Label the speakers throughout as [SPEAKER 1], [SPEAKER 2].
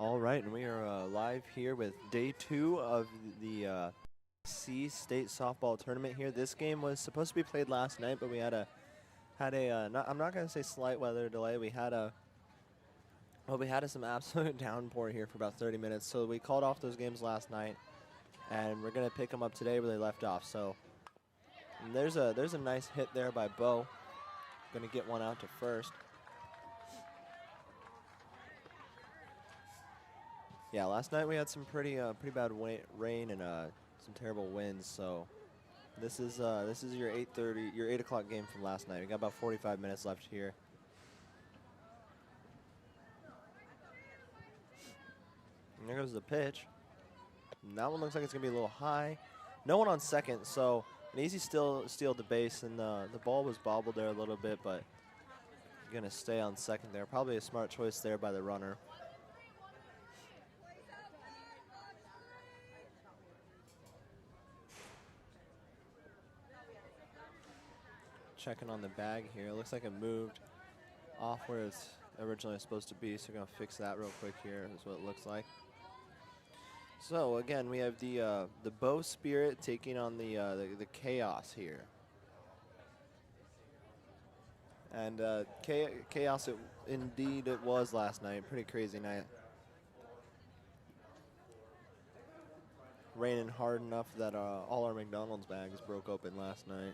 [SPEAKER 1] All right, and we are live here with day 2 of the C State softball tournament here. This game was supposed to be played last night, but we had I'm not going to say slight weather delay. We had some absolute downpour here for about 30 minutes, so we called off those games last night, and we're going to pick them up today where they left off. So there's a nice hit there by Bo. Going to get one out to first. Yeah, last night we had some pretty bad rain and some terrible winds. So this is your 8 o'clock game from last night. We got about 45 minutes left here. And there goes the pitch. And that one looks like it's gonna be a little high. No one on second, so an easy steal at the base, and the ball was bobbled there a little bit, but gonna stay on second there. Probably a smart choice there by the runner. Checking on the bag here. It looks like it moved off where it's originally supposed to be, so we're gonna fix that real quick here. Is what it looks like. So again, we have the Bow Spirit taking on the Chaos here, and Chaos indeed it was last night. Pretty crazy night. Raining hard enough that all our McDonald's bags broke open last night.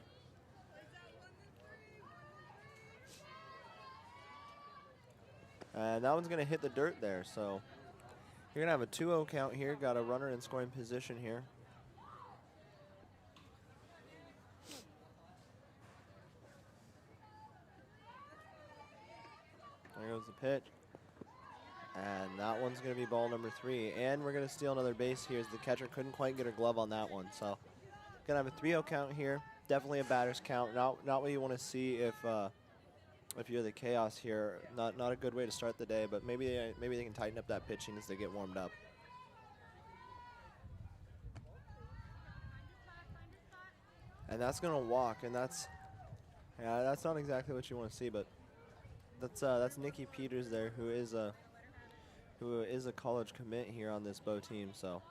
[SPEAKER 1] And that one's going to hit the dirt there, so you're going to have a 2-0 count here. Got a runner in scoring position here. There goes the pitch. And that one's going to be ball number 3. And we're going to steal another base here as the catcher couldn't quite get her glove on that one. So going to have a 3-0 count here. Definitely a batter's count. Not what you want to see if you're the Chaos here. Not a good way to start the day, but maybe they can tighten up that pitching as they get warmed up. And that's gonna walk, and that's not exactly what you want to see, but that's Nikki Peters there, who is a college commit here on this Bow team. So.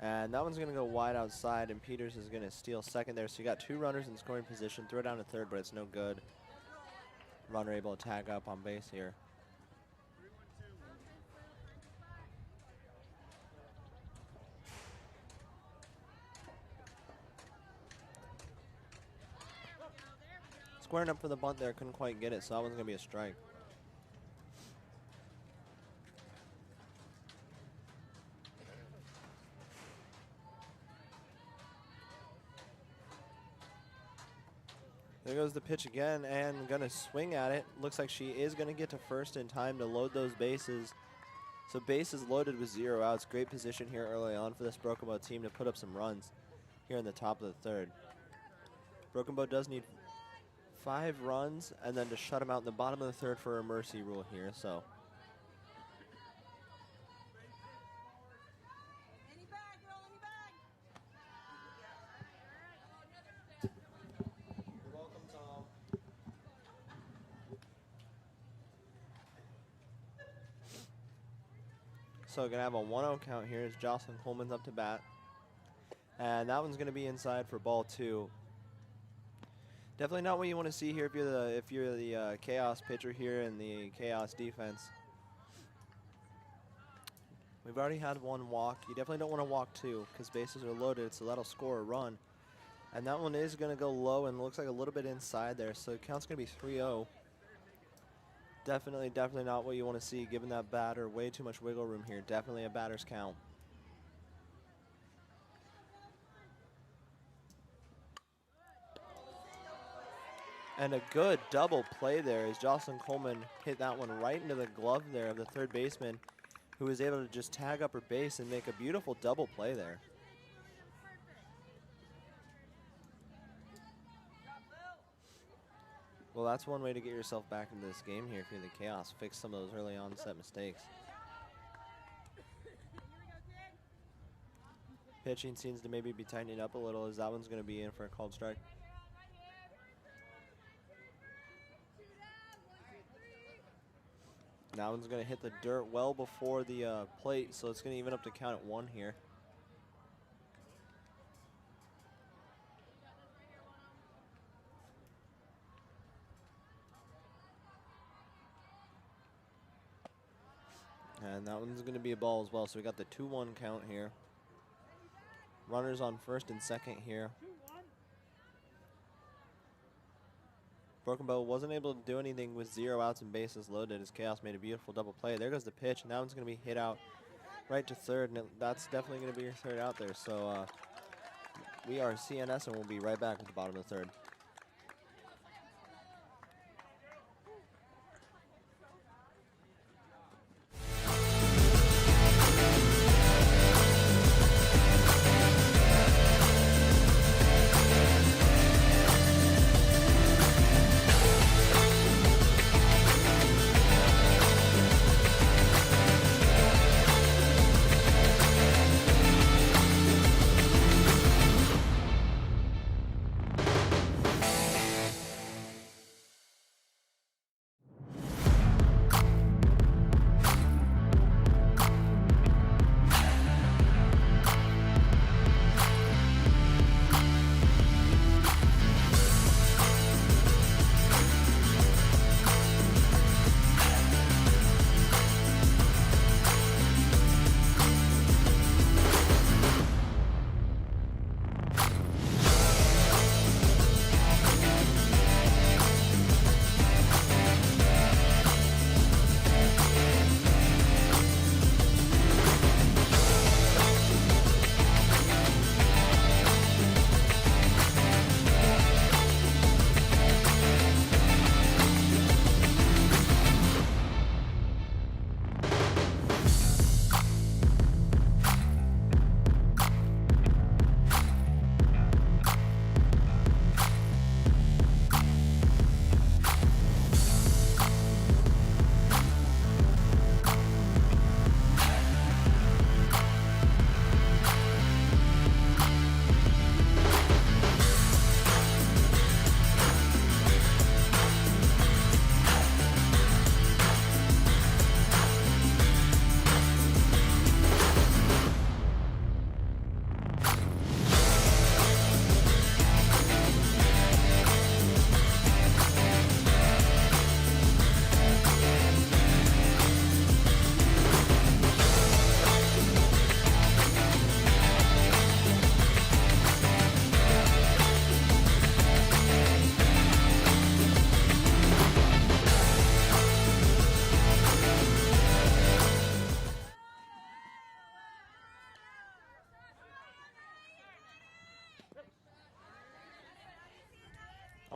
[SPEAKER 1] And that one's going to go wide outside, and Peters is going to steal second there. So you got 2 runners in scoring position. Throw down to third, but it's no good. Runner able to tag up on base here. Squaring up for the bunt there, couldn't quite get it, so that one's going to be a strike. There goes the pitch again, and gonna swing at it. Looks like she is gonna get to first in time to load those bases. So bases loaded with 0 outs. Great position here early on for this Broken Bow team to put up some runs here in the top of the 3rd. Broken Bow does need 5 runs and then to shut them out in the bottom of the 3rd for a mercy rule here. So. So going to have a 1-0 count here as Jocelyn Coleman's up to bat. And that one's going to be inside for ball 2. Definitely not what you want to see here if you're the Chaos pitcher here in the Chaos defense. We've already had 1 walk. You definitely don't want to walk 2 because bases are loaded, so that'll score a run. And that one is going to go low and looks like a little bit inside there, so the count's going to be 3-0. Definitely not what you want to see, giving that batter way too much wiggle room here. Definitely a batter's count. And a good double play there as Jocelyn Coleman hit that one right into the glove there of the 3rd baseman, who was able to just tag up her base and make a beautiful double play there. Well, that's one way to get yourself back into this game here if you're the Chaos. Fix some of those early onset mistakes. Pitching seems to maybe be tightening up a little as that one's going to be in for a called strike. That one's going to hit the dirt well before the plate, so it's going to even up to count at 1 here. And that one's going to be a ball as well, so we got the 2-1 count here. Runners on first and second here. Broken Bow wasn't able to do anything with 0 outs and bases loaded as Chaos made a beautiful double play. There goes the pitch, and that one's going to be hit out right to third, and that's definitely going to be your third out there. So we are CNS, and we'll be right back at the bottom of the third.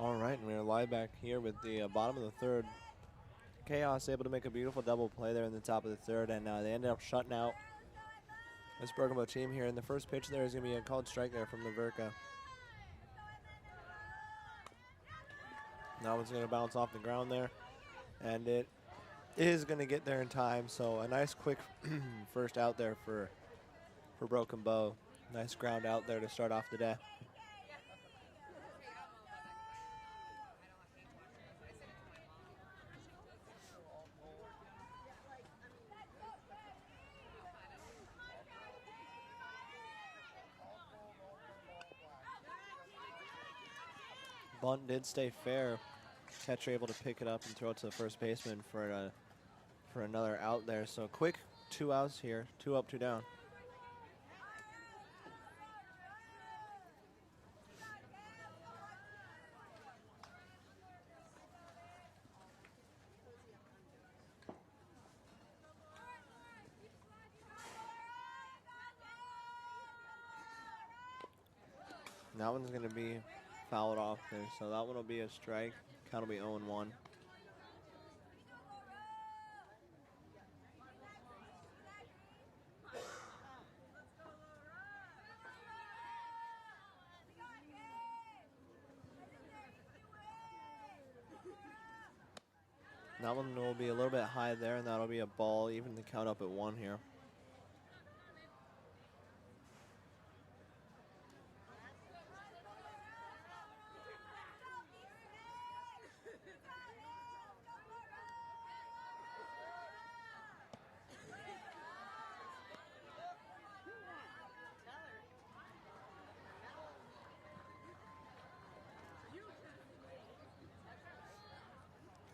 [SPEAKER 1] All right, and we're live back here with the bottom of the third. Chaos able to make a beautiful double play there in the top of the third, and they ended up shutting out this Broken Bow team here. And the first pitch there is going to be a called strike there from Laverca. That one's going to bounce off the ground there, and it is going to get there in time. So a nice quick first out there for Broken Bow. Nice ground out there to start off the day. Bunt did stay fair. Catcher able to pick it up and throw it to the first baseman for another out there. So quick 2 outs here, 2 up, 2 down. That one's going to be fouled off there, so that one will be a strike. Count will be 0-1. That one will be a little bit high there, and that'll be a ball, even the count up at 1 here.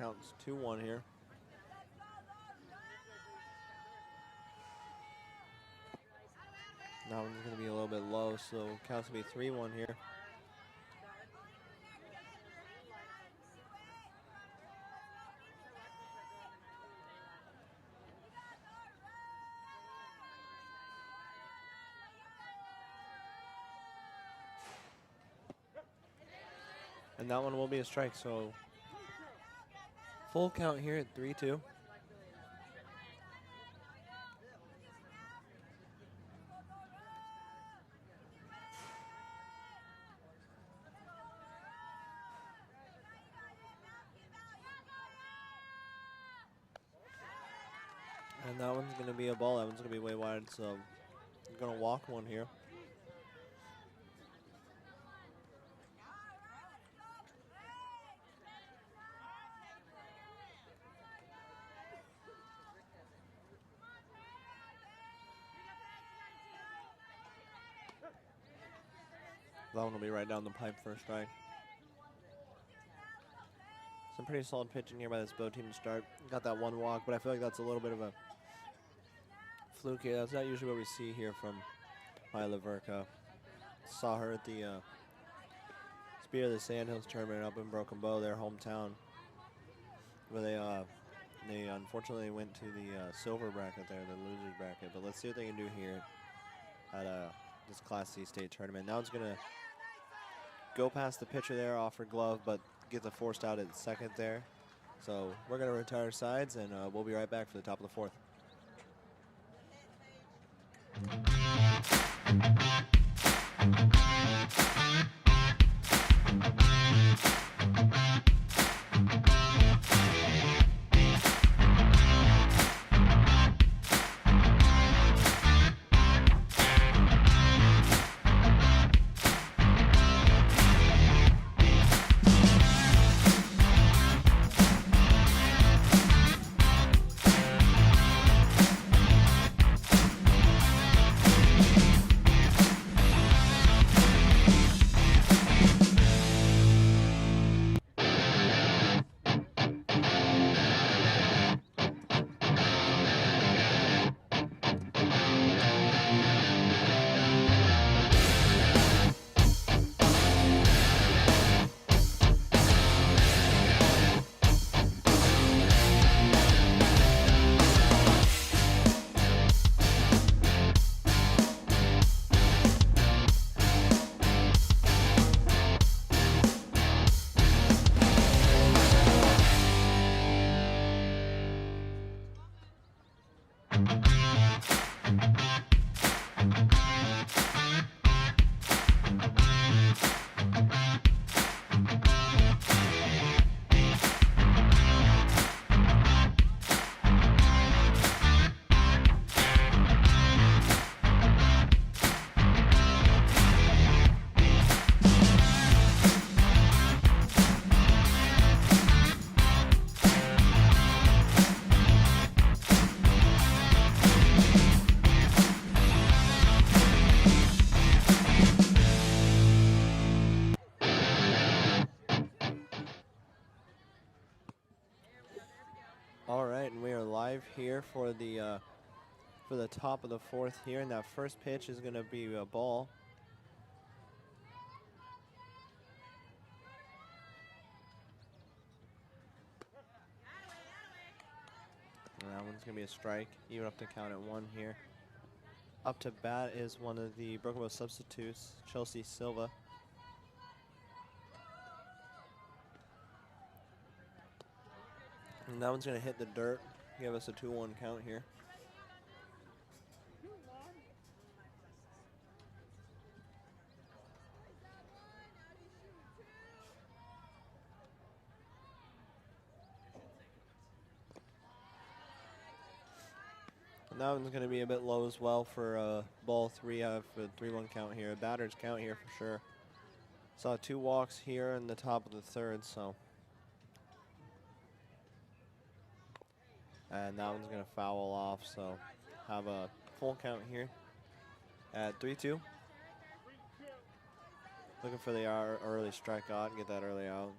[SPEAKER 1] Counts 2-1 here. That one's going to be a little bit low, so counts to be 3-1 here. And that one will be a strike, so full count here at 3-2. And that one's going to be a ball. That one's going to be way wide, so I'm going to walk one here. That one will be right down the pipe for a strike. Some pretty solid pitching here by this Bow team to start. Got that one walk, but I feel like that's a little bit of a fluke here. That's not usually what we see here from Maya Laverka. Saw her at the Spear of the Sandhills tournament up in Broken Bow, their hometown, where they unfortunately went to the silver bracket there, the losers bracket. But let's see what they can do here at this Class C state tournament. Now it's going to go past the pitcher there, offer glove, but get the forced out at second there. So we're going to retire sides, and we'll be right back for the top of the fourth. All right, and we are live here for the top of the fourth here, and that first pitch is going to be a ball. And that one's going to be a strike, even up to count at 1 here. Up to bat is one of the Broken Bow substitutes, Chelsea Silva. And that one's going to hit the dirt, give us a 2-1 count here. And that one's going to be a bit low as well for ball 3 out of a 3-1 count here. A batter's count here for sure. Saw 2 walks here in the top of the third, so. And that one's going to foul off, so have a full count here at 3-2. Looking for the early strikeout and get that early out.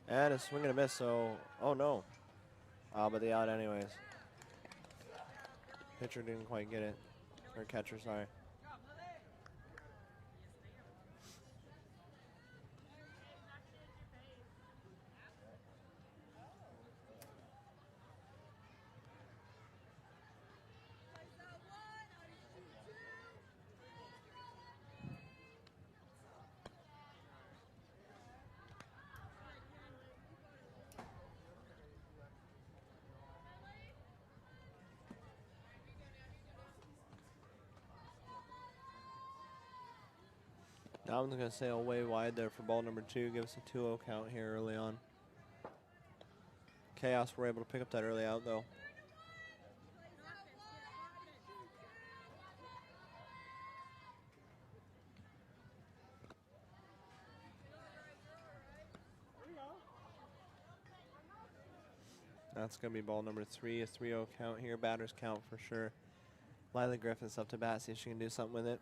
[SPEAKER 1] And a swing and a miss, so, oh no. But the out anyways. Pitcher didn't quite get it. Or catcher, sorry. That one's going to sail way wide there for ball number 2. Give us a 2-0 count here early on. Chaos were able to pick up that early out, though. That's going to be ball number 3, a 3-0 count here. Batters count for sure. Lila Griffiths up to bat, see if she can do something with it.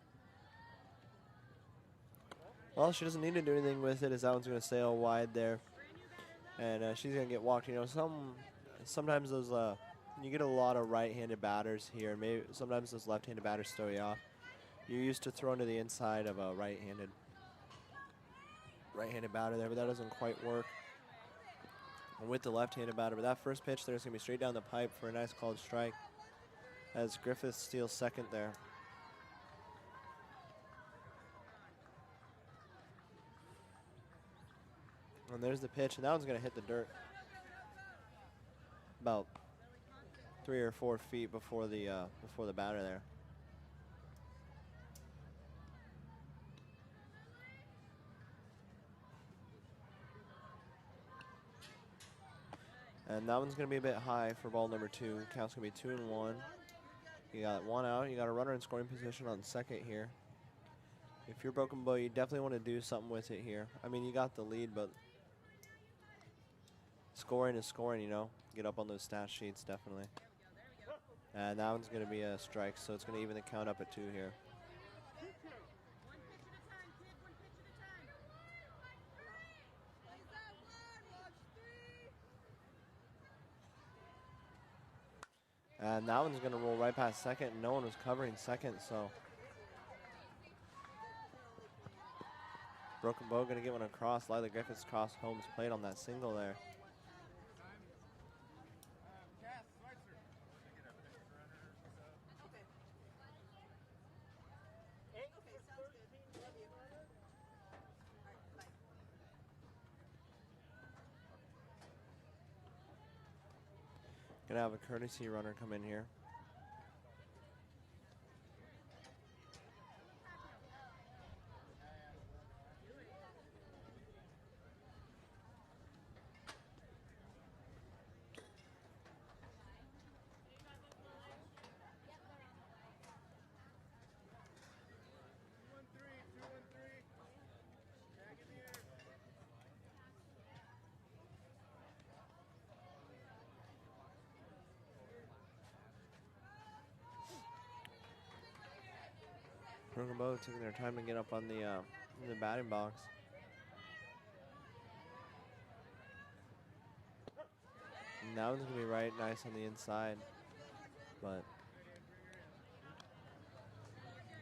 [SPEAKER 1] Well, she doesn't need to do anything with it, as that one's going to sail wide there. And she's going to get walked. You know, sometimes those, you get a lot of right-handed batters here. Maybe sometimes those left-handed batters throw you off. You're used to throwing to the inside of a right-handed batter there, but that doesn't quite work. And with the left-handed batter, but that first pitch there is going to be straight down the pipe for a nice called strike, as Griffith steals second there. And there's the pitch, and that one's going to hit the dirt about 3 or 4 feet before the batter there. And that one's going to be a bit high for ball number 2. Count's going to be 2-1. You got 1 out. You got a runner in scoring position on second here. If you're Broken Bow, you definitely want to do something with it here. I mean, you got the lead, but scoring is scoring, you know. Get up on those stat sheets, definitely. And that one's going to be a strike, so it's going to even the count up at 2 here. And that one's going to roll right past second. No one was covering second, so Broken Bow going to get one across. Lila Griffiths cross Holmes plate on that single there. Gonna have a courtesy runner come in here. Broken Bow taking their time to get up on the batting box. And that one's gonna be right nice on the inside, but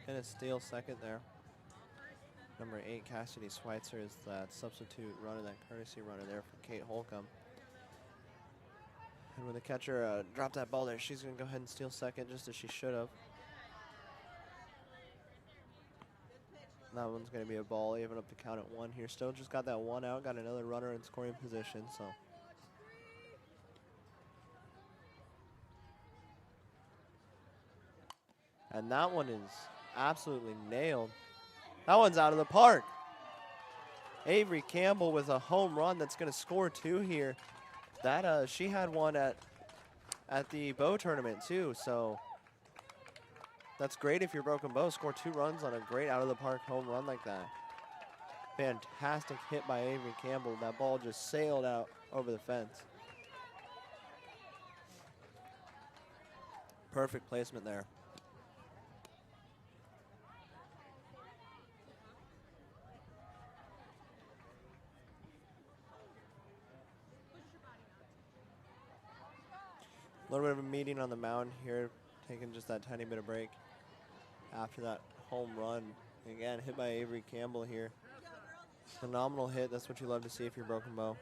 [SPEAKER 1] gonna steal second there. Number 8, Cassidy Schweitzer, is that substitute runner, that courtesy runner there for Kate Holcomb. And when the catcher dropped that ball there, she's gonna go ahead and steal second, just as she should have. That one's going to be a ball, even up to count at 1 here. Still just got that 1 out, got another runner in scoring position, so. And that one is absolutely nailed. That one's out of the park. Avery Campbell with a home run that's going to score 2 here. That she had one at the Bow tournament too, so that's great if you're Broken Bow. Score 2 runs on a great out-of-the-park home run like that. Fantastic hit by Avery Campbell. That ball just sailed out over the fence. Perfect placement there. little bit of a meeting on the mound here, taking just that tiny bit of break after that home run. Again, hit by Avery Campbell here. Phenomenal hit. That's what you love to see if you're Broken Bow.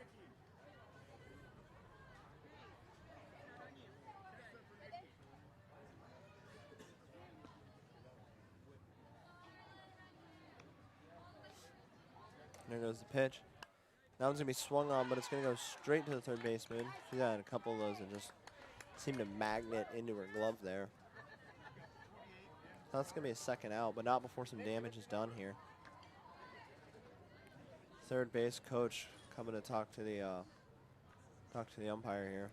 [SPEAKER 1] There goes the pitch. That one's going to be swung on, but it's going to go straight to the third baseman. She's had a couple of those that just seem to magnet into her glove there. So that's going to be a second out, but not before some damage is done here. Third base coach coming to talk to the umpire here.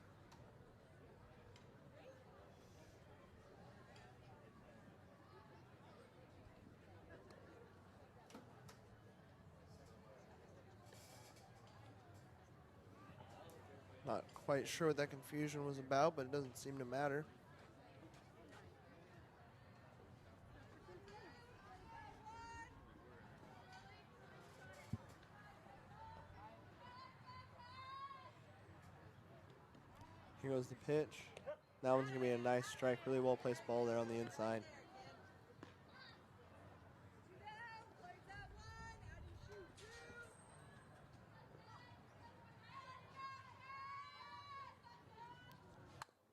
[SPEAKER 1] Not quite sure what that confusion was about, but it doesn't seem to matter. Here goes the pitch. That one's going to be a nice strike. Really well placed ball there on the inside.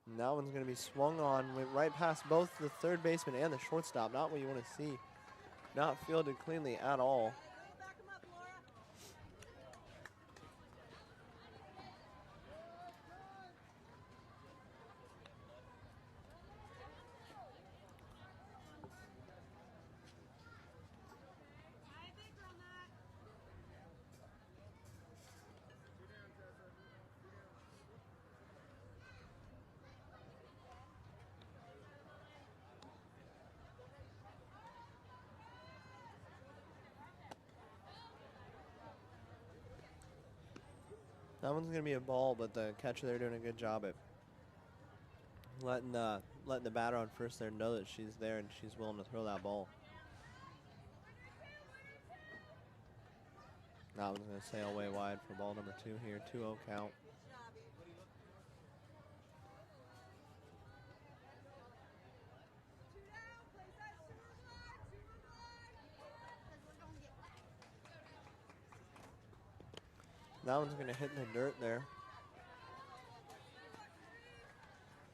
[SPEAKER 1] And that one's going to be swung on. Went right past both the third baseman and the shortstop. Not what you want to see. Not fielded cleanly at all. That one's going to be a ball, but the catcher there doing a good job at letting the batter on first there know that she's there and she's willing to throw that ball. That one's going to sail way wide for ball number 2 here. 2-0 count. That one's going to hit in the dirt there.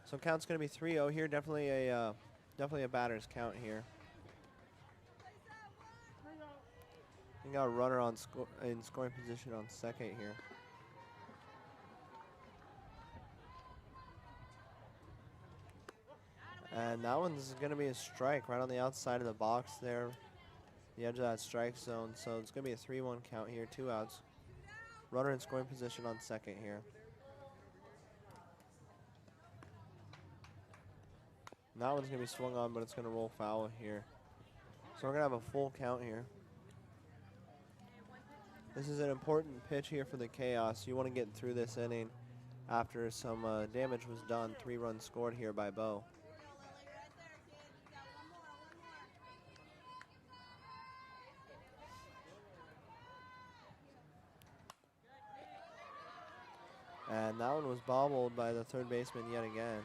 [SPEAKER 1] So count's going to be 3-0 here. Definitely a batter's count here. We got a runner in scoring position on second here. And that one's going to be a strike right on the outside of the box there, the edge of that strike zone. So it's going to be a 3-1 count here, 2 outs. Runner in scoring position on second here. And that one's going to be swung on, but it's going to roll foul here. So we're going to have a full count here. This is an important pitch here for the Chaos. You want to get through this inning after some damage was done. 3 runs scored here by Bo. And that one was bobbled by the third baseman yet again.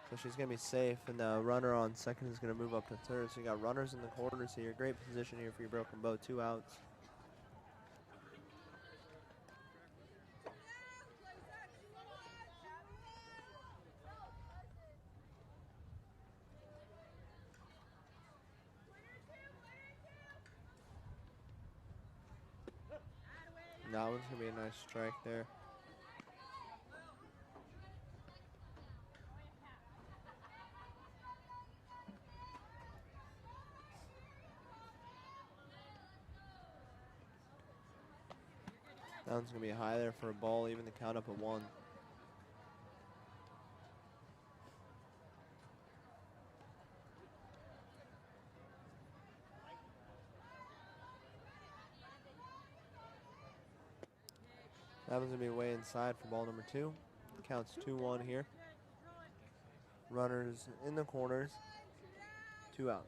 [SPEAKER 1] So she's going to be safe, and the runner on second is going to move up to third. So you got runners in the corners here. Great position here for your Broken Bow. 2 outs. That one's going to be a nice strike there. That one's going to be high there for a ball, even the count up at 1. That one's going to be way inside for ball number 2. Counts 2-1 here. Runners in the corners. 2 outs.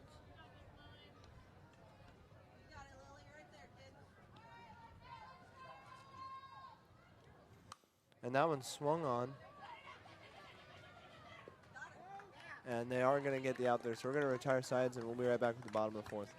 [SPEAKER 1] And that one swung on. And they are going to get the out there, so we're going to retire sides, and we'll be right back with the bottom of the fourth.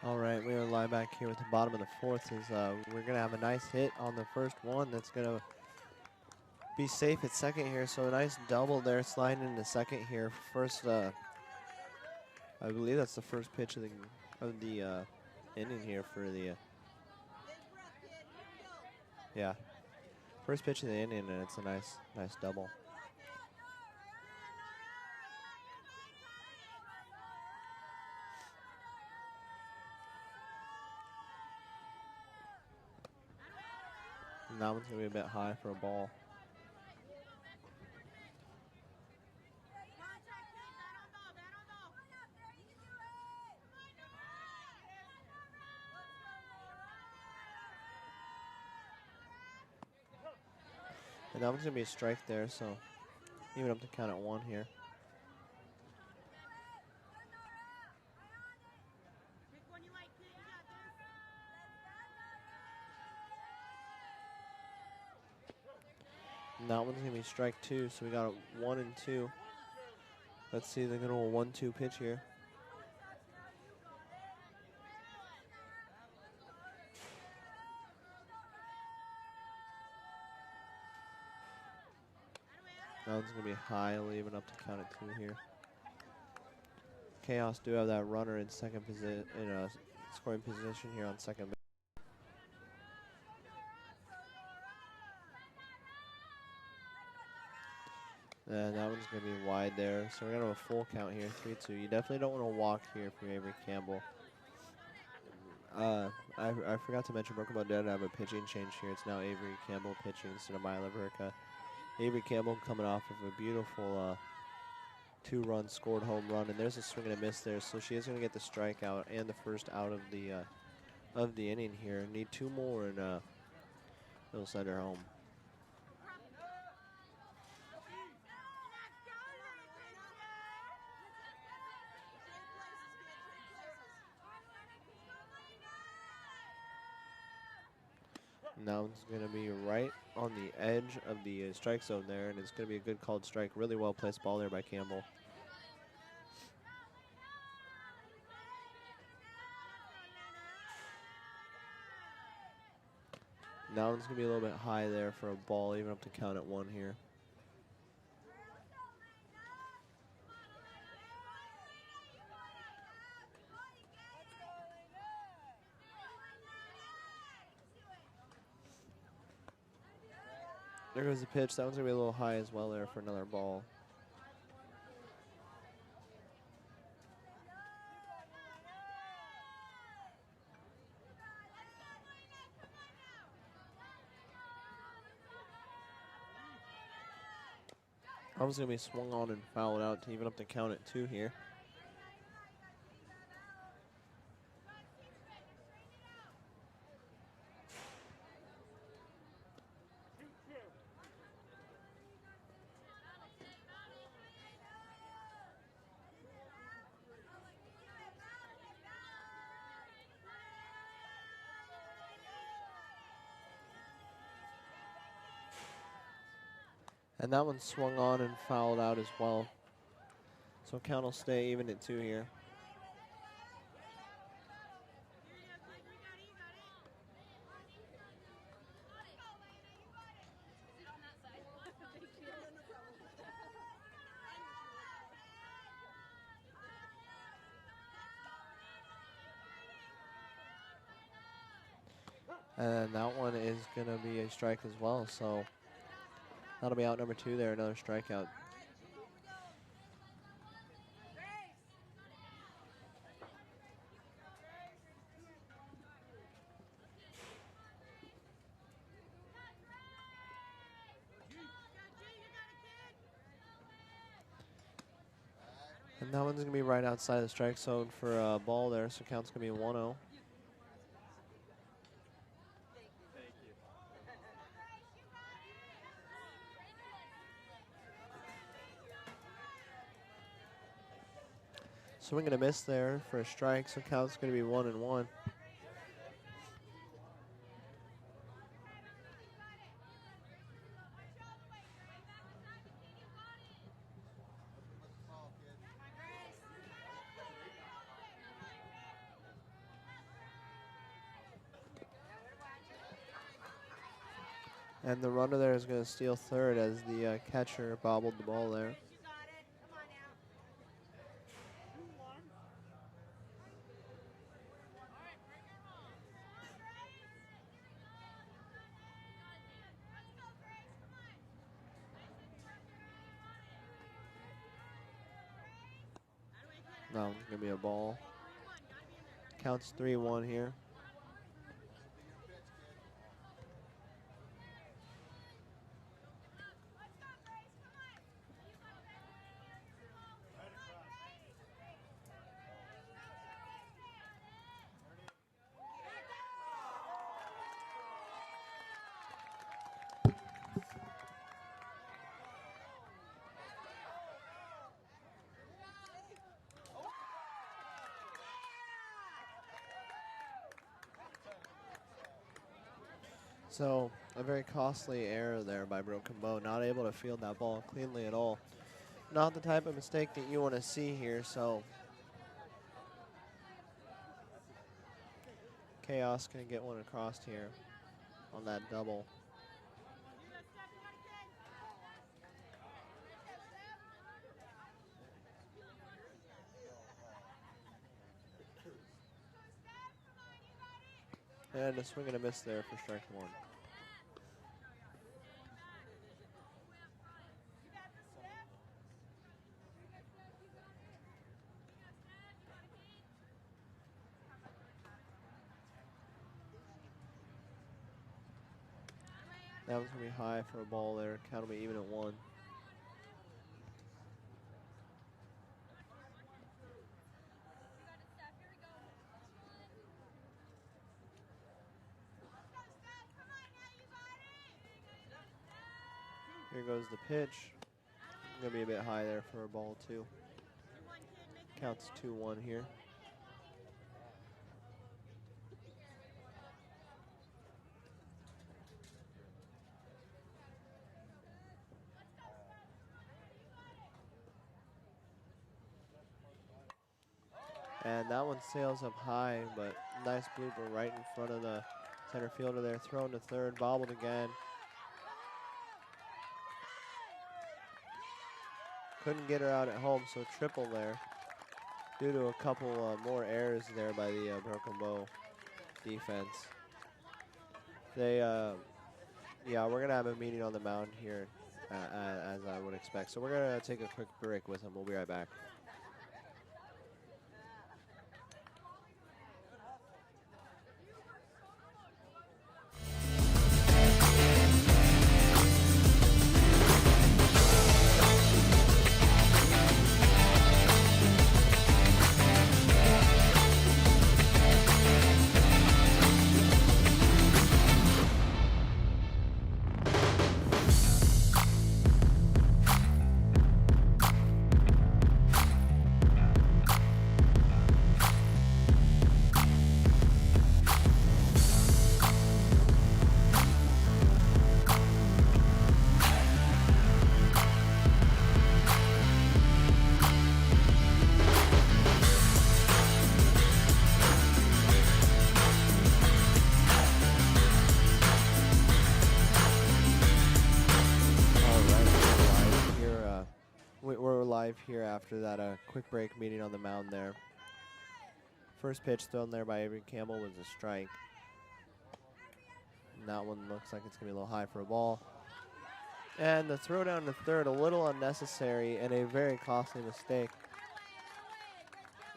[SPEAKER 1] All right, we are live back here with the bottom of the fourth. We're going to have a nice hit on the first one that's going to be safe at second here. So a nice double there, sliding into second here. First, I believe that's the first pitch of the inning here for the yeah, first pitch of the inning, and it's a nice double. And that one's gonna be a bit high for a ball. And that one's gonna be a strike there, so even up to count at 1 here. And that one's gonna be strike 2, so we got a 1 and 2. Let's see the good old 1-2 pitch here. That one's gonna be high, leaving up to count at 2 here. Chaos do have that runner in second position, in a scoring position here on second base. And that one's going to be wide there. So we're going to have a full count here, 3-2. You definitely don't want to walk here for Avery Campbell. I forgot to mention Broken Bow did have a pitching change here. It's now Avery Campbell pitching instead of Mila Verka. Avery Campbell coming off of a beautiful 2-run scored home run, and there's a swing and a miss there. So she is going to get the strikeout and the first out of the inning here. Need 2 more, and they'll send her home. Now it's going to be right on the edge of the strike zone there, and it's going to be a good called strike. Really well placed ball there by Campbell. Now it's going to be a little bit high there for a ball, even up to count at 1 here. There goes the pitch. That one's going to be a little high as well there for another ball. That one's going to be swung on and fouled out to even up the count at 2 here. And that one swung on and fouled out as well. So count will stay even at 2 here. And that one is going to be a strike as well. So that'll be out number 2 there, another strikeout. And that one's going to be right outside the strike zone for a ball there, so count's going to be 1-0. Swing and a miss there for a strike, so count's going to be 1-1. And the runner there is going to steal third as the catcher bobbled the ball there. No, it's going to be a ball. Counts 3-1 here. So a very costly error there by Broken Bow, not able to field that ball cleanly at all. Not the type of mistake that you want to see here, so Chaos going to get one across here on that double. And a swing and a miss there for strike 1. That one's going to be high for a ball there. Count will be even at 1. Here goes the pitch. Going to be a bit high there for a ball, too. Counts 2-1 here. And that one sails up high, but nice blooper right in front of the center fielder there. Thrown to third, bobbled again. Couldn't get her out at home, so triple there. Due to a couple more errors there by the Broken Bow defense. They, yeah, we're gonna have a meeting on the mound here, as I would expect. So we're gonna take a quick break with them. We'll be right back. We're live here after that quick break meeting on the mound there. First pitch thrown there by Avery Campbell was a strike. And that one looks like it's going to be a little high for a ball. And the throw down to third, a little unnecessary and a very costly mistake.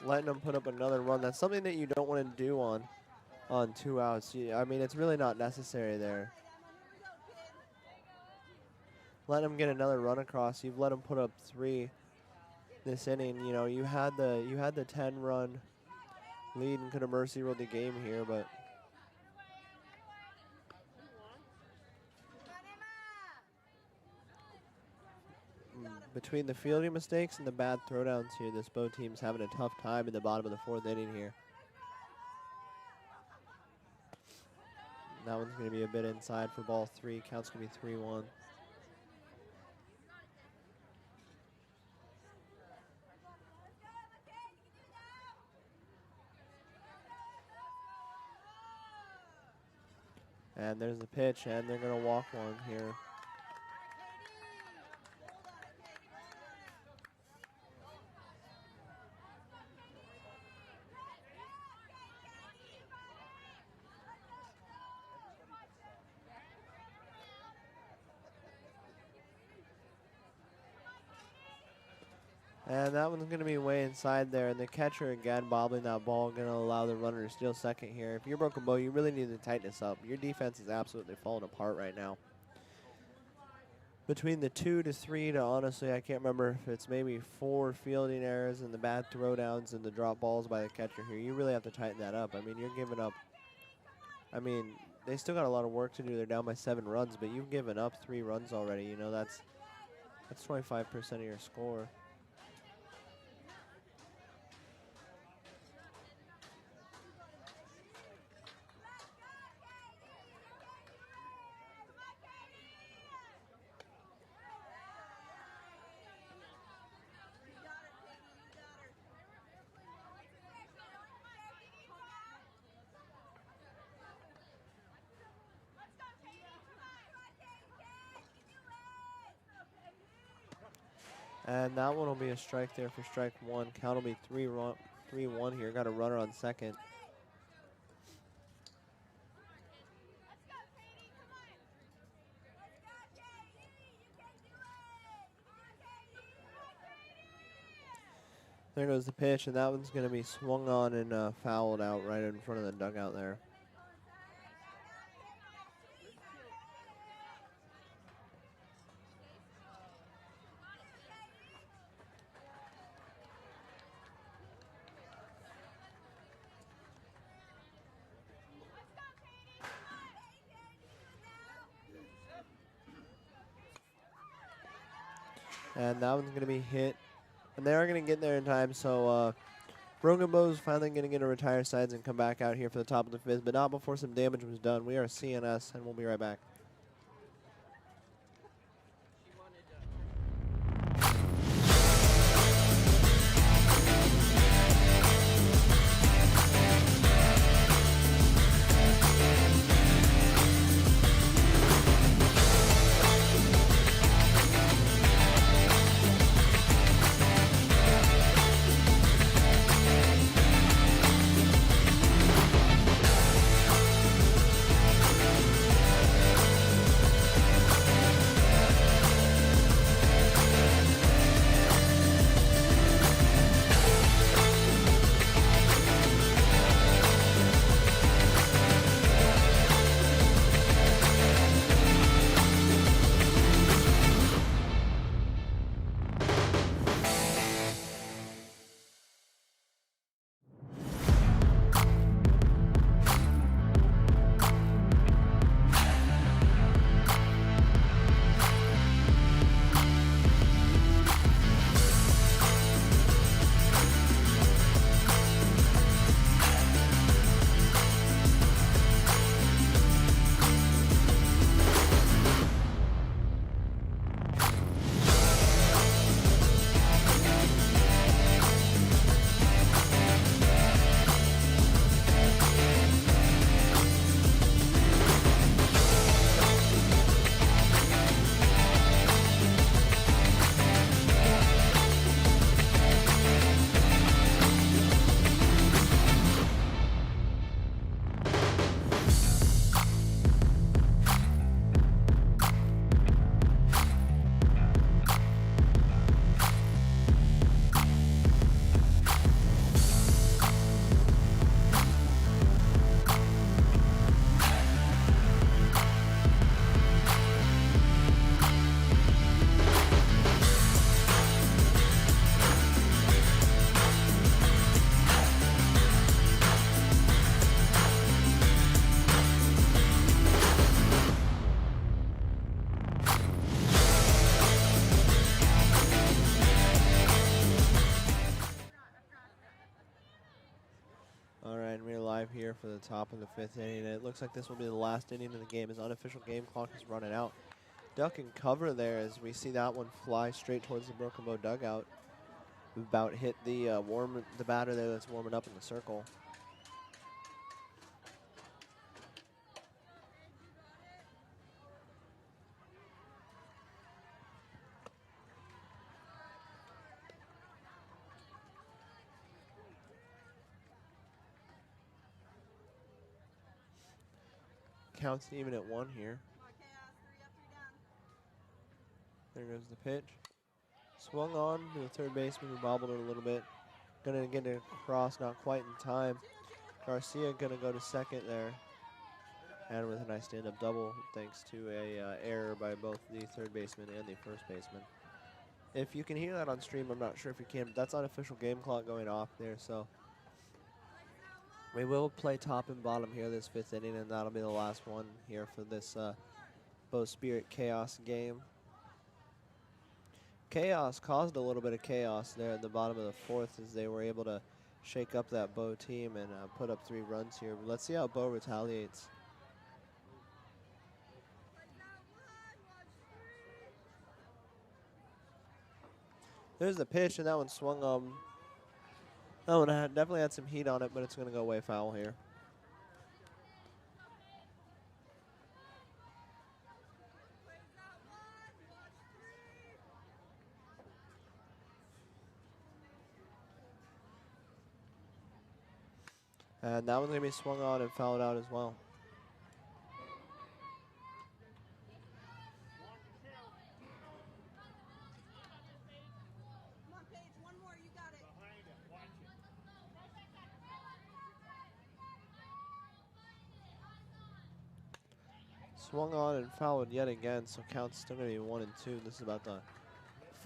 [SPEAKER 1] Letting them put up another run. That's something that you don't want to do on 2 outs. I mean, it's really not necessary there. Let them get another run across. You've let them put up 3 this inning. You know, you had the 10-run lead and could have mercy ruled the game here, but between the fielding mistakes and the bad throwdowns here, this Bow team's having a tough time in the bottom of the 4th inning here. That one's going to be a bit inside for ball 3. Count's going to be 3-1. And there's the pitch, and they're going to walk one here. And that one's going to be way inside there. And the catcher again bobbling that ball, going to allow the runner to steal second here. If you're Broken Bow, you really need to tighten this up. Your defense is absolutely falling apart right now. Between the 2 to 3 to, honestly, I can't remember if it's maybe 4 fielding errors and the bad throwdowns and the drop balls by the catcher here. You really have to tighten that up. I mean, you're giving up. I mean, they still got a lot of work to do. They're down by 7 runs, but you've given up 3 runs already. You know, that's 25% of your score. And that one will be a strike there for strike 1. Count will be 3-1 here. Got a runner on second. There goes the pitch, and that one's going to be swung on and fouled out right in front of the dugout there. And that one's going to be hit. And they are going to get there in time, so Broken Bow's finally going to get to retire sides and come back out here for the top of the fifth, but not before some damage was done. We are CNS, and we'll be right back. Here for the top of the fifth inning, and it looks like this will be the last inning of the game as unofficial game clock is running out. Duck and cover there as we see that one fly straight towards the Broken Bow dugout. About hit the the batter there that's warming up in the circle. Counts even at 1 here. There goes the pitch. Swung on to the third baseman who bobbled it a little bit. Gonna get it across, not quite in time. Garcia gonna go to second there. And with a nice stand-up double thanks to a error by both the third baseman and the first baseman. If you can hear that on stream, I'm not sure if you can, but that's unofficial game clock going off there, so we will play top and bottom here this fifth inning, and that'll be the last one here for this Bow Spirit Chaos game. Chaos caused a little bit of chaos there at the bottom of the fourth as they were able to shake up that Bow team and put up 3 runs here. But let's see how Bow retaliates. There's the pitch, and that one swung. That one definitely had some heat on it, but it's going to go away foul here. And that one's going to be swung on and fouled out as well. Swung on and fouled yet again, so count's still going to be 1 and 2. This is about the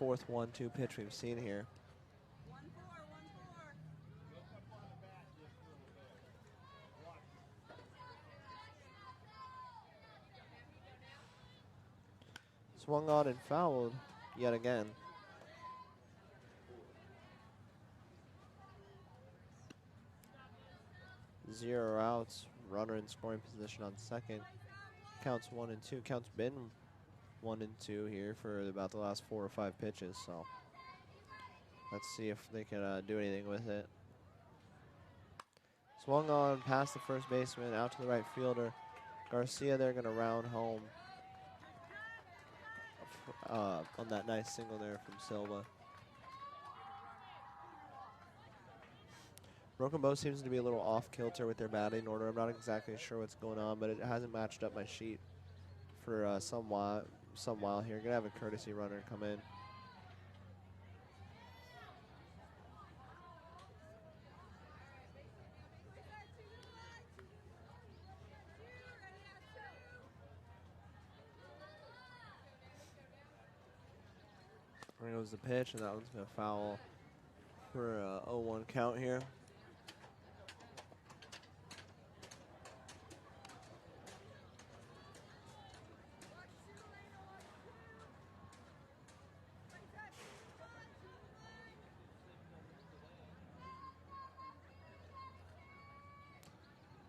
[SPEAKER 1] 4th 1-2 pitch we've seen here.
[SPEAKER 2] 1-4.
[SPEAKER 1] Swung on and fouled yet again. 0 outs. Runner in scoring position on second. Counts 1 and 2. Counts been 1 and 2 here for about the last 4 or 5 pitches. So let's see if they can do anything with it. Swung on past the first baseman, out to the right fielder. Garcia, they're going to round home on that nice single there from Silva. Broken Bow seems to be a little off kilter with their batting order. I'm not exactly sure what's going on, but it hasn't matched up my sheet for some while here. Gonna have a courtesy runner come in. There goes the pitch, and that one's gonna foul for a 0-1 count here.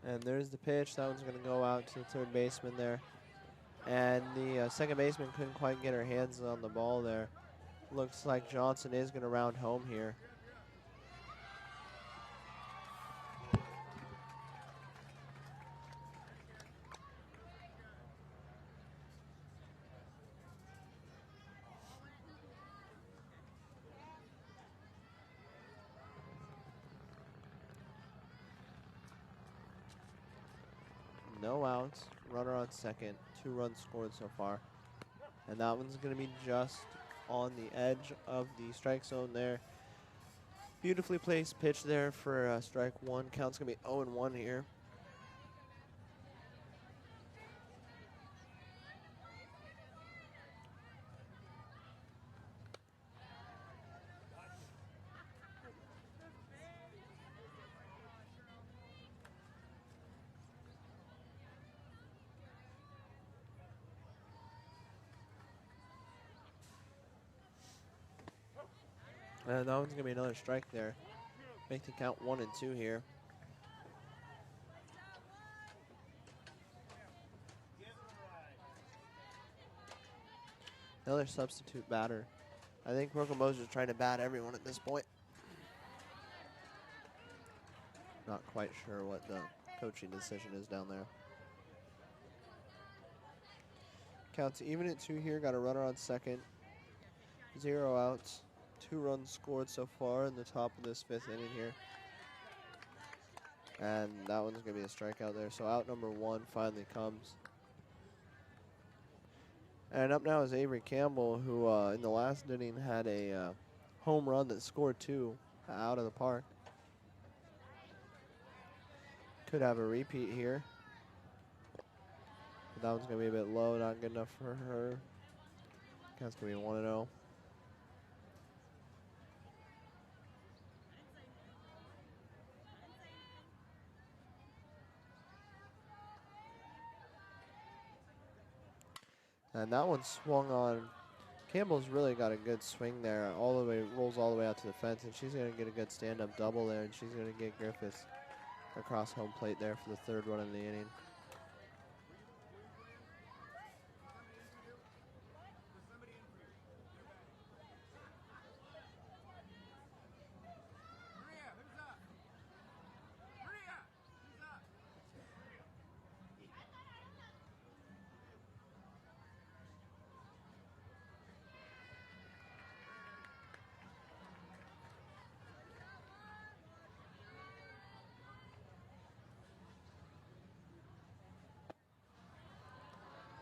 [SPEAKER 1] And there's the pitch. That one's going to go out to the third baseman there. And the second baseman couldn't quite get her hands on the ball there. Looks like Johnson is going to round home here. No outs, runner on second, 2 runs scored so far. And that one's going to be just on the edge of the strike zone there. Beautifully placed pitch there for strike 1. Count's going to be 0-1 here. And that one's going to be another strike there. Make the count 1 and 2 here. Another substitute batter. I think Broken Bow's just trying to bat everyone at this point. Not quite sure what the coaching decision is down there. Counts even at 2 here. Got a runner on second. 0 outs. 2 runs scored so far in the top of this 5th inning here. And that one's going to be a strikeout there. So out number 1 finally comes. And up now is Avery Campbell, who in the last inning had a home run that scored 2 out of the park. Could have a repeat here. But that one's going to be a bit low, not good enough for her. Count's going to be 1-0. And that one swung on. Campbell's really got a good swing there. All the way, rolls all the way out to the fence, and she's going to get a good stand-up double there, and she's going to get Griffiths across home plate there for the 3rd run of the inning.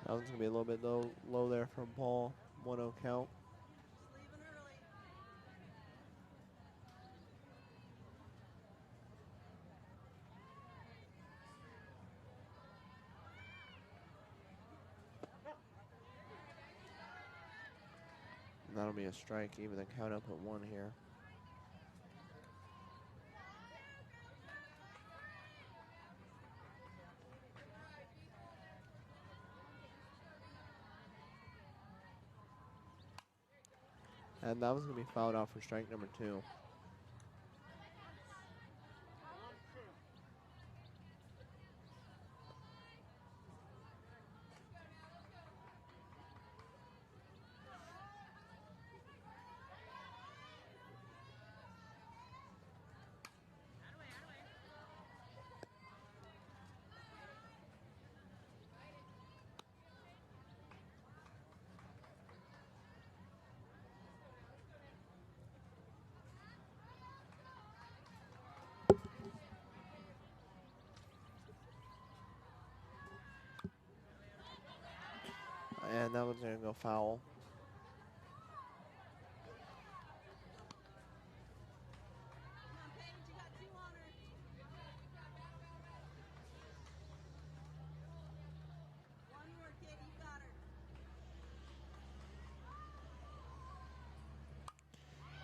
[SPEAKER 1] That one's going to be a little bit low there from Paul. 1-0 count. And that'll be a strike, even the count up at 1 here. And that was going to be fouled off for strike number 2. And that one's going to go foul.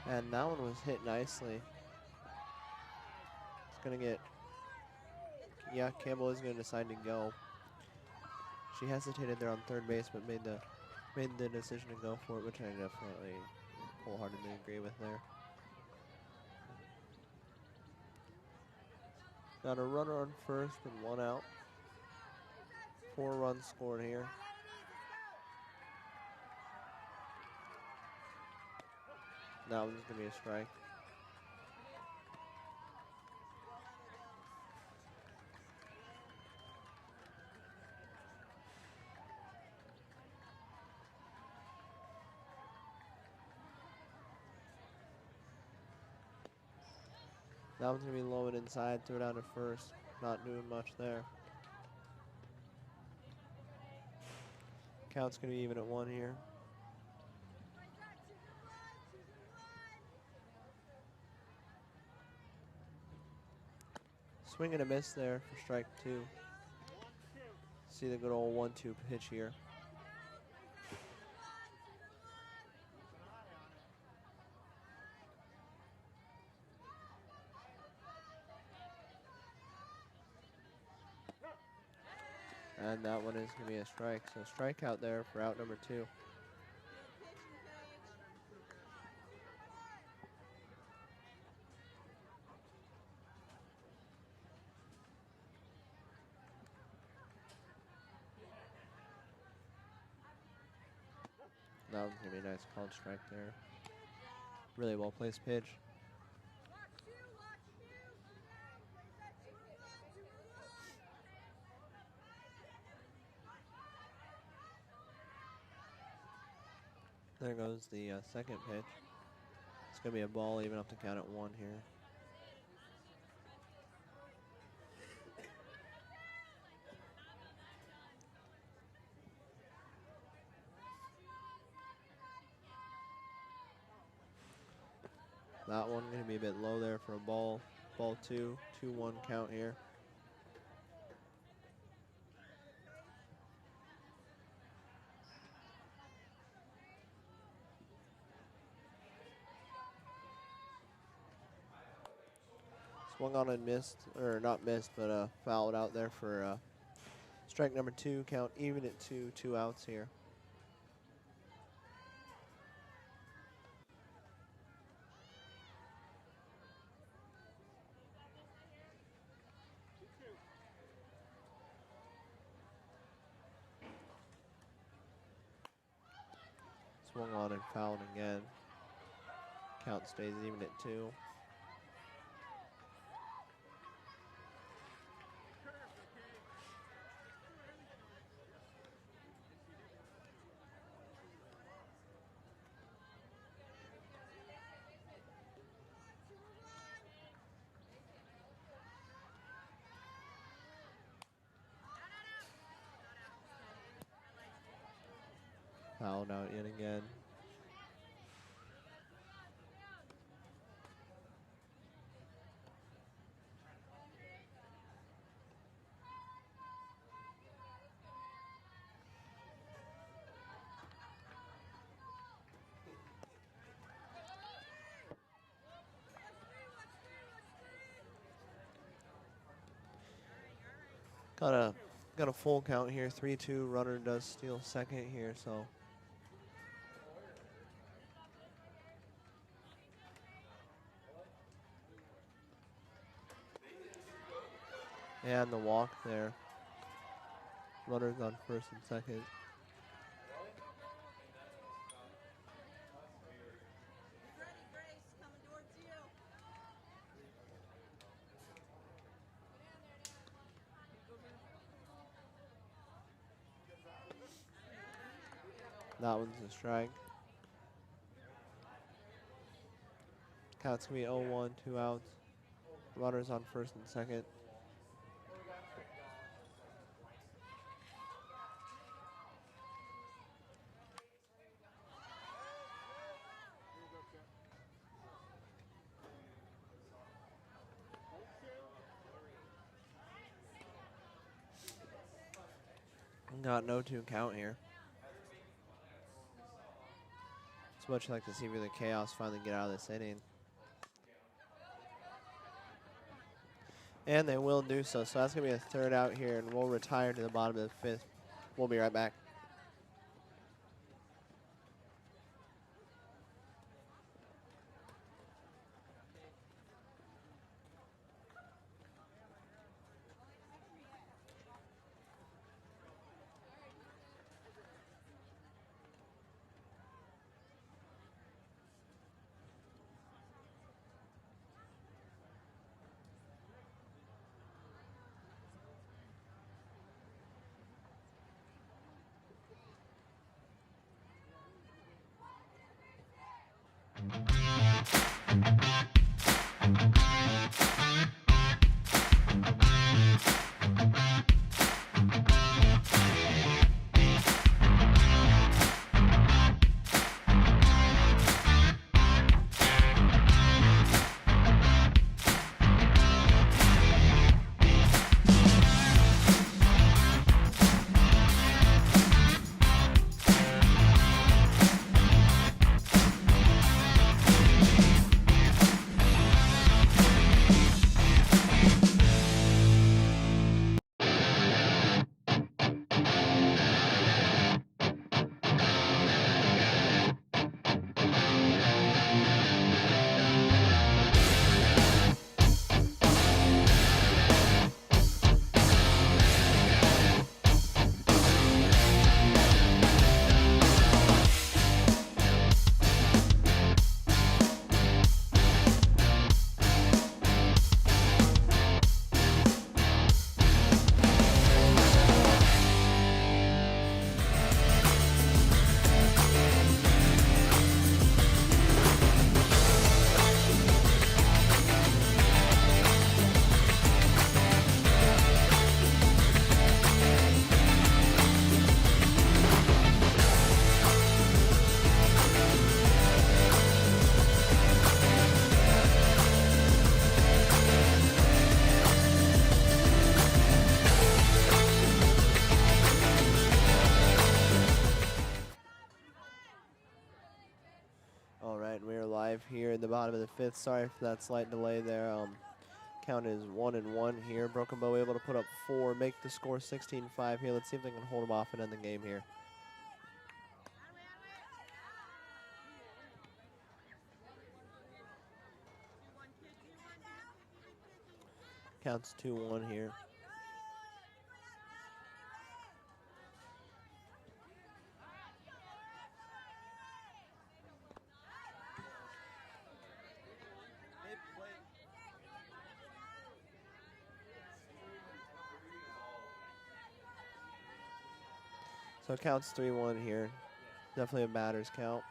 [SPEAKER 1] And that one was hit nicely. It's going to get, yeah, Campbell is going to decide to go. She hesitated there on third base, but made the decision to go for it, which I definitely wholeheartedly agree with there. Got a runner on first and one out. 4 runs scored here. That one's going to be a strike. That one's going to be low and inside, threw it down to first. Not doing much there. Count's going to be even at 1 here. Swing and a miss there for strike 2. See the good old 1-2 pitch here. And that one is going to be a strike. So strikeout there for out number 2. That one's going to be a nice called strike there. Really well placed pitch. There goes the second pitch. It's going to be a ball, even up to count at 1 here. That one going to be a bit low there for a ball. Ball 2, 2-1 count here. Swung on and missed, or not missed, but fouled out there for strike number 2. Count even at 2, 2 outs here. Swung on and fouled again. Count stays even at 2. Fouled out yet again. Got a full count here. 3-2. Runner does steal second here, so. And the walk there. Runners on first and second. That one's a strike. Count's going to be 0-1, 2 outs. Runners on first and second. Got no 2 count here. It's much like to see the chaos finally get out of this inning. And they will do so. So that's going to be a 3rd out here, and we'll retire to the bottom of the 5th. We'll be right back. Here in the bottom of the 5th. Sorry for that slight delay there. Count is 1-1 here. Broken Bow able to put up 4, make the score 16-5 here. Let's see if they can hold them off and end the game here. Counts 2-1 here. So it counts 3-1 here. Definitely a batters count.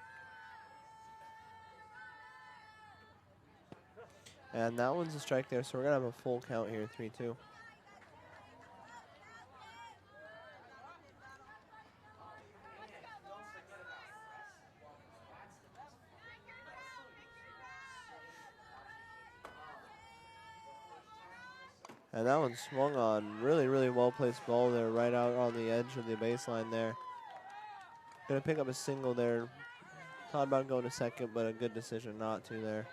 [SPEAKER 1] And that one's a strike there, so we're going to have a full count here, 3-2. And that one swung on. Really, really well-placed ball there, right out on the edge of the baseline there. Gonna pick up a single there. Thought about going to second, but a good decision not to there.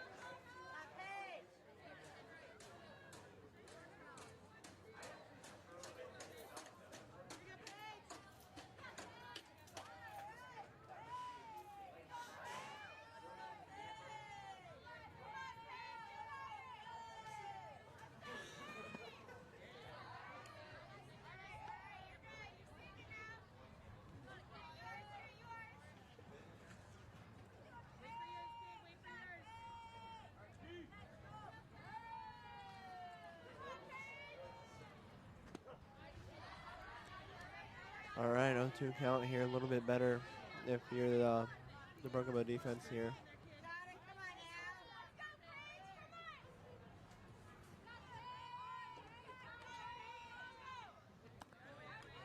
[SPEAKER 1] All right, 0-2 count here, a little bit better if you're the Broken Bow defense here.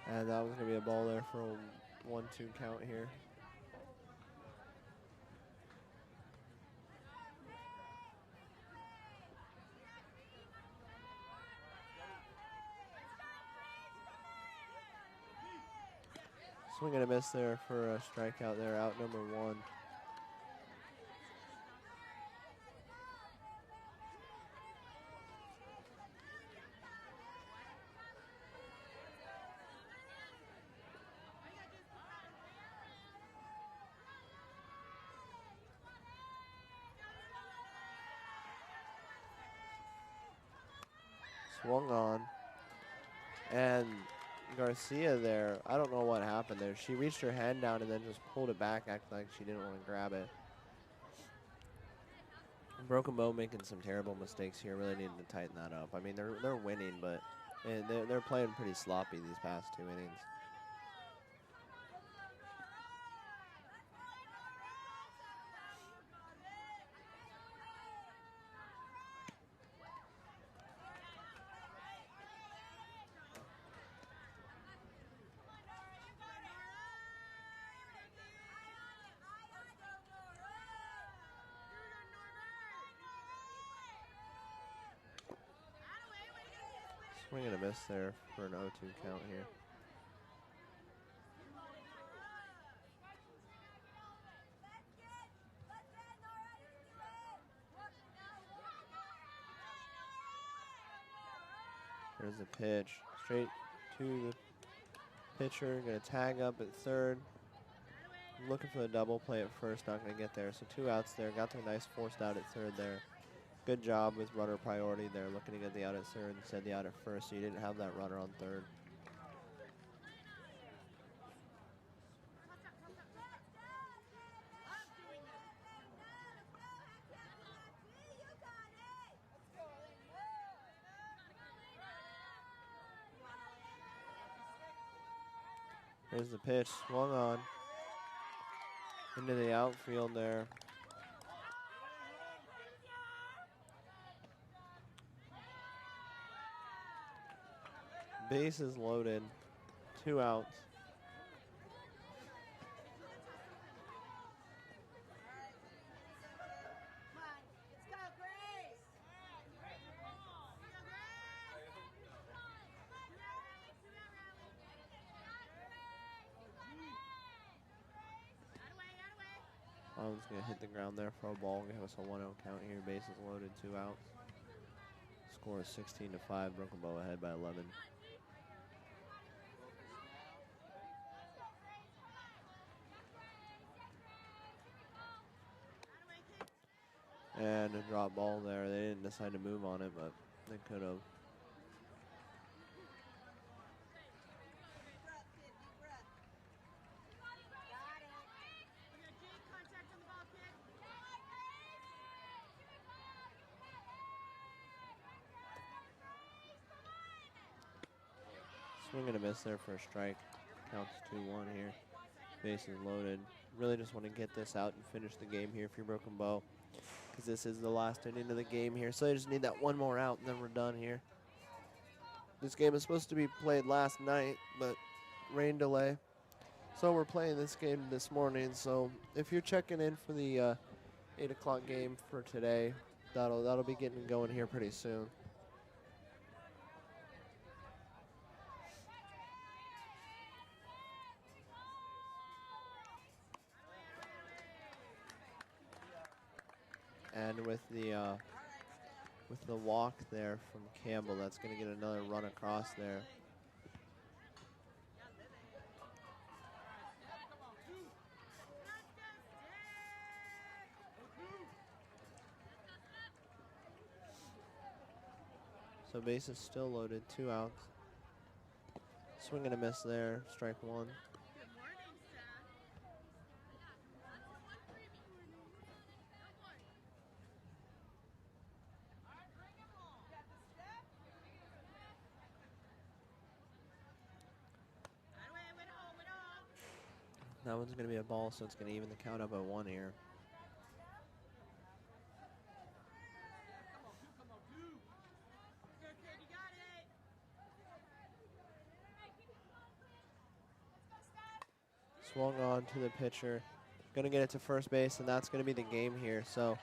[SPEAKER 1] And that was going to be a ball there for a 1-2 count here. Swing and a miss there for a strikeout there, out number 1. Swung on. And Garcia there, I don't know what happened there. She reached her hand down and then just pulled it back, acting like she didn't want to grab it. Broken Bow making some terrible mistakes here, really needing to tighten that up. I mean, they're winning, but they're playing pretty sloppy these past 2 innings. Swing and a miss there for an 0-2 count here. There's a pitch, straight to the pitcher, gonna tag up at third. Looking for the double play at first, not gonna get there. So 2 outs there, got the nice forced out at third there. Good job with runner priority there, looking to get the out at third instead the out at first, so you didn't have that runner on third. There's the pitch, swung on into the outfield there. Bases loaded, 2 outs. Owen's gonna hit the ground there for a ball. Give us a 1-0 count here. Bases loaded, 2 outs. Score is 16-5. Broken Bow ahead by 11. And a drop ball there. They didn't decide to move on it, but they could have. Swing and a miss there for a strike. Counts 2-1 here. Bases loaded. Really just want to get this out and finish the game here if you're Broken Bow, because this is the last inning of the game here. So they just need that 1 more out and then we're done here. This game is supposed to be played last night, but rain delay. So we're playing this game this morning. So if you're checking in for the 8 o'clock game for today, that'll be getting going here pretty soon. And with the walk there from Campbell, that's going to get another run across there. So bases still loaded, 2 outs. Swing and a miss there, strike 1. That one's going to be a ball, so it's going to even the count up at 1 here. Swung on to the pitcher. Going to get it to first base, and that's going to be the game here. So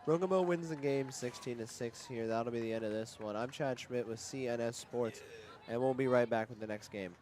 [SPEAKER 1] Broken Bow wins the game 16-6 here. That'll be the end of this one. I'm Chad Schmidt with CNS Sports, and we'll be right back with the next game.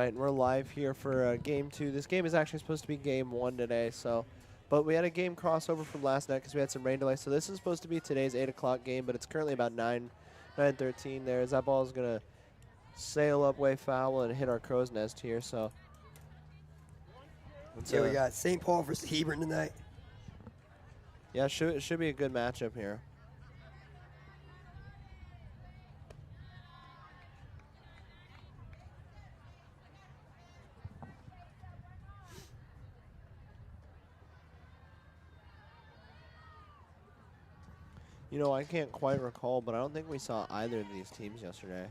[SPEAKER 1] right, and we're live here for Game 2. This game is actually supposed to be Game 1 today, but we had a game crossover from last night because we had some rain delay. So this is supposed to be today's 8 o'clock game, but it's currently about 9:13 there, as that ball is going to sail up way foul and hit our crow's nest here. So
[SPEAKER 2] we got St. Paul versus Hebron tonight.
[SPEAKER 1] Yeah, it should be a good matchup here. You know, I can't quite recall, but I don't think we saw either of these teams yesterday.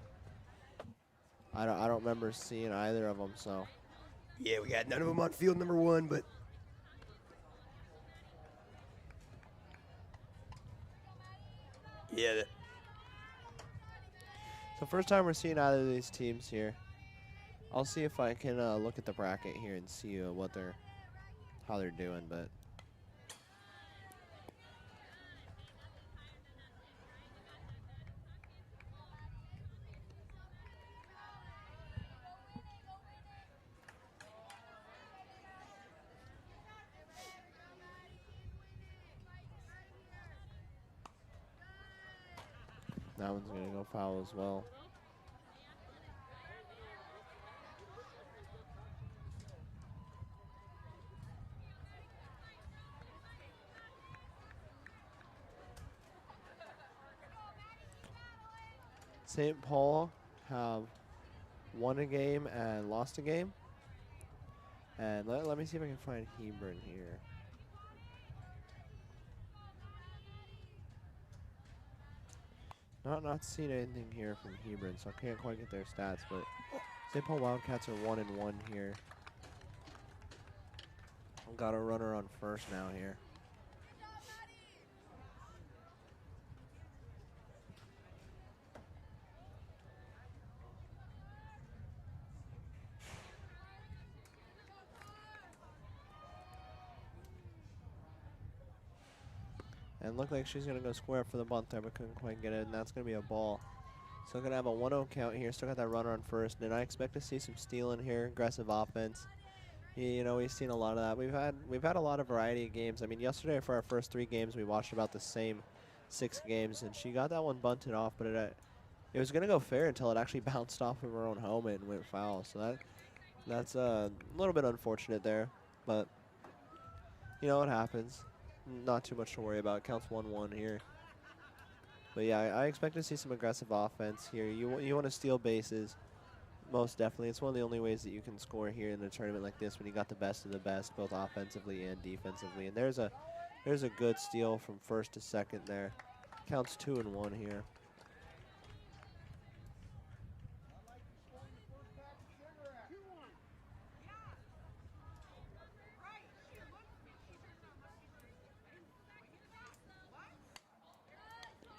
[SPEAKER 1] I don't remember seeing either of them, so.
[SPEAKER 2] Yeah, we got none of them on field number 1, but yeah.
[SPEAKER 1] So first time we're seeing either of these teams here. I'll see if I can look at the bracket here and see how they're doing, but. That one's going to go foul as well. St. Paul have won a game and lost a game. And let me see if I can find Hebron here. Not seeing anything here from Hebron, so I can't quite get their stats, but St. Paul Wildcats are 1-1 here. Got a runner on first now here. And looked like she's going to go square for the bunt there, but couldn't quite get it, and that's going to be a ball. So going to have a 1-0 count here. Still got that runner on first, and I expect to see some stealing here, aggressive offense. You know, we've seen a lot of that. We've had a lot of variety of games. I mean, yesterday for our first 3 games, we watched about the same 6 games, and she got that one bunted off, but it was going to go fair until it actually bounced off of her own helmet and went foul. So that's a little bit unfortunate there, but you know, it happens. Not too much to worry about. Counts 1-1 here. But yeah, I expect to see some aggressive offense here. You want to steal bases, most definitely. It's one of the only ways that you can score here in a tournament like this when you got the best of the best, both offensively and defensively. And there's a good steal from first to second there. Counts 2-1 here.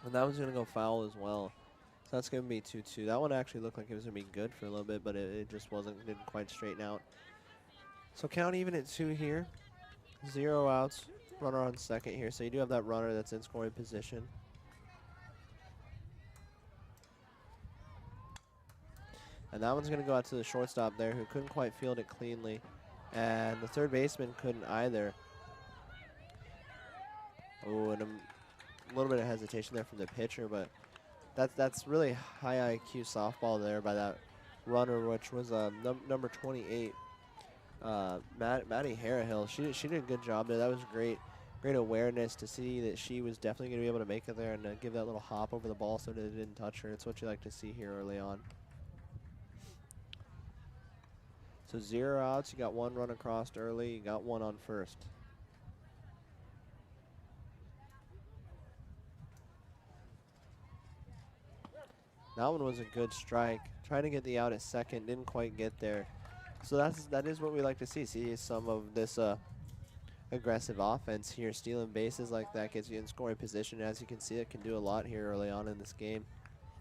[SPEAKER 1] And that one's going to go foul as well. So that's going to be 2-2. That one actually looked like it was going to be good for a little bit, but it just didn't quite straighten out. So count even at 2 here. 0 outs. Runner on second here. So you do have that runner that's in scoring position. And that one's going to go out to the shortstop there, who couldn't quite field it cleanly. And the third baseman couldn't either. Oh, and a little bit of hesitation there from the pitcher, but that's really high IQ softball there by that runner, which was number 28, Maddie Harahill. She did a good job there. That was great awareness to see that she was definitely going to be able to make it there and give that little hop over the ball so that it didn't touch her. It's what you like to see here early on. So 0 outs. You got 1 run across early. You got 1 on first. That one was a good strike. Trying to get the out at second, didn't quite get there. So that is what we like to see. See some of this aggressive offense here. Stealing bases like that gets you in scoring position. As you can see, it can do a lot here early on in this game.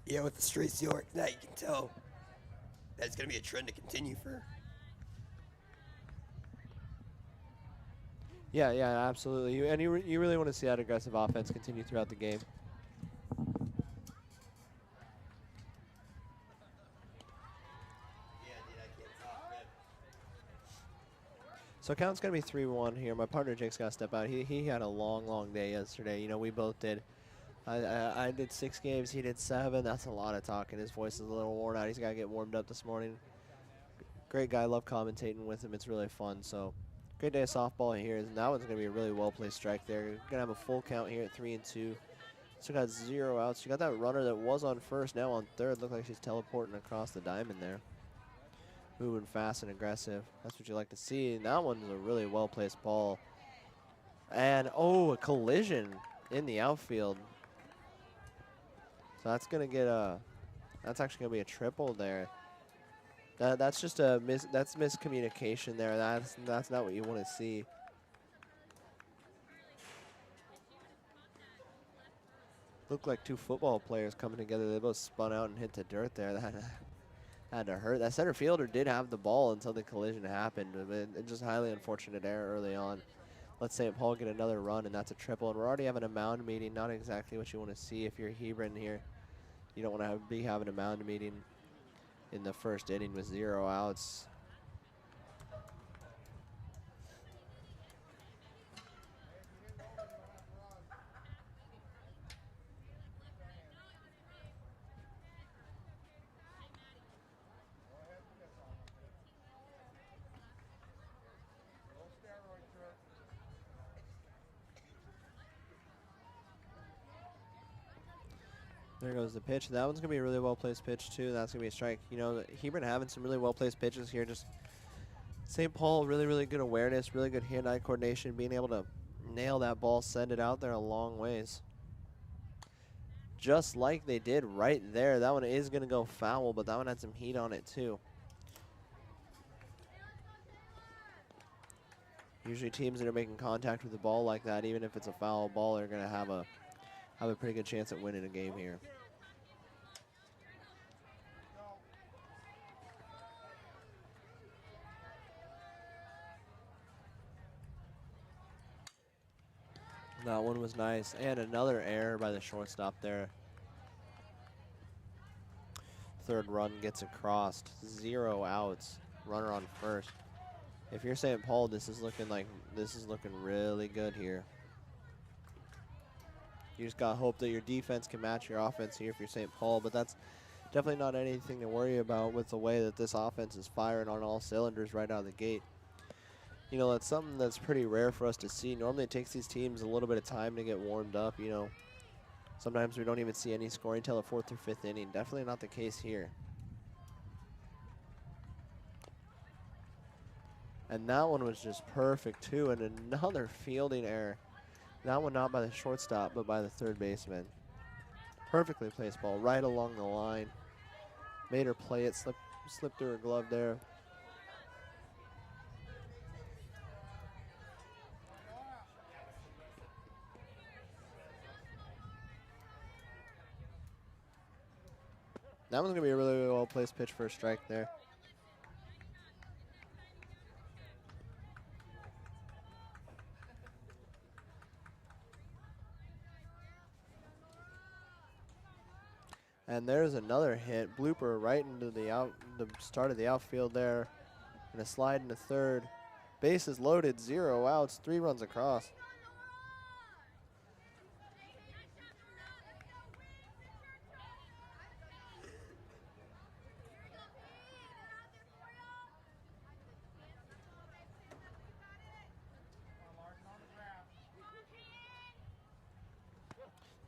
[SPEAKER 2] Yeah, with the straight steal like that, you can tell that's going to be a trend to continue for.
[SPEAKER 1] Yeah, absolutely. You really want to see that aggressive offense continue throughout the game. So count's going to be 3-1 here. My partner Jake's got to step out. He had a long day yesterday. You know, we both did. I did 6 games. He did 7. That's a lot of talking. His voice is a little worn out. He's got to get warmed up this morning. Great guy. Love commentating with him. It's really fun. So great day of softball here. And that one's going to be a really well-placed strike there. Going to have a full count here at 3-2. Still got 0 outs. You got that runner that was on first, now on third. Looked like she's teleporting across the diamond there. Moving fast and aggressive. That's what you like to see. And that one's a really well-placed ball. And, oh, a collision in the outfield. So that's going to get a, that's actually going to be a triple there. That's just a that's miscommunication there. That's not what you want to see. Looked like 2 football players coming together. They both spun out and hit the dirt there. That had to hurt. That center fielder did have the ball until the collision happened. It just highly unfortunate error early on. Let's St. Paul get another run, and that's a triple. And we're already having a mound meeting. Not exactly what you want to see if you're Hebron here. You don't want to be having a mound meeting in the first inning with 0 outs. There goes the pitch. That one's going to be a really well-placed pitch, too. That's going to be a strike. You know, Hebron having some really well-placed pitches here. Just St. Paul, really good awareness, really good hand-eye coordination, being able to nail that ball, send it out there a long ways. Just like they did right there. That one is going to go foul, but that one had some heat on it, too. Usually teams that are making contact with the ball like that, even if it's a foul ball, are going to have a pretty good chance at winning a game here. That one was nice. And another error by the shortstop there. Third run gets across. 0 outs. Runner on first. If you're St. Paul, this is looking really good here. You just got to hope that your defense can match your offense here if you're St. Paul, but that's definitely not anything to worry about with the way that this offense is firing on all cylinders right out of the gate. You know, that's something that's pretty rare for us to see. Normally it takes these teams a little bit of time to get warmed up, you know. Sometimes we don't even see any scoring until the 4th or 5th inning. Definitely not the case here. And that one was just perfect, too, and another fielding error. That one not by the shortstop, but by the third baseman. Perfectly placed ball right along the line. Made her play it, slipped through her glove there. That one's going to be a really well-placed pitch for a strike there. And there's another hit, blooper right into the start of the outfield there. And a slide into third. Bases loaded, 0 outs, 3 runs across.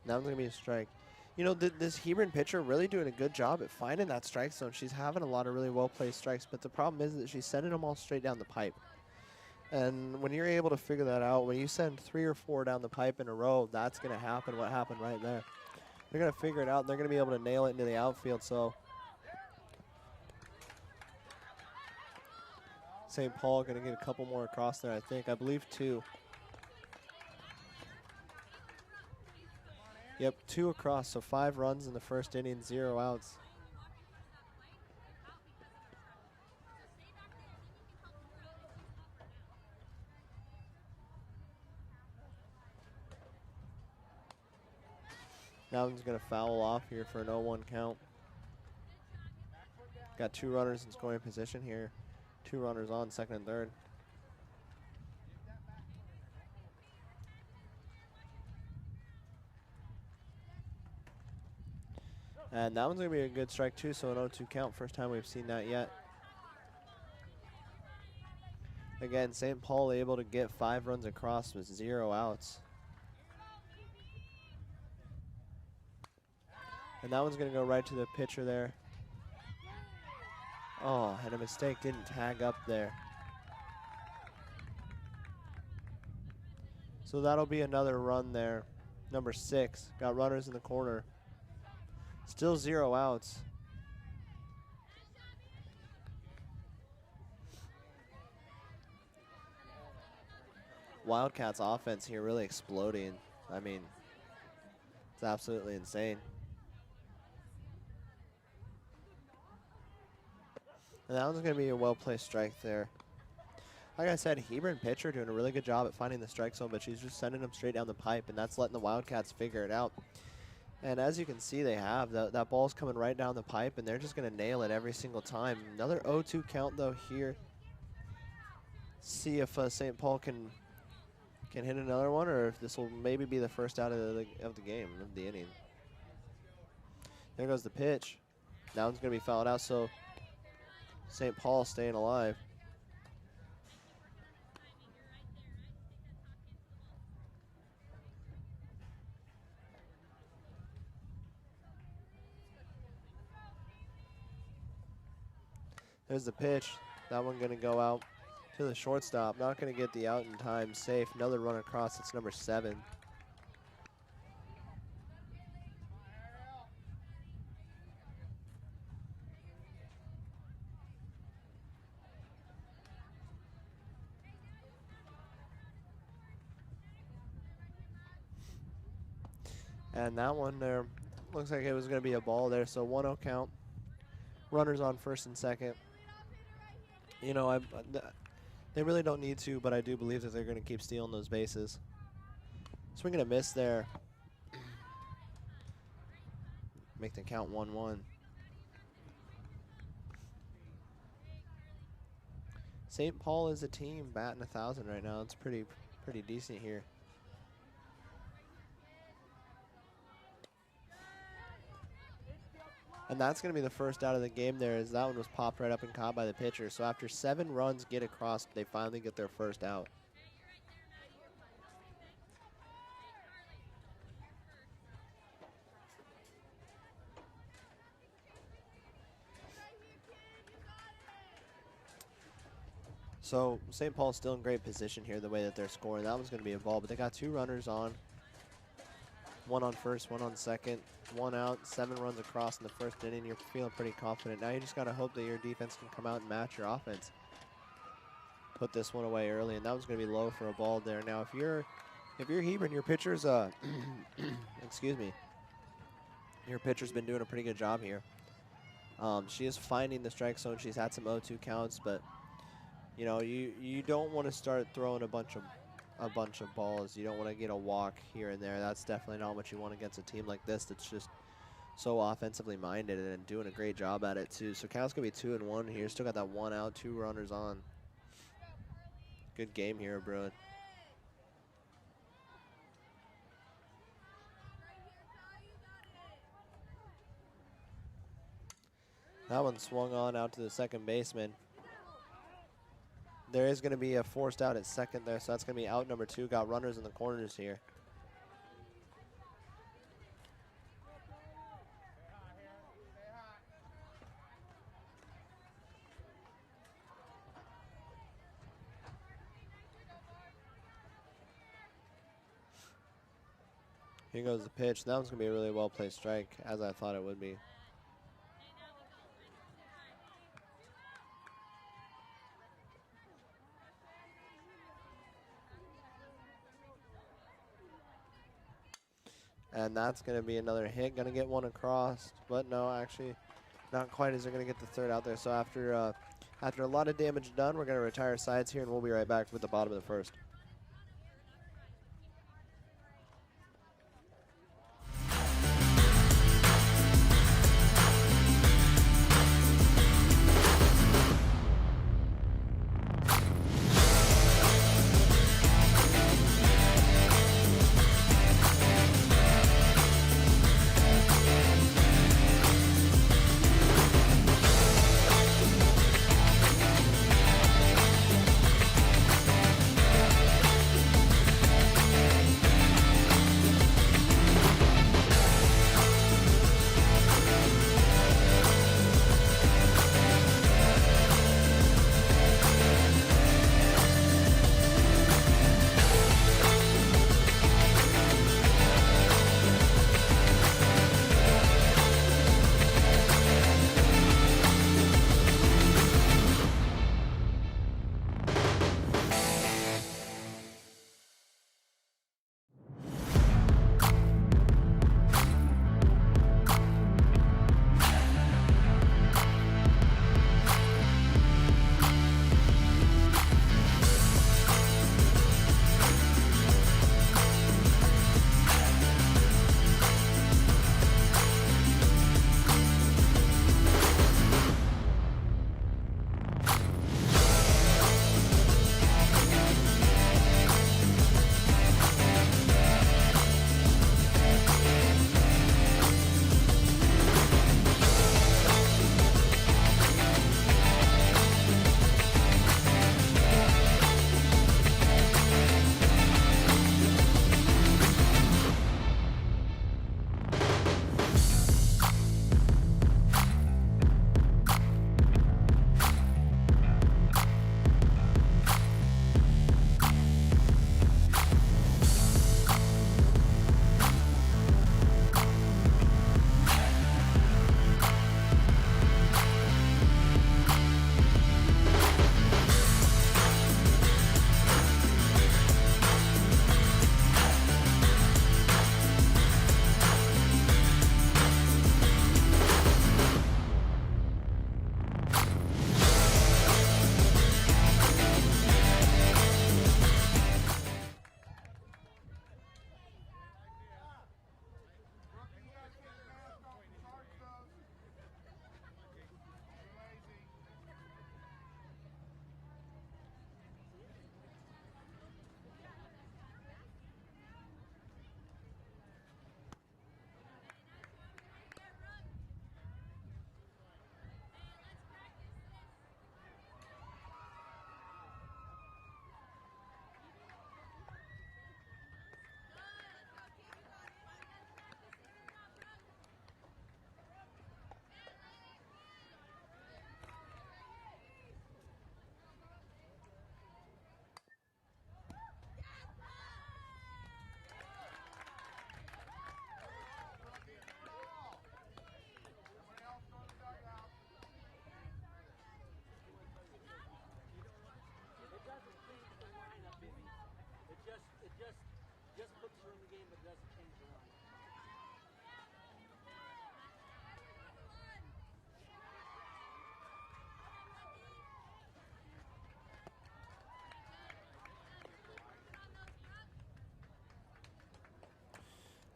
[SPEAKER 1] Now it's going to be a strike. You know, this Hebron pitcher really doing a good job at finding that strike zone. She's having a lot of really well-placed strikes, but the problem is that she's sending them all straight down the pipe. And when you're able to figure that out, when you send 3 or 4 down the pipe in a row, that's going to happen, what happened right there. They're going to figure it out, and they're going to be able to nail it into the outfield. So St. Paul going to get a couple more across there, I think. I believe 2. Yep, 2 across, so 5 runs in the first inning, 0 outs. That one's going to foul off here for an 0-1 count. Got 2 runners in scoring position here. 2 runners on, second and third. And that one's going to be a good strike too, so an 0-2 count. First time we've seen that yet. Again, St. Paul able to get 5 runs across with 0 outs. And that one's going to go right to the pitcher there. Oh, and a mistake, didn't tag up there. So that'll be another run there. Number 6, got runners in the corner. Still 0 outs. Wildcats offense here really exploding. I mean, it's absolutely insane. And that one's going to be a well-placed strike there. Like I said, Hebron pitcher doing a really good job at finding the strike zone, but she's just sending them straight down the pipe, and that's letting the Wildcats figure it out. And as you can see, they have. That ball's coming right down the pipe, and they're just going to nail it every single time. Another 0-2 count, though, here. See if St. Paul can hit another one, or if this will maybe be the first out of the game, of the inning. There goes the pitch. That one's going to be fouled out, so St. Paul staying alive. There's the pitch. That one going to go out to the shortstop. Not going to get the out in time. Safe. Another run across. It's number 7. And that one there looks like it was going to be a ball there. So 1-0 count. Runners on first and second. You know, they really don't need to, but I do believe that they're going to keep stealing those bases. Swing and a miss there. Make the count 1-1. St. Paul is a team batting 1,000 right now. It's pretty decent here. And that's going to be the first out of the game there, as that one was popped right up and caught by the pitcher. So after 7 runs get across, they finally get their first out. So St. Paul's still in great position here the way that they're scoring. That one's going to be a ball, but they got 2 runners on. 1 on first, 1 on second, 1 out, 7 runs across in the first inning. You're feeling pretty confident. Now you just got to hope that your defense can come out and match your offense. Put this one away early, and that was going to be low for a ball there. Now if you're Hebron, your pitcher's excuse me, your pitcher's been doing a pretty good job here. She is finding the strike zone. She's had some 0-2 counts, but you know, you don't want to start throwing a bunch of balls. You don't want to get a walk here and there. That's definitely not what you want against a team like this that's just so offensively minded and doing a great job at it too. So count's gonna be 2-1 here. Still got that 1 out, 2 runners on. Good game here, Bruin. That one swung on out to the second baseman. There is going to be a forced out at second there, so that's going to be out number 2. Got runners in the corners here. Here goes the pitch. That one's going to be a really well-placed strike, as I thought it would be. And that's going to be another hit. Going to get one across, but no, actually not quite, as they're going to get the third out there. So after a lot of damage done, we're going to retire sides here, and we'll be right back with the bottom of the first.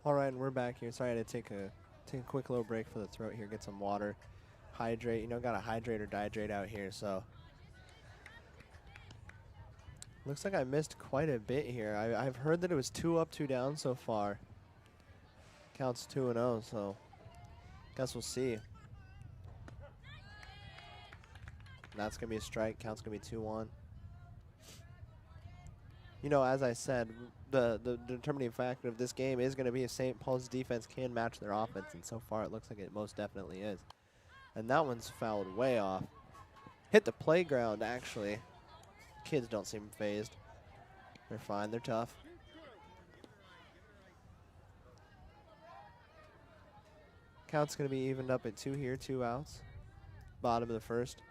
[SPEAKER 1] All right, and we're back here. Sorry, I had to take a quick little break for the throat here, get some water, hydrate. You know, got to hydrate or dehydrate out here. So looks like I missed quite a bit here. I've heard that it was 2 up, 2 down so far. Counts 2-0, so guess we'll see. That's gonna be a strike. Counts gonna be 2-1. You know, as I said, the determining factor of this game is going to be if St. Paul's defense can match their offense, and so far it looks like it most definitely is. And that one's fouled way off. Hit the playground, actually. Kids don't seem phased. They're fine. They're tough. Count's going to be evened up at 2 here, 2 outs. Bottom of the first.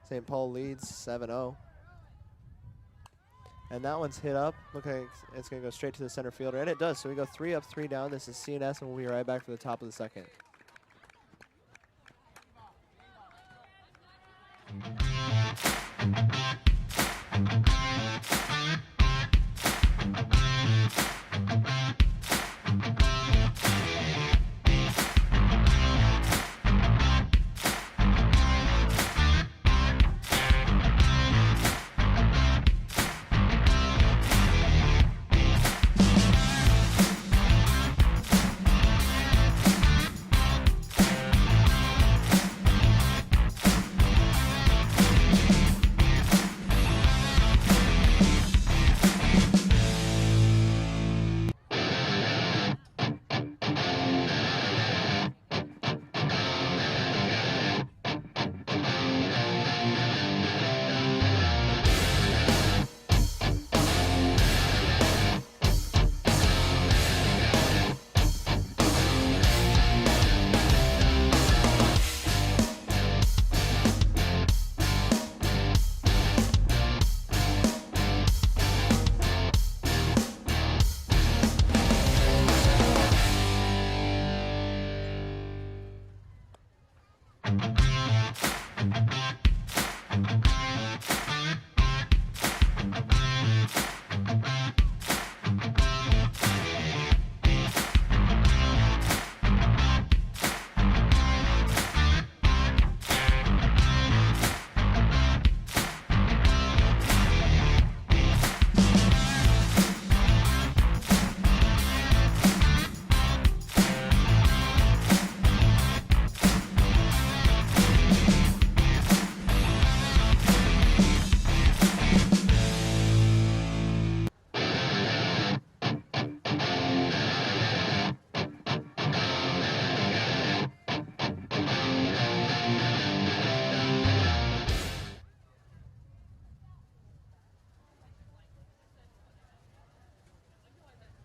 [SPEAKER 1] St. Paul leads 7-0. And that one's hit up. Look like it's going to go straight to the center fielder. And it does. So we go 3 up, 3 down. This is CNS, and we'll be right back for the top of the second.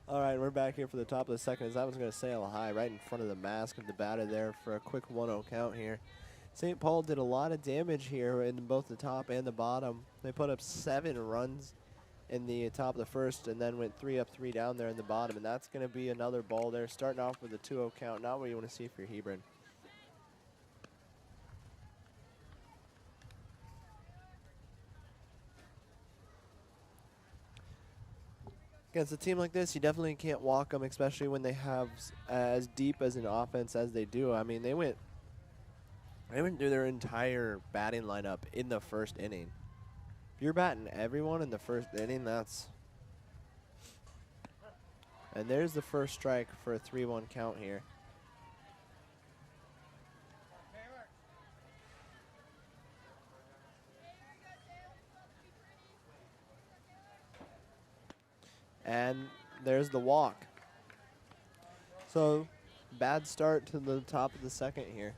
[SPEAKER 1] All right, we're back here for the top of the second as that one's going to sail high right in front of the mask of the batter there for a quick 1-0 count here. St. Paul did a lot of damage here in both the top and the bottom. They put up 7 runs in the top of the first and then went 3 up, 3 down there in the bottom, and that's going to be another ball there, starting off with a 2-0 count. Not what you want to see for Hebron. Against a team like this, you definitely can't walk them, especially when they have as deep as an offense as they do. I mean, they went through their entire batting lineup in the first inning. If you're batting everyone in the first inning, that's... And there's the first strike for a 3-1 count here. And there's the walk. So, bad start to the top of the second here.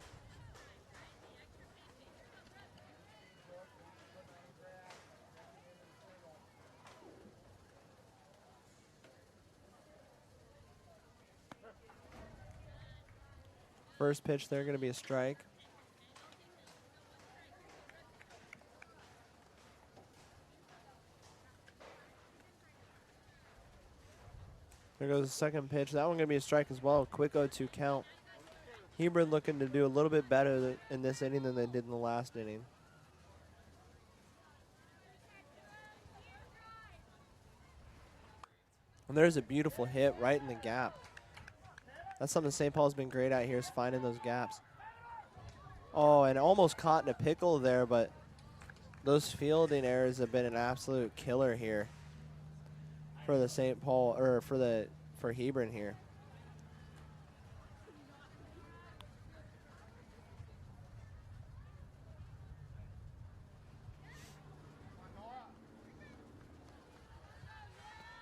[SPEAKER 1] First pitch there going to be a strike. There goes the second pitch. That one going to be a strike as well. Quick 0-2 count. Hebron looking to do a little bit better in this inning than they did in the last inning. And there's a beautiful hit right in the gap. That's something St. Paul's been great at here, is finding those gaps. Oh, and almost caught in a pickle there, but those fielding errors have been an absolute killer here for the St. Paul, or for Hebron here.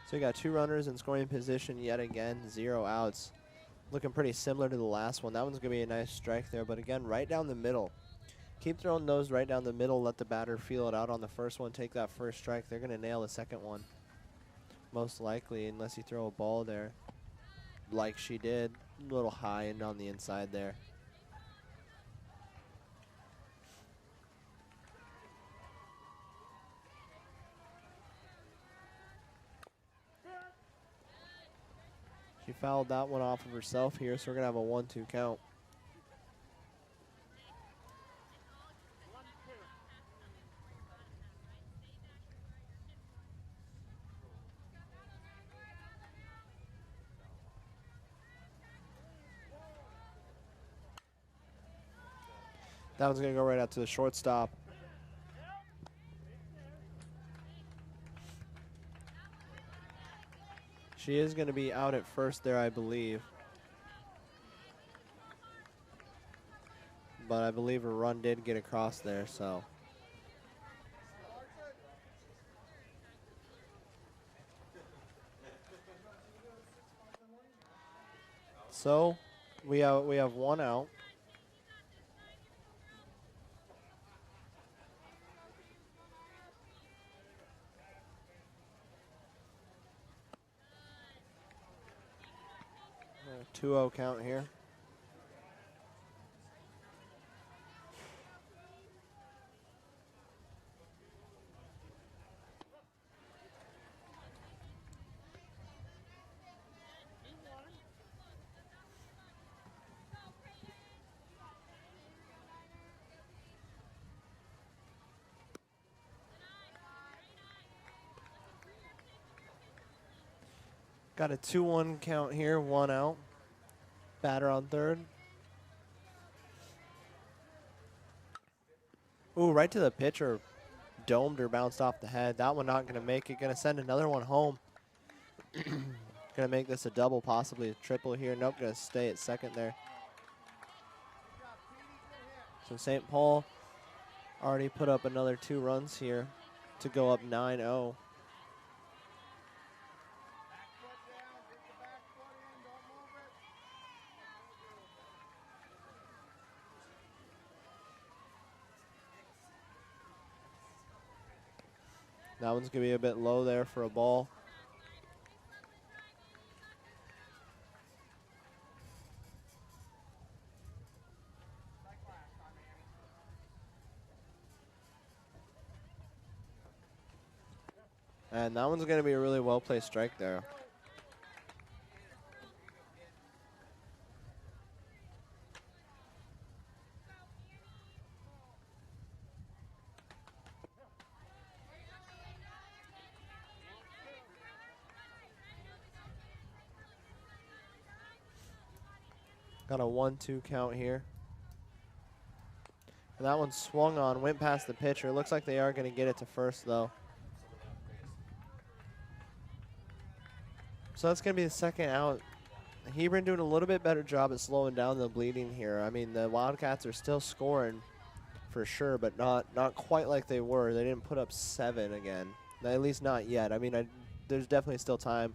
[SPEAKER 1] So we got 2 runners in scoring position yet again, 0 outs. Looking pretty similar to the last one. That one's going to be a nice strike there, but again, right down the middle. Keep throwing those right down the middle. Let the batter feel it out on the first one. Take that first strike. They're going to nail the second one, most likely, unless you throw a ball there like she did. A little high and on the inside there. She fouled that one off of herself here, so we're going to have a 1-2 count. That one's going to go right out to the shortstop. She is going to be out at first there, I believe. But I believe her run did get across there, so. So we have 1 out. A 2-0 count here. Got a 2-1 count here, 1 out. Batter on third. Ooh, right to the pitcher. Domed or bounced off the head. That one not going to make it. Going to send another one home. Going to make this a double, possibly a triple here. Nope, going to stay at second there. So St. Paul already put up another 2 runs here to go up 9-0. That one's going to be a bit low there for a ball. And that one's going to be a really well-placed strike there. Got a 1-2 count here. And that one swung on, went past the pitcher. Looks like they are going to get it to first, though. So that's going to be the second out. Hebron doing a little bit better job at slowing down the bleeding here. I mean, the Wildcats are still scoring for sure, but not quite like they were. They didn't put up 7 again. At least not yet. I mean, there's definitely still time.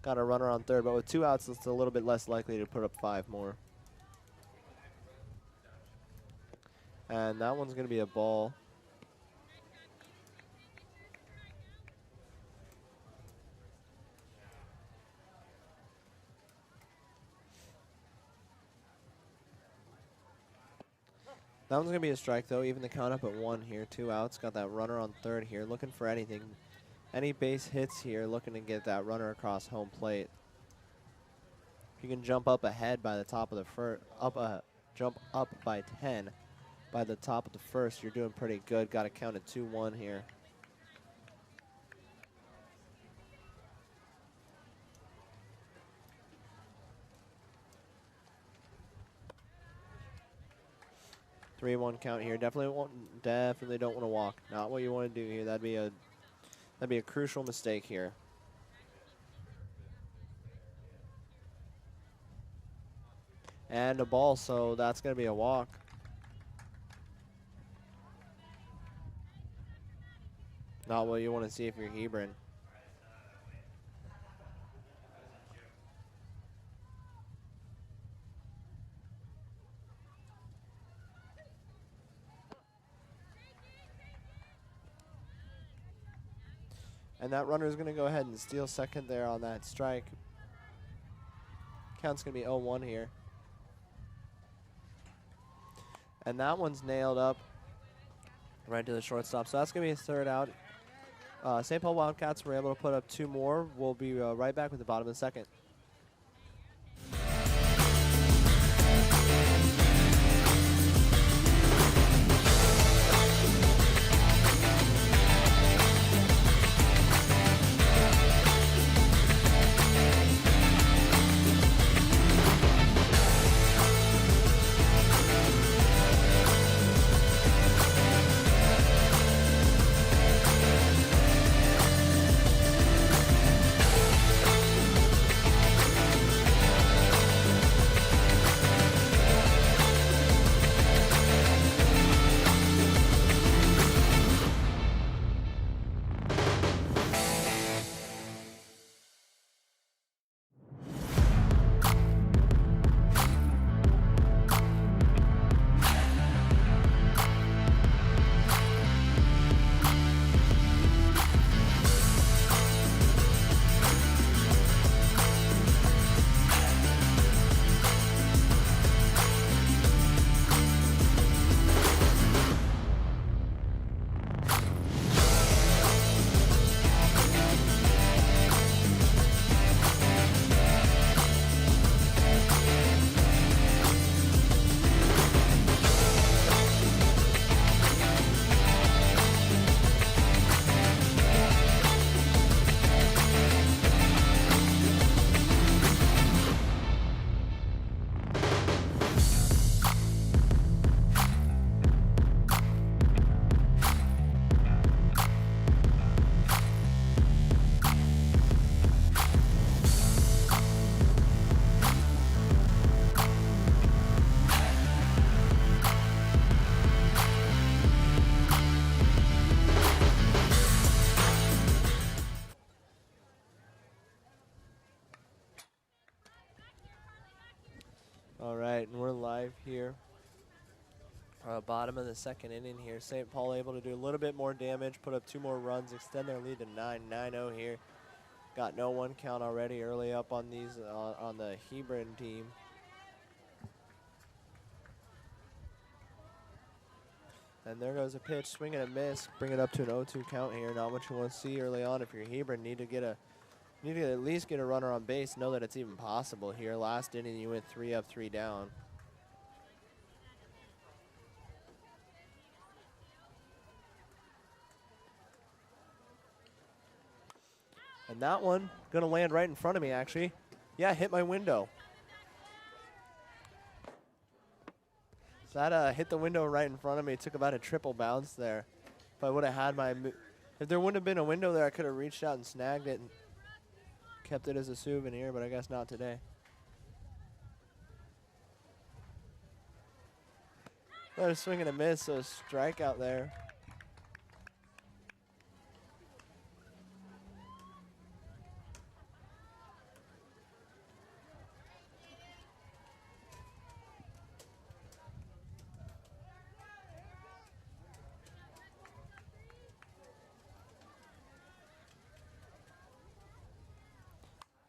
[SPEAKER 1] Got a runner on third, but with 2 outs, it's a little bit less likely to put up 5 more. And that one's going to be a ball. That one's going to be a strike, though. Even the count up at 1 here. 2 outs. Got that runner on third here. Looking for anything. Any base hits here. Looking to get that runner across home plate. If you can jump up ahead by the top of the first, jump up by 10 by the top of the first, you're doing pretty good. Got to count it 2-1 here. Three-one count here. Definitely don't want to walk. Not what you want to do here. That'd be a crucial mistake here. And a ball, so that's going to be a walk. Not what you want to see if you're Hebron. And that runner is going to go ahead and steal second there on that strike. Count's going to be 0-1 here. And that one's nailed up right to the shortstop. So that's going to be a third out. St. Paul Wildcats were able to put up 2 more. We'll be right back with the bottom of the second. All right, and we're live here. Bottom of the second inning here. St. Paul able to do a little bit more damage, put up 2 more runs, extend their lead to 9-0 here. Got no 1 count already early up on these on the Hebron team. And there goes a pitch, swing and a miss, bring it up to an 0-2 count here. Not what you want to see early on if you're Hebron. Need to at least get a runner on base. Know that it's even possible here. Last inning you went 3 up, 3 down. And that one gonna land right in front of me actually. Yeah, hit my window. So that hit the window right in front of me. Took about a triple bounce there. If I would have had if there wouldn't have been a window there, I could have reached out and snagged it and kept it as a souvenir, but I guess not today. Another swing and a miss, so a strikeout there.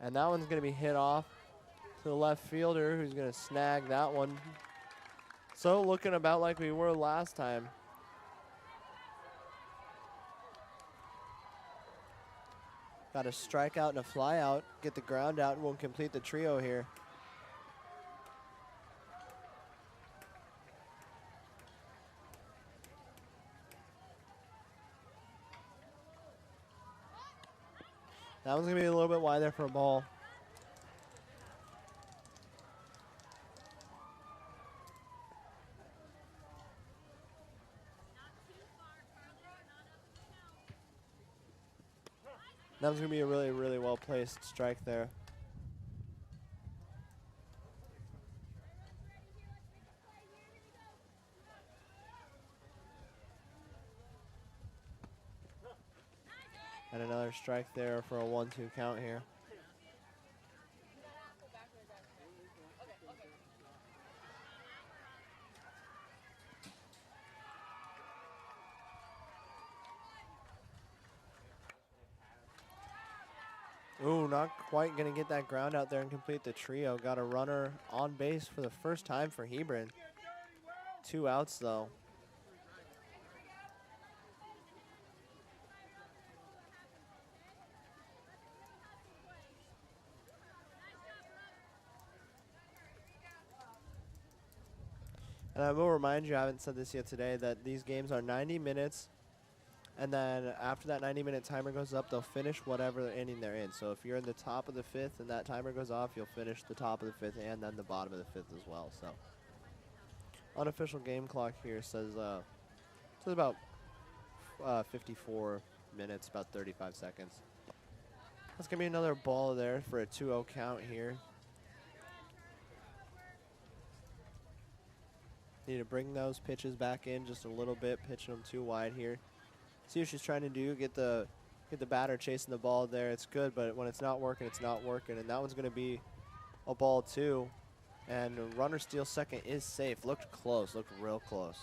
[SPEAKER 1] And that one's going to be hit off to the left fielder, who's going to snag that one. So looking about like we were last time. Got a strikeout and a flyout. Get the ground out and we'll complete the trio here. That one's going to be a little bit wide there for a ball. That was going to be a really, really well-placed strike there. And another strike there for a 1-2 count here. Ooh, not quite going to get that ground out there and complete the trio. Got a runner on base for the first time for Hebron. 2 outs, though. And I will remind you, I haven't said this yet today, that these games are 90 minutes. And then after that 90-minute timer goes up, they'll finish whatever inning they're in. So if you're in the top of the 5th and that timer goes off, you'll finish the top of the 5th and then the bottom of the 5th as well. So unofficial game clock here says about 54 minutes, about 35 seconds. That's going to be another ball there for a 2-0 count here. Need to bring those pitches back in just a little bit, pitching them too wide here. See what she's trying to do, get the batter chasing the ball there. It's good, but when it's not working, it's not working. And that one's going to be a ball too. And runner steal second is safe. Looked close, looked real close.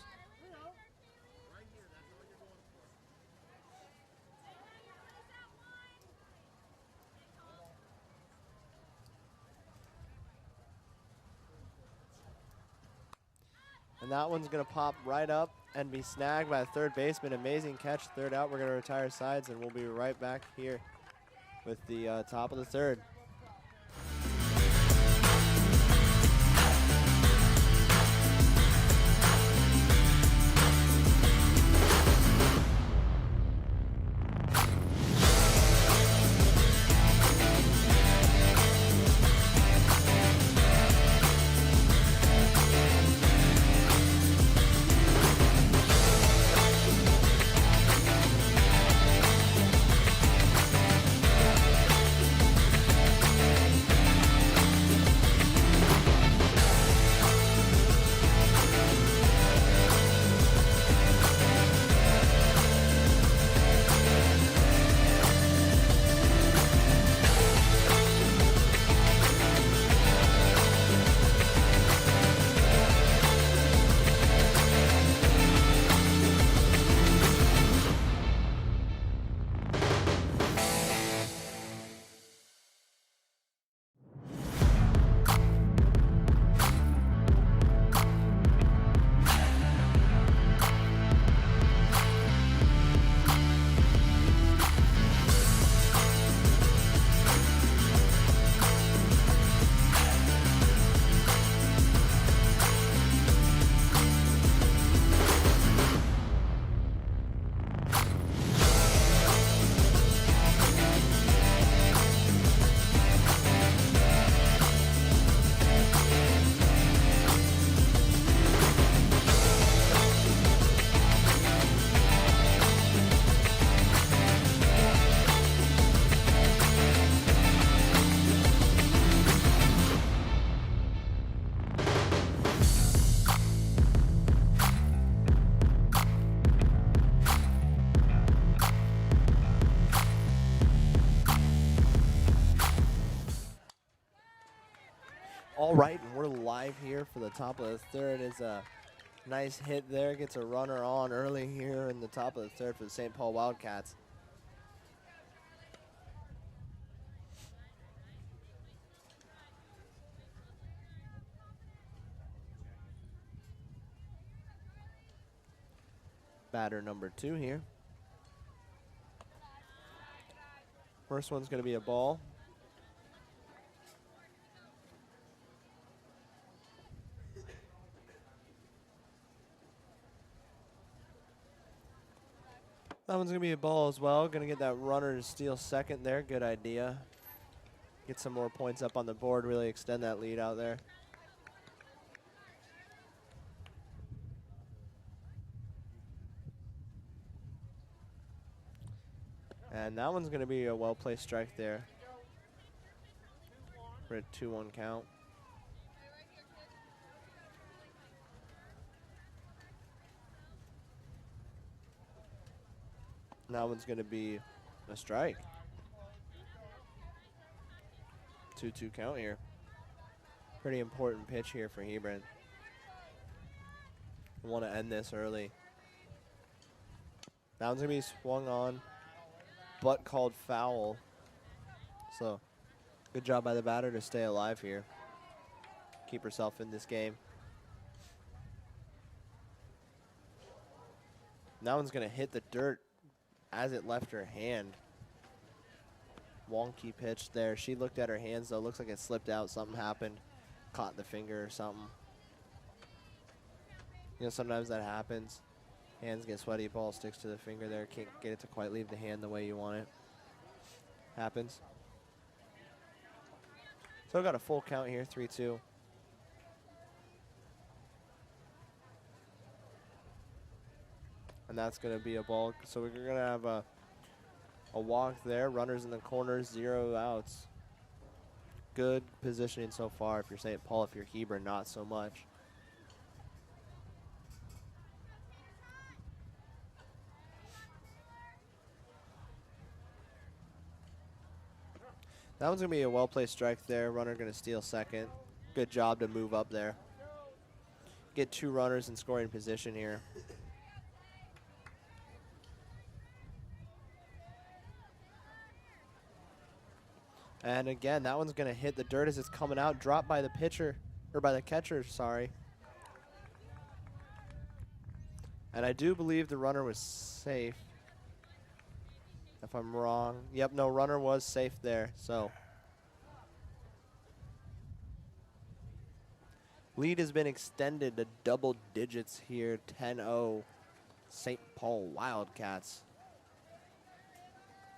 [SPEAKER 1] And that one's going to pop right up and be snagged by a third baseman. Amazing catch, third out. We're going to retire sides, and we'll be right back here with the top of the third. All right, and we're live here for the top of the third. Is a nice hit there. Gets a runner on early here in the top of the third for the St. Paul Wildcats. Batter number 2 here. First one's going to be a ball. That one's going to be a ball as well. Going to get that runner to steal second there. Good idea. Get some more points up on the board. Really extend that lead out there. And that one's going to be a well-placed strike there for a 2-1 count. And that one's going to be a strike. 2-2 count here. Pretty important pitch here for Hebron. We want to end this early. That one's going to be swung on, but called foul. So, good job by the batter to stay alive here. Keep herself in this game. And that one's going to hit the dirt as it left her hand. Wonky pitch there. She looked at her hands though. Looks like it slipped out. Something happened. Caught the finger or something. You know, sometimes that happens. Hands get sweaty. Ball sticks to the finger there. Can't get it to quite leave the hand the way you want it. Happens. So I got a full count here. 3-2. And that's going to be a ball. So we're going to have a walk there. Runners in the corners, 0 outs. Good positioning so far if you're St. Paul. If you're Hebron, not so much. That one's going to be a well-placed strike there. Runner going to steal second. Good job to move up there. Get 2 runners in scoring position here. And again, that one's going to hit the dirt as it's coming out. Dropped by the pitcher, or by the catcher, sorry. And I do believe the runner was safe. If I'm wrong. Yep, no, runner was safe there, so. Lead has been extended to double digits here, 10-0 St. Paul Wildcats.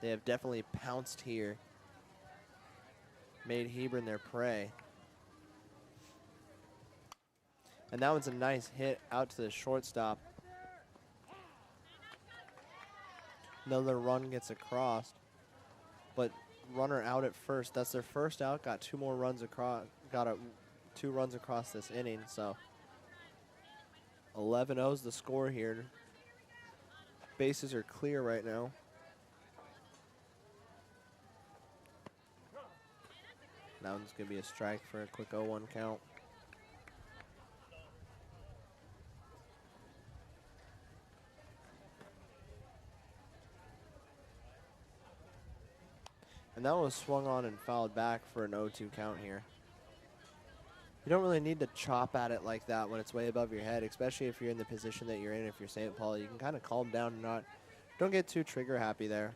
[SPEAKER 1] They have definitely pounced here. Made Hebron their prey. And that one's a nice hit out to the shortstop. Another run gets across, but runner out at first. That's their first out. Got 2 more runs across. Got 2 runs across this inning. So 11-0 is the score here. Bases are clear right now. That one's gonna be a strike for a quick 0-1 count. And that was swung on and fouled back for an 0-2 count here. You don't really need to chop at it like that when it's way above your head, especially if you're in the position that you're in. If you're St. Paul, you can kind of calm down and don't get too trigger happy there.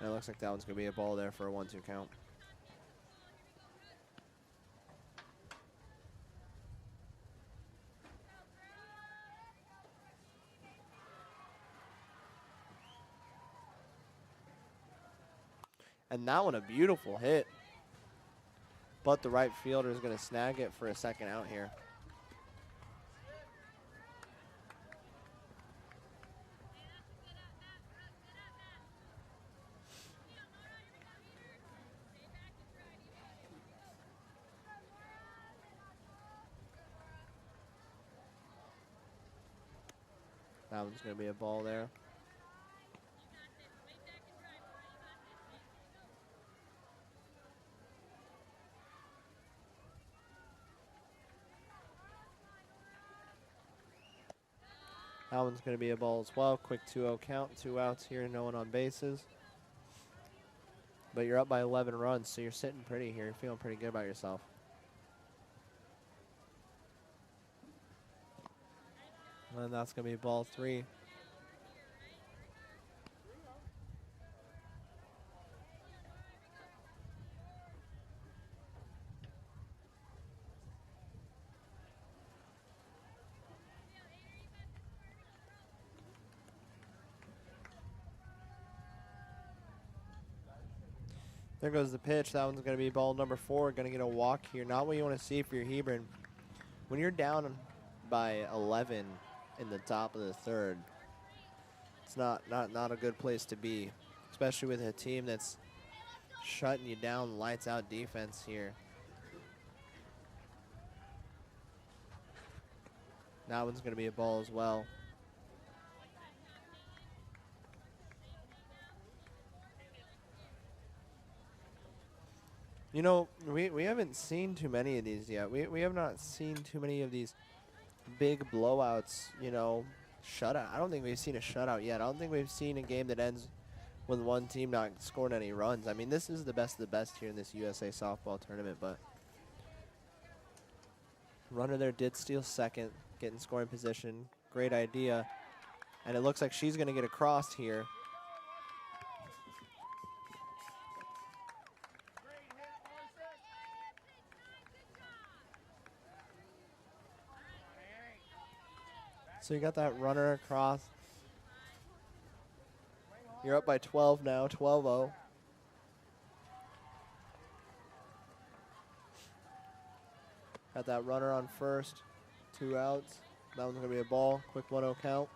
[SPEAKER 1] And it looks like that one's going to be a ball there for a 1-2 count. And that one, a beautiful hit. But the right fielder is going to snag it for a second out here. That one's going to be a ball there. That one's going to be a ball as well. Quick 2-0 count. 2 outs here, no one on bases. But you're up by 11 runs, so you're sitting pretty here. You're feeling pretty good about yourself. And that's going to be ball 3. There goes the pitch. That one's going to be ball number 4. Going to get a walk here. Not what you want to see for your Hebron. When you're down by 11 in the top of the third, it's not a good place to be, especially with a team that's shutting you down, lights out defense here. That one's going to be a ball as well. You know, we haven't seen too many of these yet. We have not seen too many of these big blowouts, you know, shutout. I don't think we've seen a shutout yet. I don't think we've seen a game that ends with one team not scoring any runs. I mean, this is the best of the best here in this USA softball tournament, but runner there did steal second, get in scoring position. Great idea. And it looks like she's going to get across here. So you got that runner across. You're up by 12 now, 12-0. Got that runner on first, 2 outs. That one's gonna be a ball, quick 1-0 count.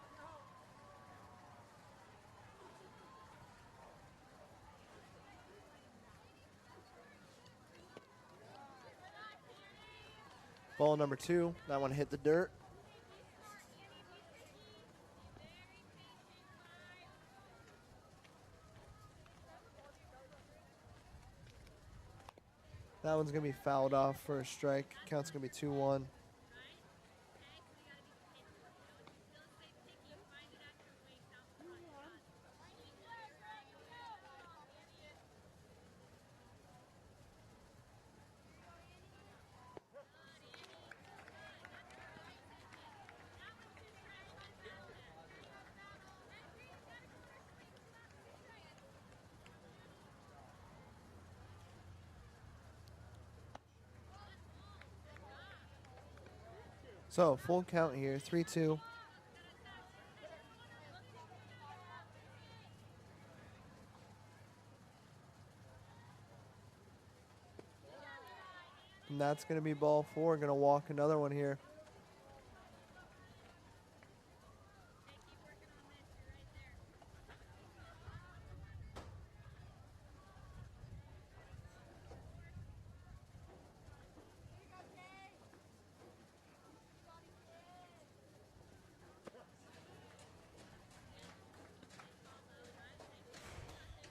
[SPEAKER 1] Ball number 2, that one hit the dirt. That one's going to be fouled off for a strike. Count's going to be 2-1. So, full count here, 3-2. And that's going to be ball 4. Going to walk another one here.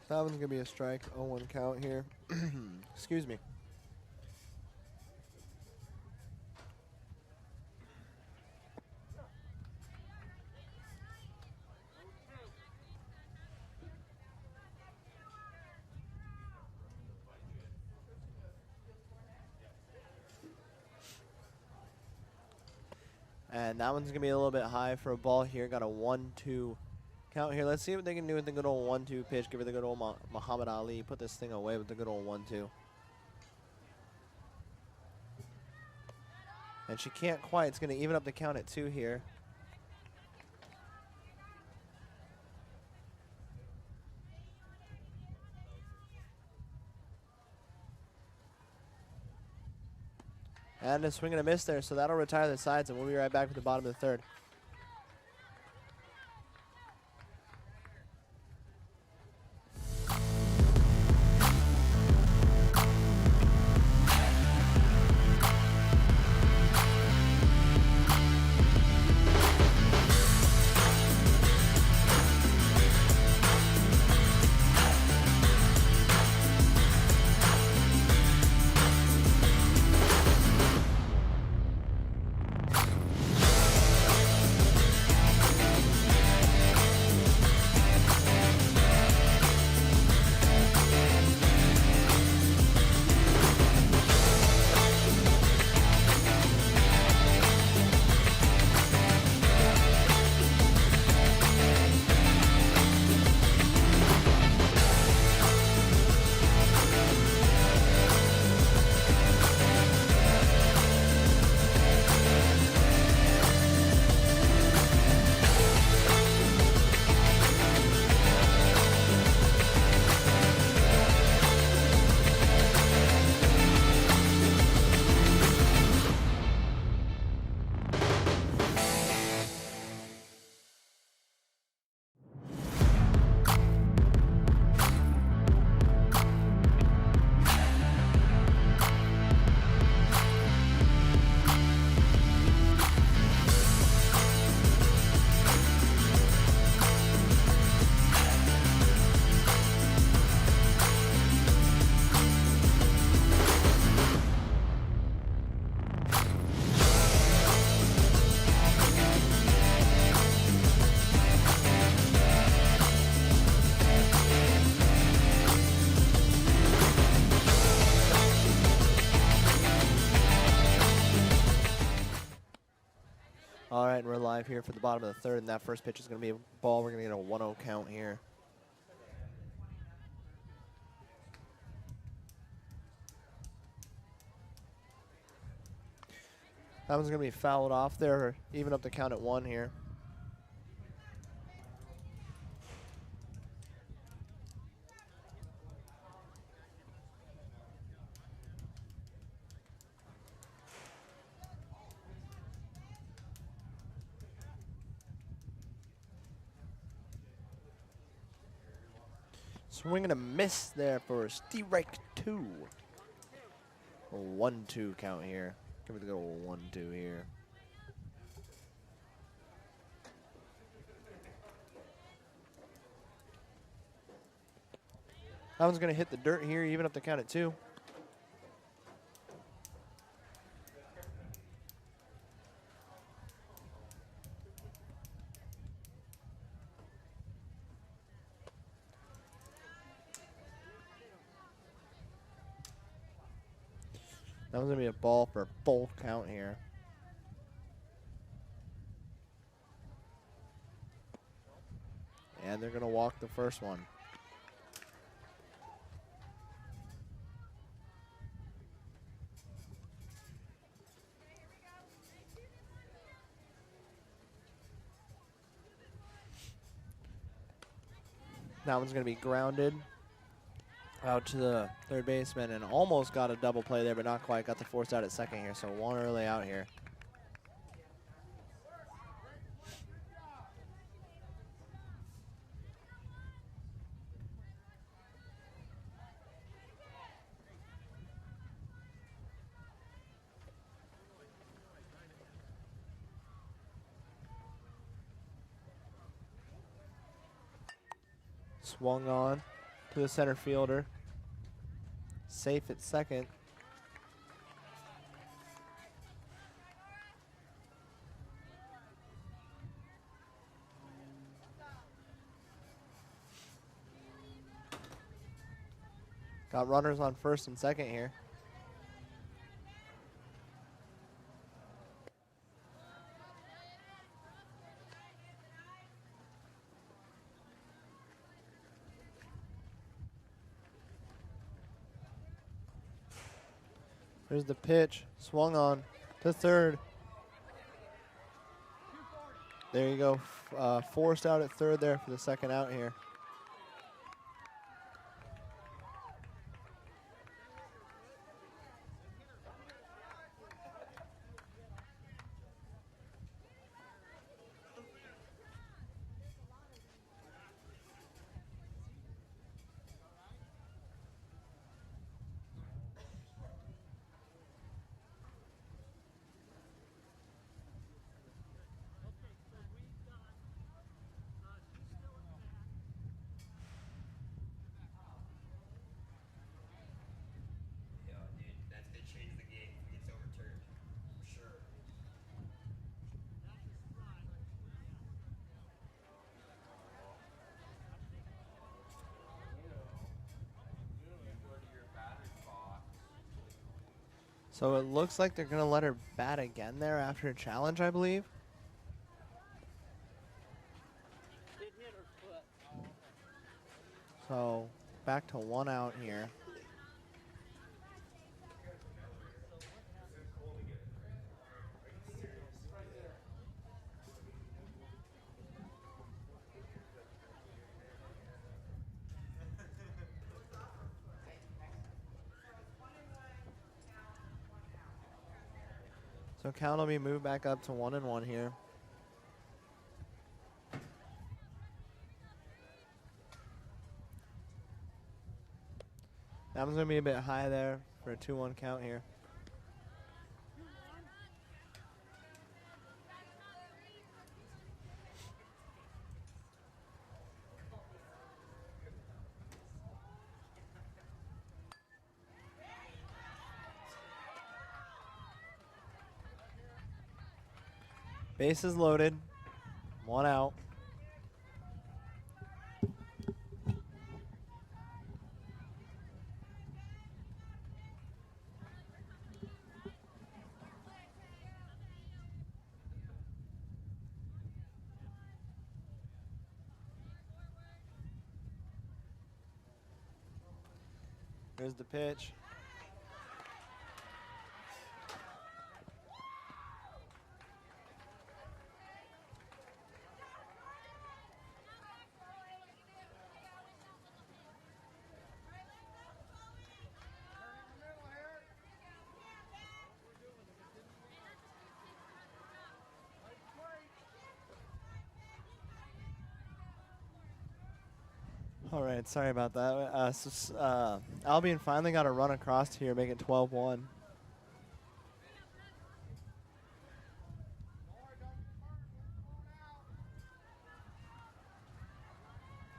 [SPEAKER 1] That one's going to be a strike, 0-1 count here. Excuse me. And that one's going to be a little bit high for a ball here. Got a 1-2 count here. Let's see what they can do with the good old 1-2 pitch. Give her the good old Muhammad Ali. Put this thing away with the good old 1-2. And she can't quite. It's going to even up the count at 2 here. And a swing and a miss there, so that'll retire the sides, and we'll be right back with the bottom of the third. All right, we're live here for the bottom of the third, and that first pitch is going to be a ball. We're going to get a 1-0 count here. That one's going to be fouled off there, even up the count at 1 here. Swing and a miss there for strike 2. A 1-2 count here. Give it a go 1-2 here. That one's going to hit the dirt here, even up the count at 2. That one's going to be a ball for a full count here. And they're going to walk the first one. That one's going to be grounded out to the third baseman and almost got a double play there, but not quite. Got the force out at second here, so 1 early out here. Swung on to the center fielder. Safe at second. Got runners on first and second here. There's the pitch, swung on to third. There you go, forced out at third there for the second out here. So it looks like they're going to let her bat again there after a challenge, I believe. So back to 1 out here. So count will be moved back up to 1-1 here. That one's going to be a bit high there for a 2-1 count here. Bases loaded, 1 out. Here's the pitch. All right, sorry about that. Albion finally got a run across here, make it 12-1.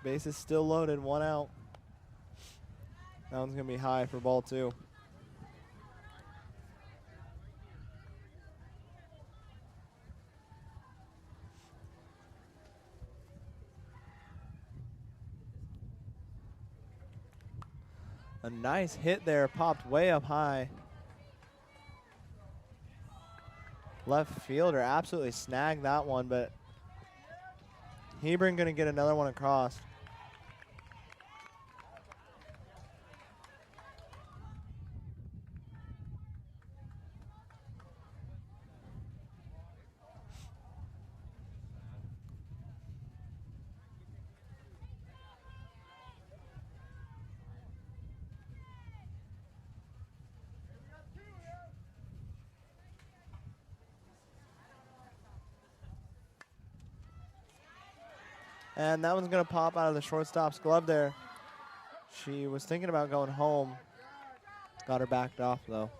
[SPEAKER 1] Base is still loaded, 1 out. That one's going to be high for ball 2. A nice hit there, popped way up high. Left fielder absolutely snagged that one, but Hebron going to get another one across. And that one's going to pop out of the shortstop's glove there. She was thinking about going home. Got her backed off, though.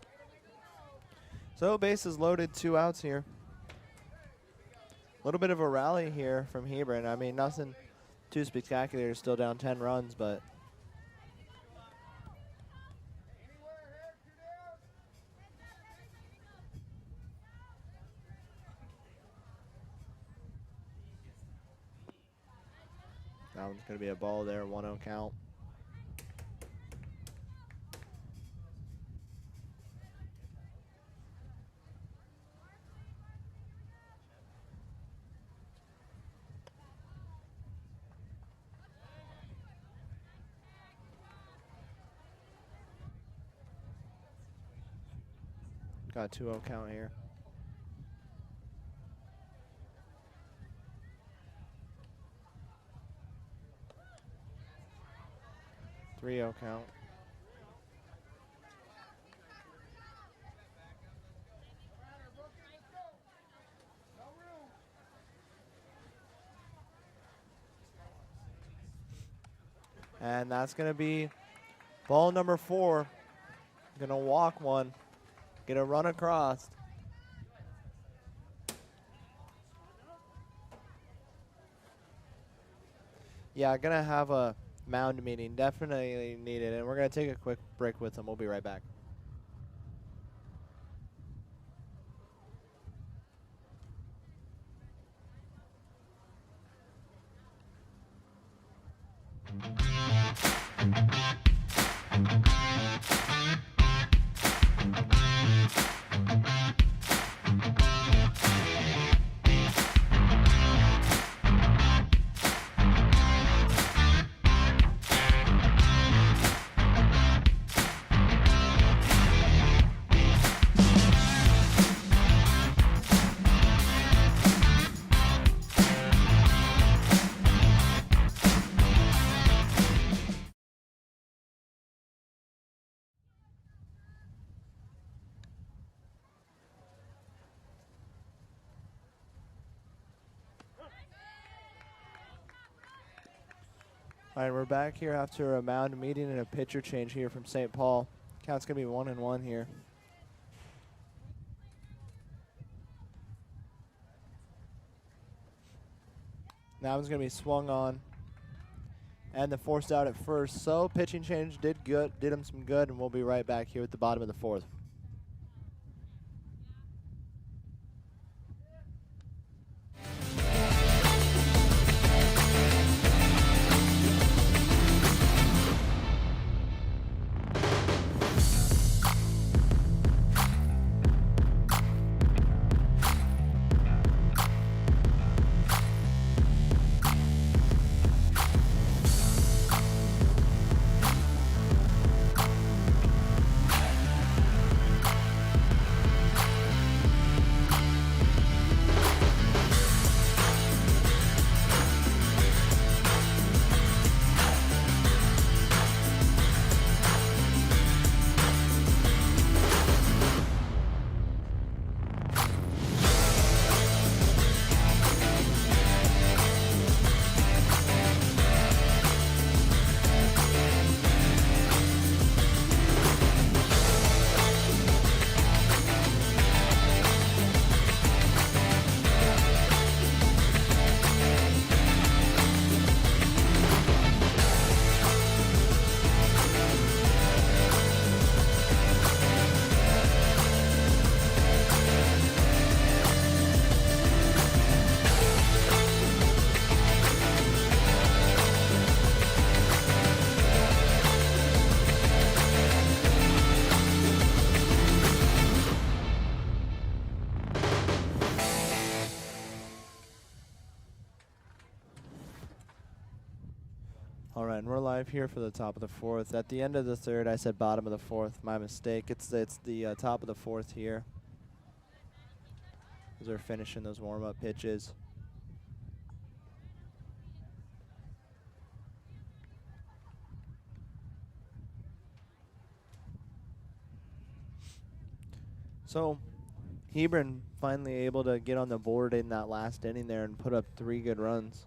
[SPEAKER 1] So base is loaded, 2 outs here. A little bit of a rally here from Hebron. I mean, nothing too spectacular. Still down 10 runs, but that one's going to be a ball there, 1-0 count. Got a 2-0 count here. Three-0 count. And that's going to be ball number 4. Going to walk one. Get a run across. Yeah, going to have a mound meeting. Definitely needed. And we're going to take a quick break with them. We'll be right back. All right, we're back here after a mound meeting and a pitcher change here from St. Paul. Count's going to be 1-1 here. That one's going to be swung on. And the forced out at first. So pitching change did him some good, and we'll be right back here at the bottom of the 4th. All right, and we're live here for the top of the fourth. At the end of the third, I said bottom of the fourth. My mistake. It's the top of the fourth here. As they're finishing those warm-up pitches. So, Hebron finally able to get on the board in that last inning there and put up 3 good runs.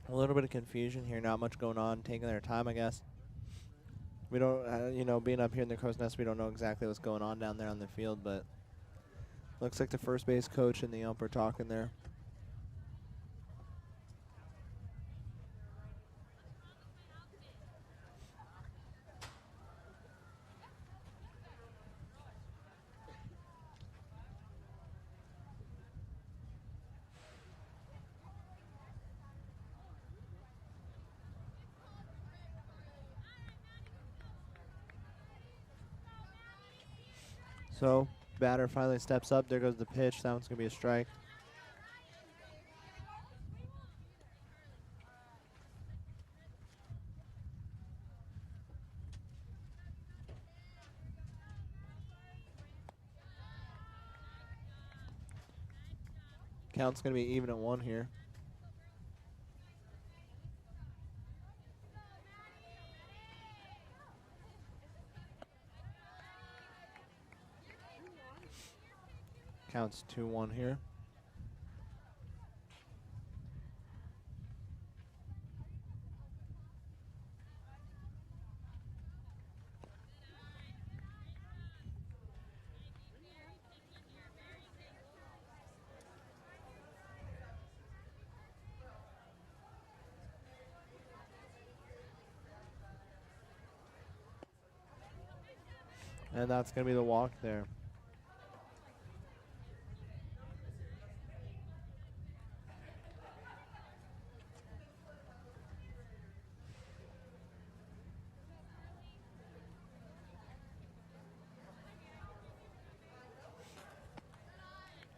[SPEAKER 1] A little bit of confusion here, not much going on, taking their time, I guess. We don't, you know, being up here in the Crow's Nest, we don't know exactly what's going on down there on the field, but looks like the first base coach and the ump are talking there. So, batter finally steps up. There goes the pitch. That one's going to be a strike. Count's going to be even at 1 here. Counts 2-1 here. And that's going to be the walk there.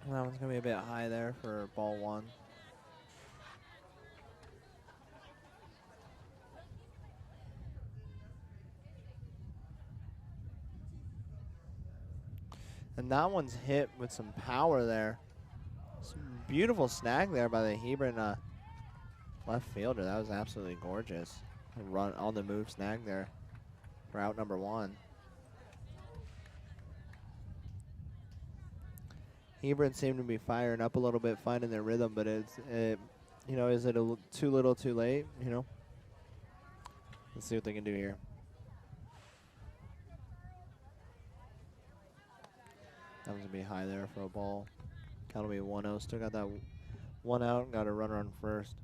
[SPEAKER 1] And that one's going to be a bit high there for ball 1. And that one's hit with some power there. Some beautiful snag there by the Hebron left fielder. That was absolutely gorgeous. A run on the move snag there for out number 1. Hebron seemed to be firing up a little bit, finding their rhythm, but you know, is it too little, too late? You know, let's see what they can do here. That one's gonna be high there for a ball. Count will be 1-0. Still got that 1 out. Got a runner on first.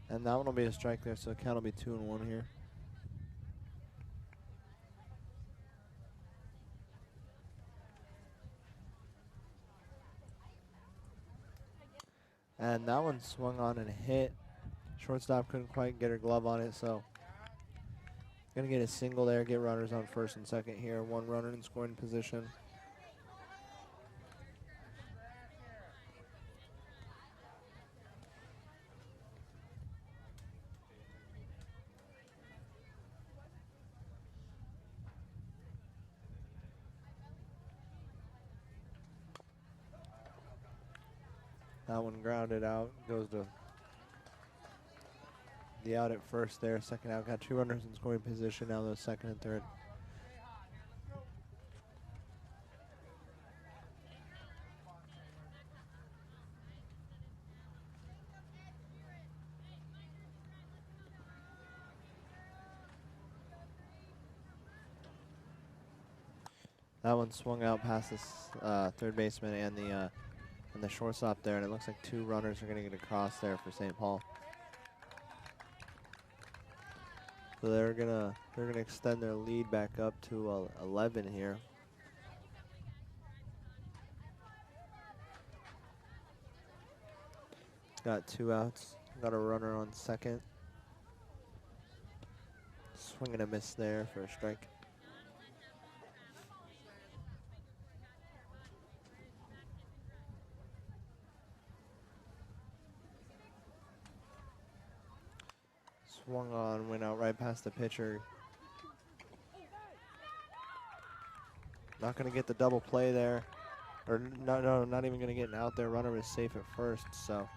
[SPEAKER 1] And that one will be a strike there, so count will be 2-1 here. And that one swung on and hit. Shortstop couldn't quite get her glove on it, so gonna get a single there, get runners on first and second here. 1 runner in scoring position. That one grounded out, goes to the out at first there. Second out, got 2 runners in scoring position, now the second and third. That one swung out past this third baseman and the shortstop there, and it looks like two runners are going to get across there for St. Paul. So they're gonna extend their lead back up to 11 here. Got 2 outs. Got a runner on second. Swing and a miss there for a strike. Swung on, went out right past the pitcher. Not going to get the double play there. Or no, not even going to get an out there. Runner was safe at first, so.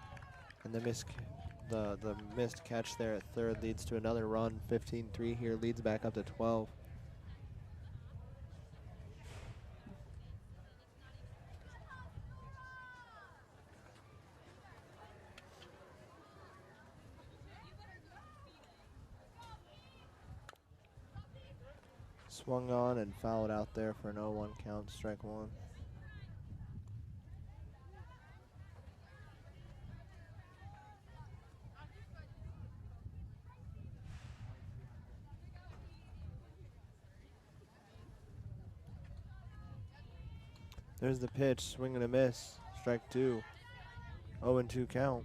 [SPEAKER 1] And the missed catch there at third leads to another run. 15-3 here, leads back up to 12. Swung on and fouled out there for an 0-1 count, strike one. There's the pitch, swing and a miss, strike two. 0-2 count.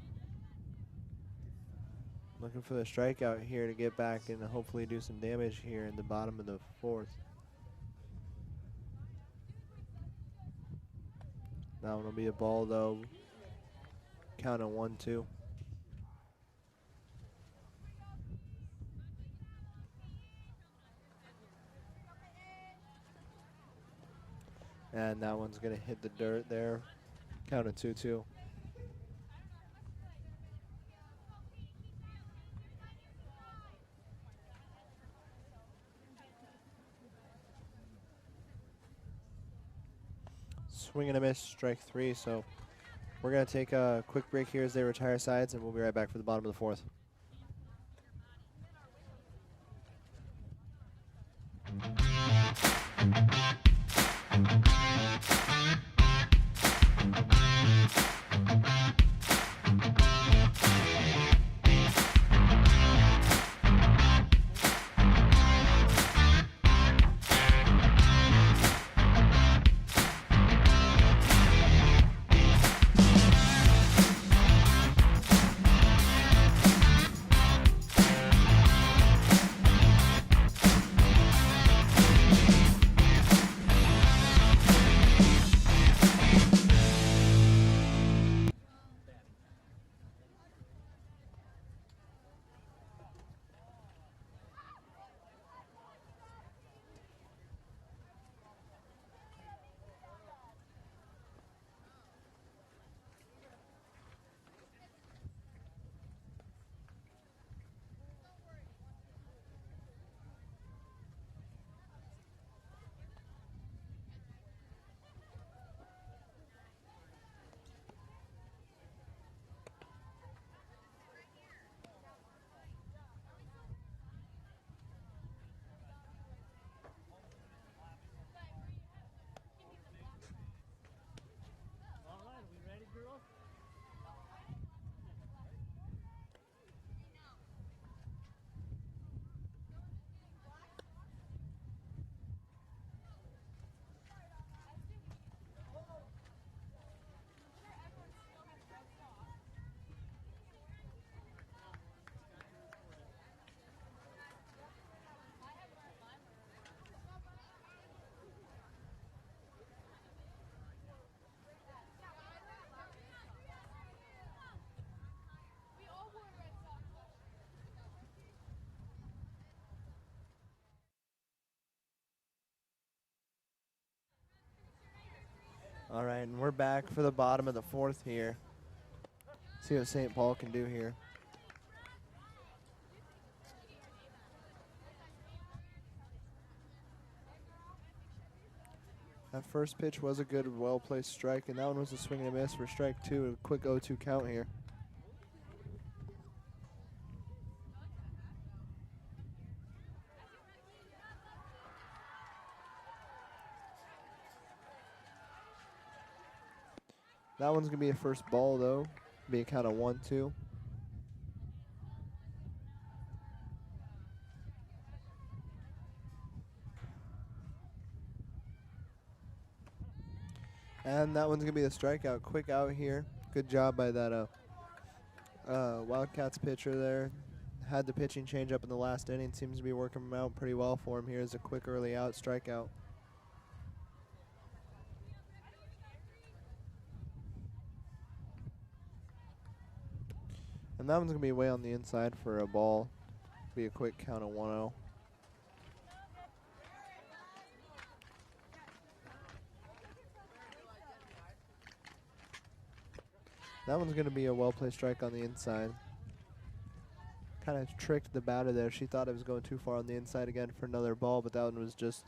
[SPEAKER 1] Looking for the strikeout here to get back and hopefully do some damage here in the bottom of the fourth. That one will be a ball though. Count of 1-2. And that one's gonna hit the dirt there. Count of 2-2. Swing and a miss, strike three. So we're going to take a quick break here as they retire sides, and we'll be right back for the bottom of the fourth. All right, and we're back for the bottom of the fourth here. See what St. Paul can do here. That first pitch was a good, well-placed strike, and that one was a swing and a miss for strike two. A quick 0-2 count here. That one's going to be a first ball, though. Be a count of 1-2. And that one's going to be a strikeout. Quick out here. Good job by that Wildcats pitcher there. Had the pitching change up in the last inning. Seems to be working out pretty well for him. Here's a quick early out strikeout. And that one's going to be way on the inside for a ball. Be a quick count of 1-0. That one's going to be a well-placed strike on the inside. Kind of tricked the batter there. She thought it was going too far on the inside again for another ball, but that one was just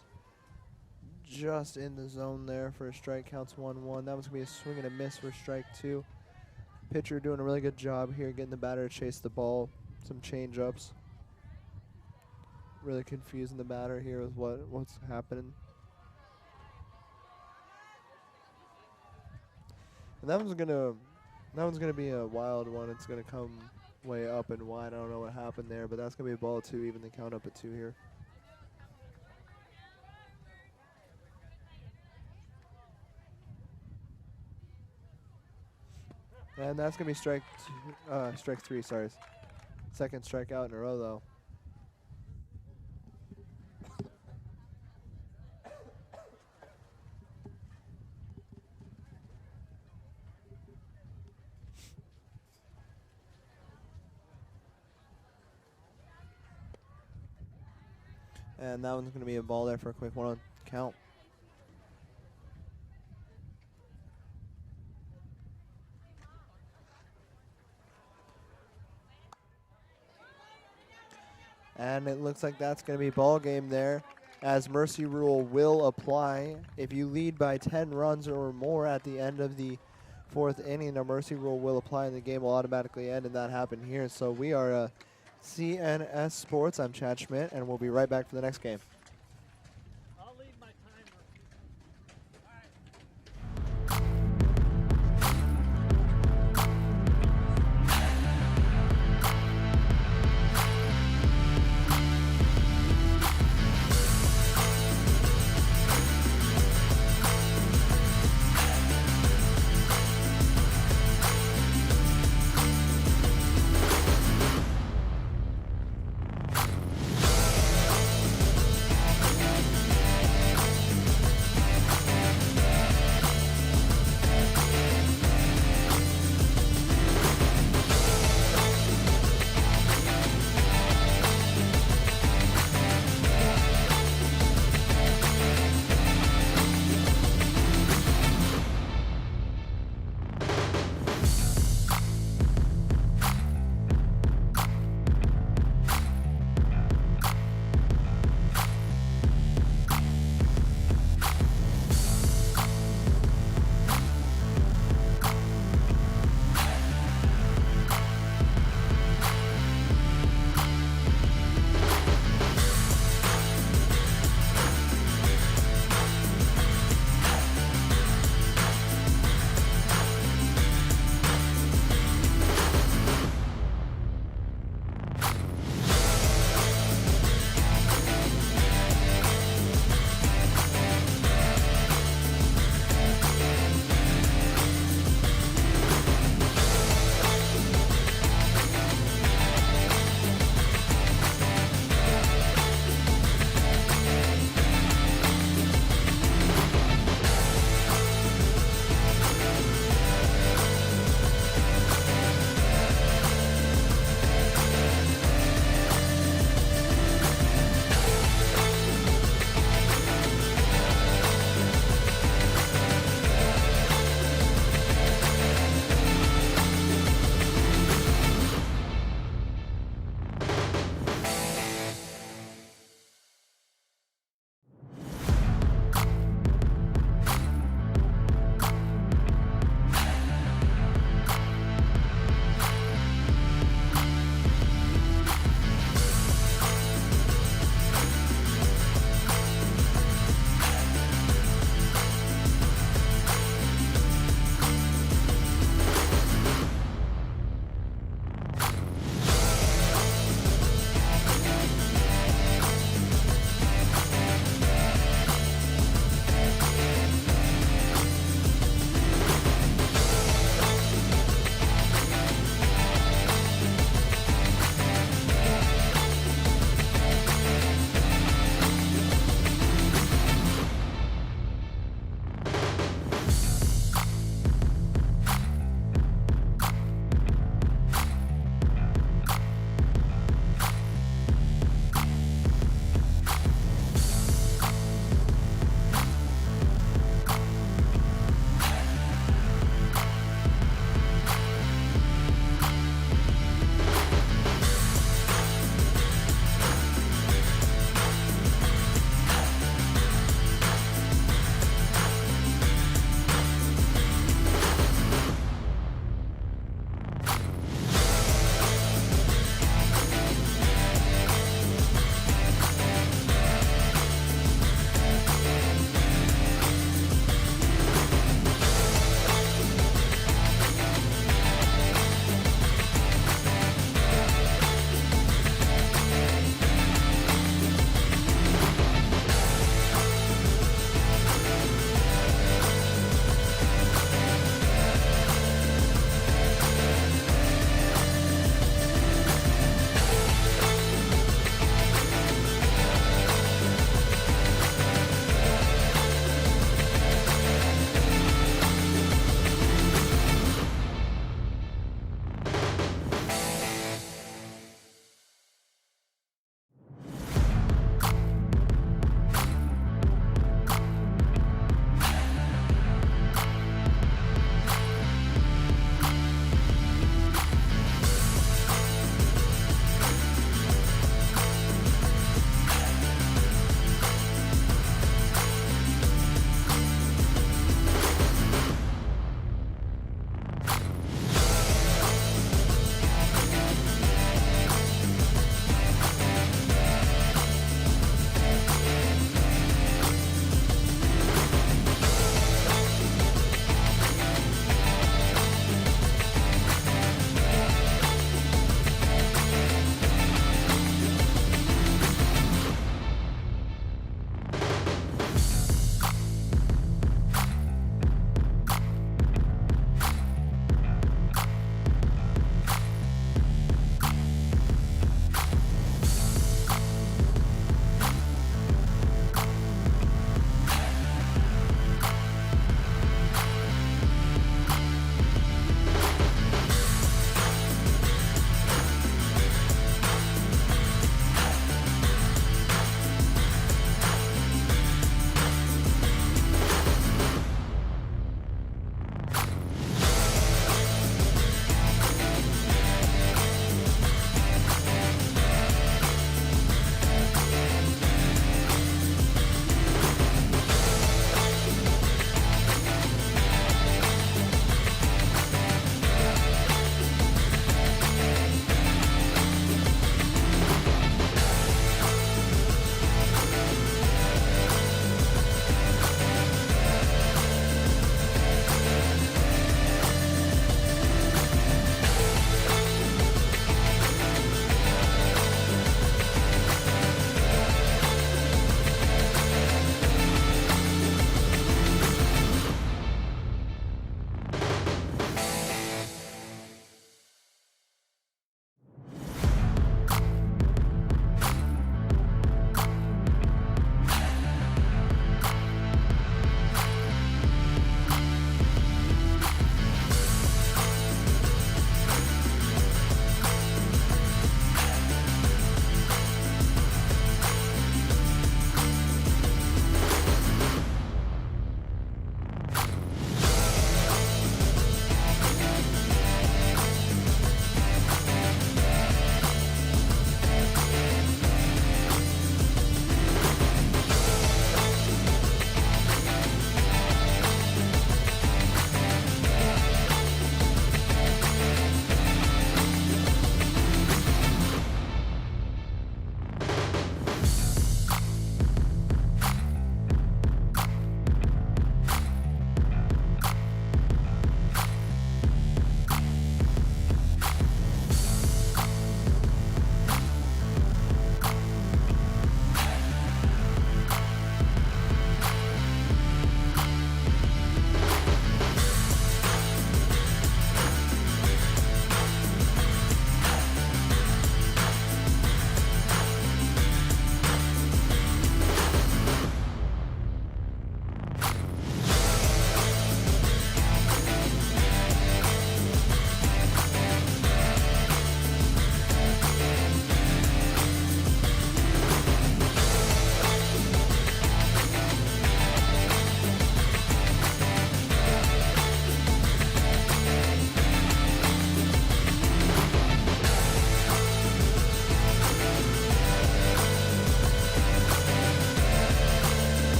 [SPEAKER 1] in the zone there for a strike. Counts 1-1. That one's going to be a swing and a miss for strike 2. Pitcher doing a really good job here, getting the batter to chase the ball. Some change-ups. Really confusing the batter here with what's happening. And that one's gonna be a wild one. It's gonna come way up and wide. I don't know what happened there, but that's gonna be a ball 2, even the count up at 2 here. And that's gonna be strike 3. Sorry, second strikeout in a row though. And that one's going to be a ball there for a quick 1-0 count. And it looks like that's going to be ball game there, as mercy rule will apply. If you lead by 10 runs or more at the end of the 4th inning, a mercy rule will apply and the game will automatically end, and that happened here. So we are CNS Sports. I'm Chad Schmidt, and we'll be right back for the next game.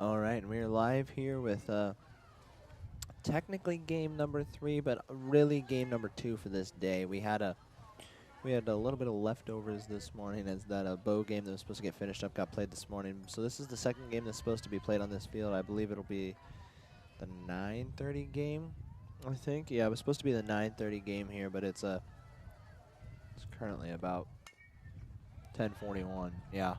[SPEAKER 1] All right, we're live here with technically game number 3, but really game number 2 for this day. We had a little bit of leftovers this morning as that bow game that was supposed to get finished up got played this morning. So this is the second game that's supposed to be played on this field. I believe it'll be the 9:30 game, I think. Yeah, it was supposed to be the 9:30 game here, but it's currently about 10:41. Yeah.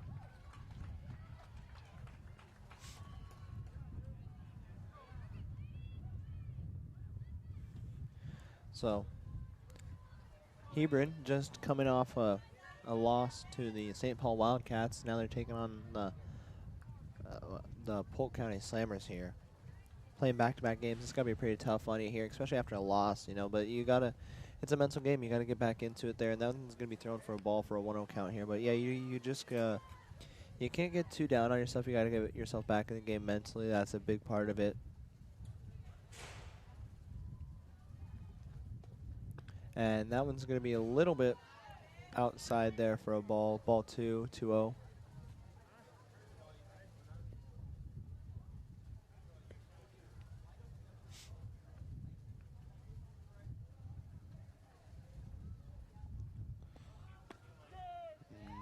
[SPEAKER 1] So Hebron just coming off a loss to the St. Paul Wildcats. Now they're taking on the Polk County Slammers here. Playing back-to-back games, it's got to be pretty tough on you here, especially after a loss, you know. But you got to, it's a mental game. You got to get back into it there. And that one's going to be thrown for a ball for a 1-0 count here. But yeah, you just, you can't get too down on yourself. You got to get yourself back in the game mentally. That's a big part of it. And that one's going to be a little bit outside there for a ball. Ball 2-0.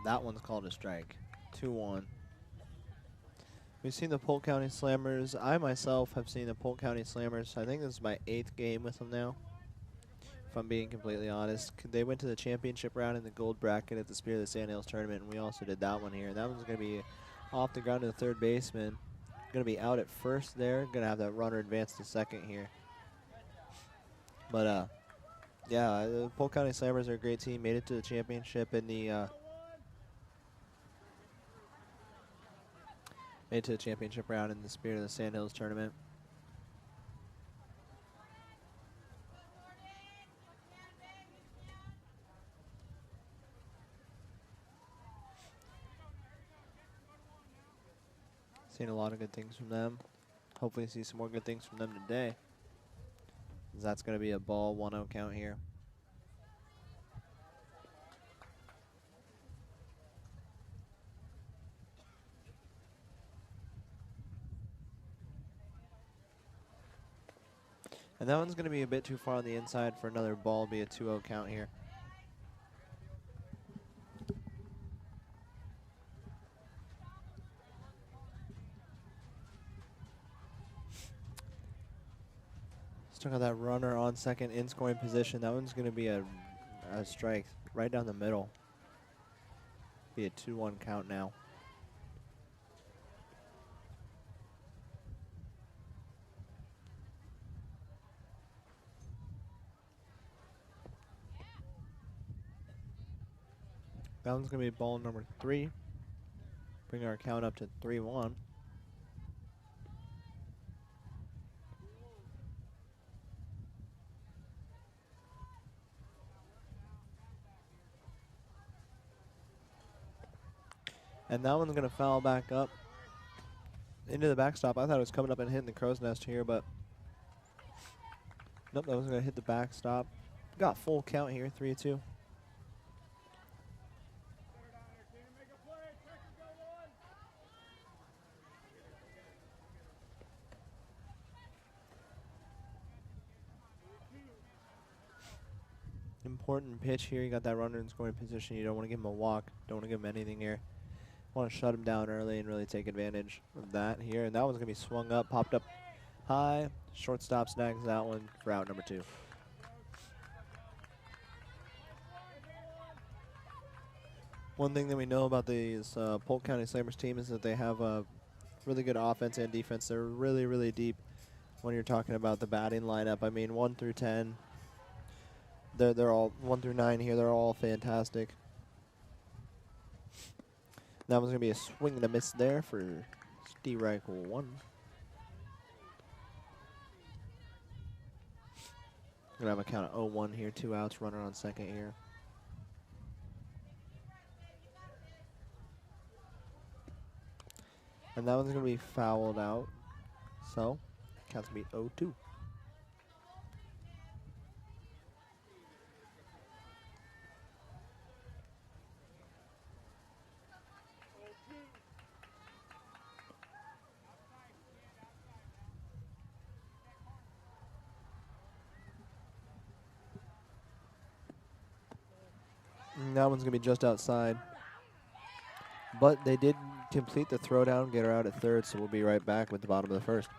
[SPEAKER 1] That one's called a strike. 2-1. We've seen the Polk County Slammers. I myself have seen the Polk County Slammers. I think this is my 8th game with them now, if I'm being completely honest. They went to the championship round in the gold bracket at the Spear of the Sandhills tournament, and we also did that one here. That one's going to be off the ground to the third baseman. Going to be out at first there. Going to have that runner advance to second here. But, yeah, the Polk County Slammers are a great team. Made it to the championship in the made it to the championship round in the Spirit of the Sandhills tournament. Seen a lot of good things from them. Hopefully see some more good things from them today. That's going to be a ball 1-0 count here. And that one's going to be a bit too far on the inside for another ball, be a 2-0 count here. Still got that runner on second in scoring position. That one's going to be a strike right down the middle. Be a 2-1 count now. That one's going to be ball number 3. Bring our count up to 3-1. And that one's going to foul back up into the backstop. I thought it was coming up and hitting the crow's nest here, but nope, that was going to hit the backstop. Got full count here, 3-2. Important pitch here. You got that runner in scoring position. You don't want to give him a walk. Don't want to give him anything here. Want to shut him down early and really take advantage of that here. And that one's going to be swung up, popped up high. Shortstop snags that one for out number 2. One thing that we know about these Polk County Slammers team is that they have a really good offense and defense. They're really, really deep when you're talking about the batting lineup. I mean, 1 through 10. They're all 1 through 9 here. They're all fantastic. That one's going to be a swing and a miss there for strike 1. Going to have a count of 0-1 here. 2 outs, runner on second here. And that one's going to be fouled out. So, count's going to be 0-2. That one's going to be just outside. But they did complete the throwdown, get her out at third, so we'll be right back with the bottom of the first.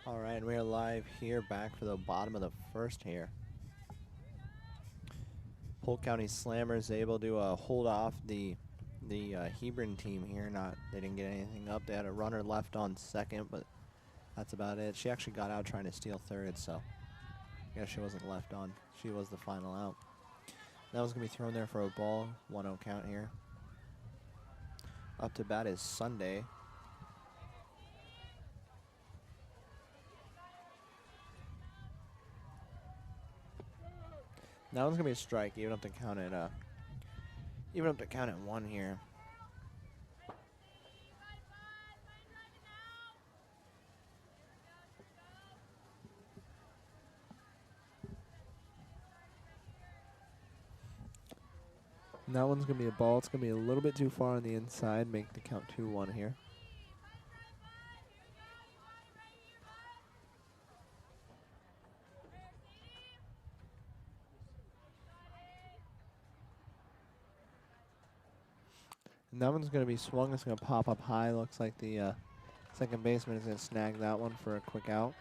[SPEAKER 1] All right, we're live here, back for the bottom of the first here. Polk County Slammers able to hold off the Hebron team here. They didn't get anything up. They had a runner left on second, but that's about it. She actually got out trying to steal third, so I guess she wasn't left on. She was the final out. That was going to be thrown there for a ball. 1-0 count here. Up to bat is Sunday. That one's gonna be a strike, even up to count at one here. And that one's gonna be a ball. It's gonna be a little bit too far on the inside, make the count 2-1 here. And that one's going to be swung. It's going to pop up high. Looks like the second baseman is going to snag that one for a quick out.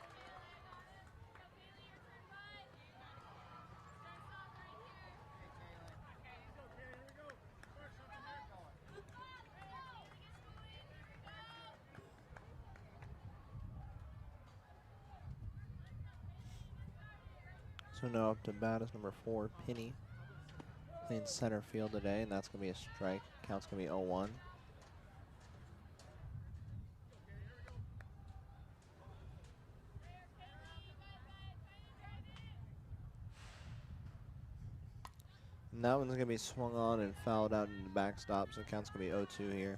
[SPEAKER 1] So now up to bat is number 4, Penny. Playing center field today, and that's going to be a strike. Count's going to be 0-1. And that one's going to be swung on and fouled out into the backstop, so count's going to be 0-2 here.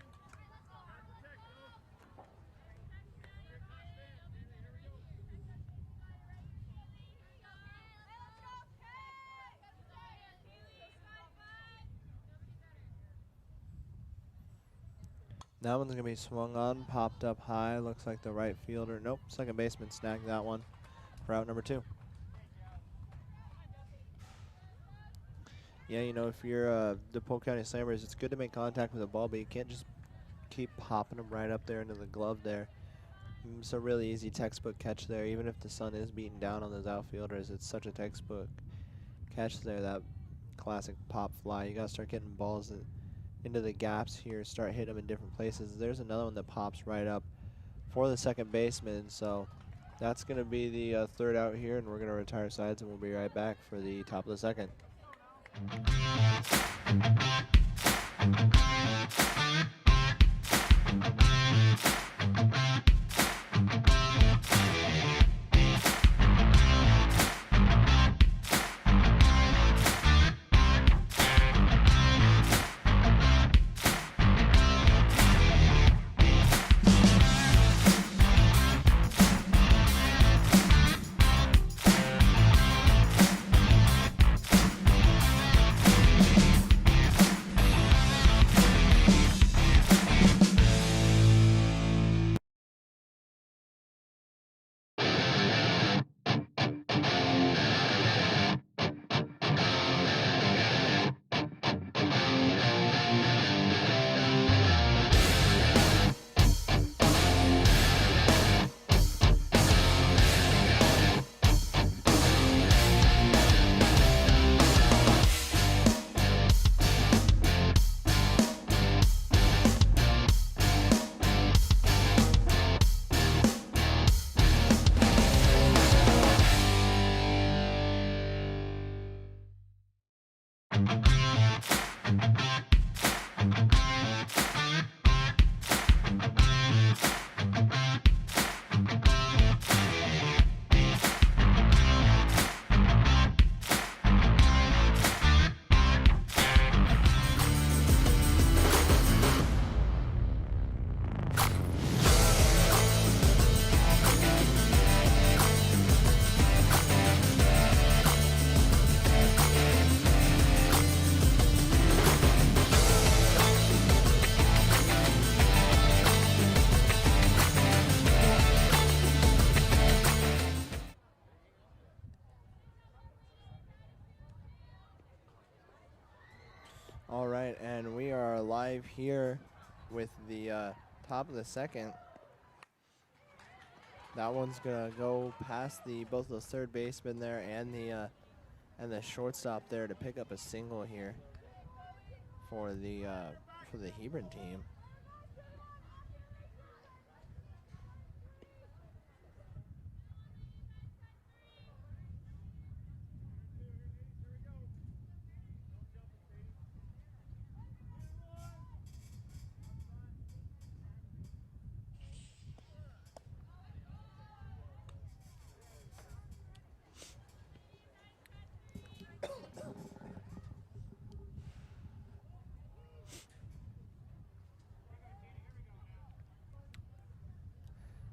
[SPEAKER 1] That one's going to be swung on, popped up high. Looks like the right fielder. Nope, second baseman snagged that one for out number 2. Yeah, you know, if you're the Polk County Slammers, it's good to make contact with the ball, but you can't just keep popping them right up there into the glove there. It's a really easy textbook catch there. Even if the sun is beating down on those outfielders, it's such a textbook catch there, that classic pop fly. You got to start getting balls into the gaps here, start hitting them in different places. There's another one that pops right up for the second baseman, so that's going to be the third out here, and we're going to retire sides, and we'll be right back for the top of the second. All right, and we are live here with the top of the second. That one's gonna go past both those third basemen there and the shortstop there to pick up a single here for the Hebron team.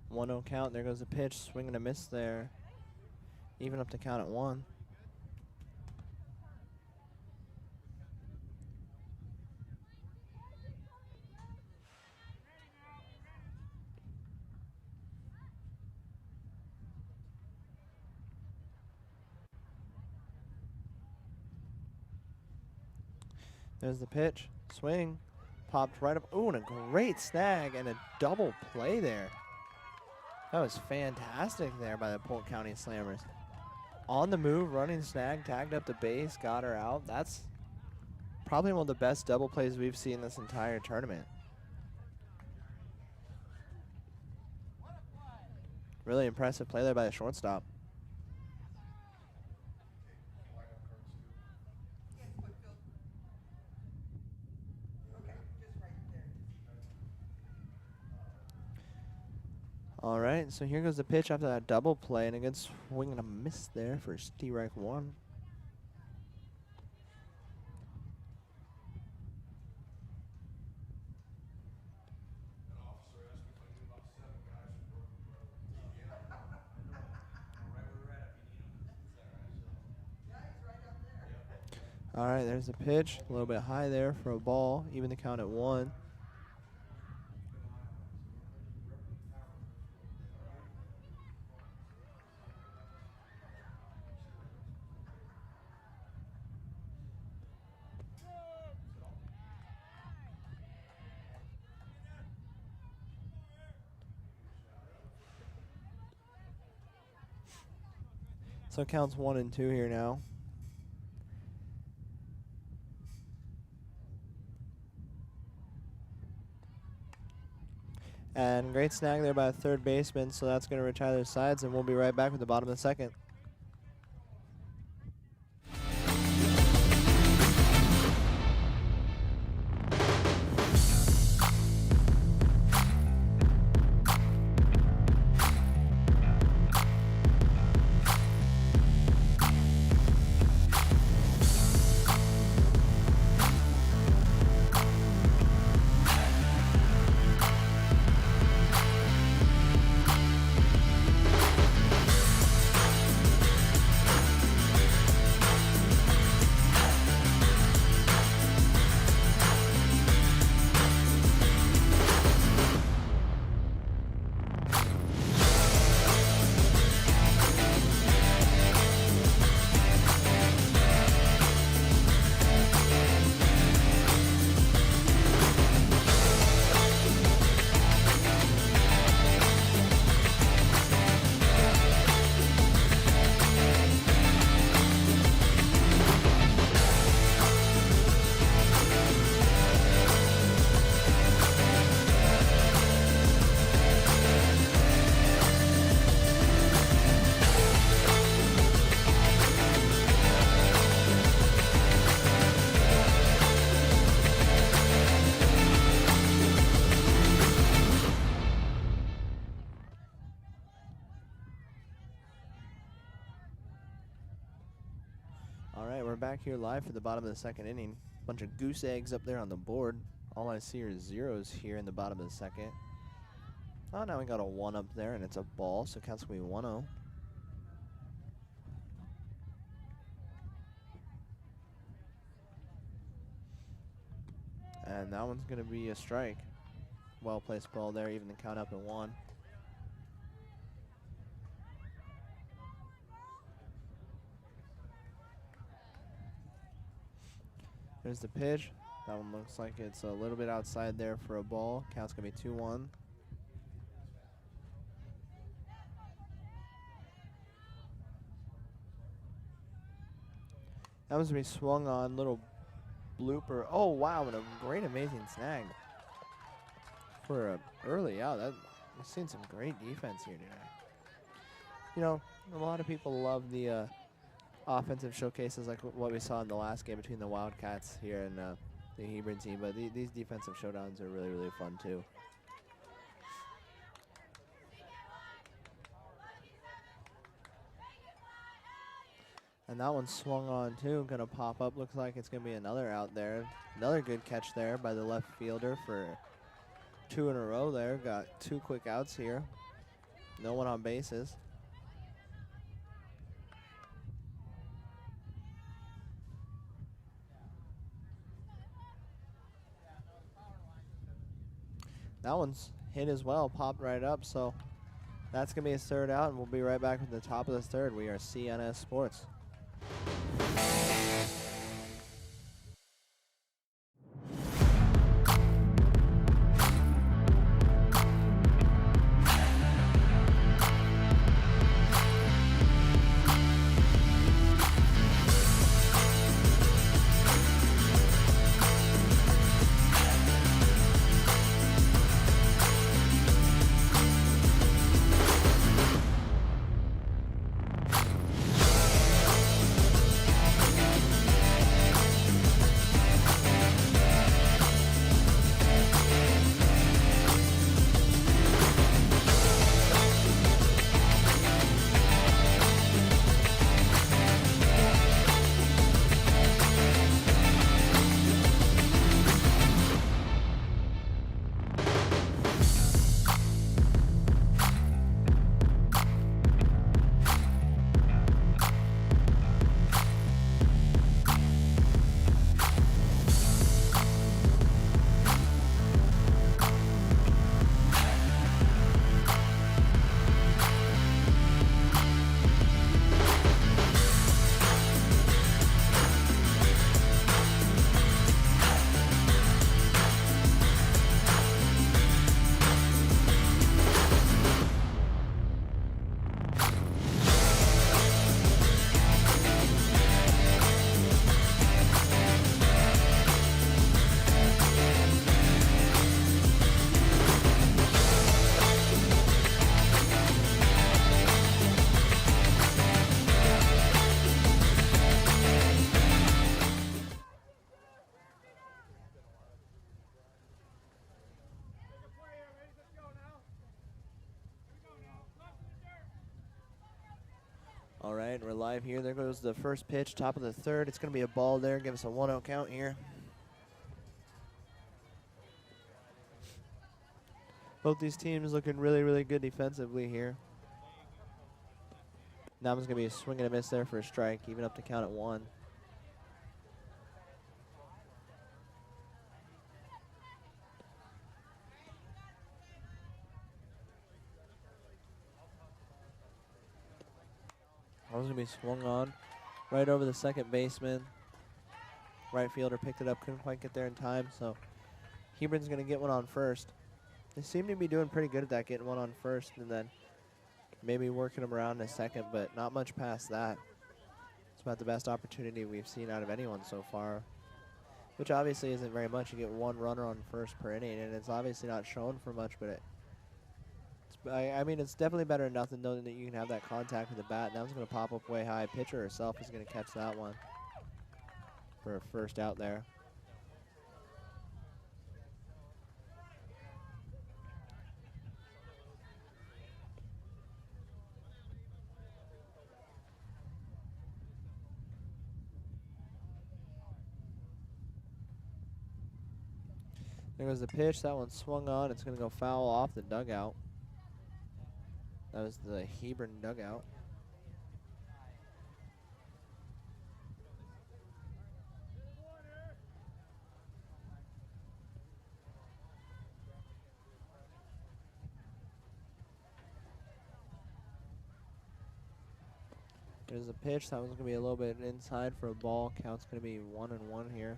[SPEAKER 1] One 0 count. There goes the pitch. Swing and a miss there. Even up to count at 1. There's the pitch. Swing. Popped right up. Ooh, and a great snag and a double play there. That was fantastic there by the Polk County Slammers. On the move, running snag, tagged up the base, got her out. That's probably one of the best double plays we've seen this entire tournament. Really impressive play there by the shortstop. All right, so here goes the pitch after that double play, and a good swing and a miss there for strike 1. All right, there's the pitch, a little bit high there for a ball, even the count at 1. So it counts 1 and 2 here now. And great snag there by the third baseman, so that's going to reach either sides, and we'll be right back with the bottom of the second. All right, we're back here live for the bottom of the second inning. Bunch of goose eggs up there on the board. All I see are zeros here in the bottom of the second. Oh, now we got a 1 up there, and it's a ball, so counts going to be 1-0. And that one's going to be a strike. Well-placed ball there, even the count up at 1. There's the pitch. That one looks like it's a little bit outside there for a ball. Count's going to be 2-1. That was going to be swung on, little blooper. Oh, wow, and a great, amazing snag for a early out. We've seen some great defense here today. You know, a lot of people love the offensive showcases like what we saw in the last game between the Wildcats here and the Hebron team, but these defensive showdowns are really, really fun too. And that one swung on too, gonna pop up. Looks like it's gonna be another out there. Another good catch there by the left fielder for 2 in a row there. Got 2 quick outs here. No one on bases. That one's hit as well, popped right up, so that's gonna be a third out, and we'll be right back with the top of the third. We are CNS Sports. All right, we're live here. There goes the first pitch, top of the third. It's going to be a ball there. Give us a 1-0 count here. Both these teams looking really, really good defensively here. That one's going to be a swing and a miss there for a strike, even up to count at 1. That was going to be swung on right over the second baseman. Right fielder picked it up, couldn't quite get there in time, so Hebron's going to get one on first. They seem to be doing pretty good at that, getting one on first and then maybe working them around in a second, but not much past that. It's about the best opportunity we've seen out of anyone so far, which obviously isn't very much. You get 1 runner on first per inning, and it's obviously not shown for much, but I mean, it's definitely better than nothing, knowing that you can have that contact with the bat. And that one's going to pop up way high. Pitcher herself is going to catch that one for a first out there. There goes the pitch. That one swung on. It's going to go foul off the dugout. That was the Hebron dugout. There's a pitch. That one's going to be a little bit inside for a ball. Count's going to be 1-1 here.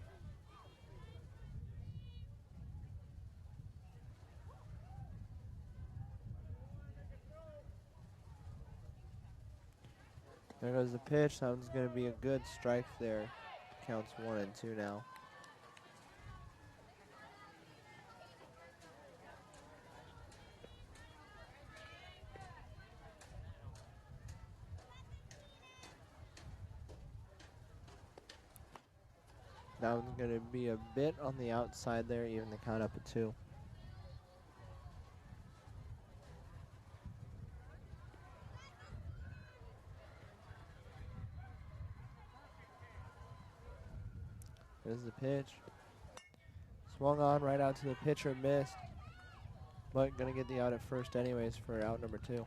[SPEAKER 1] There goes the pitch. That one's going to be a good strike there. Counts 1-2 now. That one's going to be a bit on the outside there, even the count up at 2. There's the pitch. Swung on right out to the pitcher, missed. But going to get the out at first anyways for out number 2.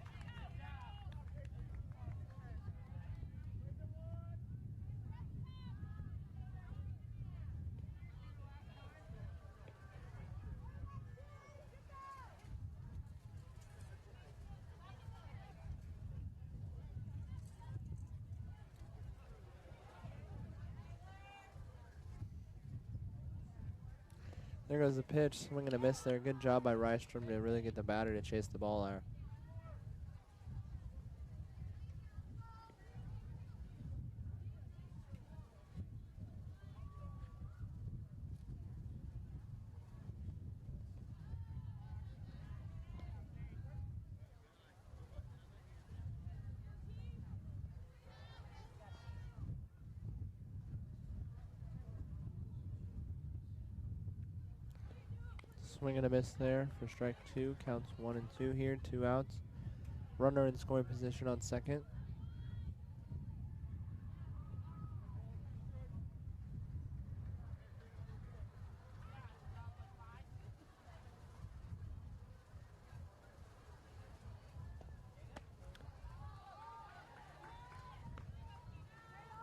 [SPEAKER 1] There goes the pitch, swing and a miss there. Good job by Rystrom to really get the batter to chase the ball there. Swing and a miss there for strike 2. Counts 1-2 here, 2 outs. Runner in scoring position on second.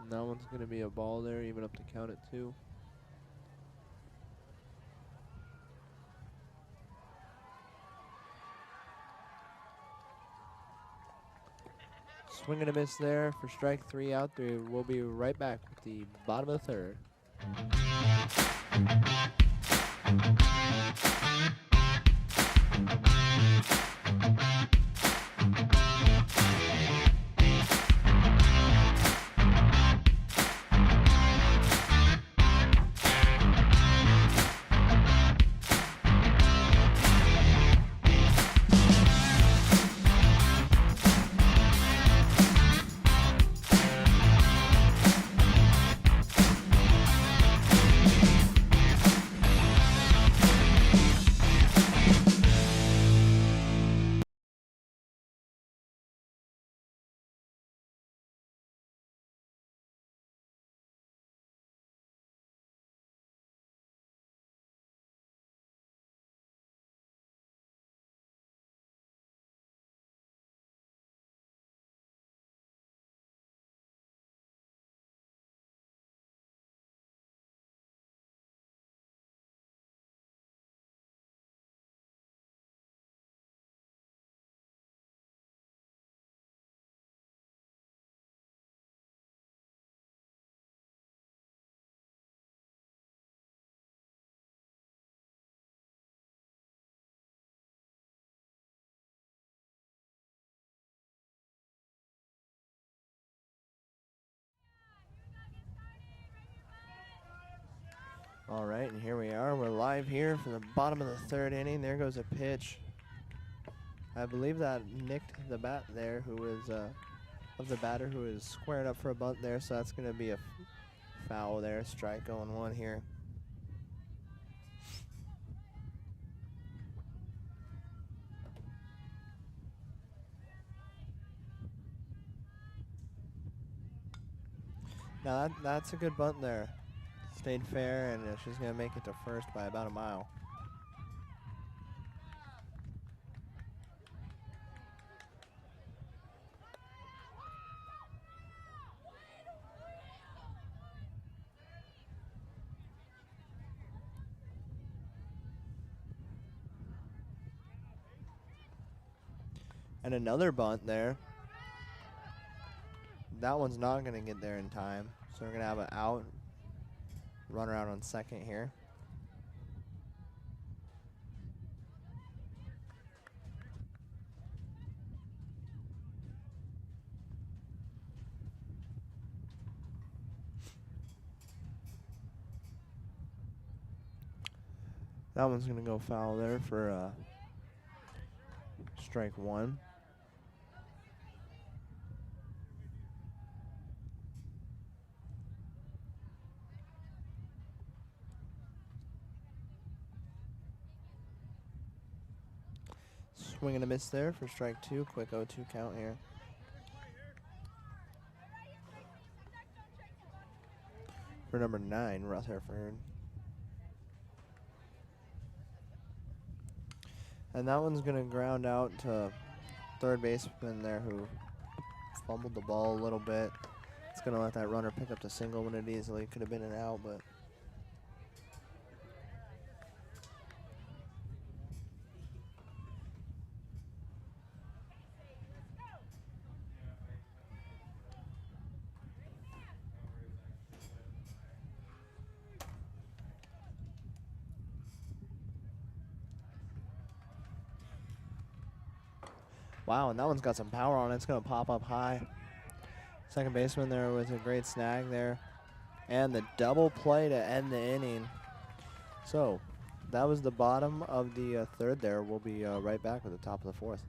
[SPEAKER 1] And that one's going to be a ball there, even up the count at 2. Swing and a miss there for strike 3 out. We'll be right back with the bottom of the 3rd. All right, and here we are. We're live here for the bottom of the 3rd inning. There goes a pitch. I believe that nicked the bat there, who was of the batter who is squaring up for a bunt there. So that's going to be a foul there. Strike 0-1 here. Now that's a good bunt there. Stayed fair, and she's going to make it to first by about a mile. And another bunt there. That one's not going to get there in time. So we're going to have an out. Runner out on second here. That one's going to go foul there for strike one. Swing and a miss there for strike two. Quick 0-2 count here. For number 9, Rutherford. And that one's going to ground out to third baseman there who fumbled the ball a little bit. It's going to let that runner pick up the single when it easily could have been an out, but wow, and that one's got some power on it. It's going to pop up high. Second baseman there with a great snag there. And the double play to end the inning. So that was the bottom of the third there. We'll be right back with the top of the fourth.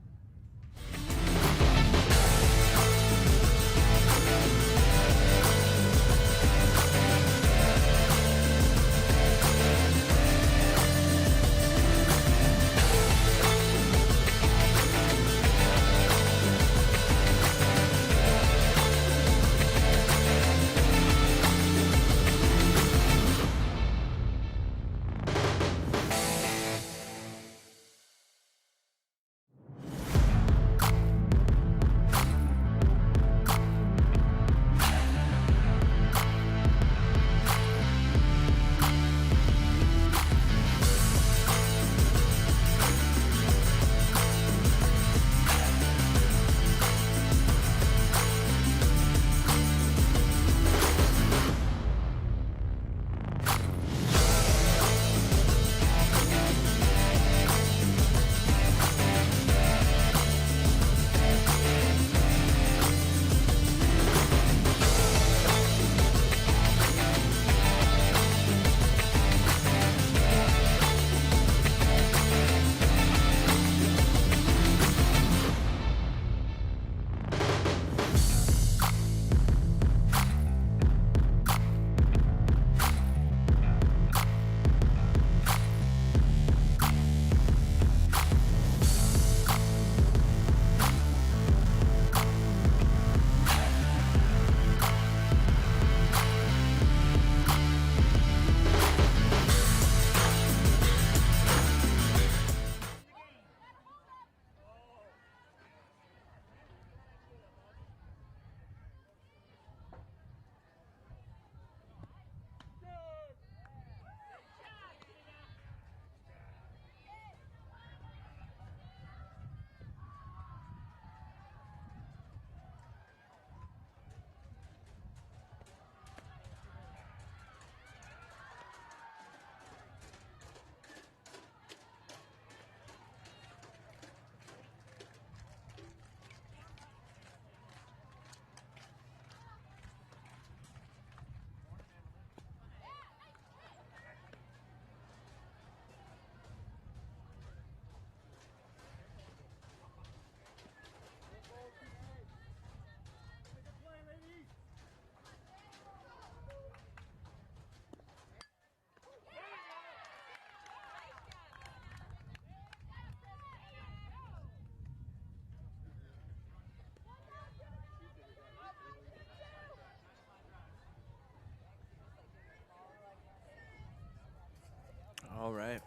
[SPEAKER 1] All right.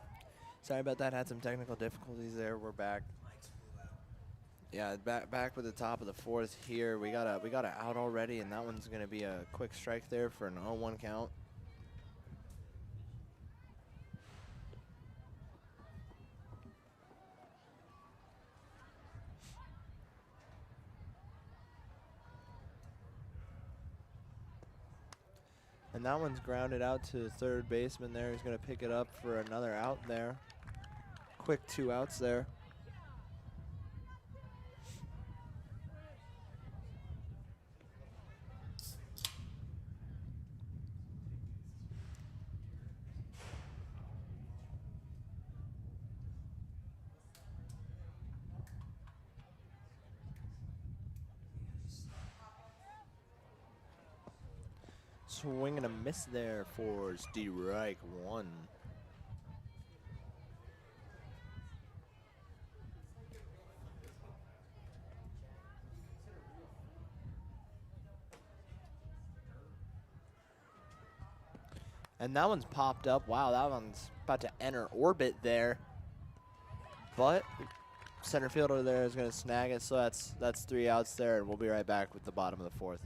[SPEAKER 1] Sorry about that. Had some technical difficulties there. We're back. Yeah, back with the top of the fourth here. We got a out already, and that one's going to be a quick strike there for an 0-1 count. And that one's grounded out to the third baseman there. He's going to pick it up for another out there. Quick 2 outs there. Swing and a miss there for strike 1. And that one's popped up. Wow, that one's about to enter orbit there. But center fielder there is going to snag it, so that's 3 outs there, and we'll be right back with the bottom of the 4th.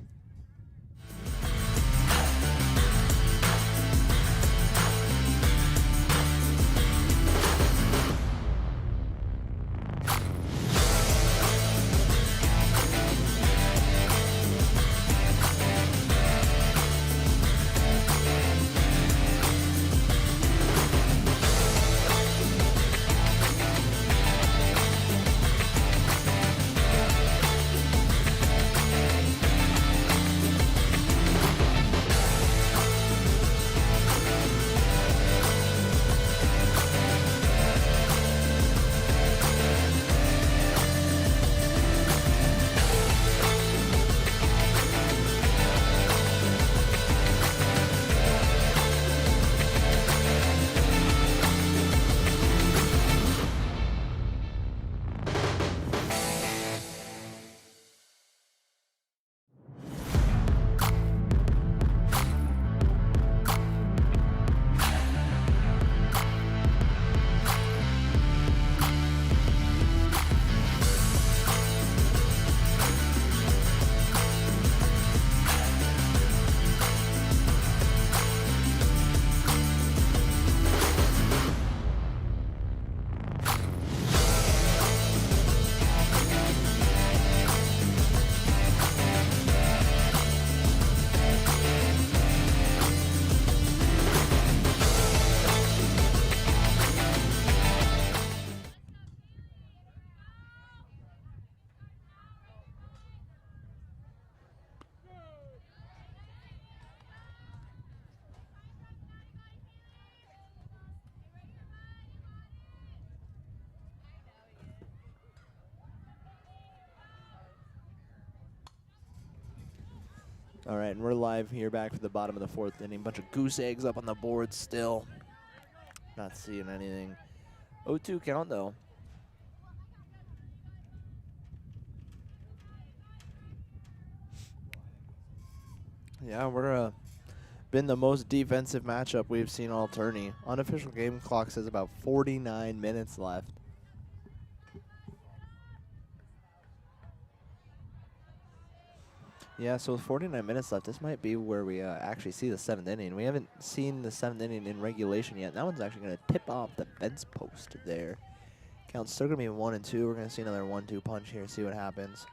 [SPEAKER 1] All right, and we're live here back for the bottom of the 4th inning. Bunch of goose eggs up on the board still. Not seeing anything. 0-2 count, though. Yeah, we're been the most defensive matchup we've seen all tourney. Unofficial game clock says about 49 minutes left. Yeah, so with 49 minutes left, this might be where we actually see the 7th inning. We haven't seen the 7th inning in regulation yet. That one's actually going to tip off the fence post there. Count's still going to be 1-2. We're going to see another 1-2 punch here, see what happens.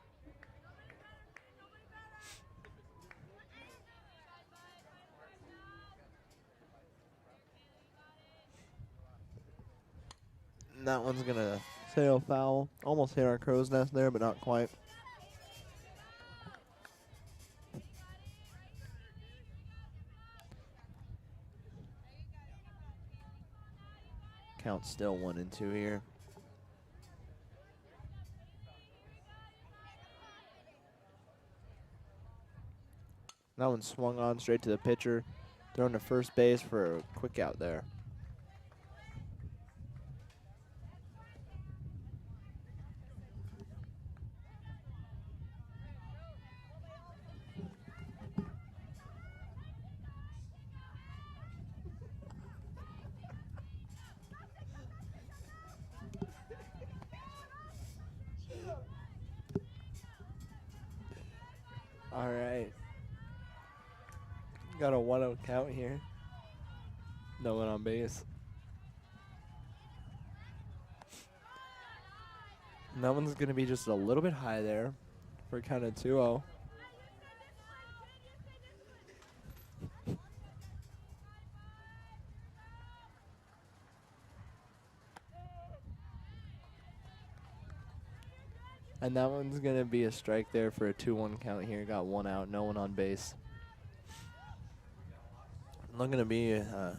[SPEAKER 1] And that one's going to sail foul. Almost hit our crow's nest there, but not quite. Count still 1-2 here. That one swung on straight to the pitcher, thrown to first base for a quick out there. All right. Got a 1-0 count here. No one on base. And that one's going to be just a little bit high there for kind of 2-0. And that one's going to be a strike there for a 2-1 count here. Got one out, no one on base. Looking to be some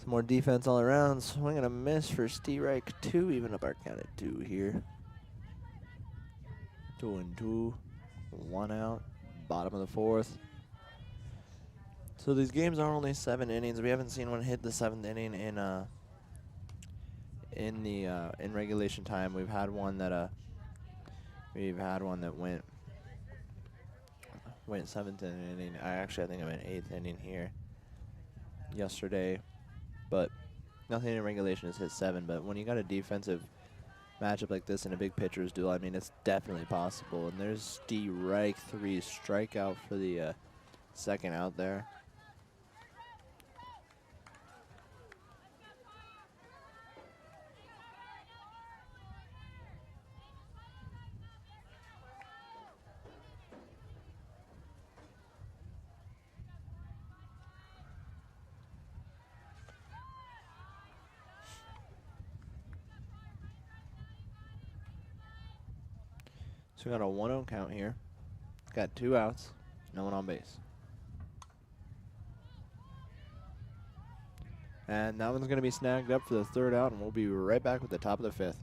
[SPEAKER 1] more defense all around. Swing and a miss for Strike 2, even up our count at 2 here. 2-2, 1 out, bottom of the 4th. So these games are only 7 innings. We haven't seen one hit the 7th inning in regulation time. We've had one that went 7th inning. I think I went 8th inning here yesterday, but nothing in regulation has hit 7. But when you got a defensive matchup like this in a big pitcher's duel, I mean, it's definitely possible. And there's Strike 3, strikeout for the second out there. So we got a 1-0 count here. Got 2 outs, no one on base. And that one's going to be snagged up for the 3rd out, and we'll be right back with the top of the 5th.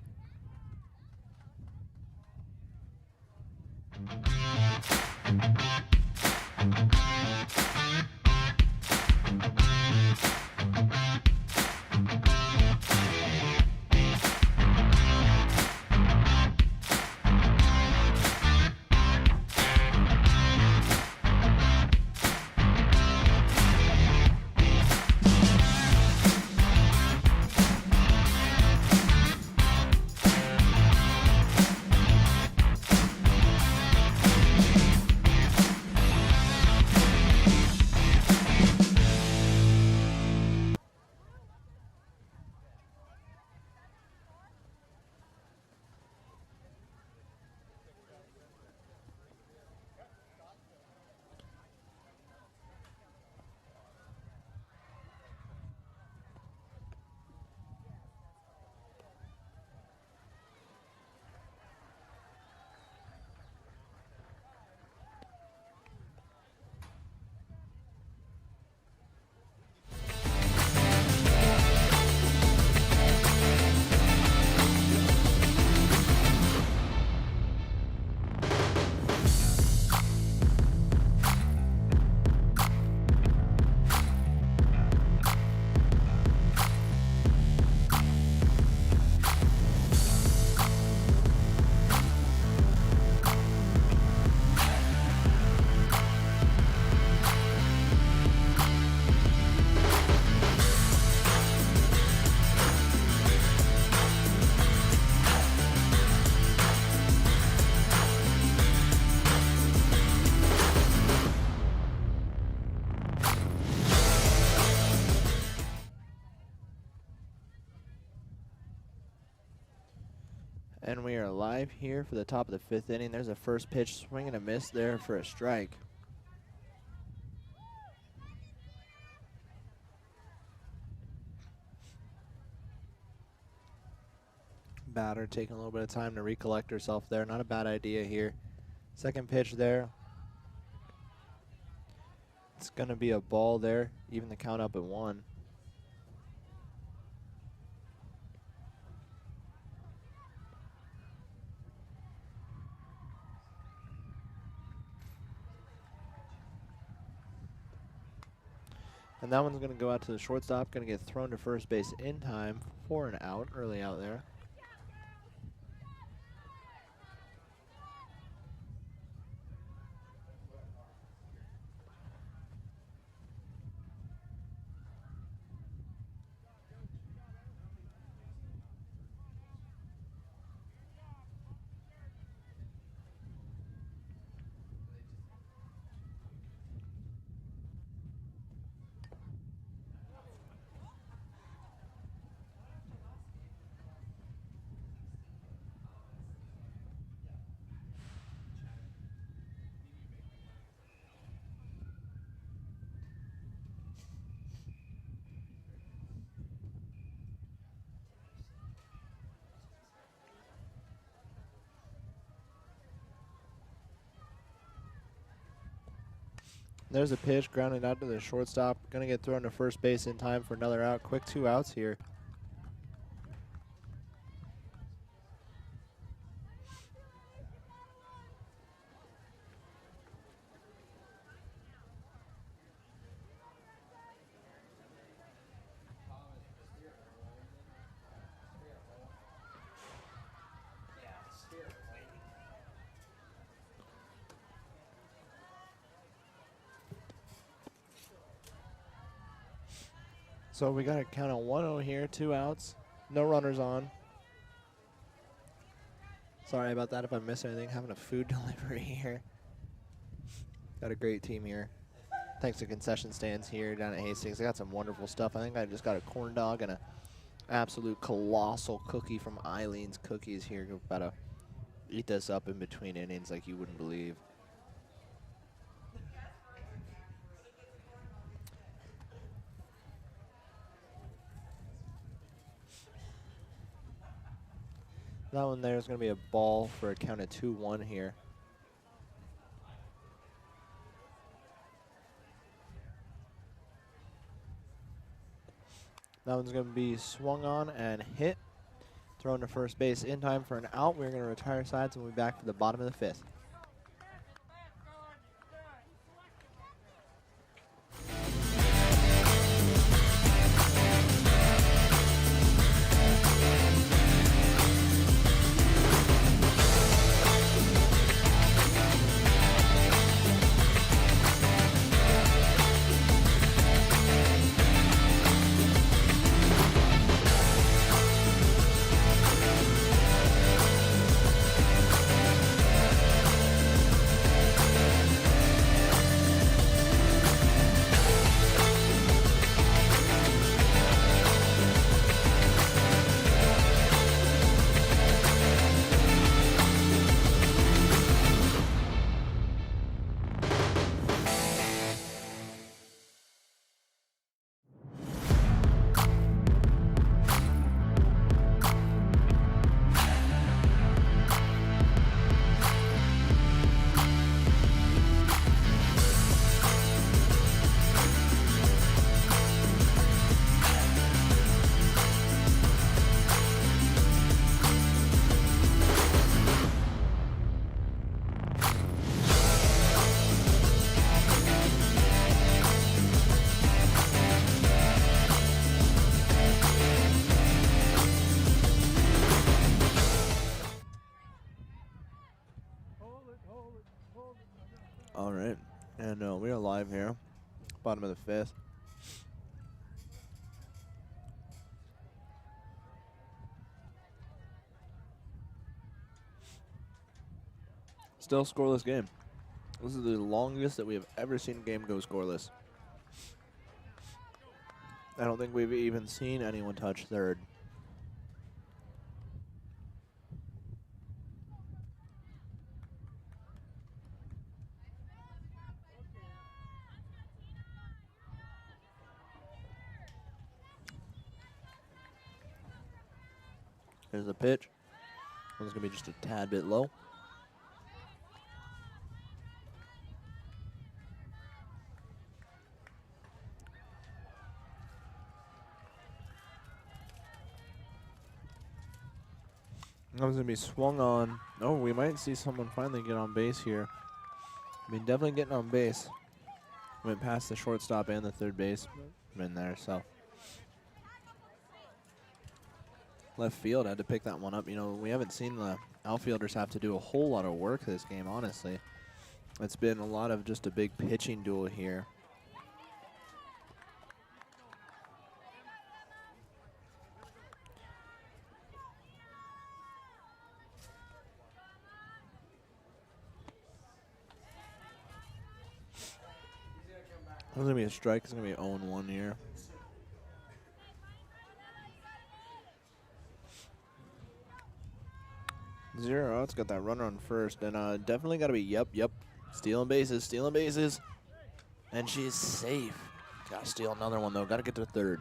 [SPEAKER 1] And we are live here for the top of the 5th inning. There's a first pitch, swing and a miss there for a strike. Batter taking a little bit of time to recollect herself there. Not a bad idea here. Second pitch there. It's going to be a ball there, even the count up at 1. And that one's going to go out to the shortstop. Going to get thrown to first base in time for an out, early out there. There's a pitch grounded out to the shortstop. Going to get thrown to first base in time for another out. Quick 2 outs here. So we got a count of 1-0 here, 2 outs, no runners on. Sorry about that if I missed anything. Having a food delivery here. Got a great team here. Thanks to concession stands here down at Hastings. They got some wonderful stuff. I think I just got a corn dog and a absolute colossal cookie from Eileen's Cookies here. About to eat this up in between innings like you wouldn't believe. That one there is going to be a ball for a count of 2-1 here. That one's going to be swung on and hit. Thrown to first base in time for an out. We're going to retire sides and we'll be back for the bottom of the 5th. All right, and we are live here, bottom of the 5th. Still scoreless game. This is the longest that we have ever seen a game go scoreless. I don't think we've even seen anyone touch third. Here's the pitch. One's going to be just a tad bit low. That was going to be swung on. Oh, we might see someone finally get on base here. I mean, definitely getting on base. Went past the shortstop and the third baseman there, so. Left field had to pick that one up. You know, we haven't seen the outfielders have to do a whole lot of work this game, honestly. It's been a lot of just a big pitching duel here. It's going to be a strike. It's going to be 0-1 here. Zero outs, got that runner on first, and definitely got to be, yep, stealing bases, and she's safe. Got to steal another one, though. Got to get to third.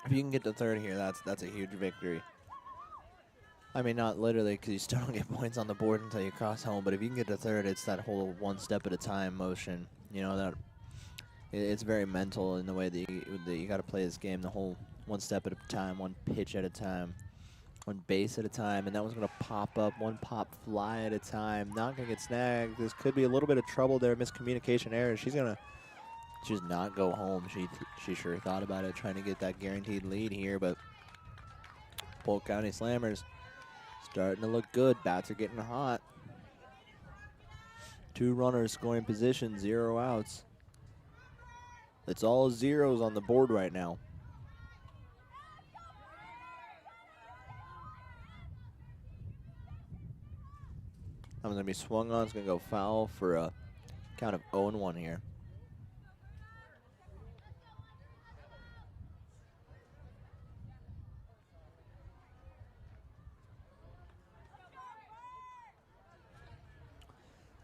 [SPEAKER 1] If you can get to third here, that's a huge victory. I mean, not literally, because you still don't get points on the board until you cross home. But if you can get to third, it's that whole one step at a time motion. You know, that it's very mental in the way that you got to play this game. The whole one step at a time, one pitch at a time, one base at a time. And that one's going to pop up, one pop fly at a time. Not going to get snagged. This could be a little bit of trouble there. Miscommunication error. She's going to just not go home. She sure thought about it, trying to get that guaranteed lead here. But Polk County Slammers starting to look good. Bats are getting hot. 2 runners scoring position, 0 outs. It's all zeros on the board right now. I'm going to be swung on. It's going to go foul for a count of 0-1 here.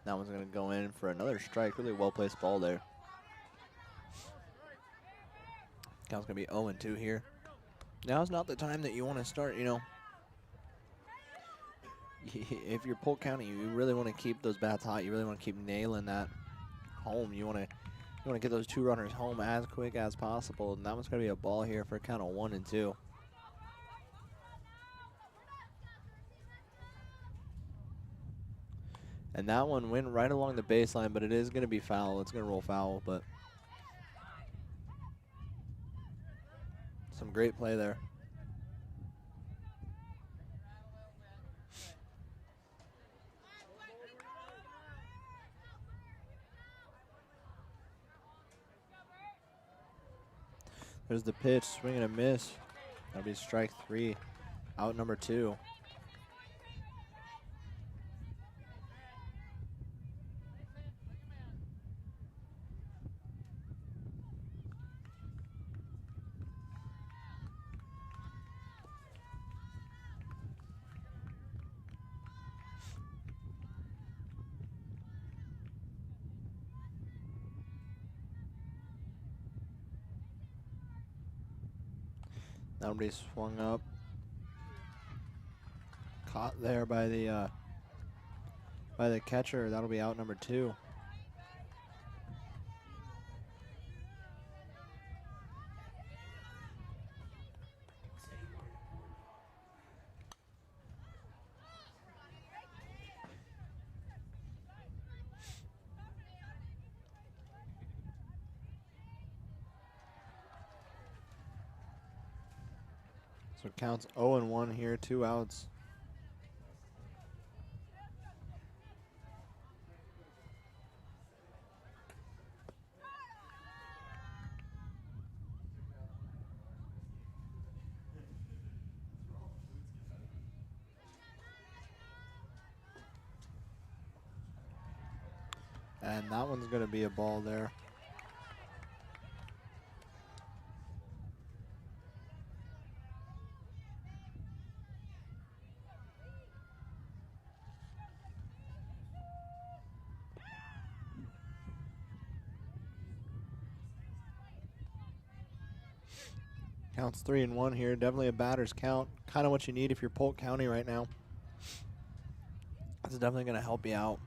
[SPEAKER 1] That one's going to go in for another strike. Really well-placed ball there. Count's going to be 0-2 here. Now's not the time that you want to start, you know. If you're Polk County, you really want to keep those bats hot. You really want to keep nailing that home. You want to get those 2 runners home as quick as possible. And that one's going to be a ball here for a count of 1-2. And that one went right along the baseline, but it is going to be foul. It's going to roll foul, but some great play there. There's the pitch, swing and a miss. That'll be strike 3, out number 2. That'll be swung up. Caught there by the catcher. That'll be out number 2. So it counts 0-1 here, 2 outs. And that one's going to be a ball there. Counts 3-1 here. Definitely a batter's count. Kind of what you need if you're Polk County right now. That's definitely going to help you out.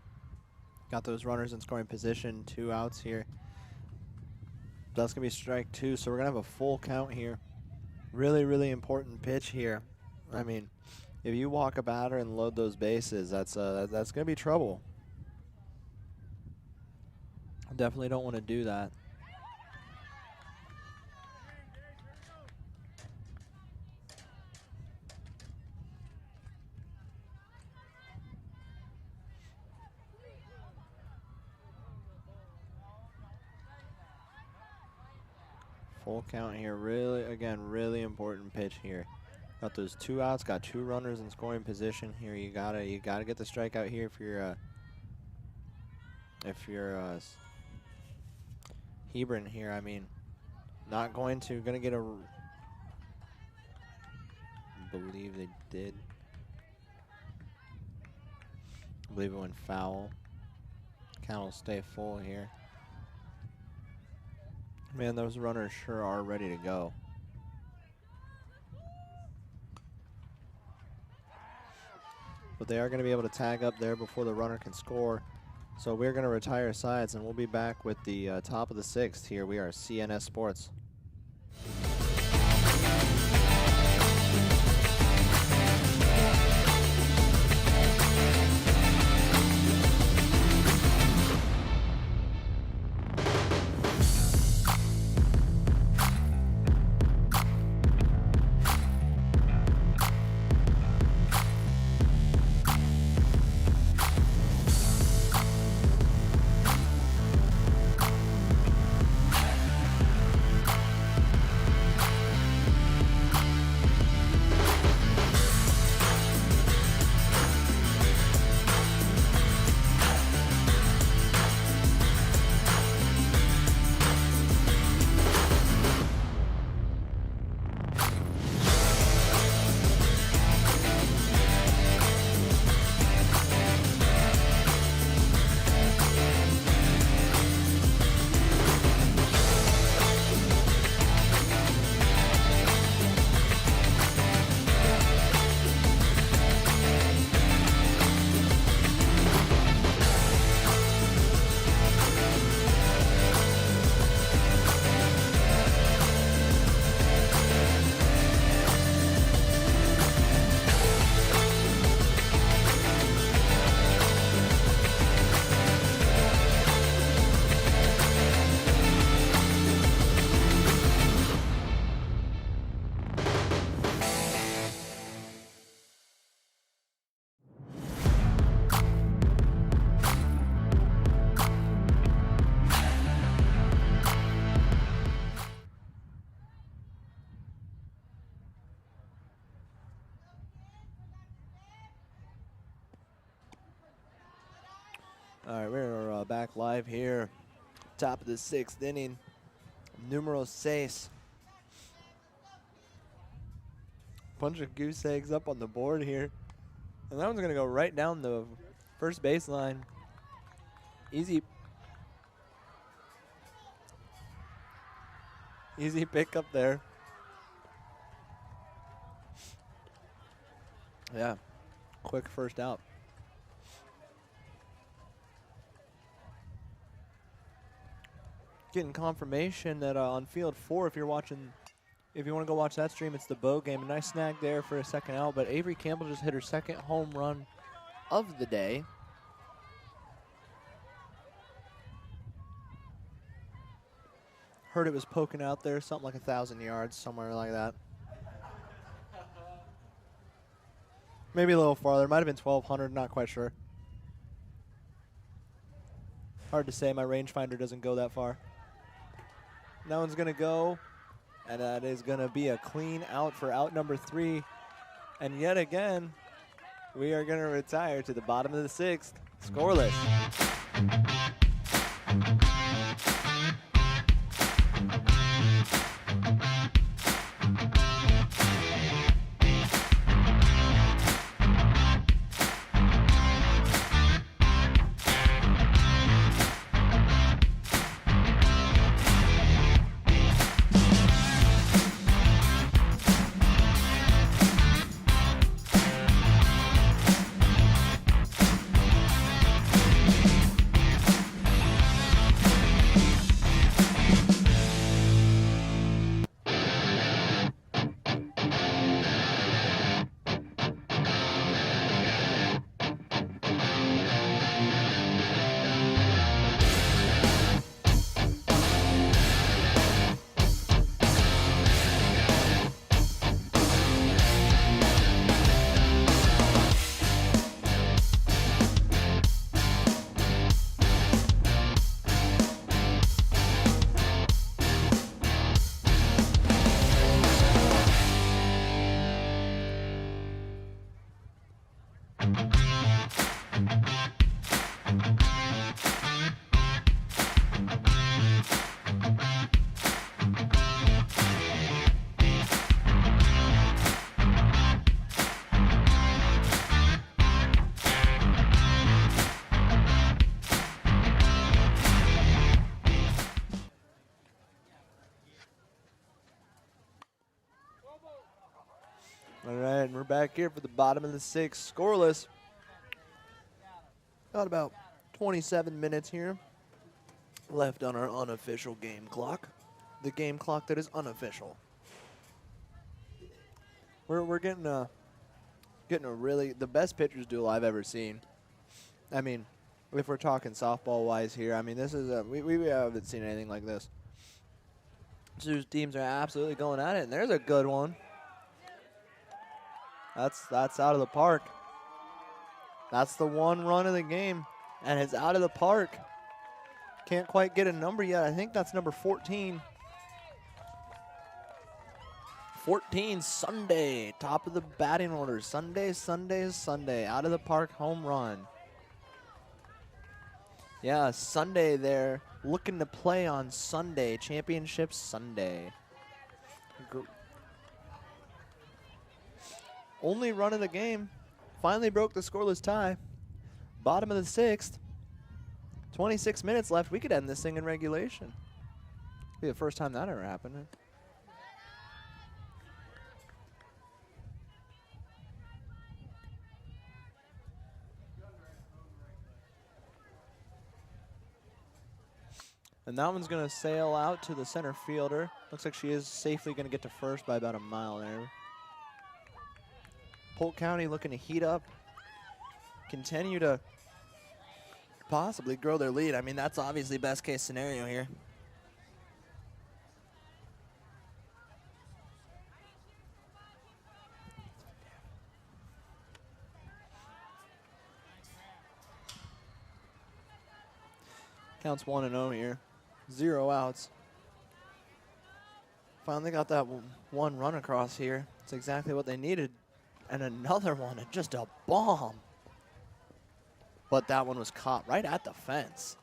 [SPEAKER 1] Got those runners in scoring position. 2 outs here. That's going to be strike 2, so we're going to have a full count here. Really, really important pitch here. I mean, if you walk a batter and load those bases, that's going to be trouble. Definitely don't want to do that. Full count here. Really, again, really important pitch here. Got those 2 outs. Got 2 runners in scoring position here. You gotta get the strikeout here if you're Hebron here. I mean, not going to get a. I believe they did. I believe it went foul. Count will stay full here. Man, those runners sure are ready to go. but they are going to be able to tag up there before the runner can score. So we're going to retire sides, and we'll be back with the top of the 6th here. We are CNS Sports. All right, we're back live here. Top of the 6th inning. Numero 6. Bunch of goose eggs up on the board here. And that one's going to go right down the first baseline. Easy pick up there. Yeah, quick first out. Getting confirmation that on field 4, if you want to go watch that stream, it's the Bow game. A nice snag there for a second out, but Avery Campbell just hit her second home run of the day. Heard it was poking out there, something like 1,000 yards, somewhere like that. Maybe a little farther. Might have been 1,200, not quite sure. Hard to say. My rangefinder doesn't go that far. That one's going to go, and that is going to be a clean out for out number 3. And yet again, we are going to retire to the bottom of the 6th, scoreless. All right, and we're back here for the bottom of the 6th, scoreless. Got about 27 minutes here left on our unofficial game clock. The game clock that is unofficial. We're getting a really the best pitcher's duel I've ever seen. I mean, if we're talking softball wise here, I mean this is we haven't seen anything like this. Two teams are absolutely going at it, and there's a good one. That's out of the park. That's the one run of the game, and it's out of the park. Can't quite get a number yet. I think that's number 14. 14, Sunday, top of the batting order. Sunday, out of the park home run. Yeah, Sunday there, looking to play on Sunday, Championship Sunday. Only run of the game. Finally broke the scoreless tie. Bottom of the 6th. 26 minutes left. We could end this thing in regulation. Be the first time that ever happened. And that one's going to sail out to the center fielder. Looks like she is safely going to get to first by about a mile there. Polk County looking to heat up, continue to possibly grow their lead. I mean, that's obviously best case scenario here. Counts 1-0 here. 0 outs. Finally got that one run across here. It's exactly what they needed. And another one, and just a bomb. But that one was caught right at the fence.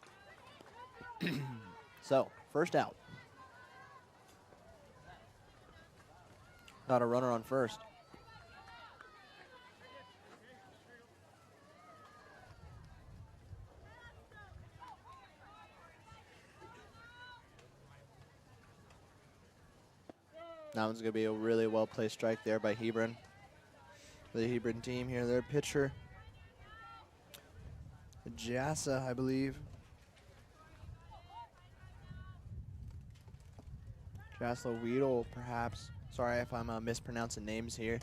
[SPEAKER 1] So, first out. Got a runner on first. That one's going to be a really well-placed strike there by Hebron. The Hebron team here, their pitcher, Jassa, I believe. Jasla Weedle, perhaps. Sorry if I'm mispronouncing names here.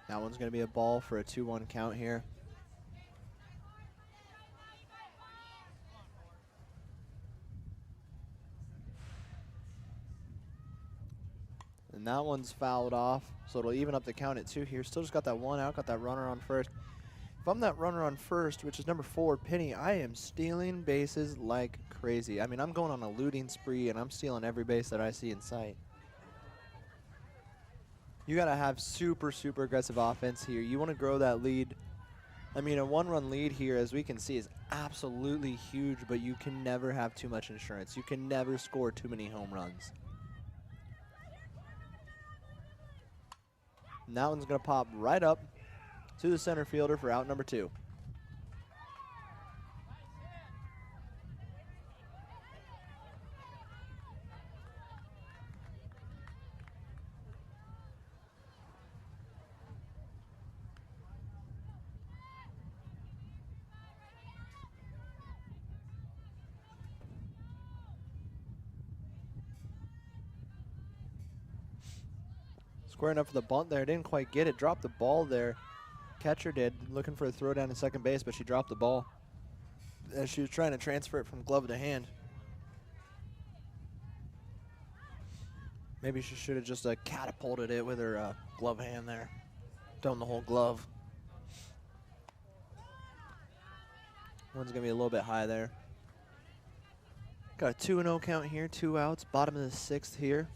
[SPEAKER 1] That one's going to be a ball for a 2-1 count here. And that one's fouled off, so it'll even up the count at 2 here. Still just got that one out, got that runner on first. If I'm that runner on first, which is number 4, Penny, I am stealing bases like crazy. I mean, I'm going on a looting spree, and I'm stealing every base that I see in sight. You got to have super, super aggressive offense here. You want to grow that lead. I mean, a 1-run lead here, as we can see, is absolutely huge, but you can never have too much insurance. You can never score too many home runs. And that one's going to pop right up to the center fielder for out number 2. Square enough for the bunt there. Didn't quite get it. Dropped the ball there. Catcher did. Looking for a throw down to second base, but she dropped the ball as she was trying to transfer it from glove to hand. Maybe she should have just catapulted it with her glove hand there. Down the whole glove. One's going to be a little bit high there. Got a 2-0 count here. 2 outs. Bottom of the 6th here.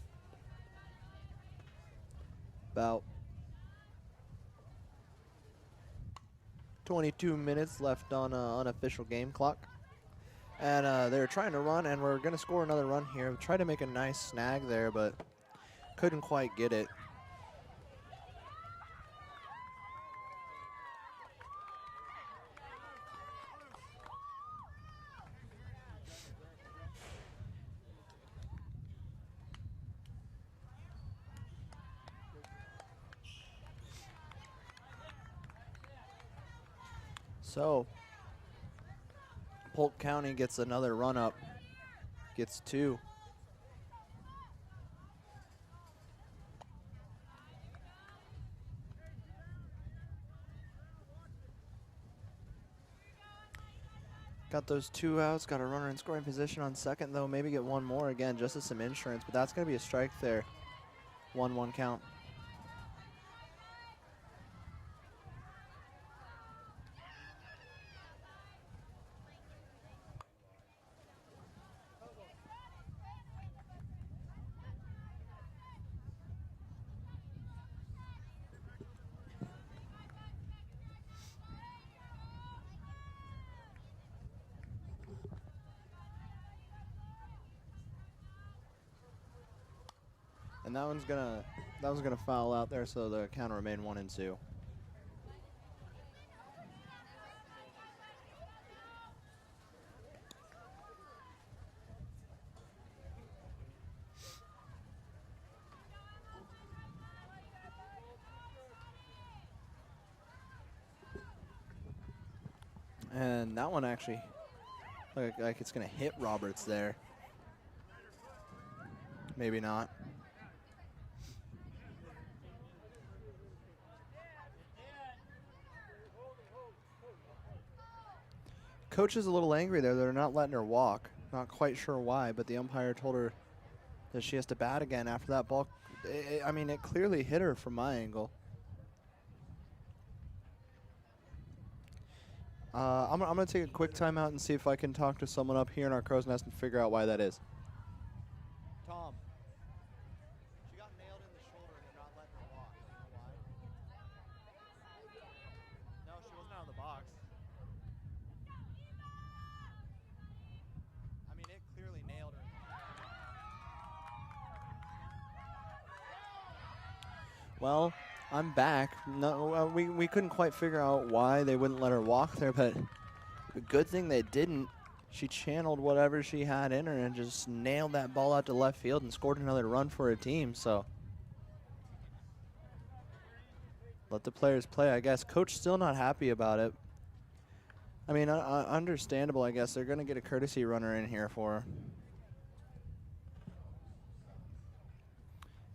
[SPEAKER 1] About 22 minutes left on unofficial game clock. And they're trying to run, and we're going to score another run here. We tried to make a nice snag there, but couldn't quite get it.
[SPEAKER 3] So Polk County gets another run up, gets 2. Got those 2 outs, got a runner in scoring position on second though, maybe get one more again just as some insurance, but that's gonna be a strike there. 1-1 count. And that one's gonna foul out there, so the count will remain 1-2. And that one actually looked like it's gonna hit Roberts there. Maybe not. Coach is a little angry there. They're not letting her walk. Not quite sure why, but the umpire told her that she has to bat again after that ball. I mean, it clearly hit her from my angle. I'm going to take a quick timeout and see if I can talk to someone up here in our crow's nest and figure out why that is. Tom, she got nailed in the shoulder and they're not letting her walk. You know why? No, she wasn't out of the box. I mean, it clearly nailed her. Well, I'm back. No, we couldn't quite figure out why they wouldn't let her walk there, but the good thing they didn't. She channeled whatever she had in her and just nailed that ball out to left field and scored another run for her team. So let the players play, I guess. Coach still not happy about it. I mean, understandable, I guess. They're going to get a courtesy runner in here for her.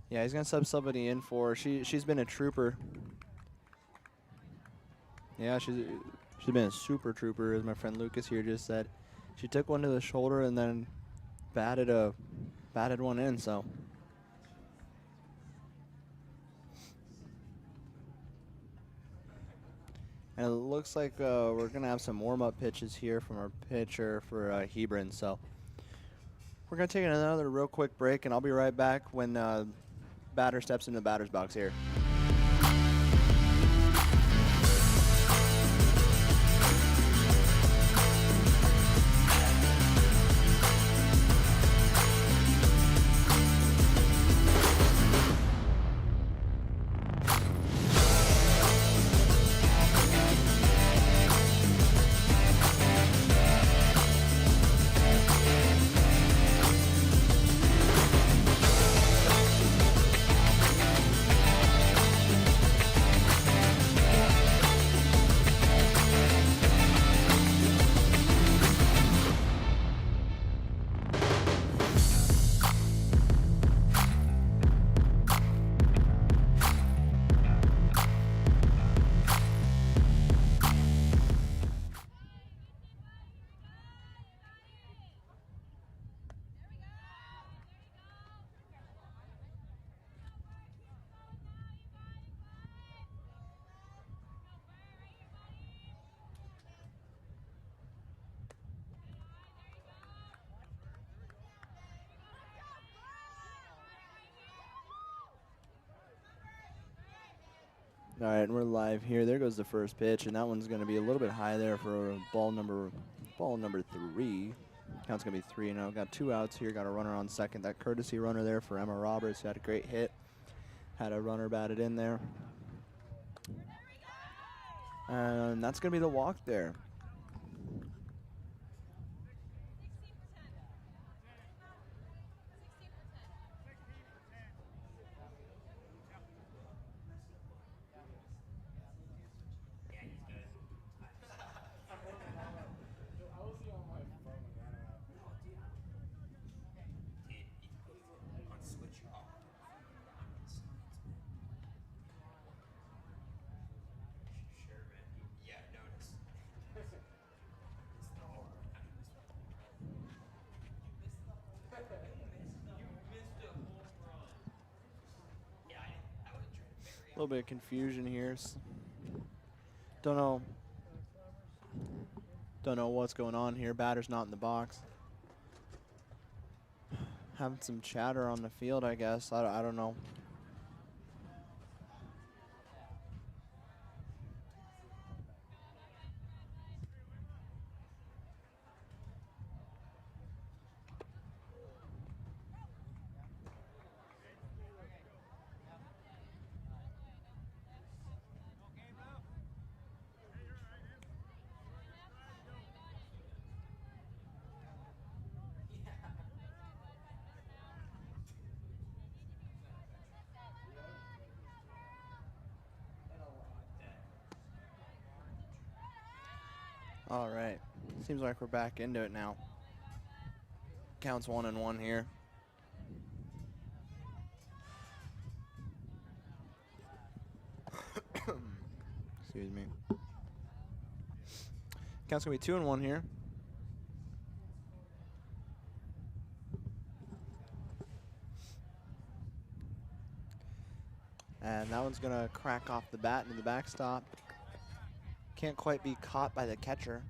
[SPEAKER 3] Yeah, he's going to sub somebody in for her. She's been a trooper. Yeah, she's been a super trooper, as my friend Lucas here just said. She took one to the shoulder and then batted one in, so. And it looks like we're going to have some warm-up pitches here from our pitcher for Hebron, so. We're going to take another real quick break, and I'll be right back when batter steps into the batter's box here. All right, and we're live here. There goes the first pitch, and that one's going to be a little bit high there for ball number 3. Count's going to be 3 now. Got 2 outs here. Got a runner on second. That courtesy runner there for Emma Roberts, who had a great hit. Had a runner batted in there. And that's going to be the walk there. little bit of confusion here. Don't know. Don't know what's going on here. Batter's not in the box. Having some chatter on the field, I guess. I don't know. All right. Seems like we're back into it now. Counts 1-1 here. Excuse me. Count's going to be 2-1 here. And that one's going to crack off the bat into the backstop. Can't quite be caught by the catcher.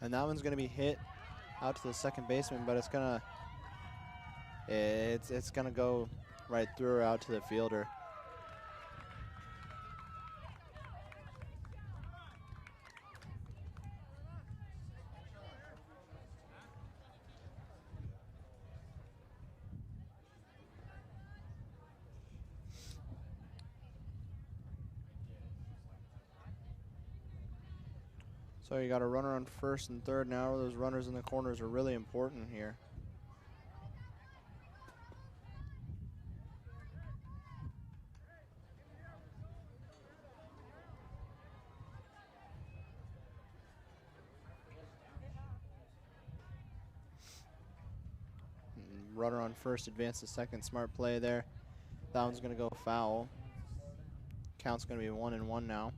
[SPEAKER 3] And that one's going to be hit out to the second baseman, but it's going to go right through or out to the fielder. So you got a runner on first and third now. Those runners in the corners are really important here. Runner on first, advance to second. Smart play there. That one's going to go foul. Count's going to be 1-1 now.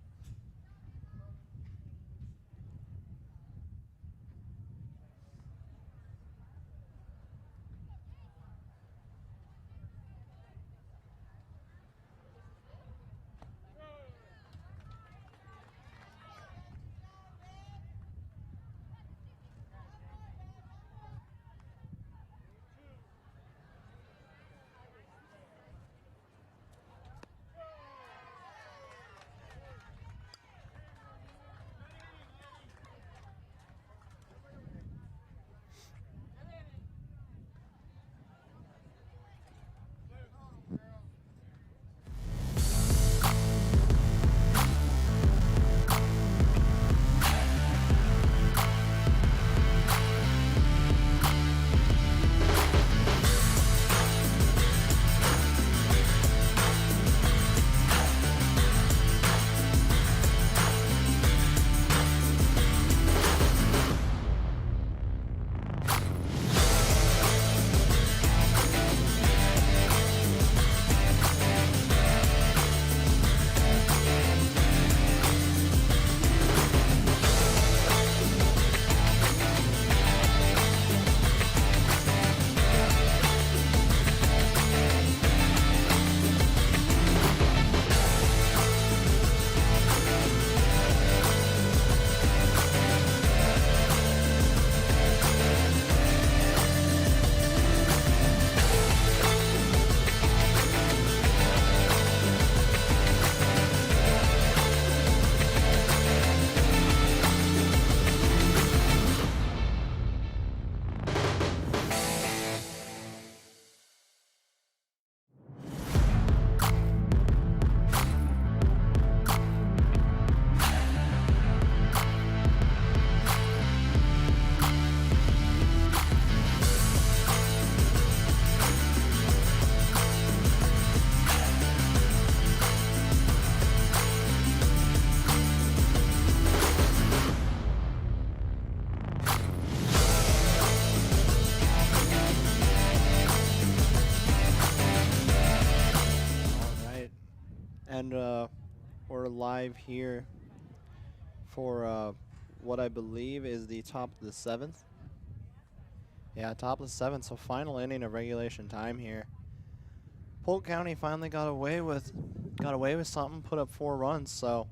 [SPEAKER 3] And we're live here for what I believe is the top of the 7th. Yeah, top of the 7th, so final inning of regulation time here. Polk County finally got away with something, put up 4 runs, so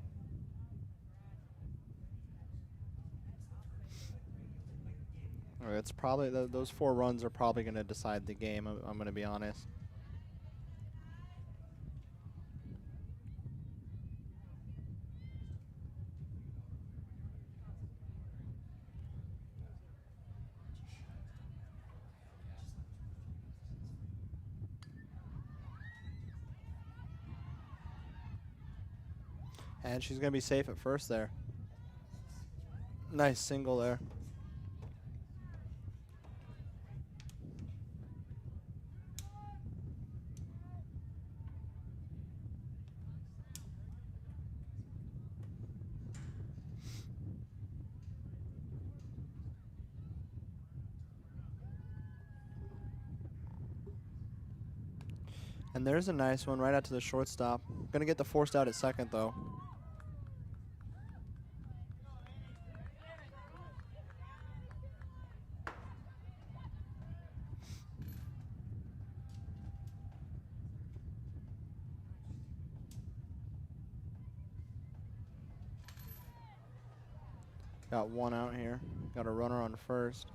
[SPEAKER 3] it's probably those 4 runs are probably going to decide the game. I'm going to be honest. And she's going to be safe at first there. Nice single there. And there's a nice one right out to the shortstop. Going to get the forced out at second, though. Got 1 out here. Got a runner on first.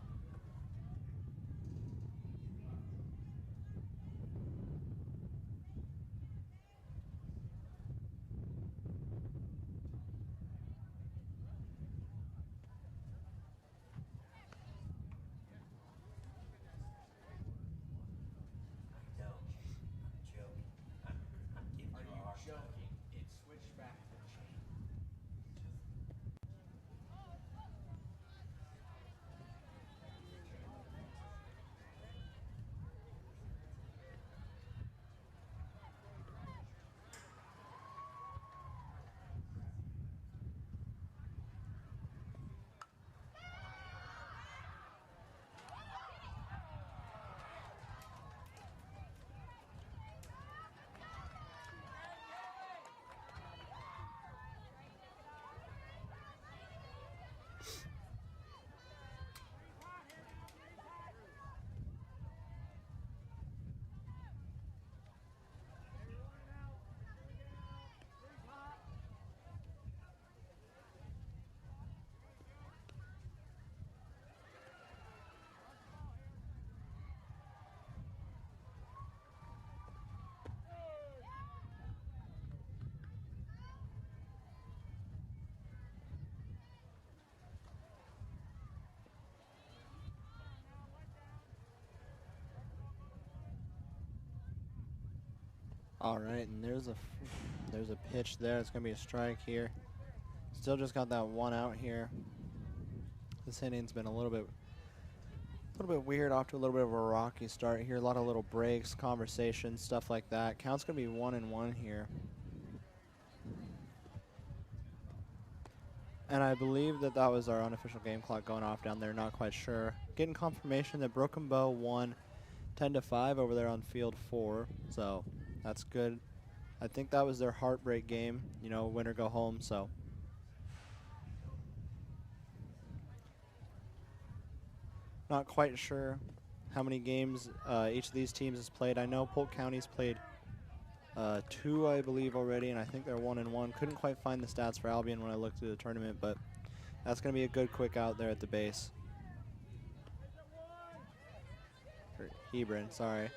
[SPEAKER 3] All right, and there's a pitch there. It's going to be a strike here. Still just got that 1 out here. This inning's been a little bit weird, off to a little bit of a rocky start here. A lot of little breaks, conversations, stuff like that. Count's going to be 1-1 here. And I believe that was our unofficial game clock going off down there. Not quite sure. Getting confirmation that Broken Bow won 10-5 over there on field 4. So that's good. I think that was their heartbreak game, you know, win or go home. So not quite sure how many games each of these teams has played. I know Polk County's played 2, I believe, already, and I think they're 1-1. Couldn't quite find the stats for Albion when I looked through the tournament, but that's going to be a good quick out there at the base. Or Hebron, sorry.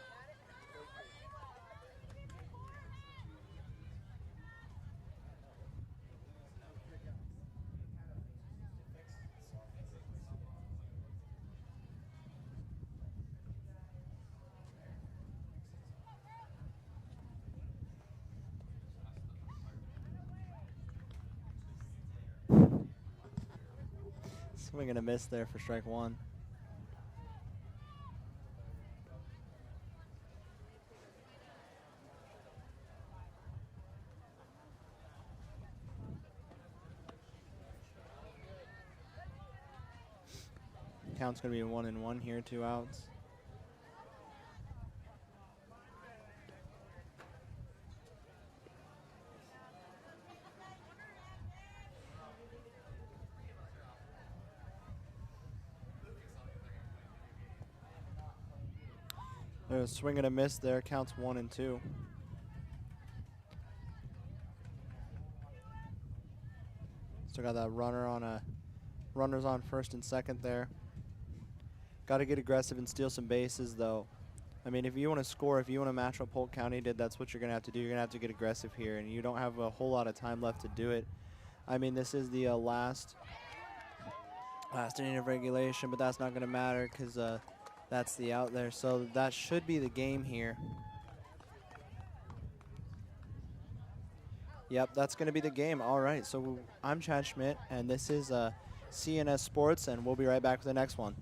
[SPEAKER 3] Swing and a miss there for strike 1. Count's going to be 1-1 here, 2 outs. There's a swing and a miss there. Counts 1 and 2. Still got that runners on first and second there. Got to get aggressive and steal some bases, though. I mean, if you want to score, if you want to match what Polk County did, that's what you're going to have to do. You're going to have to get aggressive here, and you don't have a whole lot of time left to do it. I mean, this is the last inning of regulation, but that's not going to matter because that's the out there. So that should be the game here. Yep, that's going to be the game. All right, so I'm Chad Schmidt, and this is CNS Sports, and we'll be right back with the next one.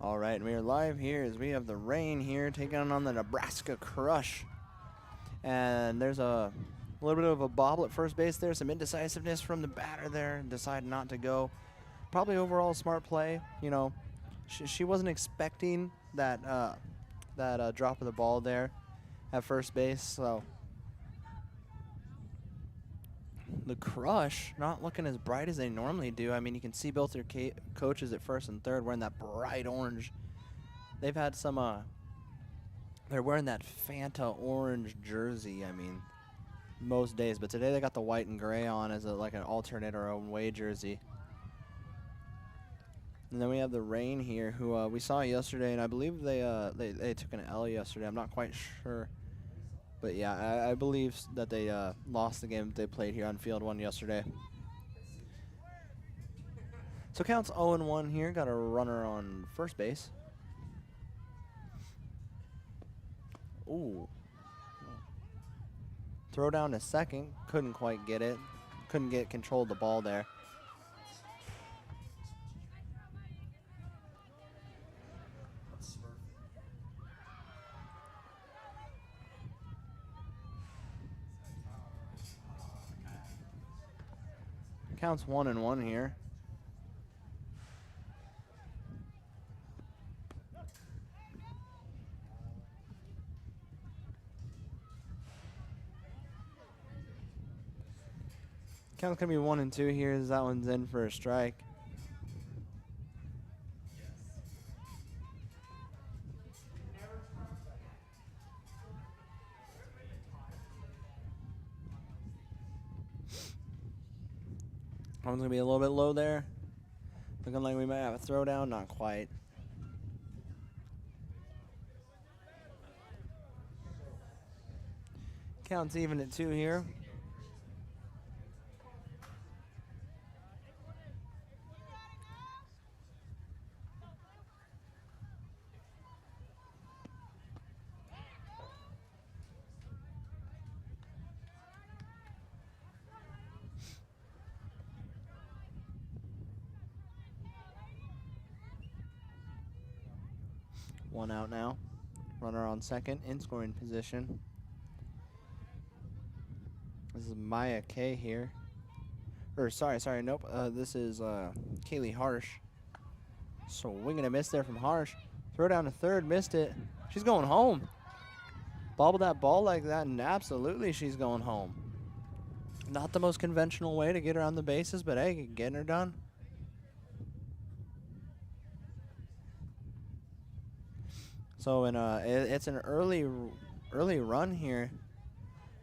[SPEAKER 3] All right, and we are live here as we have the Rain here taking on the Nebraska Crush. And there's a little bit of a bobble at first base there, some indecisiveness from the batter there, decided not to go. Probably overall smart play. You know, she wasn't expecting that drop of the ball there at first base, so the Crush not looking as bright as they normally do. I mean, you can see both their coaches at first and third wearing that bright orange. They've had some, they're wearing that Fanta orange jersey, I mean, most days. But today they got the white and gray on as like an alternate or away jersey. And then we have the Rain here, who we saw yesterday, and I believe they took an L yesterday. I'm not quite sure. But yeah, I believe that they lost the game they played here on Field 1 yesterday. So counts 0-1 here. Got a runner on first base. Ooh. Throw down to second. Couldn't quite get it. Couldn't get control of the ball there. Counts 1-1 here. Count's gonna be 1-2 here as that one's in for a strike. One's gonna be a little bit low there. Looking like we might have a throwdown, not quite. Counts even at 2 here. One out now. Runner on second in scoring position. This is Maya K here. Or sorry, nope. This is Kaylee Harsh. So wing and a miss there from Harsh. Throw down to third, missed it. She's going home. Bobbled that ball like that, and absolutely she's going home. Not the most conventional way to get her on the bases, but hey, getting her done. So it's an early run here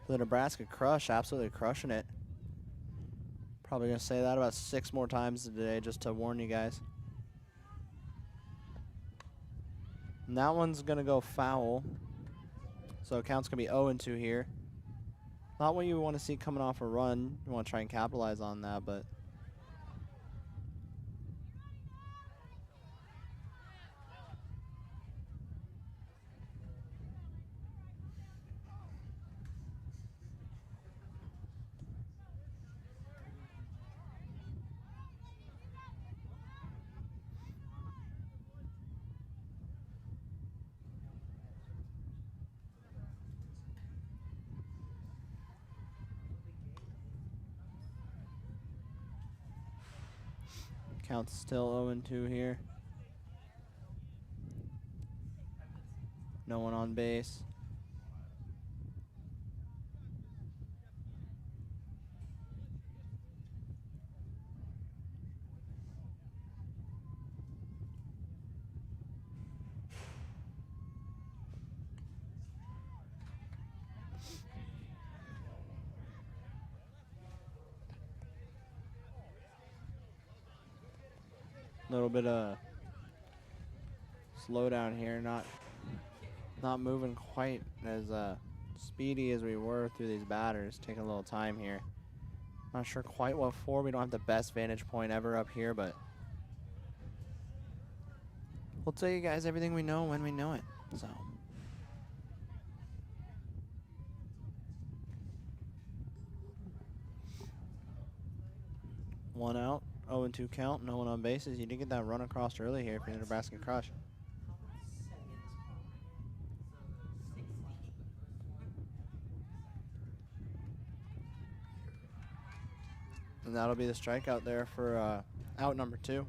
[SPEAKER 3] for the Nebraska Crush, absolutely crushing it. Probably gonna say that about 6 more times today just to warn you guys. And that one's gonna go foul. So count's gonna be 0-2 here. Not what you want to see coming off a run. You want to try and capitalize on that, but count's still 0-2 here. No one on base. Little bit of slowdown here, not moving quite as speedy as we were through these batters. Taking a little time here. Not sure quite what for. We don't have the best vantage point ever up here, but we'll tell you guys everything we know when we know it. So. One out. 0-2 count, no one on bases. You did get that run across early here for the Nebraska Crush. And that'll be the strikeout there for out number 2.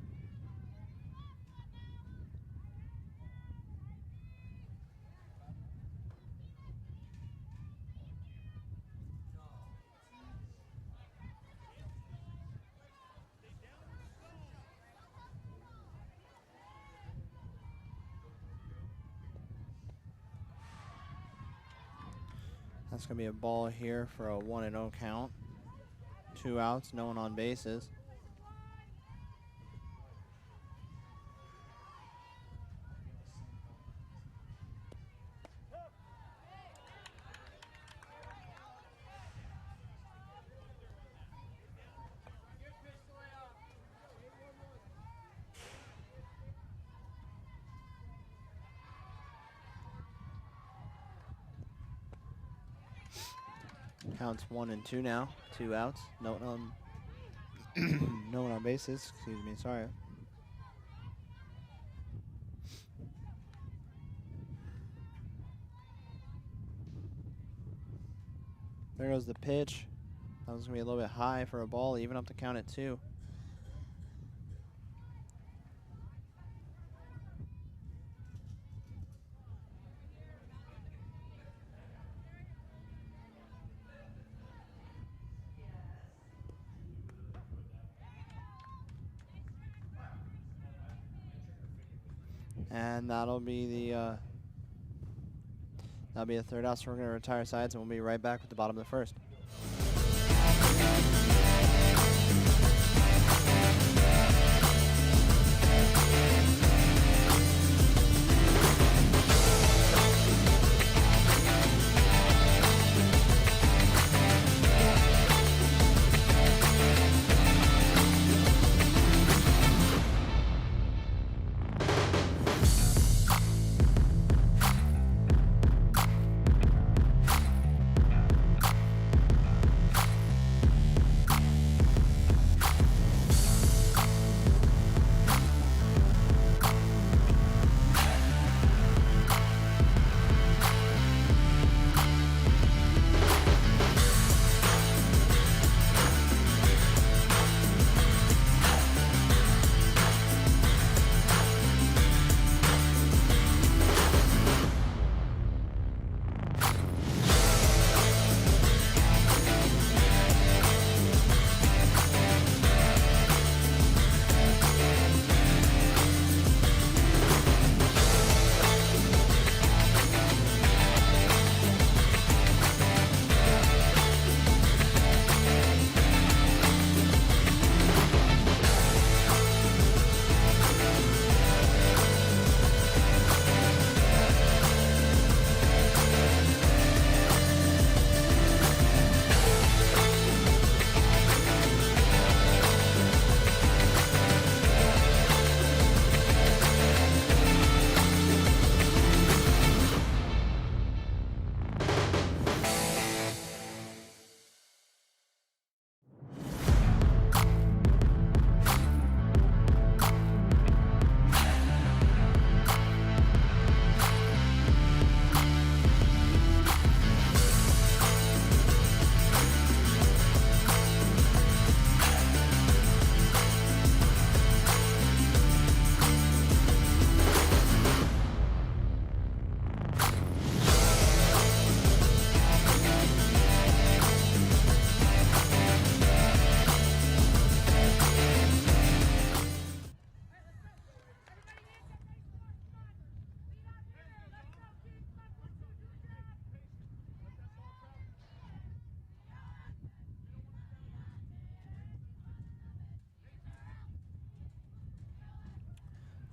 [SPEAKER 3] That's going to be a ball here for a 1-0 count. 2 outs, no one on bases. Counts 1 and 2 now. 2 outs. No one on no one on bases. Excuse me. Sorry. There goes the pitch. That was gonna be a little bit high for a ball, even up to count at 2. And that'll be the third out. So we're gonna retire sides, and we'll be right back with the bottom of the first.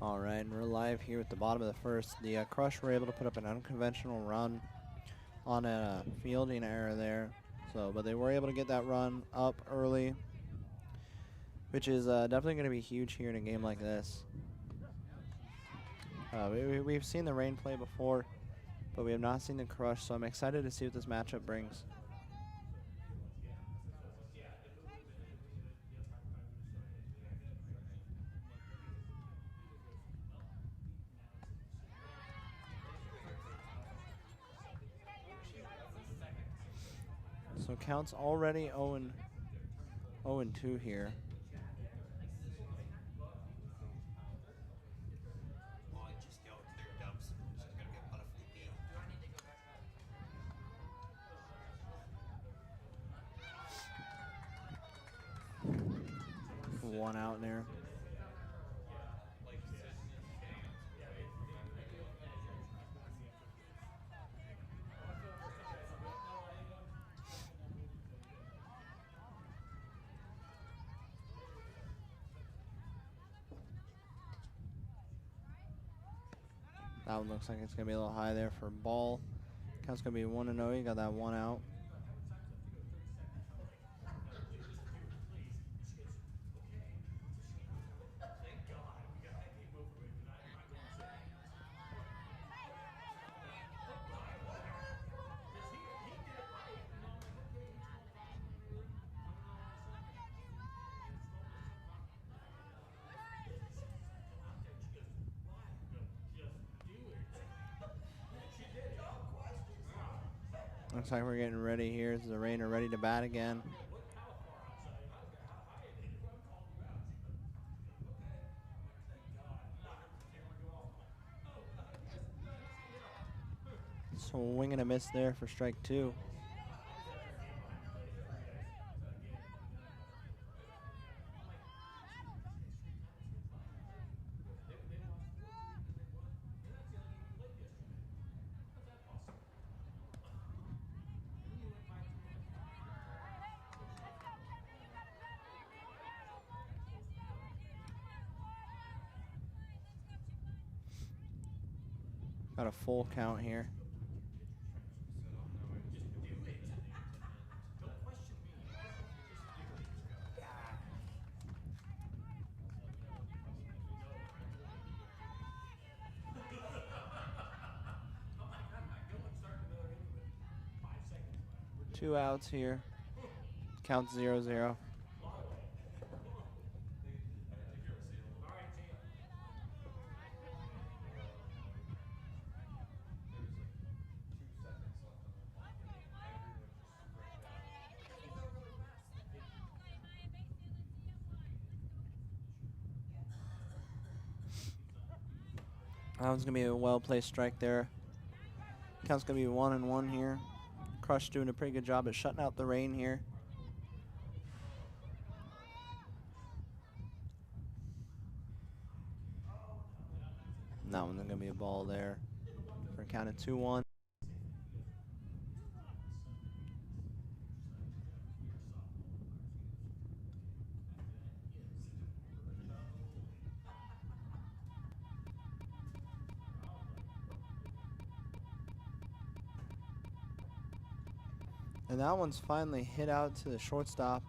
[SPEAKER 3] All right, and we're live here at the bottom of the first. The Crush were able to put up an unconventional run on a fielding error there. But they were able to get that run up early, which is definitely going to be huge here in a game like this. We've seen the Rain play before, but we have not seen the Crush, so I'm excited to see what this matchup brings. So counts already 0-2 0-2 here.
[SPEAKER 2] Just go to their dumps. Just gonna get butterfly beat.
[SPEAKER 3] 1 out there. That one looks like it's going to be a little high there for ball. Count's going to be 1-0. You got that 1 out. Looks like we're getting ready here. The Rain are ready to bat again. Swing and a miss there for strike 2. Got a full count here. Two outs here. Count 0-0. That one's going to be a well-placed strike there. Count's going to be 1-1 here. Crush doing a pretty good job at shutting out the Rain here. And that one's going to be a ball there for a count of 2-1. And that one's finally hit out to the shortstop.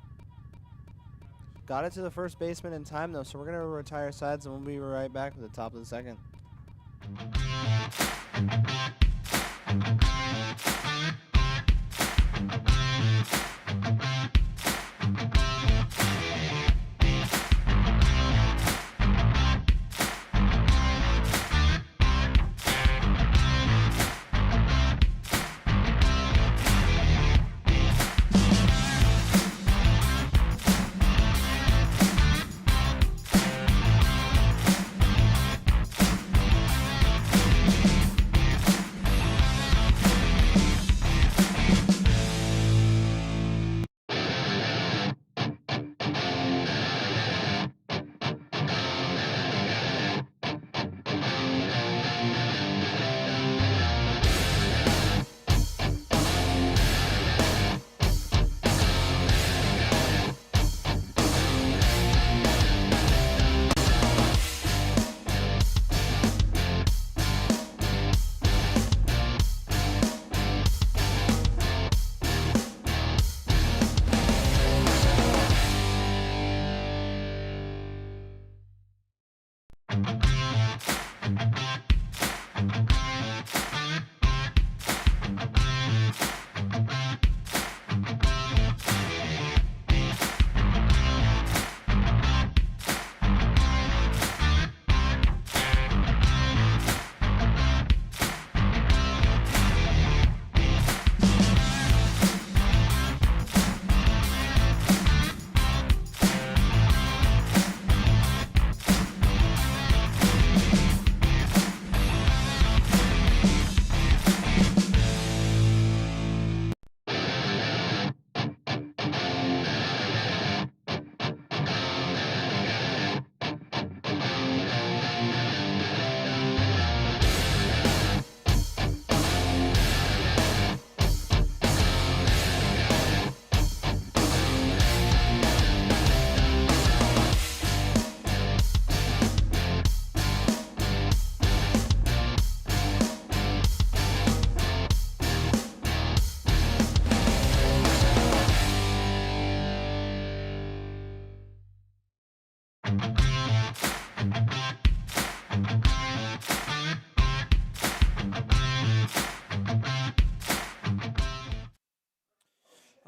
[SPEAKER 3] Got it to the first baseman in time, though, so we're going to retire sides, and we'll be right back with the top of the second.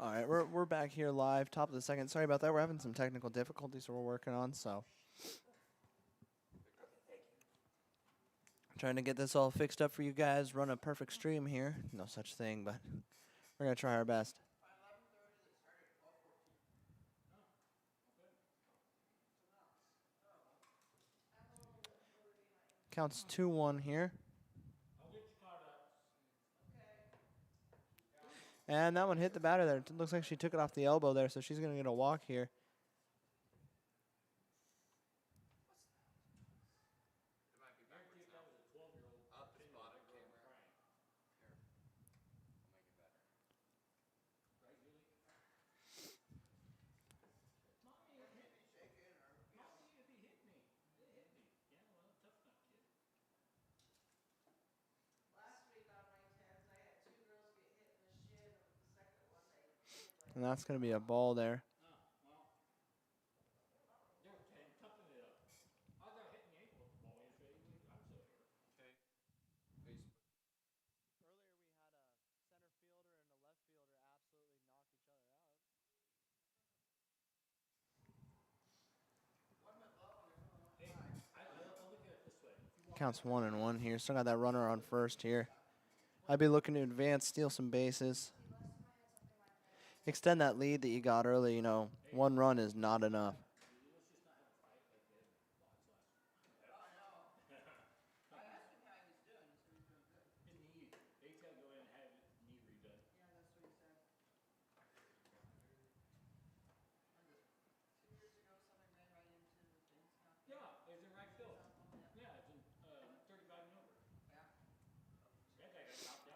[SPEAKER 3] All right, we're back here live, top of the second. Sorry about that. We're having some technical difficulties we're working on, so trying to get this all fixed up for you guys. Run a perfect stream here. No such thing, but we're gonna try our best. Counts 2-1 here. And that one hit the batter there. It looks like she took it off the elbow there, so she's gonna get a walk here. And that's going to be a ball there. Counts 1-1 here. Still got that runner on first here. I'd be looking to advance, steal some bases. Extend that lead that you got early. You know, one run is not enough.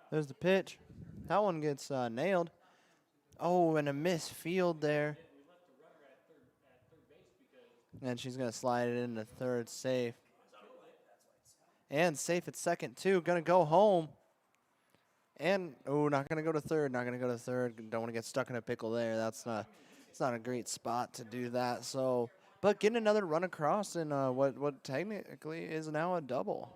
[SPEAKER 3] There's the pitch. That one gets nailed. Oh, and a missed field there. And she's going to slide it into third, safe. And safe at second, too. Going to go home. And, oh, not going to go to third. Not going to go to third. Don't want to get stuck in a pickle there. It's not a great spot to do that. So, but getting another run across in what technically is now a double.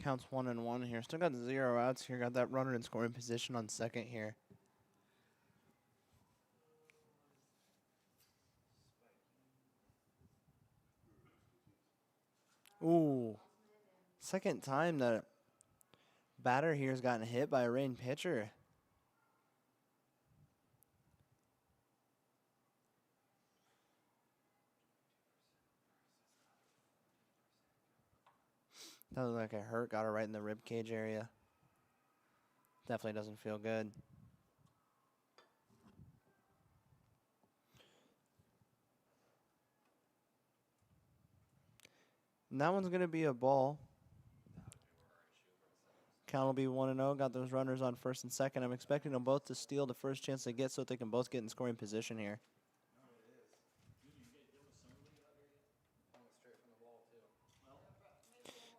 [SPEAKER 3] Counts 1-1 here. Still got 0 outs here. Got that runner in scoring position on second here. Ooh. Second time that batter here has gotten hit by a rain pitcher. That looked like it hurt. Got her right in the rib cage area. Definitely doesn't feel good. And that one's going to be a ball. Count will be 1-0. Got those runners on first and second. I'm expecting them both to steal the first chance they get so that they can both get in scoring position here.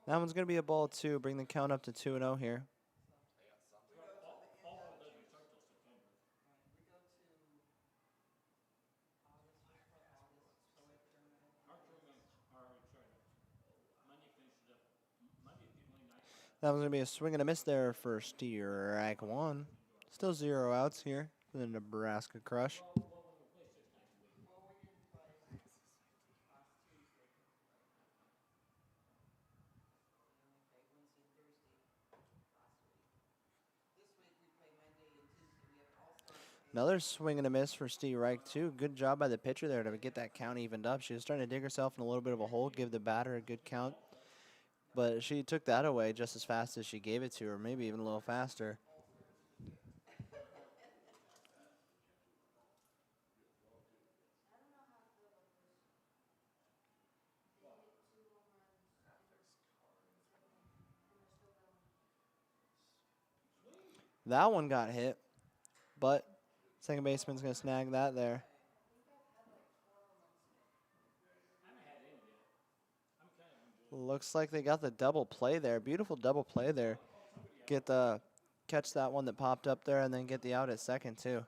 [SPEAKER 3] That one's going to be a ball, too. Bring the count up to 2-0 here. That was going to be a swing and a miss there for strike one. Still 0 outs here for the Nebraska Crush. Another swing and a miss for Steve Reich, too. Good job by the pitcher there to get that count evened up. She was trying to dig herself in a little bit of a hole, give the batter a good count. But she took that away just as fast as she gave it to her, maybe even a little faster. That one got hit, but second baseman's going to snag that there. Looks like they got the double play there. Beautiful double play there. Catch that one that popped up there and then get the out at second too.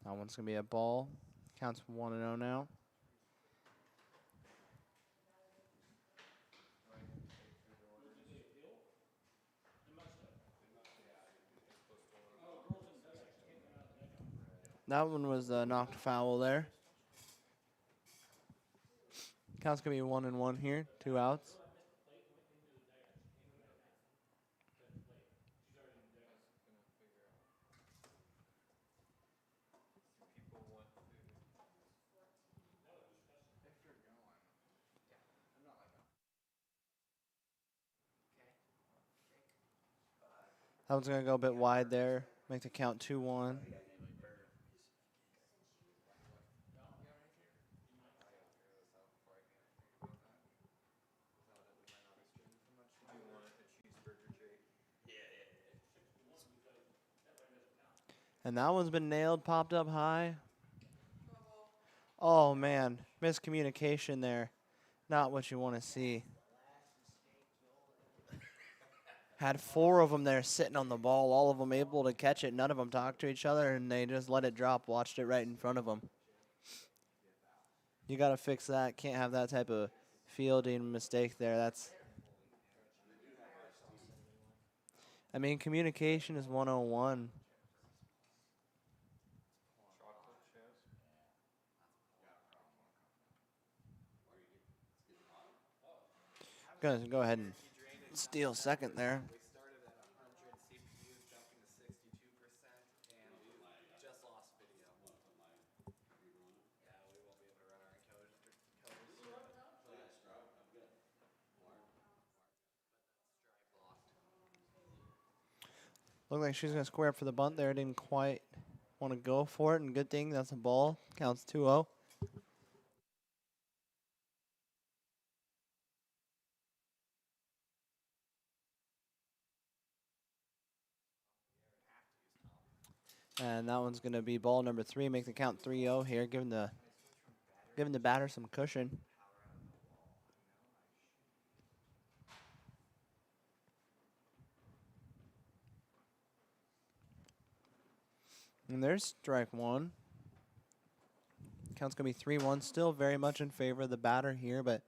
[SPEAKER 3] That one's going to be a ball. Counts 1-0 now. That one was knocked foul there. Count's going to be 1-1 here. 2 outs. That one's going to go a bit wide there. Make the count 2-1. And that one's been nailed, popped up high. Oh, man. Miscommunication there. Not what you want to see. Had 4 of them there sitting on the ball, all of them able to catch it. None of them talked to each other, and they just let it drop, watched it right in front of them. You got to fix that. Can't have that type of fielding mistake there. Communication is 101. Gonna go ahead and steal second there.
[SPEAKER 4] We started at 100 CPUs, jumping to 62%, and we just lost video. Yeah, we won't be able to run our encoders.
[SPEAKER 3] Looked like she's gonna square up for the bunt there. Didn't quite want to go for it, and good thing that's a ball. Counts 2-0. And that one's going to be ball number 3. Make the count 3-0 here, giving the batter some cushion. And there's strike 1. Count's going to be 3-1. Still very much in favor of the batter here, but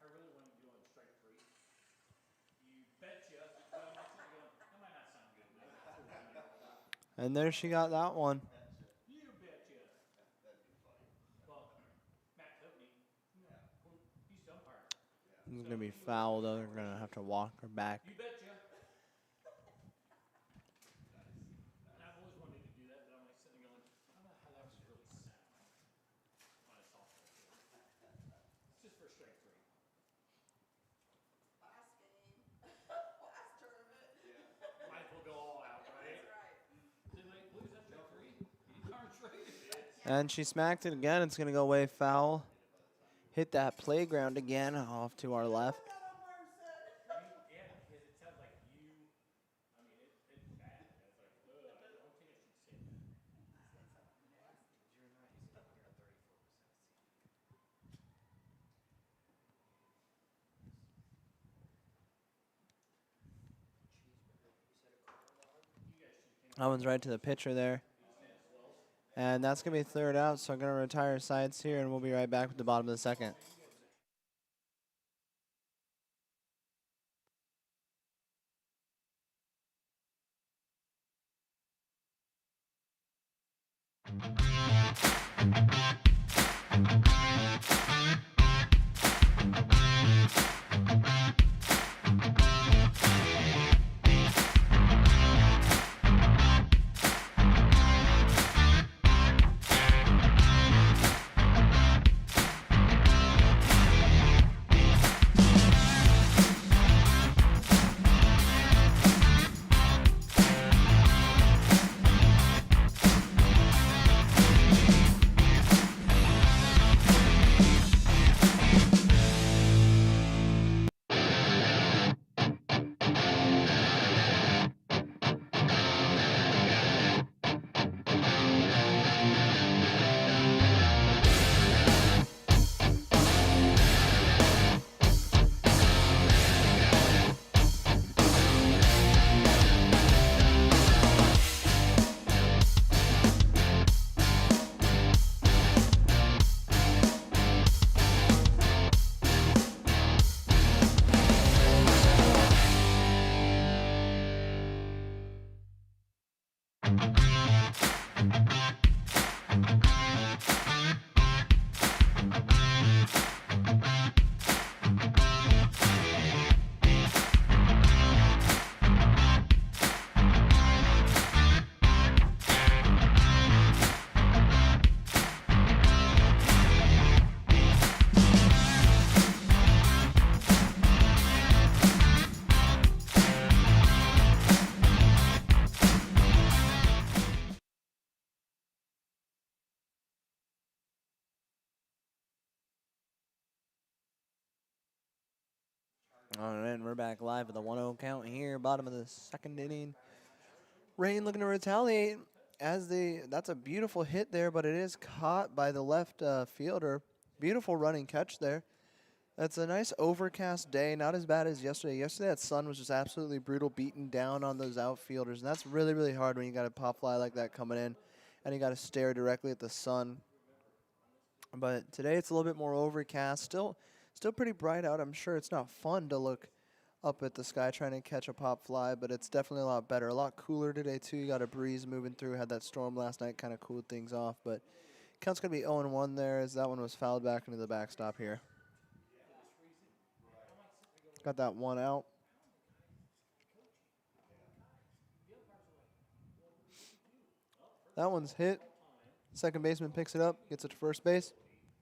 [SPEAKER 5] I really want to do on strike 3. You betcha. Well, that might not sound good, man.
[SPEAKER 3] and there she got that one.
[SPEAKER 5] You betcha. Well, Matt Coveney, he's the umpire.
[SPEAKER 3] It's going to be foul, though. They're going to have to walk her back.
[SPEAKER 5] You betcha. And I've always wanted to do that, but I'm like sitting going, I don't know how that would really sound on a softball field. It's just for strike 3.
[SPEAKER 6] Last game, last tournament.
[SPEAKER 5] Might as well go all out, right?
[SPEAKER 6] That's right.
[SPEAKER 5] Then like, what is that, strike 3? You darn straight it is.
[SPEAKER 3] And she smacked it again. It's going to go way foul. Hit that playground again off to our left.
[SPEAKER 6] That umpire said.
[SPEAKER 5] Yeah, because it sounds like you. I mean, it's bad. It's like, I don't think I should say that.
[SPEAKER 4] You're not using 134%.
[SPEAKER 3] That one's right to the pitcher there. And that's going to be third out, so I'm going to retire sides here, and we'll be right back with the bottom of the second. All right, and we're back live at the 1-0 count here, bottom of the second inning. Rain looking to retaliate that's a beautiful hit there, but it is caught by the left fielder. Beautiful running catch there. It's a nice overcast day, not as bad as yesterday. Yesterday that sun was just absolutely brutal, beating down on those outfielders, and that's really, really hard when you got a pop fly like that coming in, and you got to stare directly at the sun. But today it's a little bit more overcast, still pretty bright out. I'm sure it's not fun to look up at the sky trying to catch a pop fly, but it's definitely a lot better. A lot cooler today, too. You got a breeze moving through. Had that storm last night, kind of cooled things off. But count's going to be 0-1 there as that one was fouled back into the backstop here. Got that one out. That one's hit. Second baseman picks it up, gets it to first base.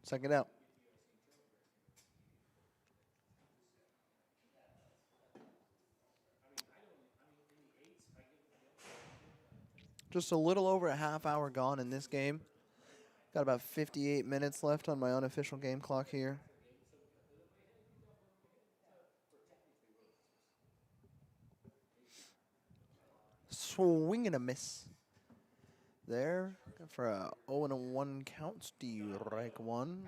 [SPEAKER 3] Second out. Just a little over a half hour gone in this game. Got about 58 minutes left on my unofficial game clock here. Swing and a miss. There for a 0-1 count. Strike one.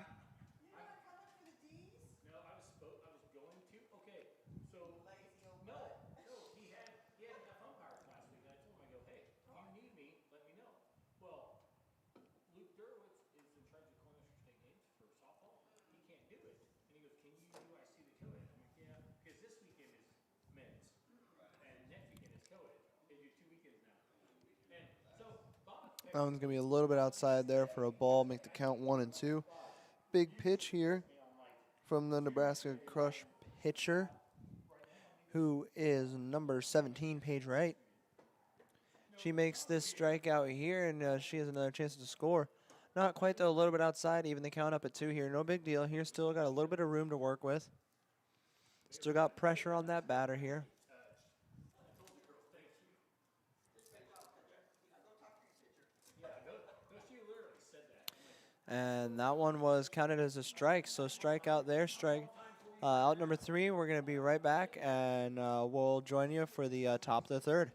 [SPEAKER 3] That one's going to be a little bit outside there for a ball, make the count 1-2. Big pitch here from the Nebraska Crush pitcher, who is number 17, Paige Wright. She makes this strikeout here, and she has another chance to score. Not quite, though, a little bit outside, even the count up at 2 here. No big deal here. Still got a little bit of room to work with. Still got pressure on that batter here. And that one was counted as a strike. So strike out there, strike out number 3. We're going to be right back, and we'll join you for the top of the third.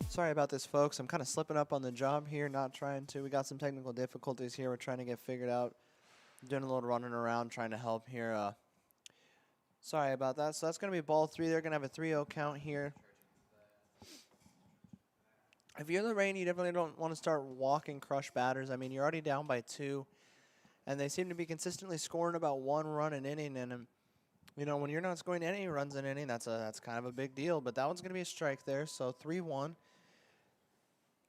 [SPEAKER 3] Sorry about this, folks. I'm kind of slipping up on the job here, not trying to. We got some technical difficulties here. We're trying to get figured out. Doing a little running around, trying to help here. Sorry about that. So that's going to be ball 3. They're going to have a 3-0 count here. If you're the Rain, you definitely don't want to start walking Crush batters. I mean, you're already down by 2, and they seem to be consistently scoring about 1 run an inning. And you know, when you're not scoring any runs an inning, that's kind of a big deal. But that one's going to be a strike there. So 3-1.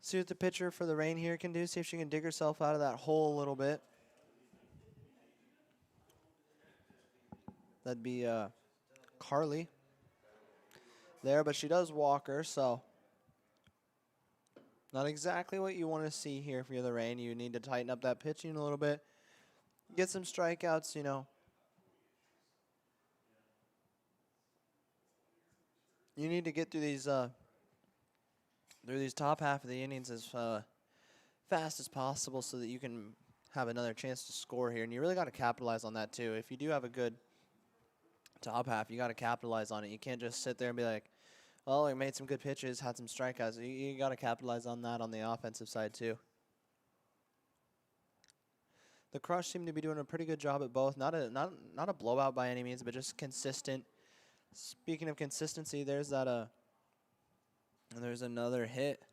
[SPEAKER 1] See what the pitcher for the Rain here can do. See if she can dig herself out of that hole a little bit. That'd be Carly there, but she does walk her, so not exactly what you want to see here if you're the Rain. You need to tighten up that pitching a little bit. Get some strikeouts, you know. You need to get through these top half of the innings as fast as possible so that you can have another chance to score here. And you really got to capitalize on that too. If you do have a good top half, you got to capitalize on it. You can't just sit there and be like, well, I made some good pitches, had some strikeouts. You got to capitalize on that on the offensive side too. The Crush seem to be doing a pretty good job at both. Not a blowout by any means, but just consistent. Speaking of consistency, there's that there's another hit.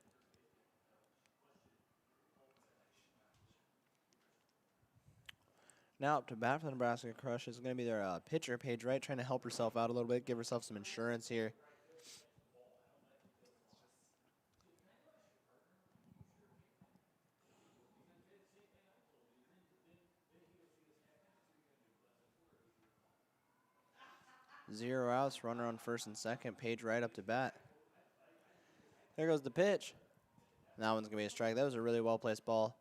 [SPEAKER 1] Now up to bat for the Nebraska Crush is going to be their pitcher, Paige Wright, trying to help herself out a little bit, give herself some insurance here. Zero outs, runner on first and second. Paige Wright up to bat. There goes the pitch. And that one's going to be a strike. That was a really well-placed ball.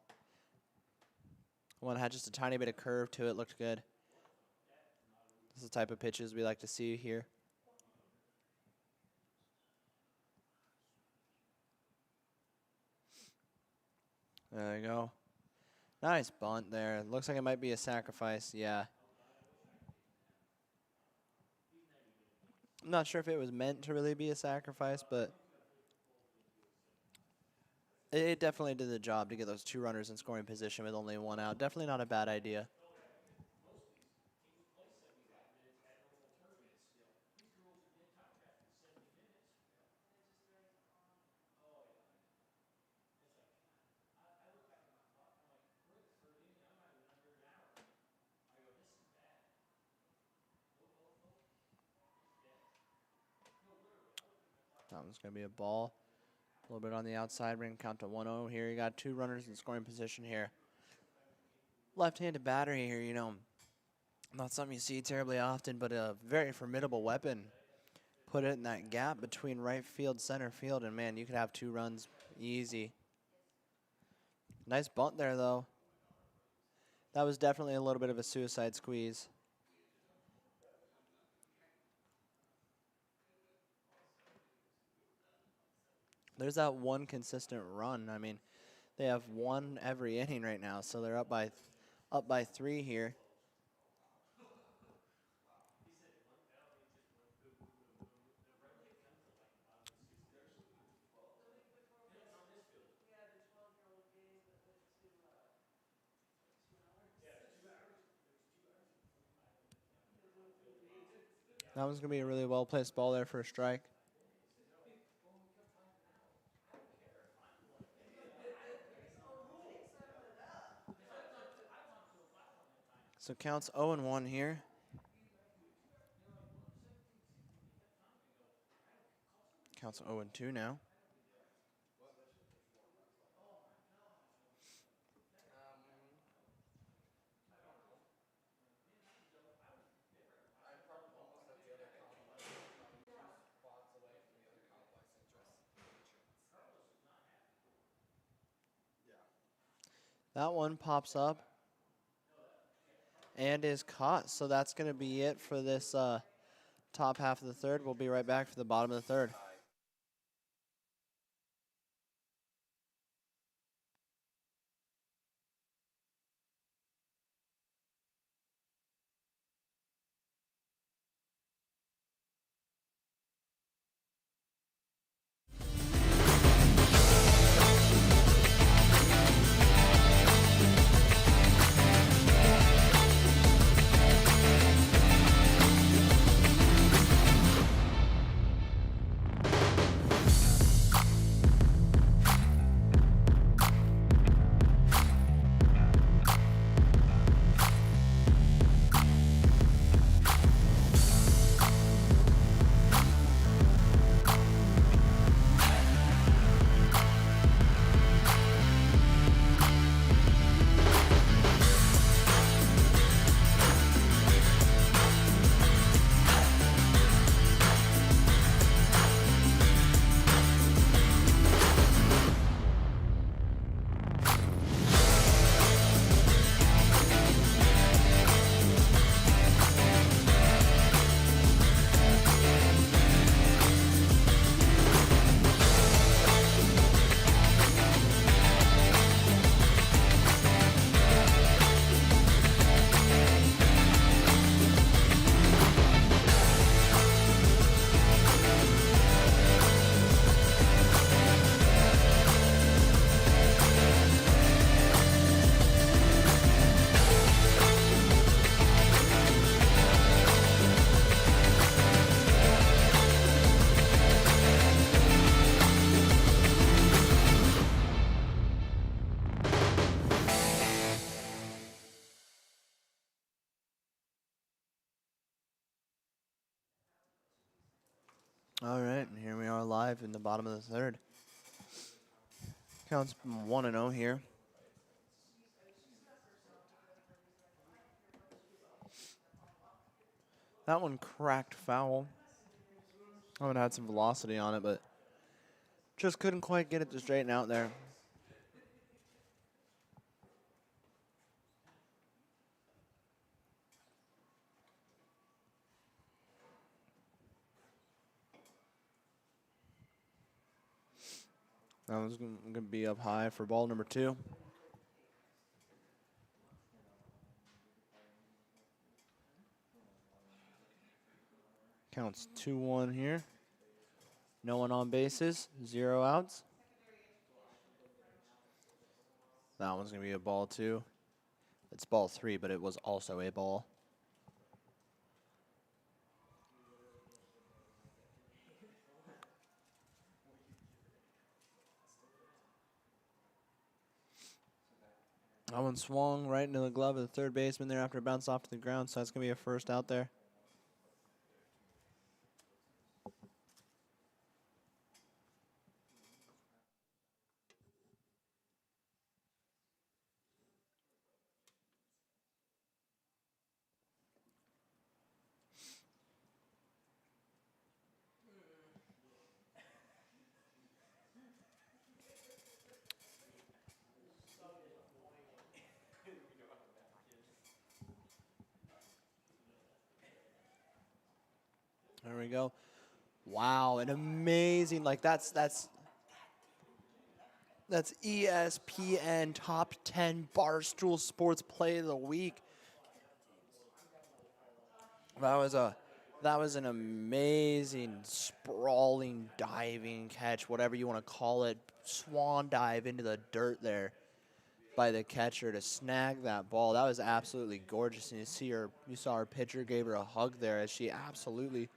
[SPEAKER 1] One had just a tiny bit of curve to it. Looked good. This is the type of pitches we like to see here. There you go. Nice bunt there. Looks like it might be a sacrifice. Yeah. I'm not sure if it was meant to really be a sacrifice, but it definitely did the job to get those two runners in scoring position with only one out. Definitely not a bad idea. That one's going to be a ball. A little bit on the outside, bring count to 1-0 here. You got two runners in scoring position here. Left-handed batter here, you know, not something you see terribly often, but a very formidable weapon. Put it in that gap between right field, center field, and man, you could have two runs easy. Nice bunt there, though. That was definitely a little bit of a suicide squeeze. There's that one consistent run. I mean, they have one every inning right now, so they're up by 3 here. That one's going to be a really well-placed ball there for a strike. So counts 0-1 here. Counts 0-2 now. That one pops up and is caught. So that's going to be it for this top half of the third. We'll be right back for the bottom of the third.
[SPEAKER 3] All right, and here we are live in the bottom of the third. Counts 1-0 here. That one cracked foul. I would have had some velocity on it, but just couldn't quite get it to straighten out there. That was going to be up high for ball number 2. Counts 2-1 here. No one on bases, 0 outs. That one's going to be a ball 2. It's ball 3, but it was also a ball. That one swung right into the glove of the third baseman there after it bounced off to the ground, so that's going to be a first out there. There we go. Wow, an amazing, like that's ESPN top 10 Barstool Sports Play of the Week. That was an amazing sprawling diving catch, whatever you want to call it, swan dive into the dirt there by the catcher to snag that ball. That was absolutely gorgeous, and you saw our pitcher gave her a hug there as she absolutely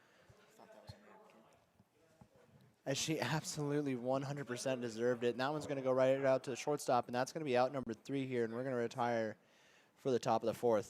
[SPEAKER 3] 100% deserved it. And that one's going to go right out to the shortstop, and that's going to be out number 3 here, and we're going to retire for the top of the 4th.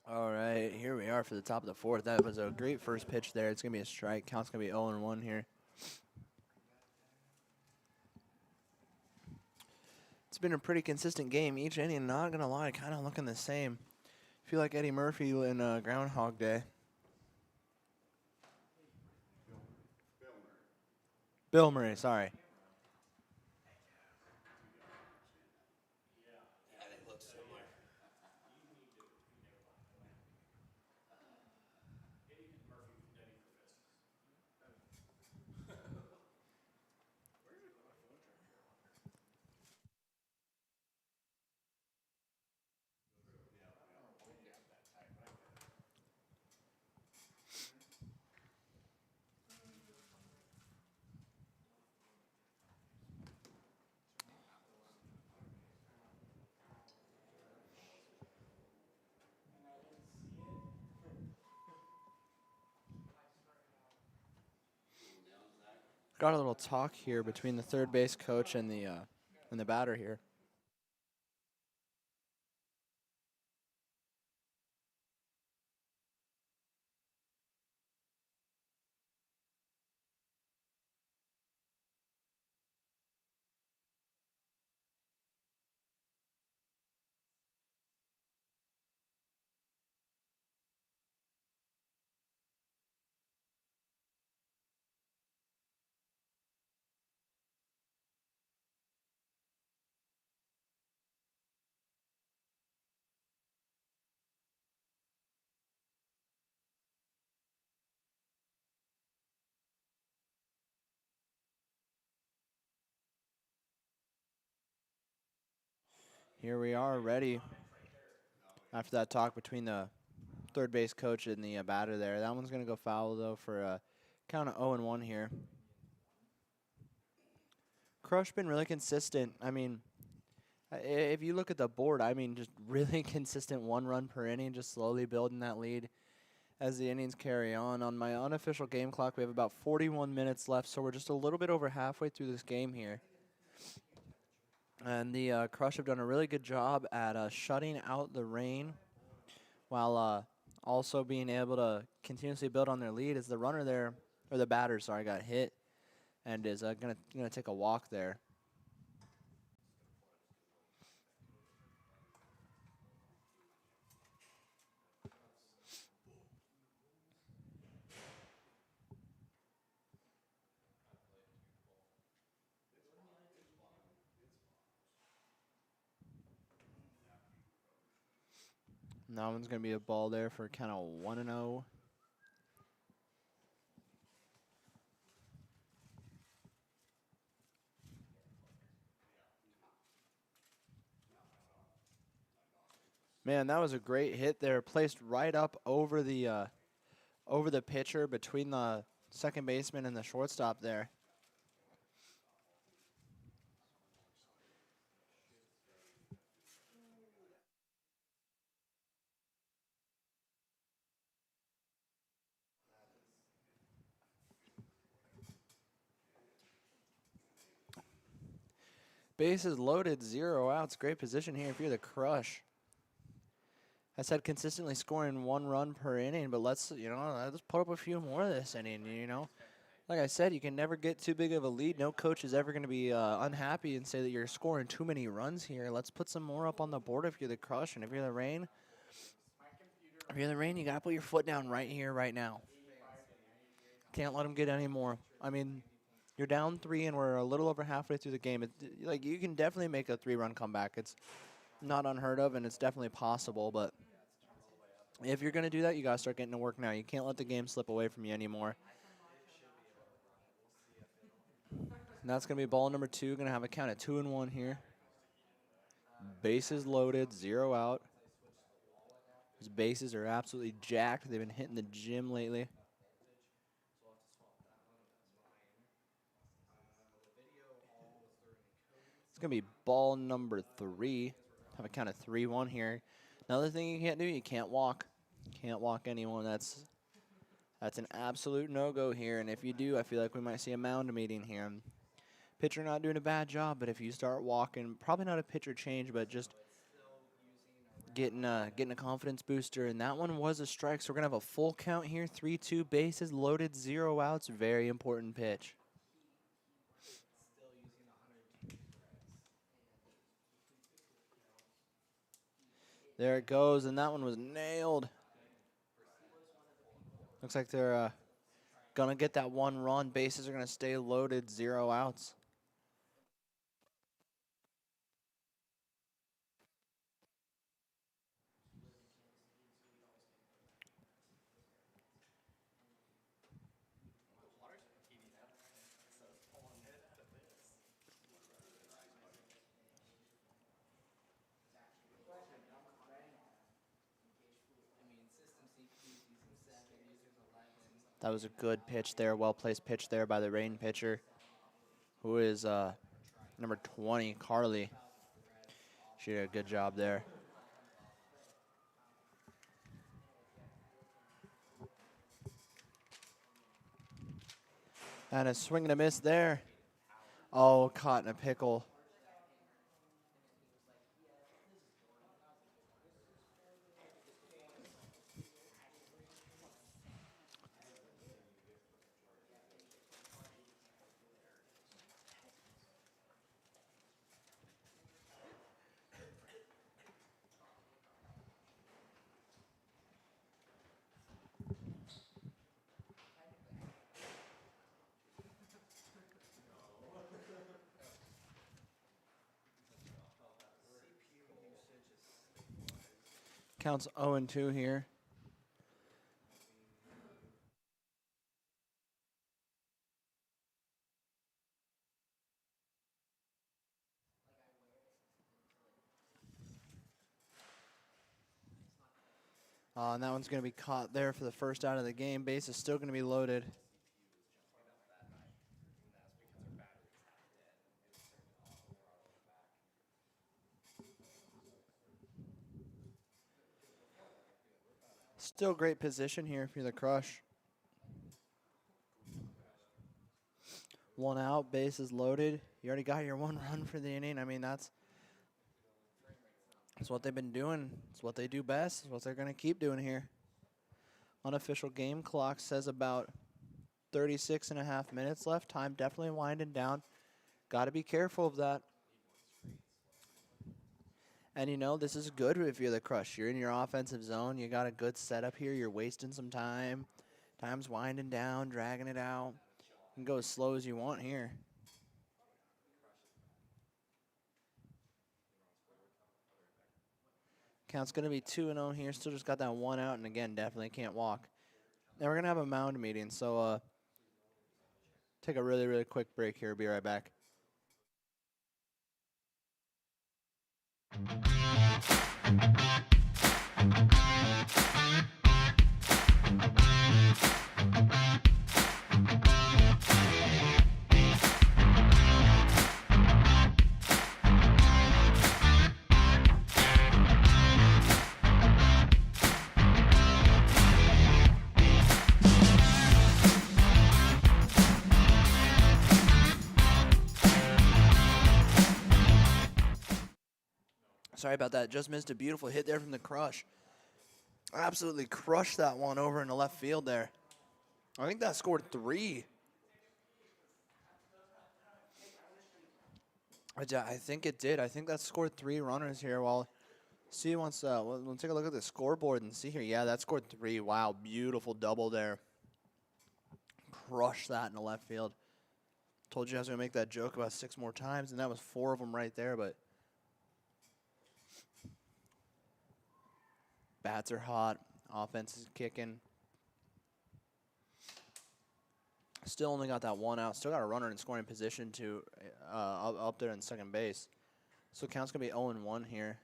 [SPEAKER 3] All right, here we are for the top of the 4th. That was a great first pitch there. It's going to be a strike. Count's going to be 0-1 here. It's been a pretty consistent game. Each inning, not going to lie, kind of looking the same. Feel like Eddie Murphy in Groundhog Day. Bill Murray, sorry.
[SPEAKER 2] Yeah, they look similar.
[SPEAKER 3] Got a little talk here between the third base coach and the batter here. Here we are, ready. After that talk between the third base coach and the batter there, that one's gonna go foul though for a count of 0-1 here. Crush been really consistent. I mean, if you look at the board, I mean, just really consistent 1 run per inning, just slowly building that lead as the innings carry on. On my unofficial game clock, we have about 41 minutes left, so we're just a little bit over halfway through this game here. And the Crush have done a really good job at shutting out the rain while also being able to continuously build on their lead as the runner there, or the batter, sorry, got hit and is gonna take a walk there. And that one's gonna be a ball there for kind of 1-0. Man, that was a great hit there, placed right up over the pitcher between the second baseman and the shortstop there. Bases loaded, 0 outs. Great position here if you're the Crush. I said consistently scoring 1 run per inning, but let's put up a few more this inning, Like I said, you can never get too big of a lead. No coach is ever going to be unhappy and say that you're scoring too many runs here. Let's put some more up on the board if you're the Crush, and if you're the Rain, you got to put your foot down right here, right now. Can't let them get any more. I mean, you're down 3, and we're a little over halfway through the game. Like, you can definitely make a 3-run comeback. It's not unheard of, and it's definitely possible, but if you're going to do that, you got to start getting to work now. You can't let the game slip away from you anymore. And that's going to be ball number 2. Going to have a count of 2-1 here. Bases loaded, 0 out. His bases are absolutely jacked. They've been hitting the gym lately. It's going to be ball number 3. Have a count of 3-1 here. Another thing you can't do, you can't walk. Can't walk anyone. That's an absolute no-go here. And if you do, I feel like we might see a mound meeting here. Pitcher not doing a bad job, but if you start walking, probably not a pitcher change, but just getting a confidence booster. And that one was a strike, so we're going to have a full count here. 3-2, bases loaded, 0 outs. Very important pitch. There it goes, and that one was nailed. Looks like they're going to get that 1 run. Bases are going to stay loaded, 0 outs. That was a good pitch there, well-placed pitch there by the Rain pitcher, who is number 20, Carly. She did a good job there. And a swing and a miss there. Oh, caught in a pickle. Counts 0-2 here. And that one's going to be caught there for the first out of the game. Base is still going to be loaded. Still great position here if you're the Crush. 1 out, base is loaded. You already got your 1 run for the inning. I mean, that's what they've been doing. It's what they do best. It's what they're going to keep doing here. Unofficial game clock says about 36.5 minutes left. Time definitely winding down. Got to be careful of that. And you know, this is good if you're the Crush. You're in your offensive zone. You got a good setup here. You're wasting some time. Time's winding down, dragging it out. You can go as slow as you want here. Count's going to be 2-0 here. Still just got that 1 out, and again, definitely can't walk. Now we're going to have a mound meeting, so take a really, really quick break here. Be right back. Sorry about that. Just missed a beautiful hit there from the Crush. Absolutely crushed that one over in the left field there. I think that scored 3. I think it did. I think that scored 3 runners here. Well, see once we'll take a look at the scoreboard and see here. Yeah, that scored 3. Wow, beautiful double there. Crushed that in the left field. Told you I was going to make that joke about 6 more times, and that was 4 of them right there, but bats are hot. Offense is kicking. Still only got that 1 out. Still got a runner in scoring position to up there in second base. So count's going to be 0-1 here.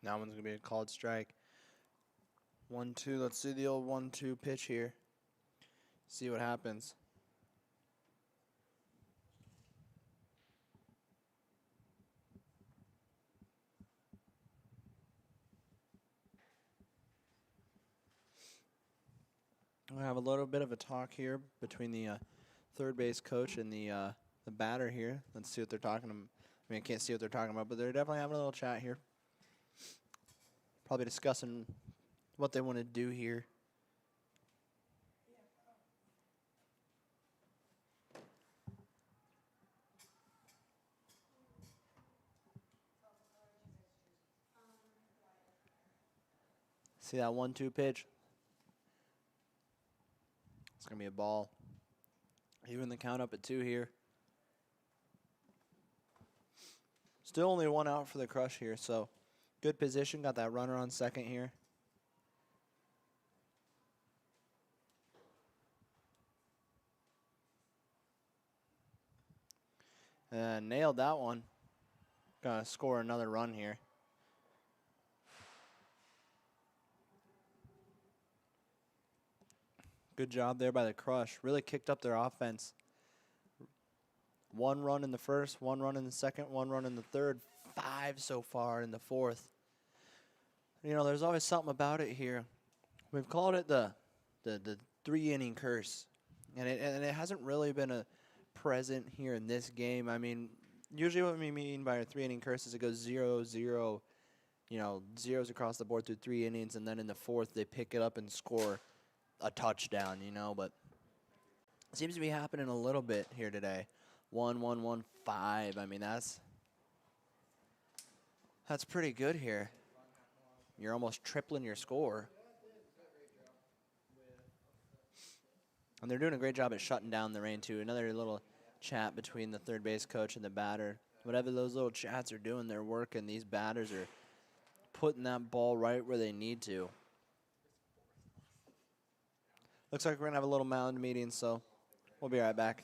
[SPEAKER 3] That one's going to be a called strike. 1-2. Let's see the old 1-2 pitch here. See what happens. We'll have a little bit of a talk here between the third base coach and the batter here. Let's see what they're talking about. I mean, I can't see what they're talking about, but they're definitely having a little chat here. Probably discussing what they want to do here. See that 1-2 pitch? It's going to be a ball. Even the count up at 2 here. Still only 1 out for the Crush here, so good position. Got that runner on second here. Nailed that one. Gonna score another run here. Good job there by the Crush. Really kicked up their offense. 1 run in the first, 1 run in the second, 1 run in the third, 5 so far in the fourth. You know, there's always something about it here. We've called it the 3-inning curse, and it hasn't really been present here in this game. I mean, usually what we mean by a 3-inning curse is it goes 0-0, you know, zeros across the board through 3 innings, and then in the fourth they pick it up and score a touchdown, you know, but it seems to be happening a little bit here today. 1-1-1-5. I mean, that's pretty good here. You're almost tripling your score. And they're doing a great job at shutting down the rain, too. Another little chat between the third base coach and the batter. Whatever those little chats are doing, they're working. These batters are putting that ball right where they need to. Looks like we're going to have a little mound meeting, so we'll be right back.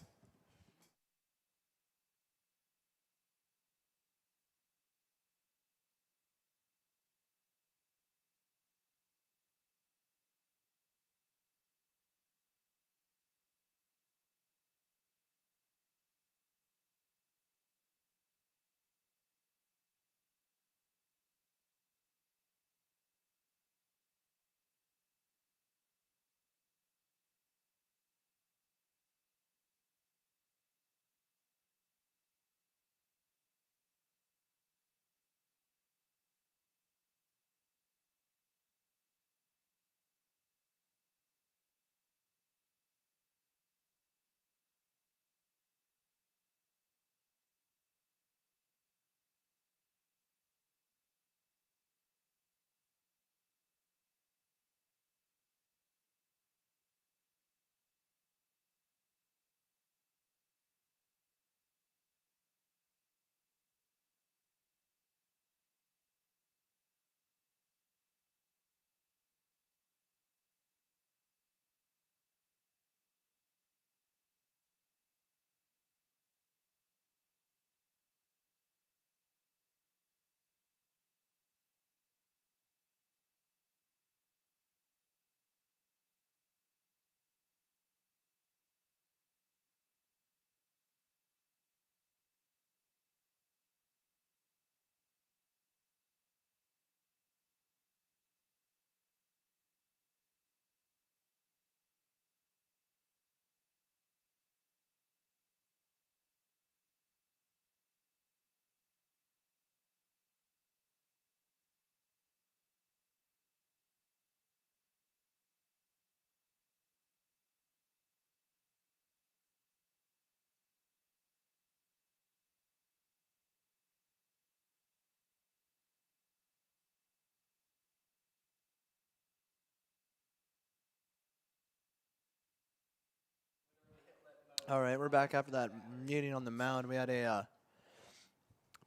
[SPEAKER 3] All right, we're back after that meeting on the mound. We had a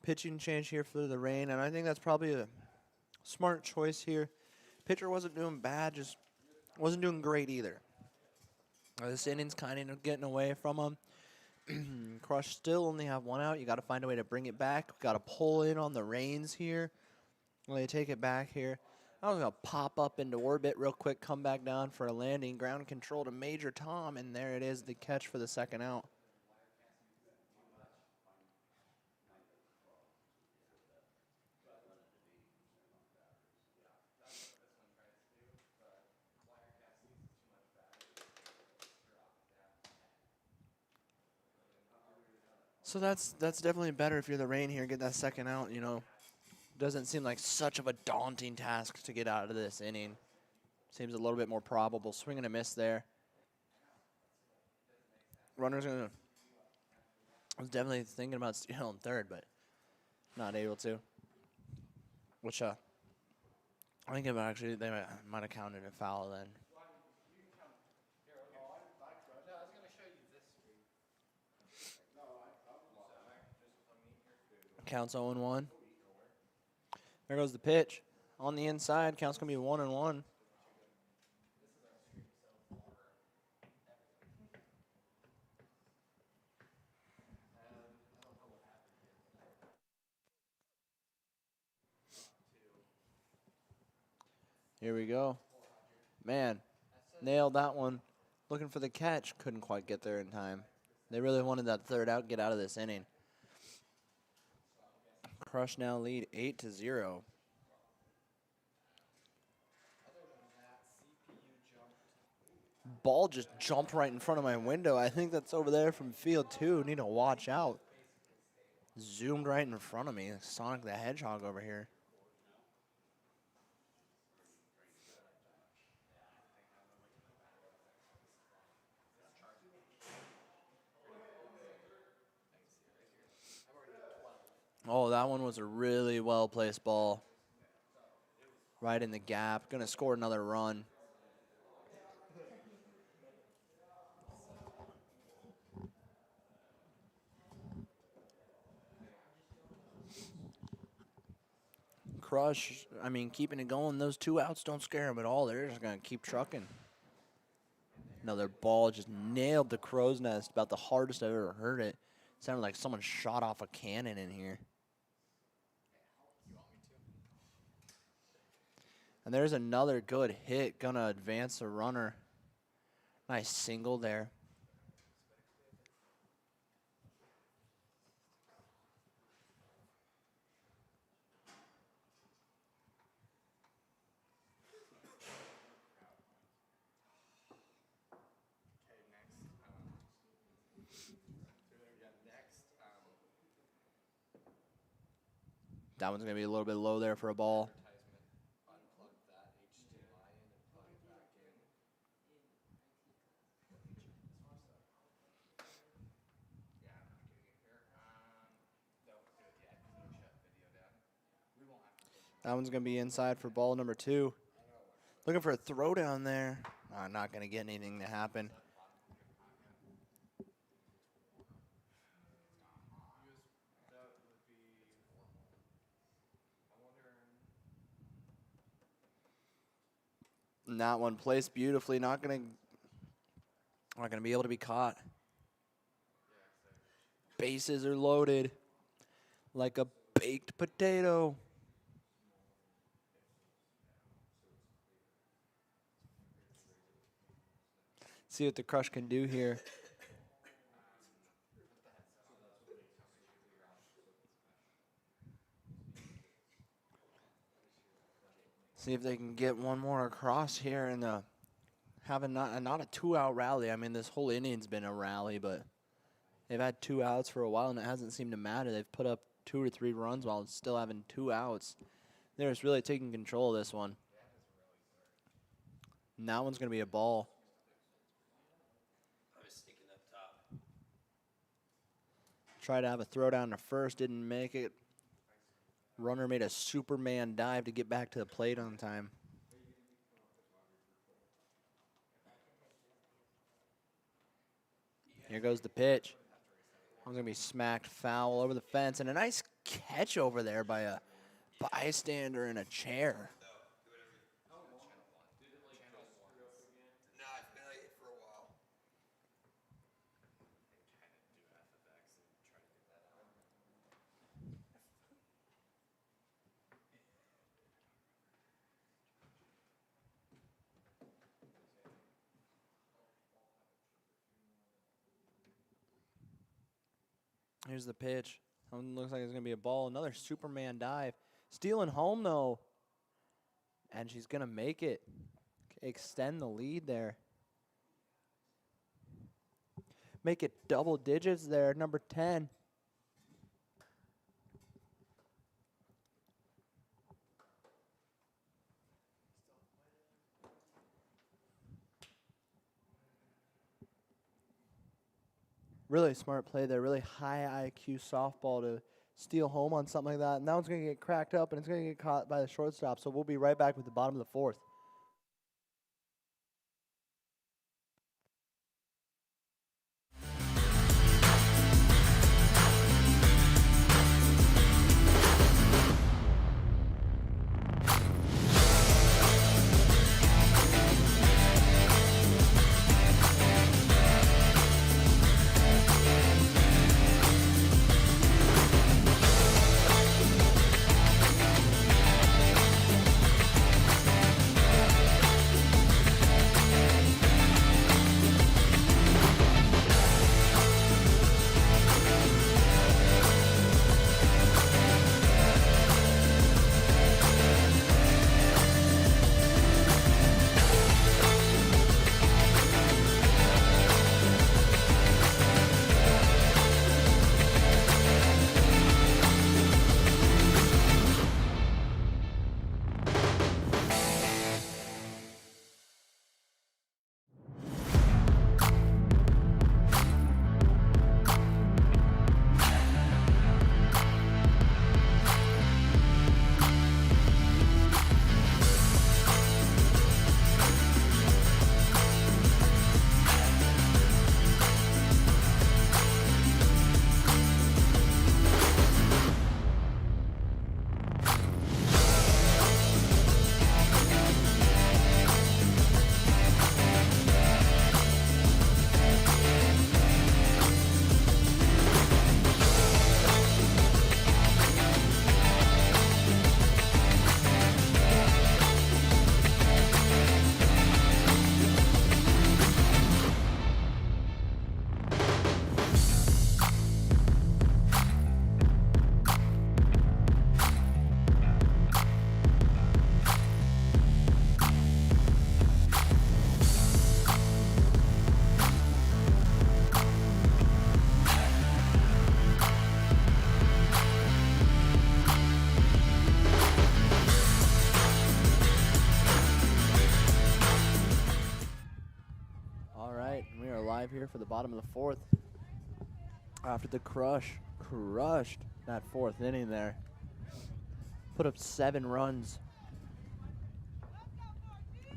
[SPEAKER 3] pitching change here for the rain, and I think that's probably a smart choice here. Pitcher wasn't doing bad, just wasn't doing great either. This inning's kind of getting away from him. Crush still only have 1 out. You got to find a way to bring it back. Got to pull in on the reins here. When they take it back here, I was going to pop up into orbit real quick, come back down for a landing. Ground control to Major Tom, and there it is, the catch for the 2nd out. So that's definitely better if you're the rain here. Get that 2nd out, you know. Doesn't seem like such of a daunting task to get out of this inning. Seems a little bit more probable. Swing and a miss there. Runner's going to... I was definitely thinking about stealing 3rd, but not able to. Which, I think they might have counted a foul then. Counts 0-1. There goes the pitch. On the inside, count's going to be 1-1. Here we go. Man, nailed that one. Looking for the catch. Couldn't quite get there in time. They really wanted that third out, get out of this inning. Crush now lead 8-0. Ball just jumped right in front of my window. I think that's over there from field 2. Need to watch out. Zoomed right in front of me. Sonic the Hedgehog over here. Oh, that one was a really well-placed ball. Right in the gap. Going to score another run. Crush, I mean, keeping it going. Those 2 outs don't scare them at all. They're just going to keep trucking. Another ball just nailed the crow's nest. About the hardest I've ever heard it. Sounded like someone shot off a cannon in here. And there's another good hit. Gonna advance a runner. Nice single there. That one's going to be a little bit low there for a ball.
[SPEAKER 4] Unplug that HDMI in and plug it back in. Yeah, I'm not getting it here. Don't do it yet. Can you shut video down? We won't have to.
[SPEAKER 3] That one's going to be inside for ball number 2. Looking for a throw down there. Not going to get anything to happen. And that one placed beautifully. Not going to be able to be caught. Bases are loaded like a baked potato. See what the Crush can do here. See if they can get one more across here and have not a 2-out rally. I mean, this whole inning's been a rally, but they've had 2 outs for a while, and it hasn't seemed to matter. They've put up 2 or 3 runs while still having 2 outs. They're just really taking control of this one. And that one's going to be a ball.
[SPEAKER 2] I was sneaking up top.
[SPEAKER 3] Tried to have a throw down to first, didn't make it. Runner made a Superman dive to get back to the plate on time. Here goes the pitch. I'm going to be smacked foul over the fence. And a nice catch over there by a bystander in a chair.
[SPEAKER 2] No, I've been like it for a while.
[SPEAKER 3] Here's the pitch. Looks like it's going to be a ball. Another Superman dive. Stealing home, though. And she's going to make it. Extend the lead there. Make it double digits there, number 10. Really smart play there. Really high IQ softball to steal home on something like that. And that one's going to get cracked up, and it's going to get caught by the shortstop. So we'll be right back with the bottom of the 4th. right, we are live here for the bottom of the fourth. After the crushed that fourth inning there. Put up 7 runs.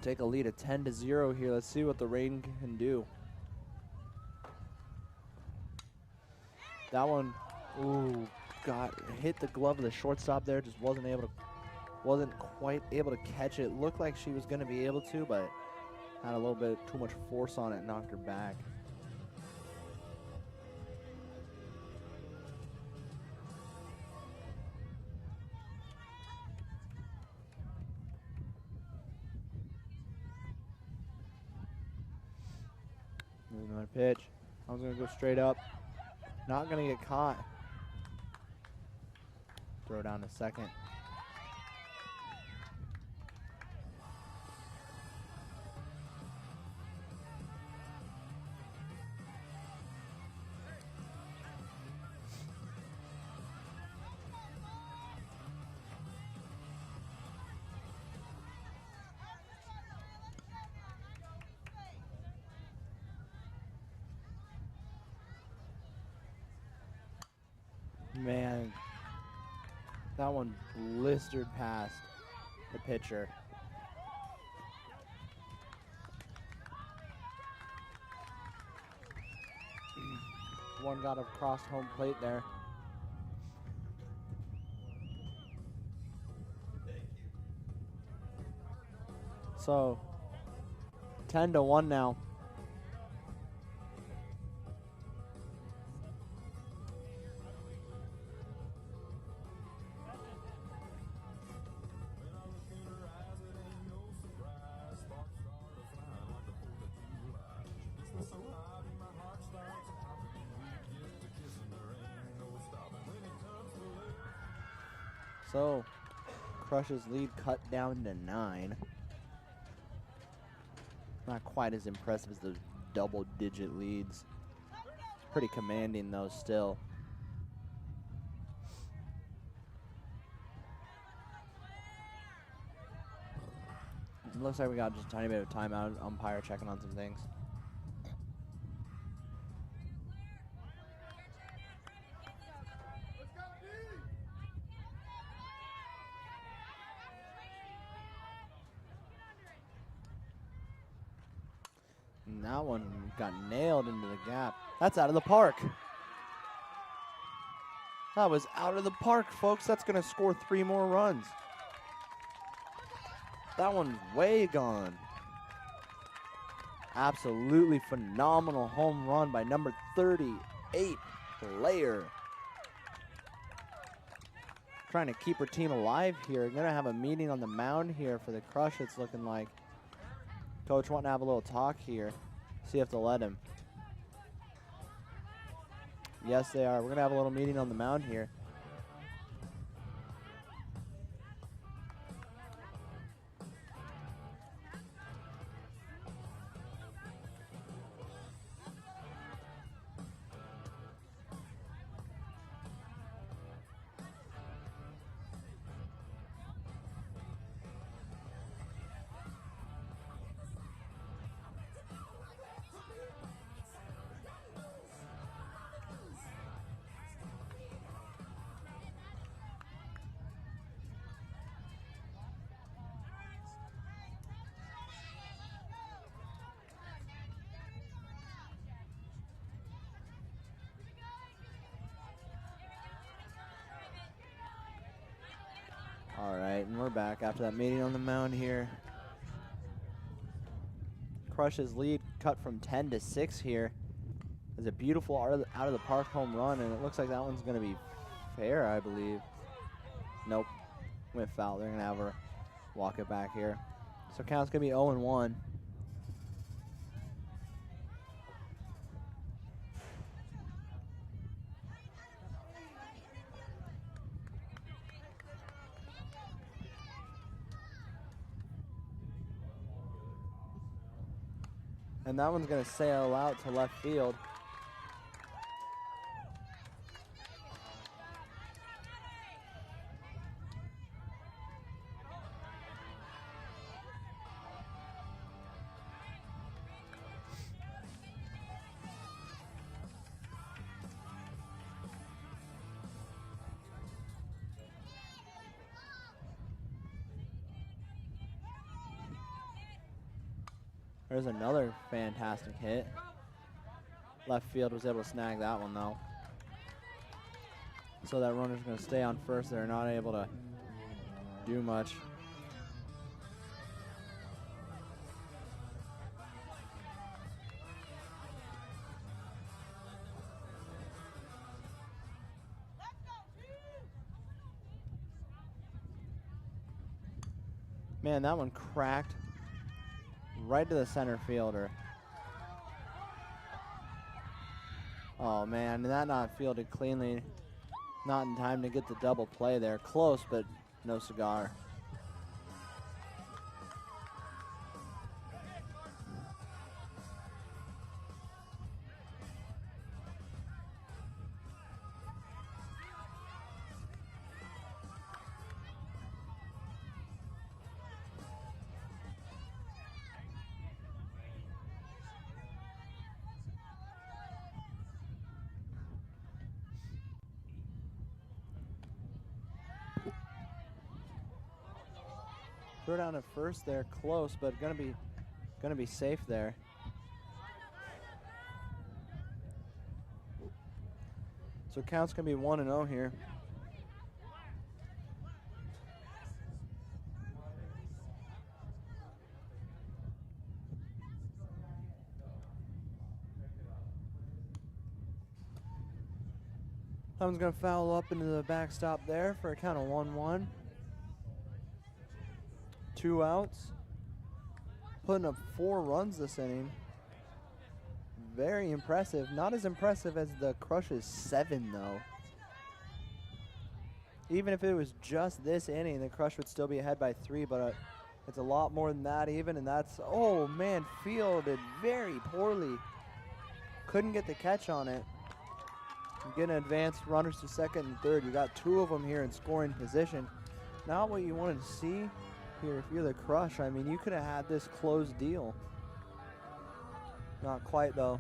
[SPEAKER 3] Take a lead of 10-0 here. Let's see what the rain can do. That one, ooh, hit the glove of the shortstop there. Just wasn't quite able to catch it. Looked like she was going to be able to, but had a little bit too much force on it, knocked her back. There's another pitch. I was going to go straight up. Not going to get caught. Throw down to second. Man, that one blistered past the pitcher. One got across home plate there. So 10-1 now. So, Crush's lead cut down to 9. Not quite as impressive as those double-digit leads. It's pretty commanding, though, still. It looks like we got just a tiny bit of timeout. Umpire checking on some things. And that one got nailed into the gap. That's out of the park. That was out of the park, folks. That's going to score 3 more runs. That one's way gone. Absolutely phenomenal home run by number 38, Player. Trying to keep her team alive here. Going to have a meeting on the mound here for the Crush, it's looking like. Coach wanting to have a little talk here. See if they'll let him. Yes, they are. We're going to have a little meeting on the mound here. All right, and we're back after that meeting on the mound here. Crush's lead cut from 10-6 here. There's a beautiful out of the park home run, and it looks like that one's going to be fair, I believe. Nope, went foul. They're going to have her walk it back here. So count's going to be 0-1. And that one's going to sail out to left field. There's another fantastic hit. Left field was able to snag that one, though. So that runner's going to stay on first. They're not able to do much. Man, that one cracked right to the center fielder. Oh man, that not fielded cleanly. Not in time to get the double play there. Close, but no cigar. Throw down at first there, close, but gonna be safe there. So count's gonna be 1-0 here. That one's gonna foul up into the backstop there for a count of 1-1. 2 outs. Putting up 4 runs this inning. Very impressive. Not as impressive as the Crush's 7, though. Even if it was just this inning, the Crush would still be ahead by 3, but it's a lot more than that even, and that's, oh man, fielded very poorly. Couldn't get the catch on it. Getting advanced runners to second and third. You got 2 of them here in scoring position. Not what you wanted to see here if you're the Crush. I mean, you could have had this closed deal. Not quite, though.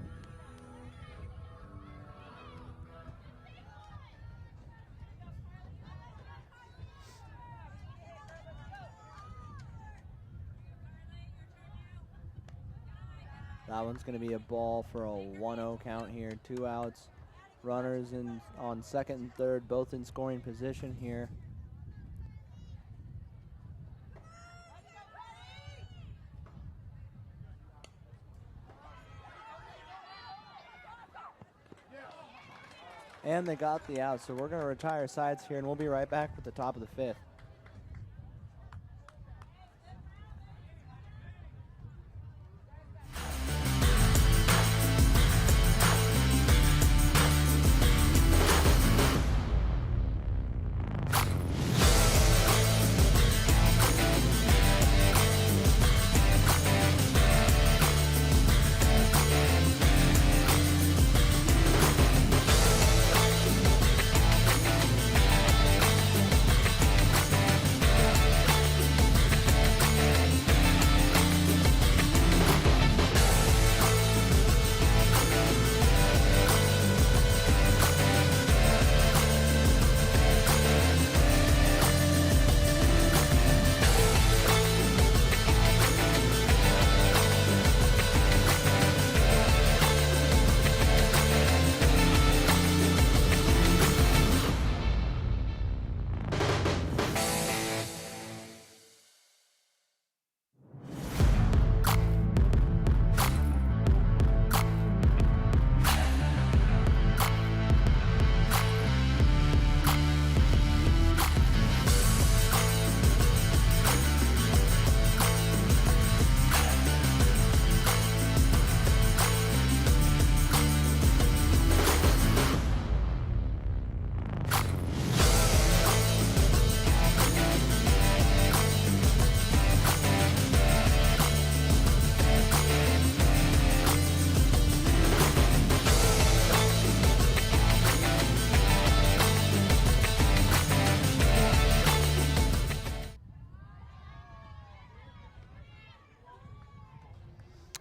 [SPEAKER 3] That one's going to be a ball for a 1-0 count here. 2 outs. Runners on second and third, both in scoring position here. And they got the out, so we're going to retire sides here, and we'll be right back with the top of the 5th.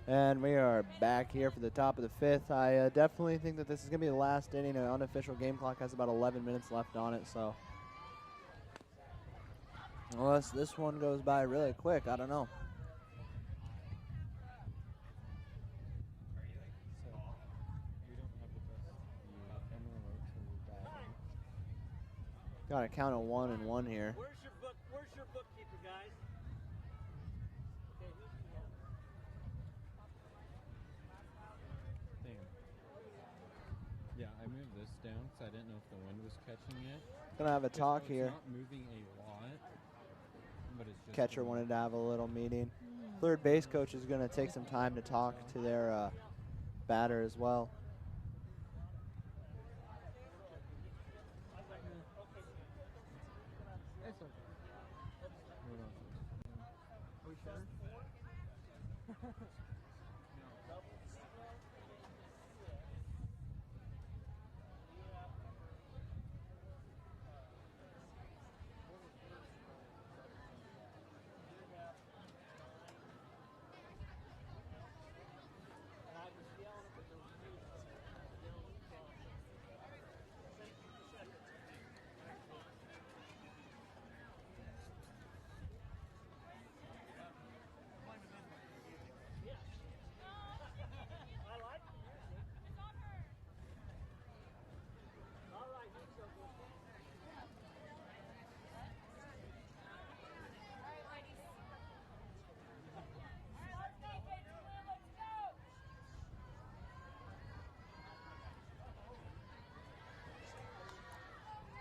[SPEAKER 3] And we are back here for the top of the 5th. I definitely think that this is going to be the last inning. An unofficial game clock has about 11 minutes left on it, so unless this one goes by really quick, I don't know. Got a count of 1-1 here.
[SPEAKER 7] Where's your bookkeeper, guys? Okay,
[SPEAKER 8] Damn. Yeah, I moved this down because I didn't know if the wind was catching it.
[SPEAKER 3] Gonna have a talk
[SPEAKER 8] It's
[SPEAKER 3] here.
[SPEAKER 8] not moving a lot, but it's just
[SPEAKER 3] Catcher wanted to have a little meeting. Third base coach is gonna take some time to talk to their batter as well.
[SPEAKER 8] Are we sure?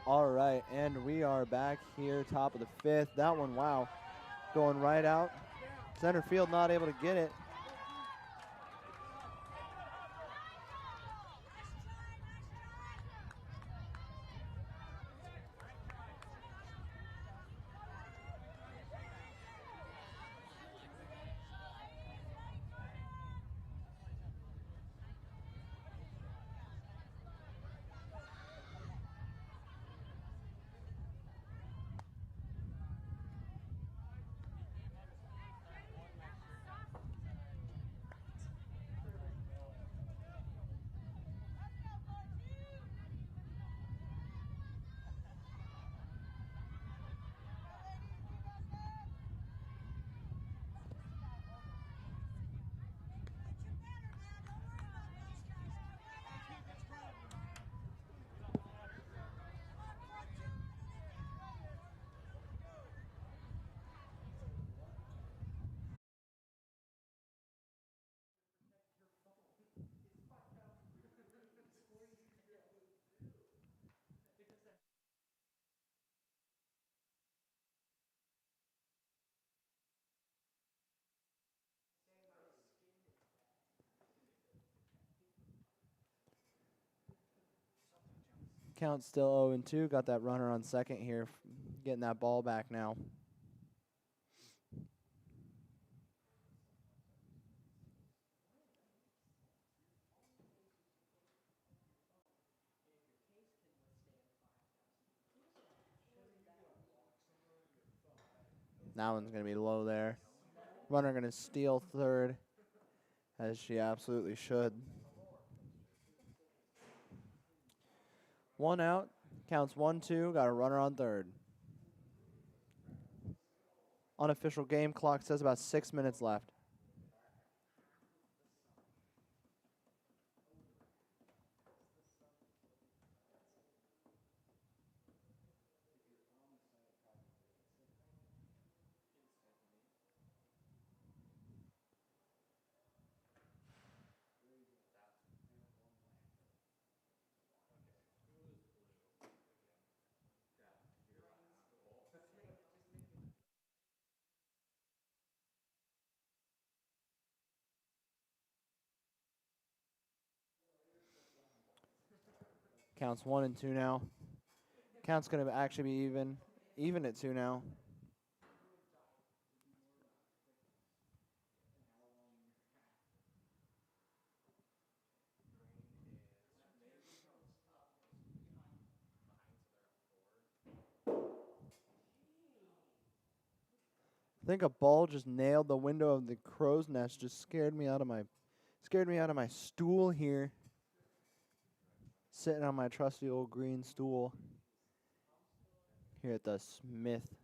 [SPEAKER 3] All right, and we are back here, top of the fifth. That one, wow, going right out. Center field not able to get it. Count still 0-2. Got that runner on second here, getting that ball back now. That one's going to be low there. Runner going to steal third, as she absolutely should. One out. Counts 1-2. Got a runner on third. Unofficial game clock says about 6 minutes left. Counts 1-2 now. Count's going to actually be even. Even at 2 now. I think a ball just nailed the window of the crow's nest. Just scared me out of my stool here. Sitting on my trusty old green stool here at the Smith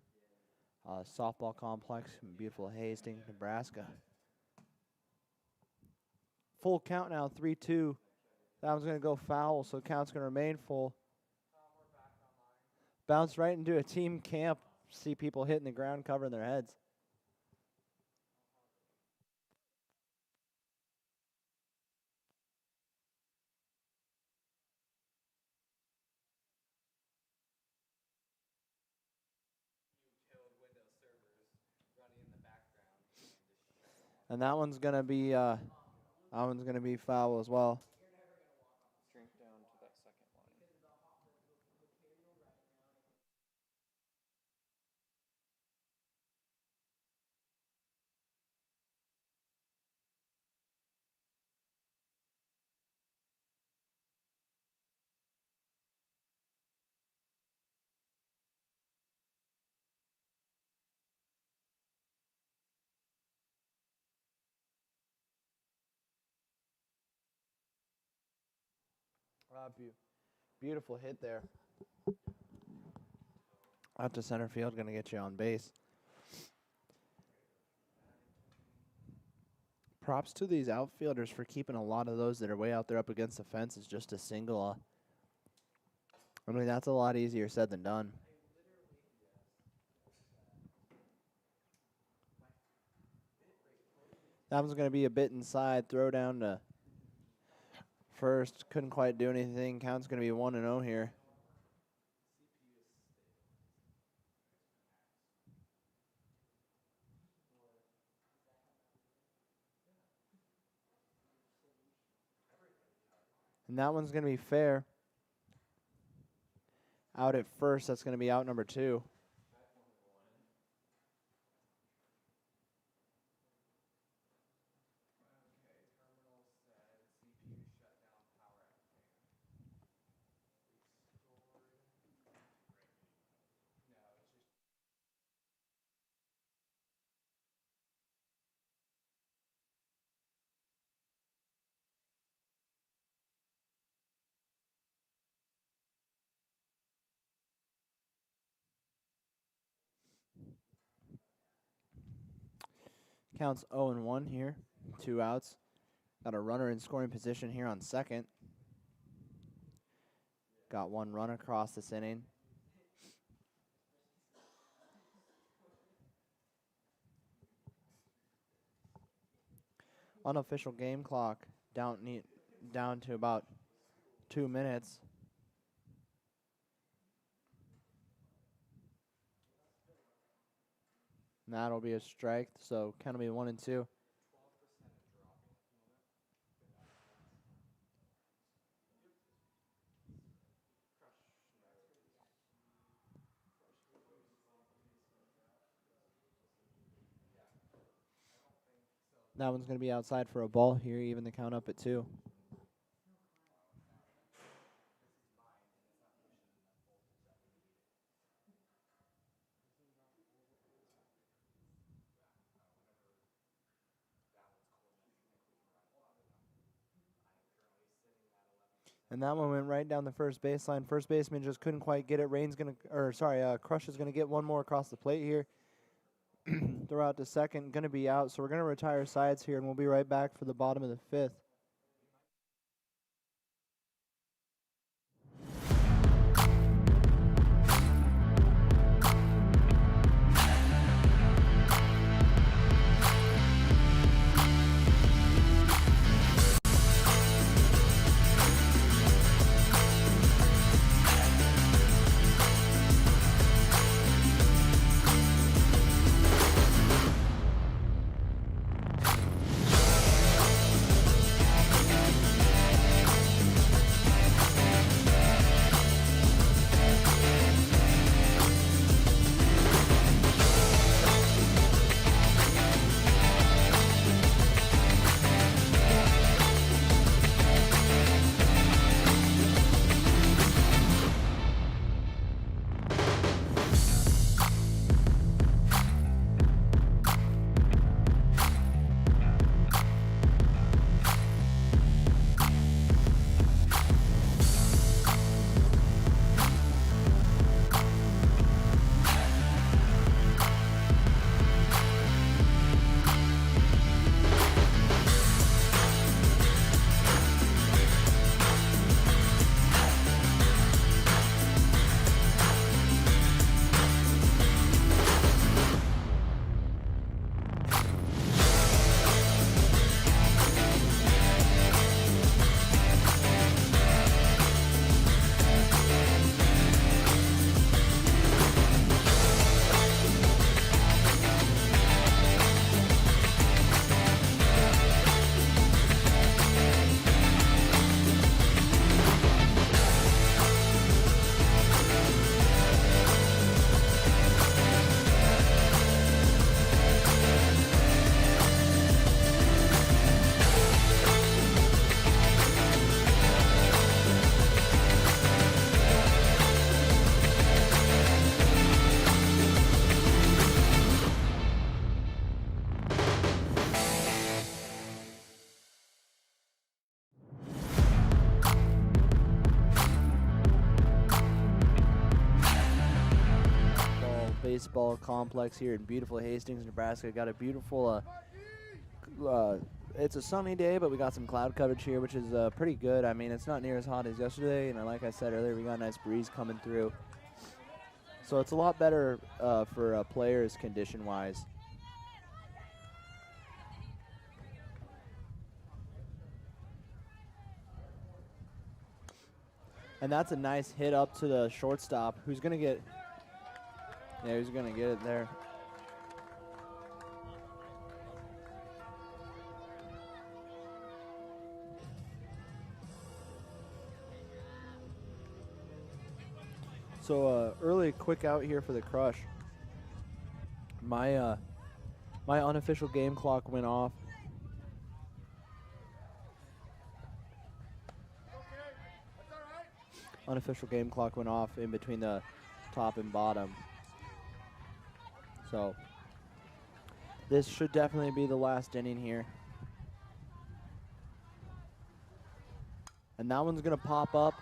[SPEAKER 3] softball complex in beautiful Hastings, Nebraska. Full count now, 3-2. That one's going to go foul, so count's going to remain full. Bounce right into a team camp. See people hitting the ground, covering their heads.
[SPEAKER 4] killed Windows servers running in the background and just shut
[SPEAKER 3] And that one's gonna be foul as well.
[SPEAKER 8] Shrink down to that second line.
[SPEAKER 3] Beautiful hit there. Out to center field, gonna get you on base. Props to these outfielders for keeping a lot of those that are way out there up against the fence as just a single. I mean, that's a lot easier said than done. That one's going to be a bit inside. Throw down to first. Couldn't quite do anything. Count's going to be 1-0 here. And that one's going to be fair. Out at first, that's going to be out number 2. Counts 0-1 here. 2 outs. Got a runner in scoring position here on second. Got 1 run across this inning. Unofficial game clock down to about 2 minutes. And that'll be a strike, so count will be 1-2. That one's going to be outside for a ball here, even the count up at 2. And that one went right down the first baseline. First baseman just couldn't quite get it. Crush is going to get one more across the plate here. Throw out to second, going to be out. So we're going to retire sides here, and we'll be right back for the bottom of the 5th. Baseball Complex here in beautiful Hastings, Nebraska. Got a beautiful, it's a sunny day, but we got some cloud coverage here, which is pretty good. I mean, it's not near as hot as yesterday, and like I said earlier, we got a nice breeze coming through. So it's a lot better for players condition-wise. And that's a nice hit up to the shortstop, who's going to get, yeah, he's going to get it there. So early quick out here for the Crush. My my unofficial game clock went off. Unofficial game clock went off in between the top and bottom. So this should definitely be the last inning here. And that one's going to pop up.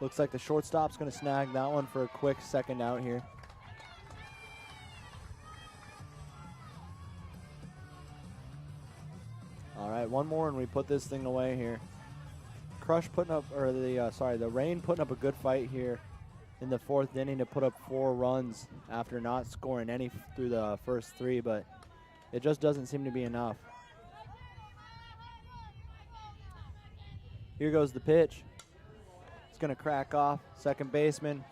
[SPEAKER 3] Looks like the shortstop's going to snag that one for a quick second out here. All right, one more and we put this thing away here. Crush putting up, or the Rain putting up a good fight here in the fourth inning to put up 4 runs after not scoring any through the first 3, but it just doesn't seem to be enough. Here goes the pitch. It's going to crack off, second baseman.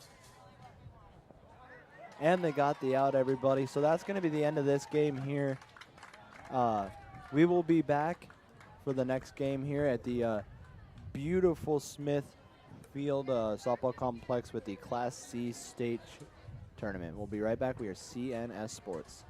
[SPEAKER 3] And they got the out, everybody. So that's going to be the end of this game here. We will be back for the next game here at the beautiful Smith Field softball complex with the Class C state tournament. We'll be right back. We are CNS Sports.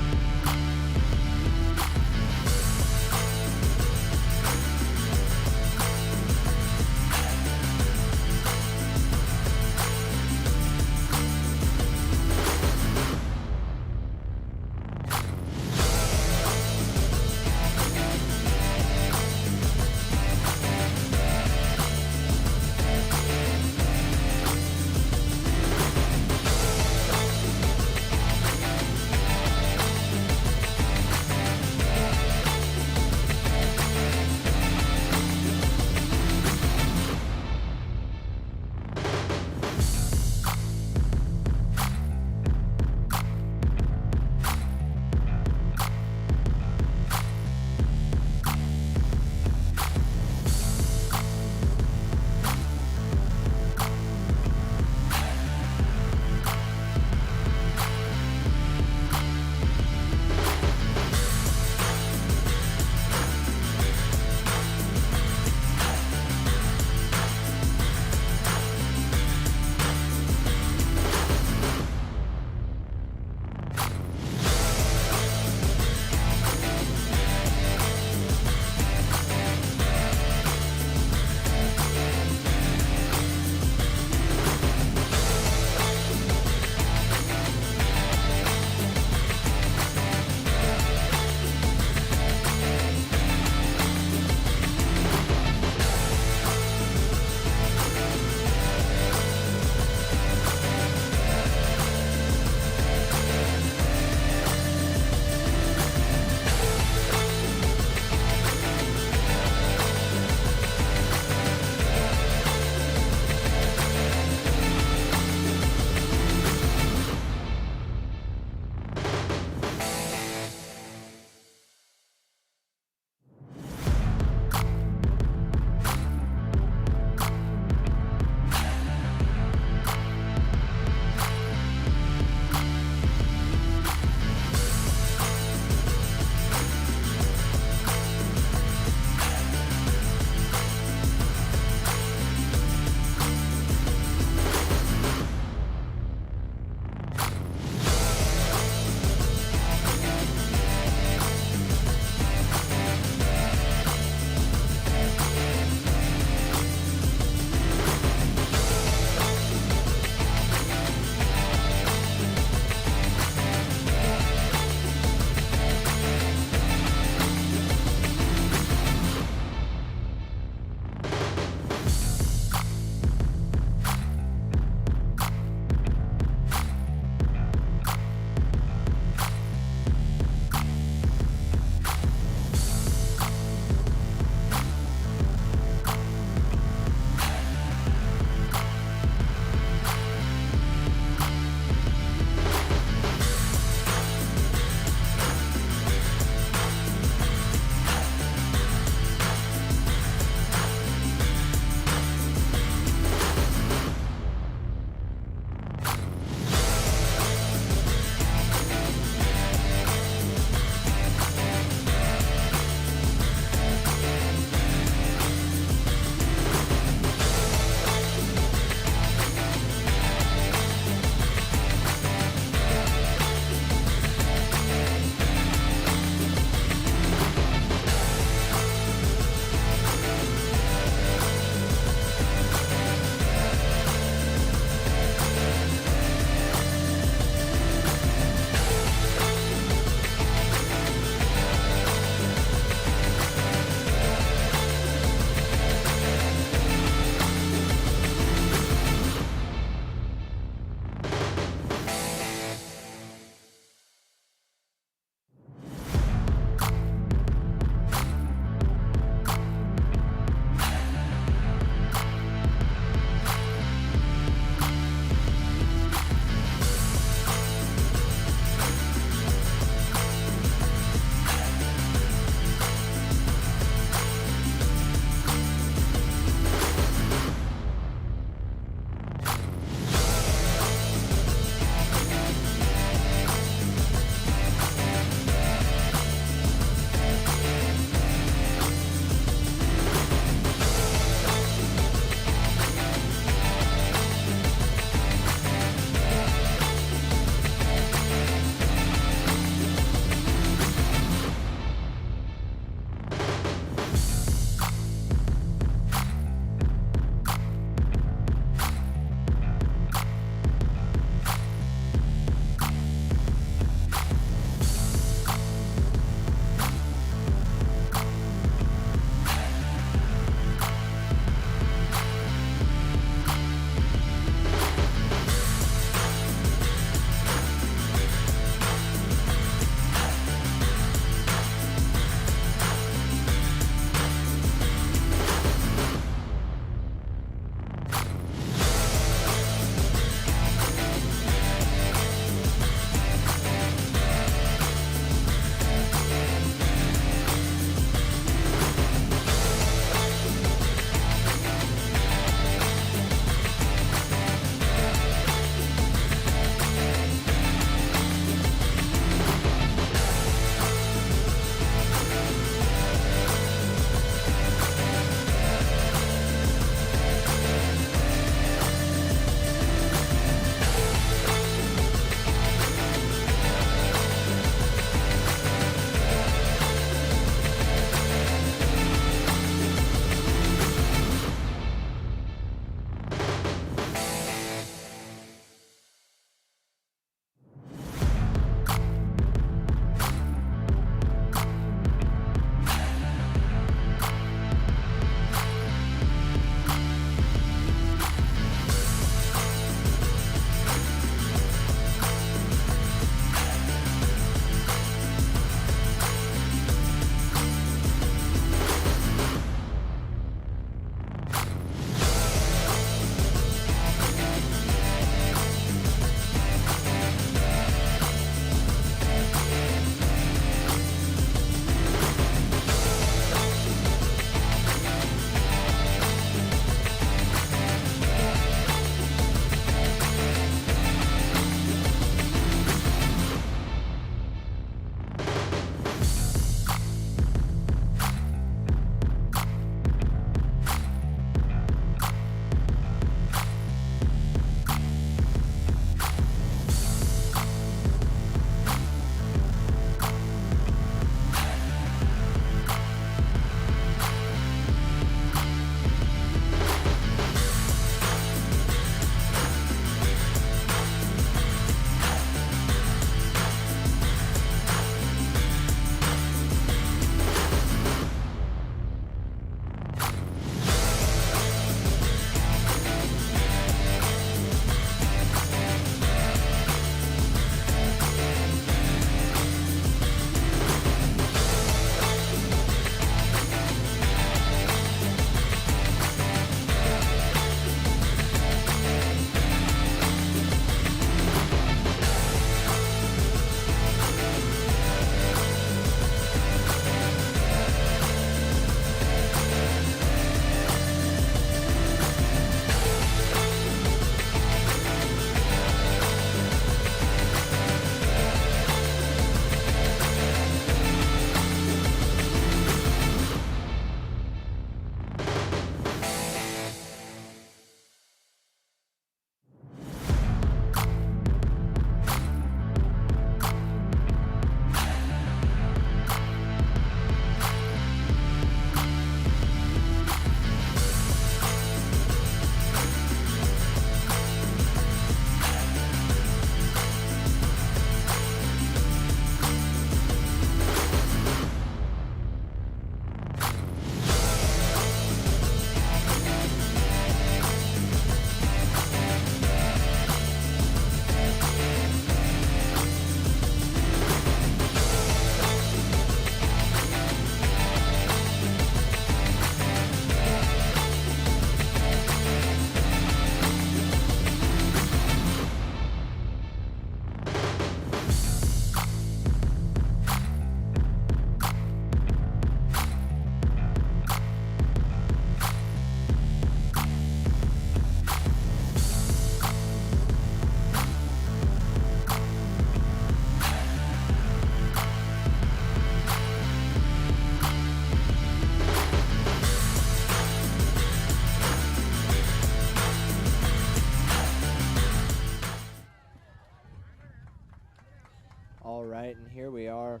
[SPEAKER 3] night, and here we are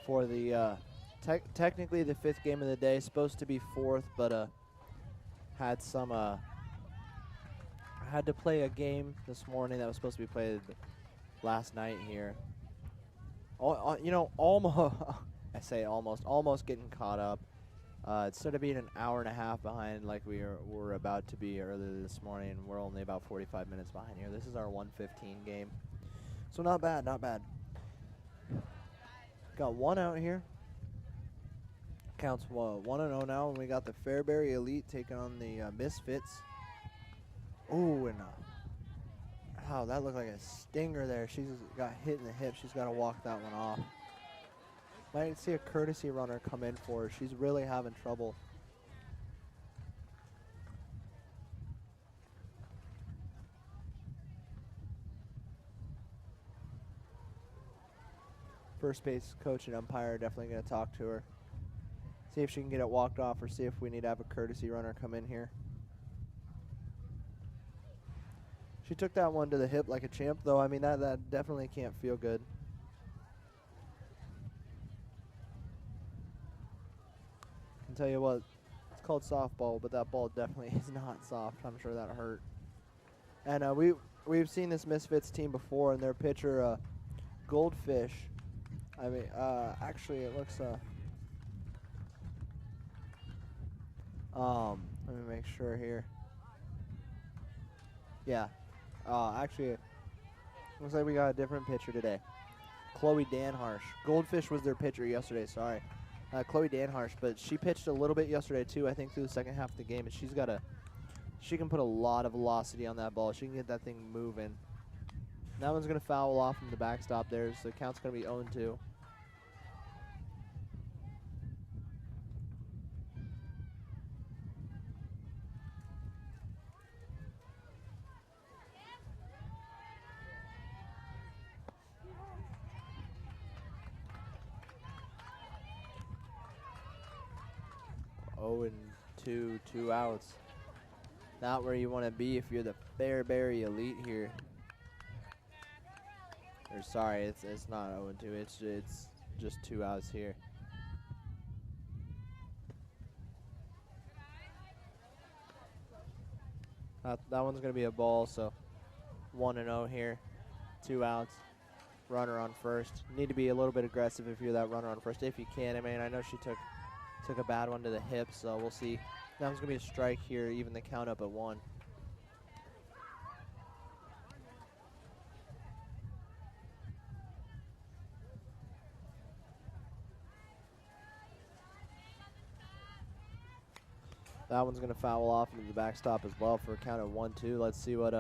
[SPEAKER 3] for the technically the 5th game of the day. Supposed to be 4th, but had to play a game this morning that was supposed to be played last night here. Almost I say almost getting caught up. Instead of being an hour and a half behind like we were about to be earlier this morning, we're only about 45 minutes behind here. This is our 1:15 game. So not bad, not bad. Got one out here. Counts 1-0 now, and we got the Fairbury Elite taking on the Misfits. Ooh, and wow, that looked like a stinger there. She's got hit in the hip. She's got to walk that one off. Might see a courtesy runner come in for her. She's really having trouble. First base coach and umpire are definitely going to talk to her. See if she can get it walked off, or see if we need to have a courtesy runner come in here. She took that one to the hip like a champ, though. I mean, that definitely can't feel good. I can tell you what, it's called softball, but that ball definitely is not soft. I'm sure that hurt. And we've seen this Misfits team before, and their pitcher, Goldfish. I mean, actually, it looks. Let me make sure here. Yeah. Actually, it looks like we got a different pitcher today. Chloe Danharsh. Goldfish was their pitcher yesterday, sorry. Chloe Danharsh, but she pitched a little bit yesterday too, I think through the second half of the game, and she can put a lot of velocity on that ball. She can get that thing moving. That one's going to foul off from the backstop there, so the count's going to be 0-2. Two outs. Not where you want to be if you're the Fairbury Elite here. Or sorry, it's not 0-2. It's just 2 outs here. That one's gonna be a ball. So 1-0 here. 2 outs. Runner on first. Need to be a little bit aggressive if you're that runner on first, if you can. I mean, I know she took a bad one to the hip, so we'll see. That one's going to be a strike here, even the count up at 1. That one's going to foul off into the backstop as well for a count of 1-2. Let's see what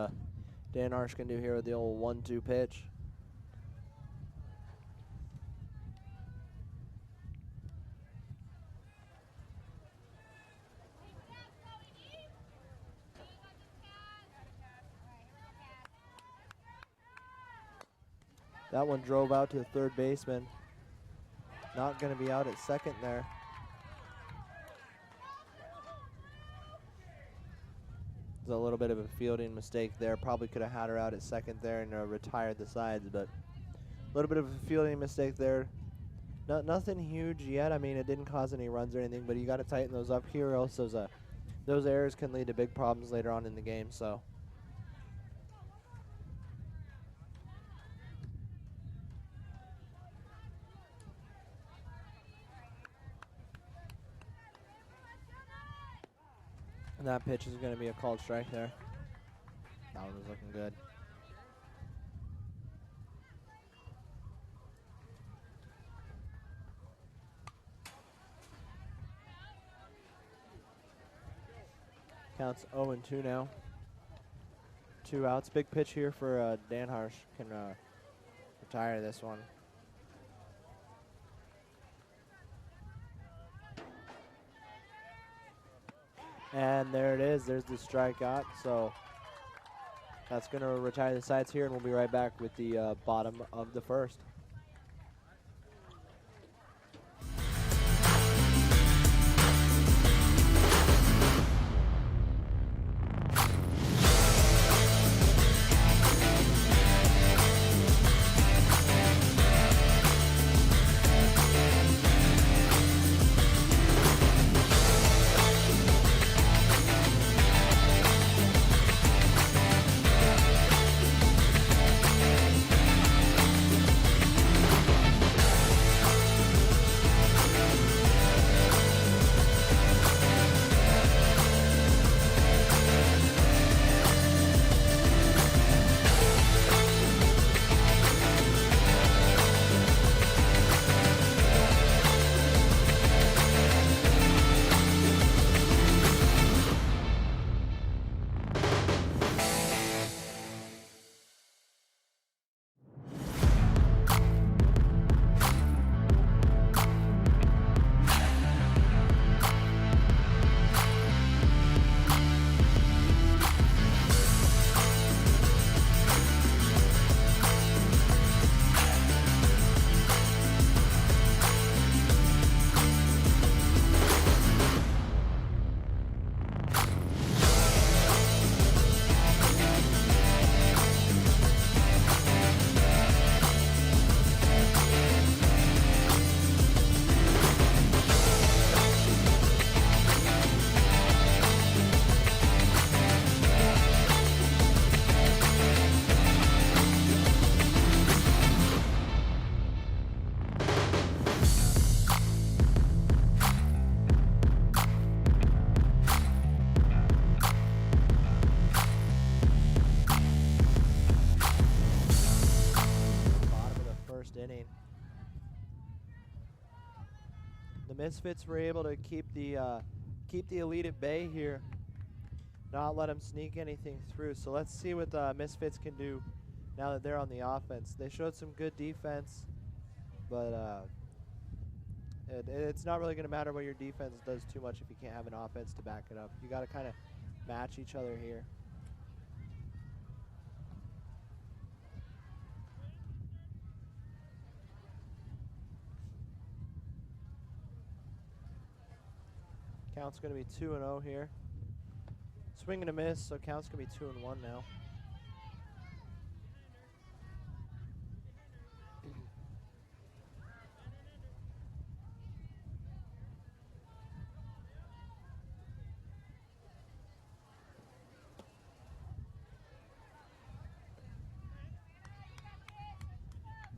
[SPEAKER 3] Danharsh can do here with the old 1-2 pitch. That one drove out to the third baseman. Not going to be out at second there. There's a little bit of a fielding mistake there. Probably could have had her out at second there and retired the sides, but a little bit of a fielding mistake there. Nothing huge yet. I mean, it didn't cause any runs or anything, but you got to tighten those up here, or else those errors can lead to big problems later on in the game. So. And that pitch is going to be a called strike there. That one was looking good. Counts 0-2 now. 2 outs. Big pitch here for Danharsh. Can retire this one. And there it is. There's the strikeout. So that's going to retire the sides here, and we'll be right back with the bottom of the first.
[SPEAKER 1] Misfits were able to keep the Elite at bay here, not let them sneak anything through. So let's see what Misfits can do now that they're on the offense. They showed some good defense, but it's not really going to matter what your defense does too much if you can't have an offense to back it up. You got to kind of match each other here. Count's going to be 2-0 here. Swing and a miss, so count's going to be 2-1 now.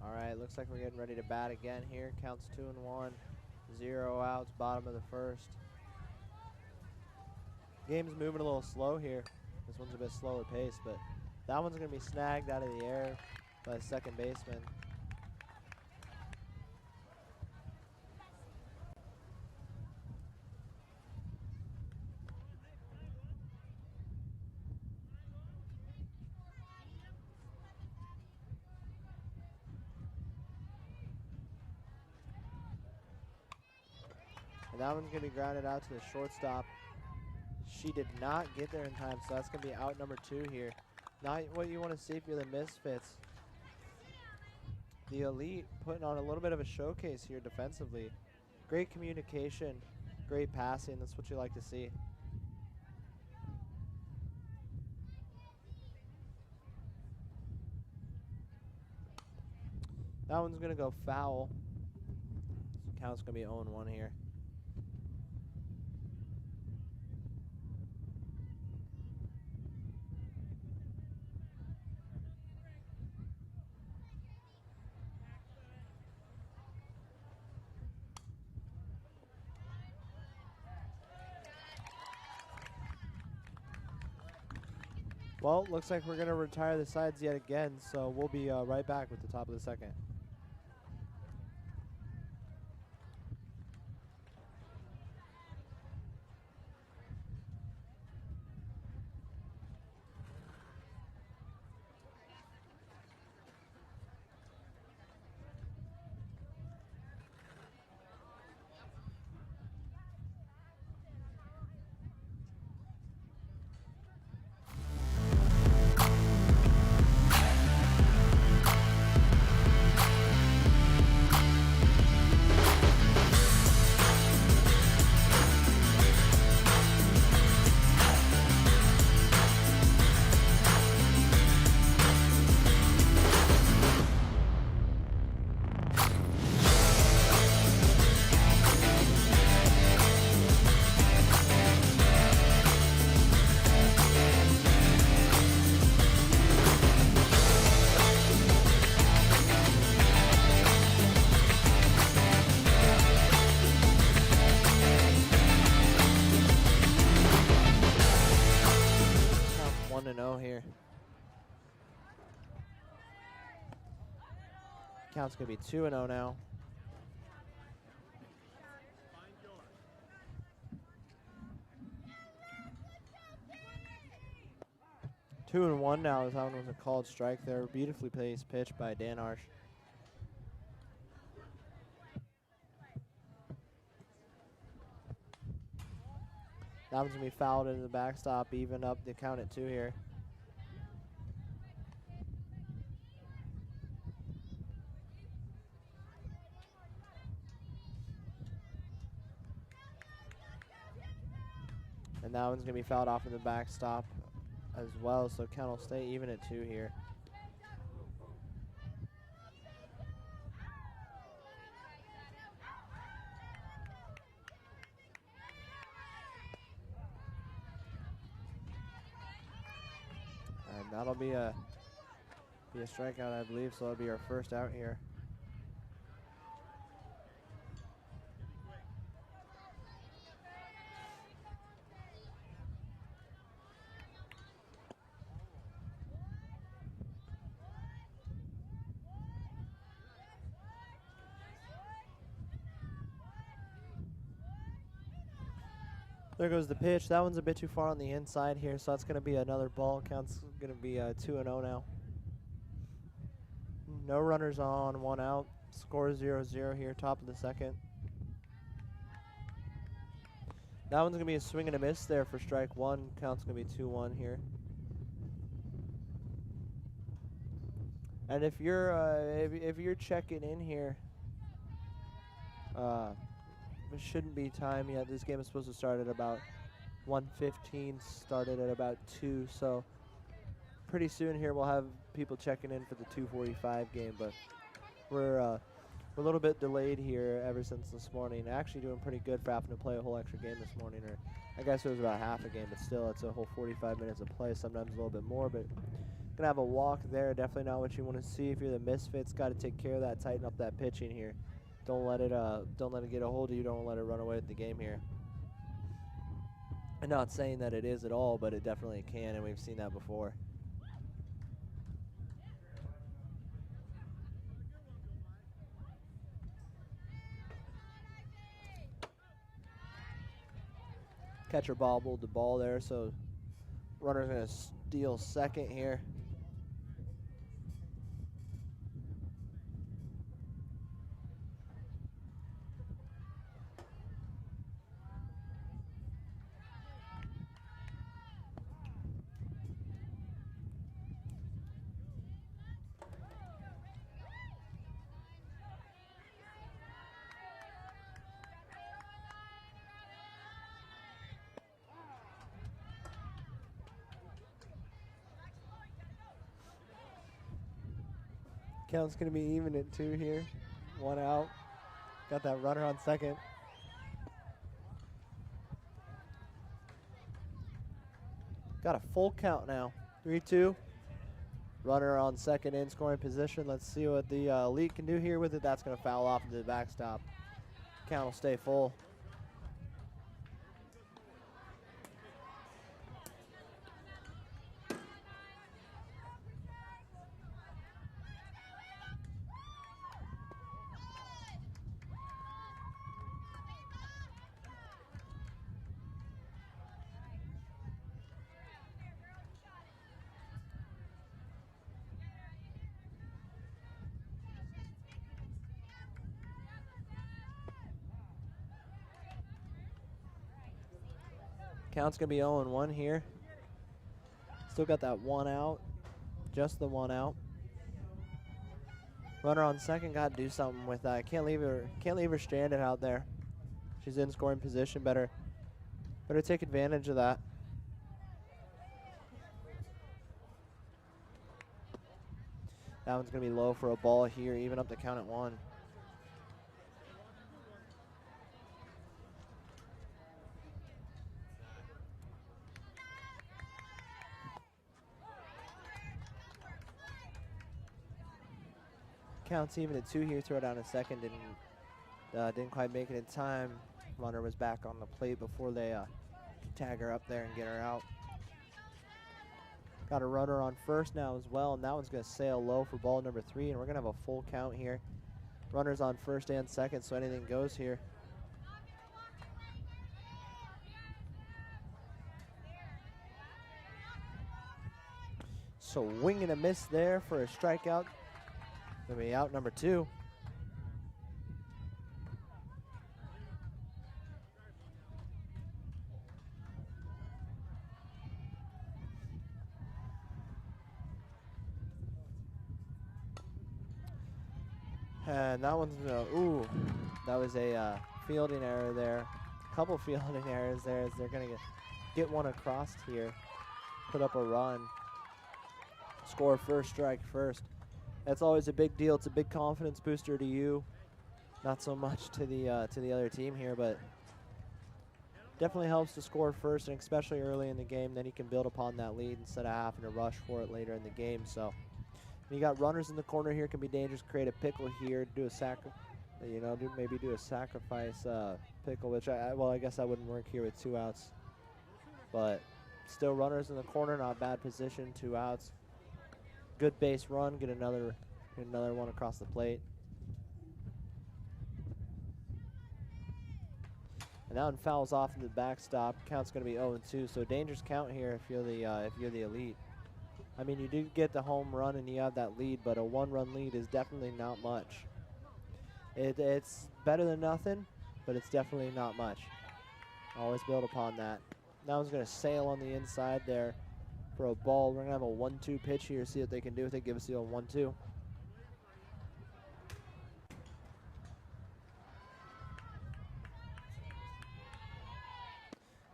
[SPEAKER 1] All right, looks like we're getting ready to bat again here. Counts 2-1, 0 outs, bottom of the first. Game's moving a little slow here. This one's a bit slower pace, but that one's going to be snagged out of the air by the second baseman. And that one's going to be grounded out to the shortstop. She did not get there in time, so that's going to be out number 2 here. Not what you want to see if you're the Misfits. The Elite putting on a little bit of a showcase here defensively. Great communication, great passing. That's what you like to see. That one's going to go foul. So count's going to be 0-1 here. Well, looks like we're going to retire the sides yet again, so we'll be right back with the top of the second. Count's going to be 2-0 now. Two and one now, as that one was a called strike there. Beautifully placed pitch by Dan Arsh. That one's going to be fouled into the backstop, even up the count at 2 here. And that one's going to be fouled off in the backstop as well, so count will stay even at 2 here. And that'll be a strikeout, I believe, so that'll be our first out here. There goes the pitch. That one's a bit too far on the inside here, so that's going to be another ball. Count's going to be 2-0 now. No runners on, 1 out. Score 0-0 here, top of the second. That one's going to be a swing and a miss there for strike one. Count's going to be 2-1 here. And if you're if you're checking in here, it shouldn't be time yet. This game is supposed to start at about 1:15. Started at about 2, so pretty soon here we'll have people checking in for the 2:45 game. But we're a little bit delayed here ever since this morning. Actually doing pretty good for having to play a whole extra game this morning, or I guess it was about half a game, but still it's a whole 45 minutes of play. Sometimes a little bit more, but. Gonna have a walk there. Definitely not what you want to see. If you're the Misfits, got to take care of that. Tighten up that pitching here. Don't let it get a hold of you. Don't let it run away with the game here. I'm not saying that it is at all, but it definitely can, and we've seen that before. Catcher bobbled the ball there, so runner's gonna steal second here. Count's going to be even at 2 here. 1 out. Got that runner on second. Got a full count now. 3-2. Runner on second in scoring position. Let's see what the Elite can do here with it. That's going to foul off into the backstop. Count will stay full. Count's going to be 0-1 here. Still got that 1 out. Just the 1 out. Runner on second, got to do something with that. Can't leave her stranded out there. She's in scoring position. Better take advantage of that. That one's going to be low for a ball here, even up the count at 1. Counts even at 2 here. Throw down a second. Didn't quite make it in time. Runner was back on the plate before they tag her up there and get her out. Got a runner on first now as well, and that one's going to sail low for ball number 3, and we're going to have a full count here. Runners on first and second, so anything goes here. So wing and a miss there for a strikeout. Gonna be out number 2. And that one's that was a fielding error there. Couple fielding errors there as they're gonna get one across here, put up a run, score first, strike first. That's always a big deal. It's a big confidence booster to you. Not so much to the other team here, but definitely helps to score first, and especially early in the game. Then you can build upon that lead instead of having to rush for it later in the game. So you got runners in the corner here, can be dangerous. Create a pickle here. Do a maybe do a sacrifice pickle, which I guess that wouldn't work here with 2 outs. But still, runners in the corner, not bad position. 2 outs. Good base run, get another one across the plate. And that one fouls off in the backstop. Count's going to be 0-2. So dangerous count here if you're the elite. I mean, you do get the home run and you have that lead, but a 1-run lead is definitely not much. It's better than nothing, but it's definitely not much. Always build upon that. That one's going to sail on the inside there for a ball. We're going to have a 1-2 pitch here, see what they can do with it. Give us the old 1-2.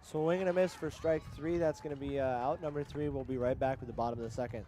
[SPEAKER 1] Swing and a miss for strike 3. That's going to be out number 3. We'll be right back with the bottom of the second.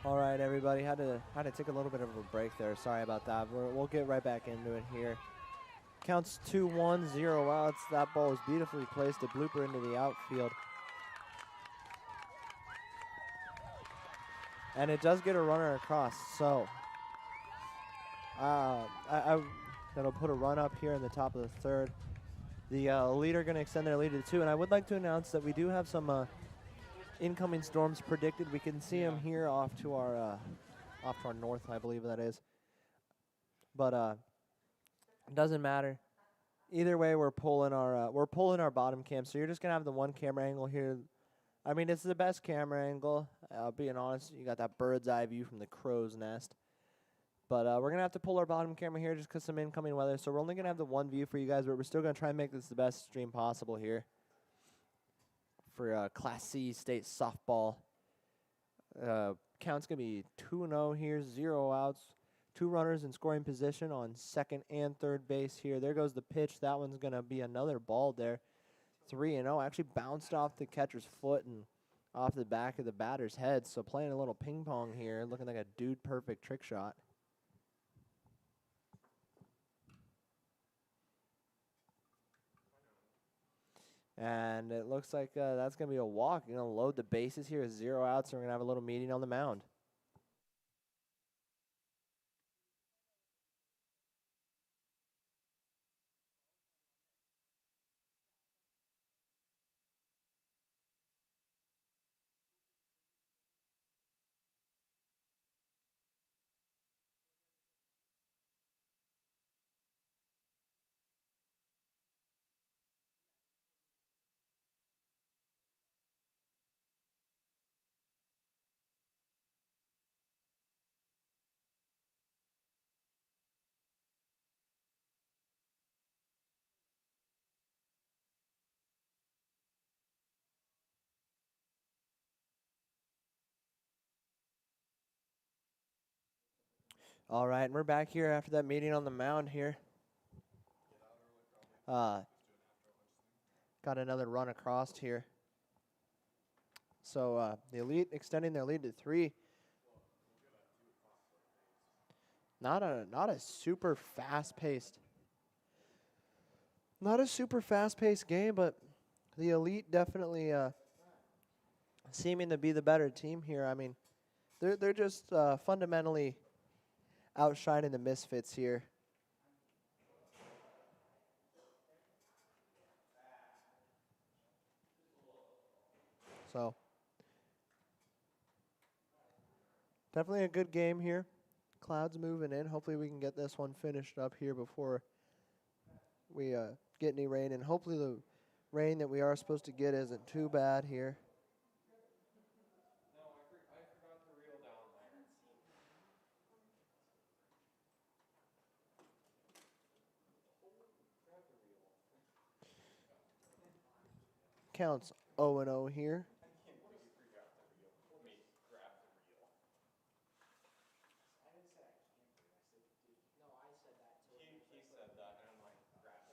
[SPEAKER 1] All right, everybody. Had to take a little bit of a break there. Sorry about that. We'll get right back into it here. Counts 2-1, 0 outs. That ball was beautifully placed. A blooper into the outfield. And it does get a runner across. So that'll put a run up here in the top of the third. The leader going to extend their lead to 2. And I would like to announce that we do have some incoming storms predicted. We can see them here off to our north, I believe that is. But it doesn't matter. Either way, we're pulling our bottom cam. So you're just gonna have the one camera angle here. I mean, it's the best camera angle. Being honest, you got that bird's eye view from the crow's nest. But we're gonna have to pull our bottom camera here just because some incoming weather. So we're only gonna have the one view for you guys, but we're still gonna try and make this the best stream possible here for Class C state softball. Count's going to be 2-0 here, 0 outs. 2 runners in scoring position on second and third base here. There goes the pitch. That one's going to be another ball there. 3-0. Actually bounced off the catcher's foot and off the back of the batter's head. So playing a little ping pong here, looking like a dude perfect trick shot. And it looks like that's going to be a walk. You're going to load the bases here with 0 outs, and we're going to have a little meeting on the mound. All right, and we're back here after that meeting on the mound here. Got another run across here. So the Elite extending their lead to 3. Not a super fast-paced. Not a super fast-paced game, but the Elite definitely seeming to be the better team here. I mean, they're just fundamentally outshining the Misfits here. So definitely a good game here. Clouds moving in. Hopefully we can get this one finished up here before we get any rain. And hopefully the rain that we are supposed to get isn't too bad here.
[SPEAKER 4] No, I forgot to reel down there.
[SPEAKER 1] Counts 0-0 here.
[SPEAKER 4] He said that, and I'm like, grab it.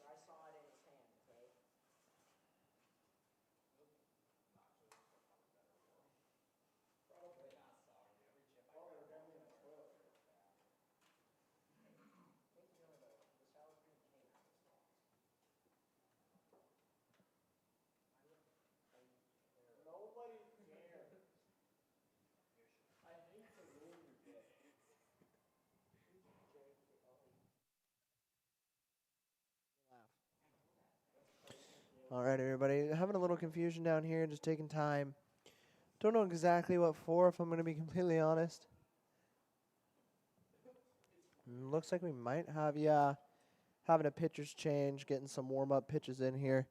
[SPEAKER 1] All right, everybody. Having a little confusion down here, just taking time. Don't know exactly what for, if I'm going to be completely honest. Looks like we might have, having a pitcher's change, getting some warm-up pitches in here.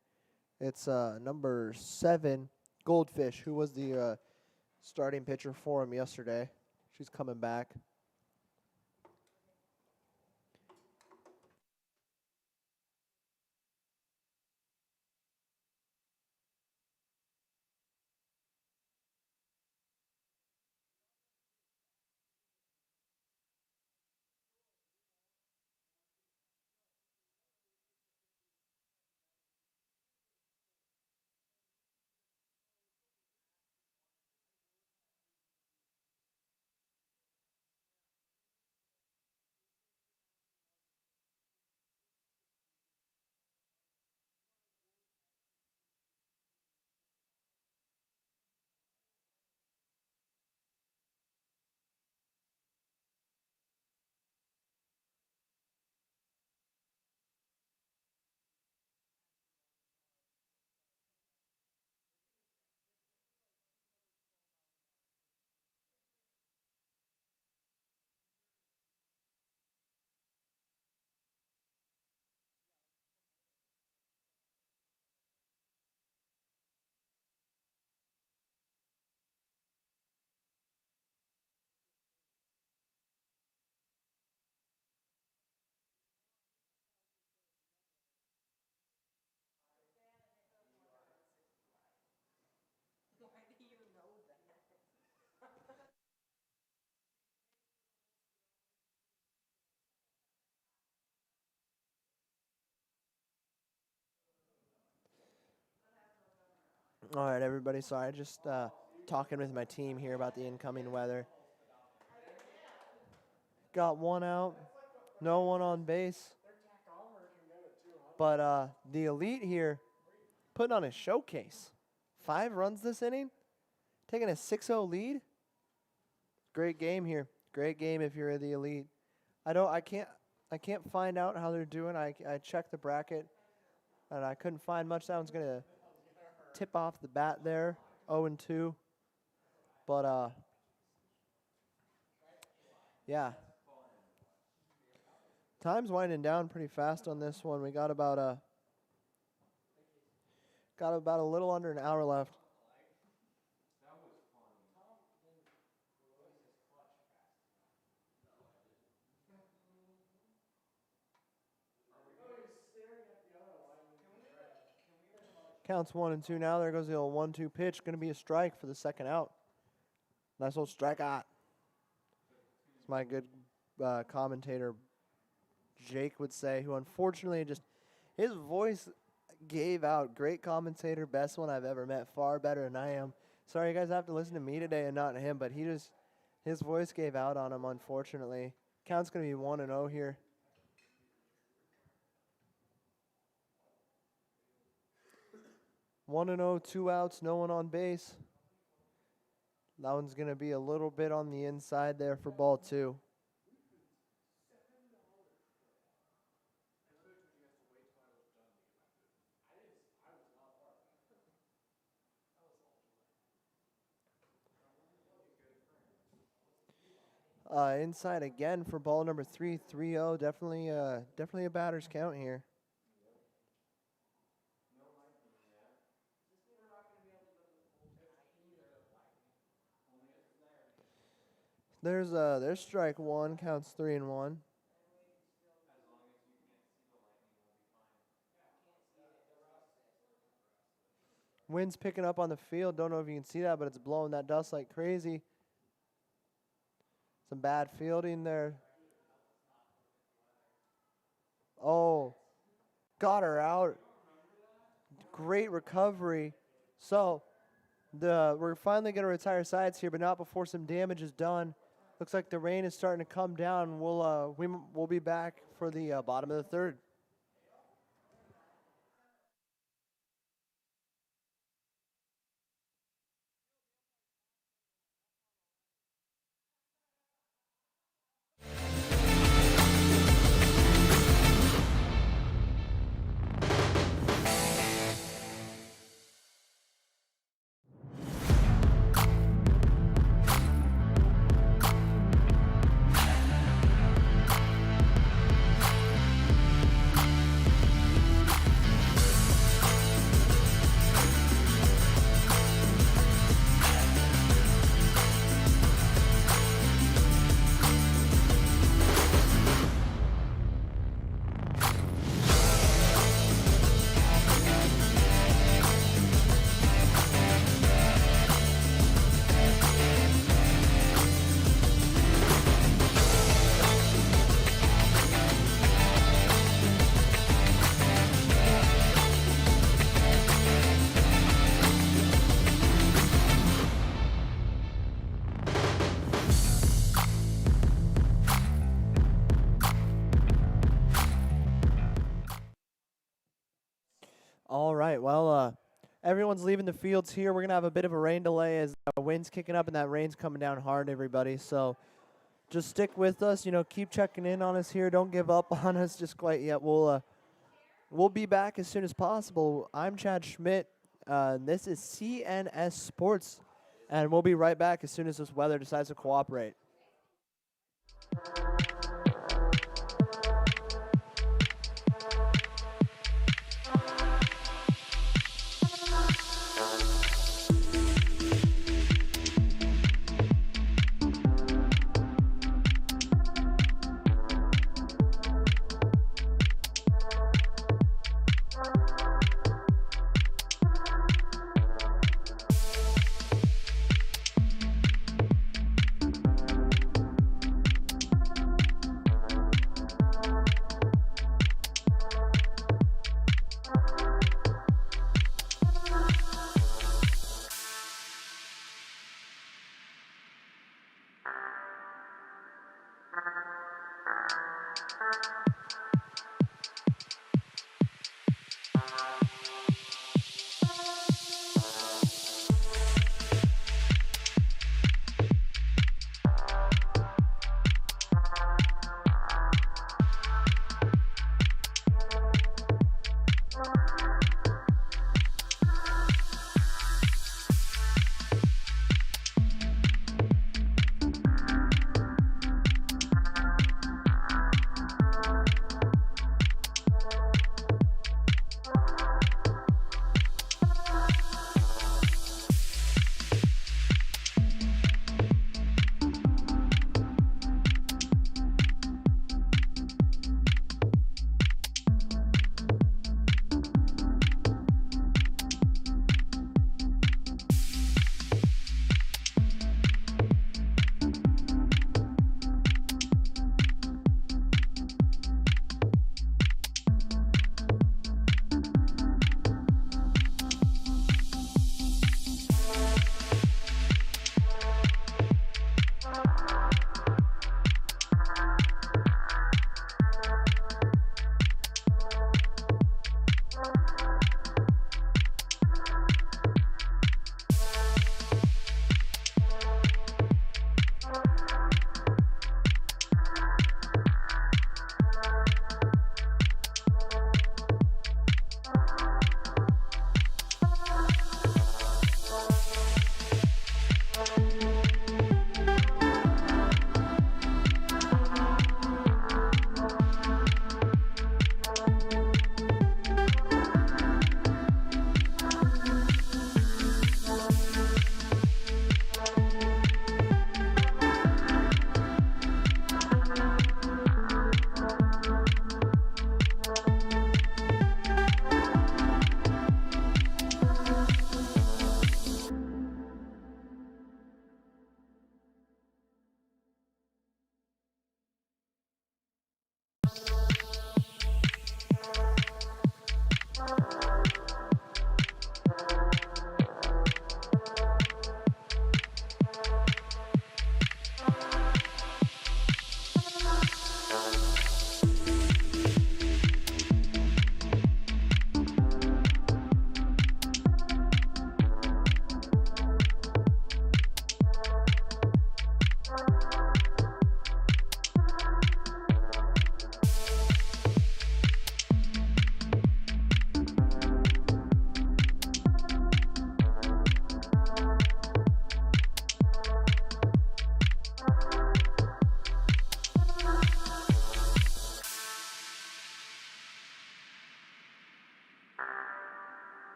[SPEAKER 1] It's number 7, Goldfish, who was the starting pitcher for him yesterday. She's coming back.
[SPEAKER 6] Why do you know that?
[SPEAKER 1] All right, everybody. Sorry, just talking with my team here about the incoming weather. Got one out, no one on base. But the Elite here putting on a showcase. 5 runs this inning, taking a 6-0 lead. Great game here. Great game if you're the Elite. I can't find out how they're doing. I checked the bracket and I couldn't find much. That one's gonna tip off the bat there, 0-2. But yeah. Time's winding down pretty fast on this one. We got about a little under an hour left. Counts 1-2 now. There goes the old 1-2 pitch. Going to be a strike for the second out. Nice old strikeout. It's my good commentator Jake would say, who unfortunately just his voice gave out. Great commentator, best one I've ever met, far better than I am. Sorry, you guys have to listen to me today and not him, but his voice gave out on him, unfortunately. Count's going to be 1-0 here. One and 0, 2 outs, no one on base. That one's going to be a little bit on the inside there for ball 2. Inside again for ball number 3, 3-0. Definitely a batter's count here. There's strike 1, counts 3-1. Wind's picking up on the field. Don't know if you can see that, but it's blowing that dust like crazy. Some bad fielding there. Oh, got her out. Great recovery. So we're finally going to retire sides here, but not before some damage is done. Looks like the rain is starting to come down. We'll be back for the bottom of the third. All right, well, everyone's leaving the fields here. We're going to have a bit of a rain delay as the wind's kicking up and that rain's coming down hard, everybody. So just stick with us. Keep checking in on us here. Don't give up on us just quite yet. We'll be back as soon as possible. I'm Chad Schmidt. This is CNS Sports, and we'll be right back as soon as this weather decides to cooperate.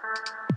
[SPEAKER 9] Thank you.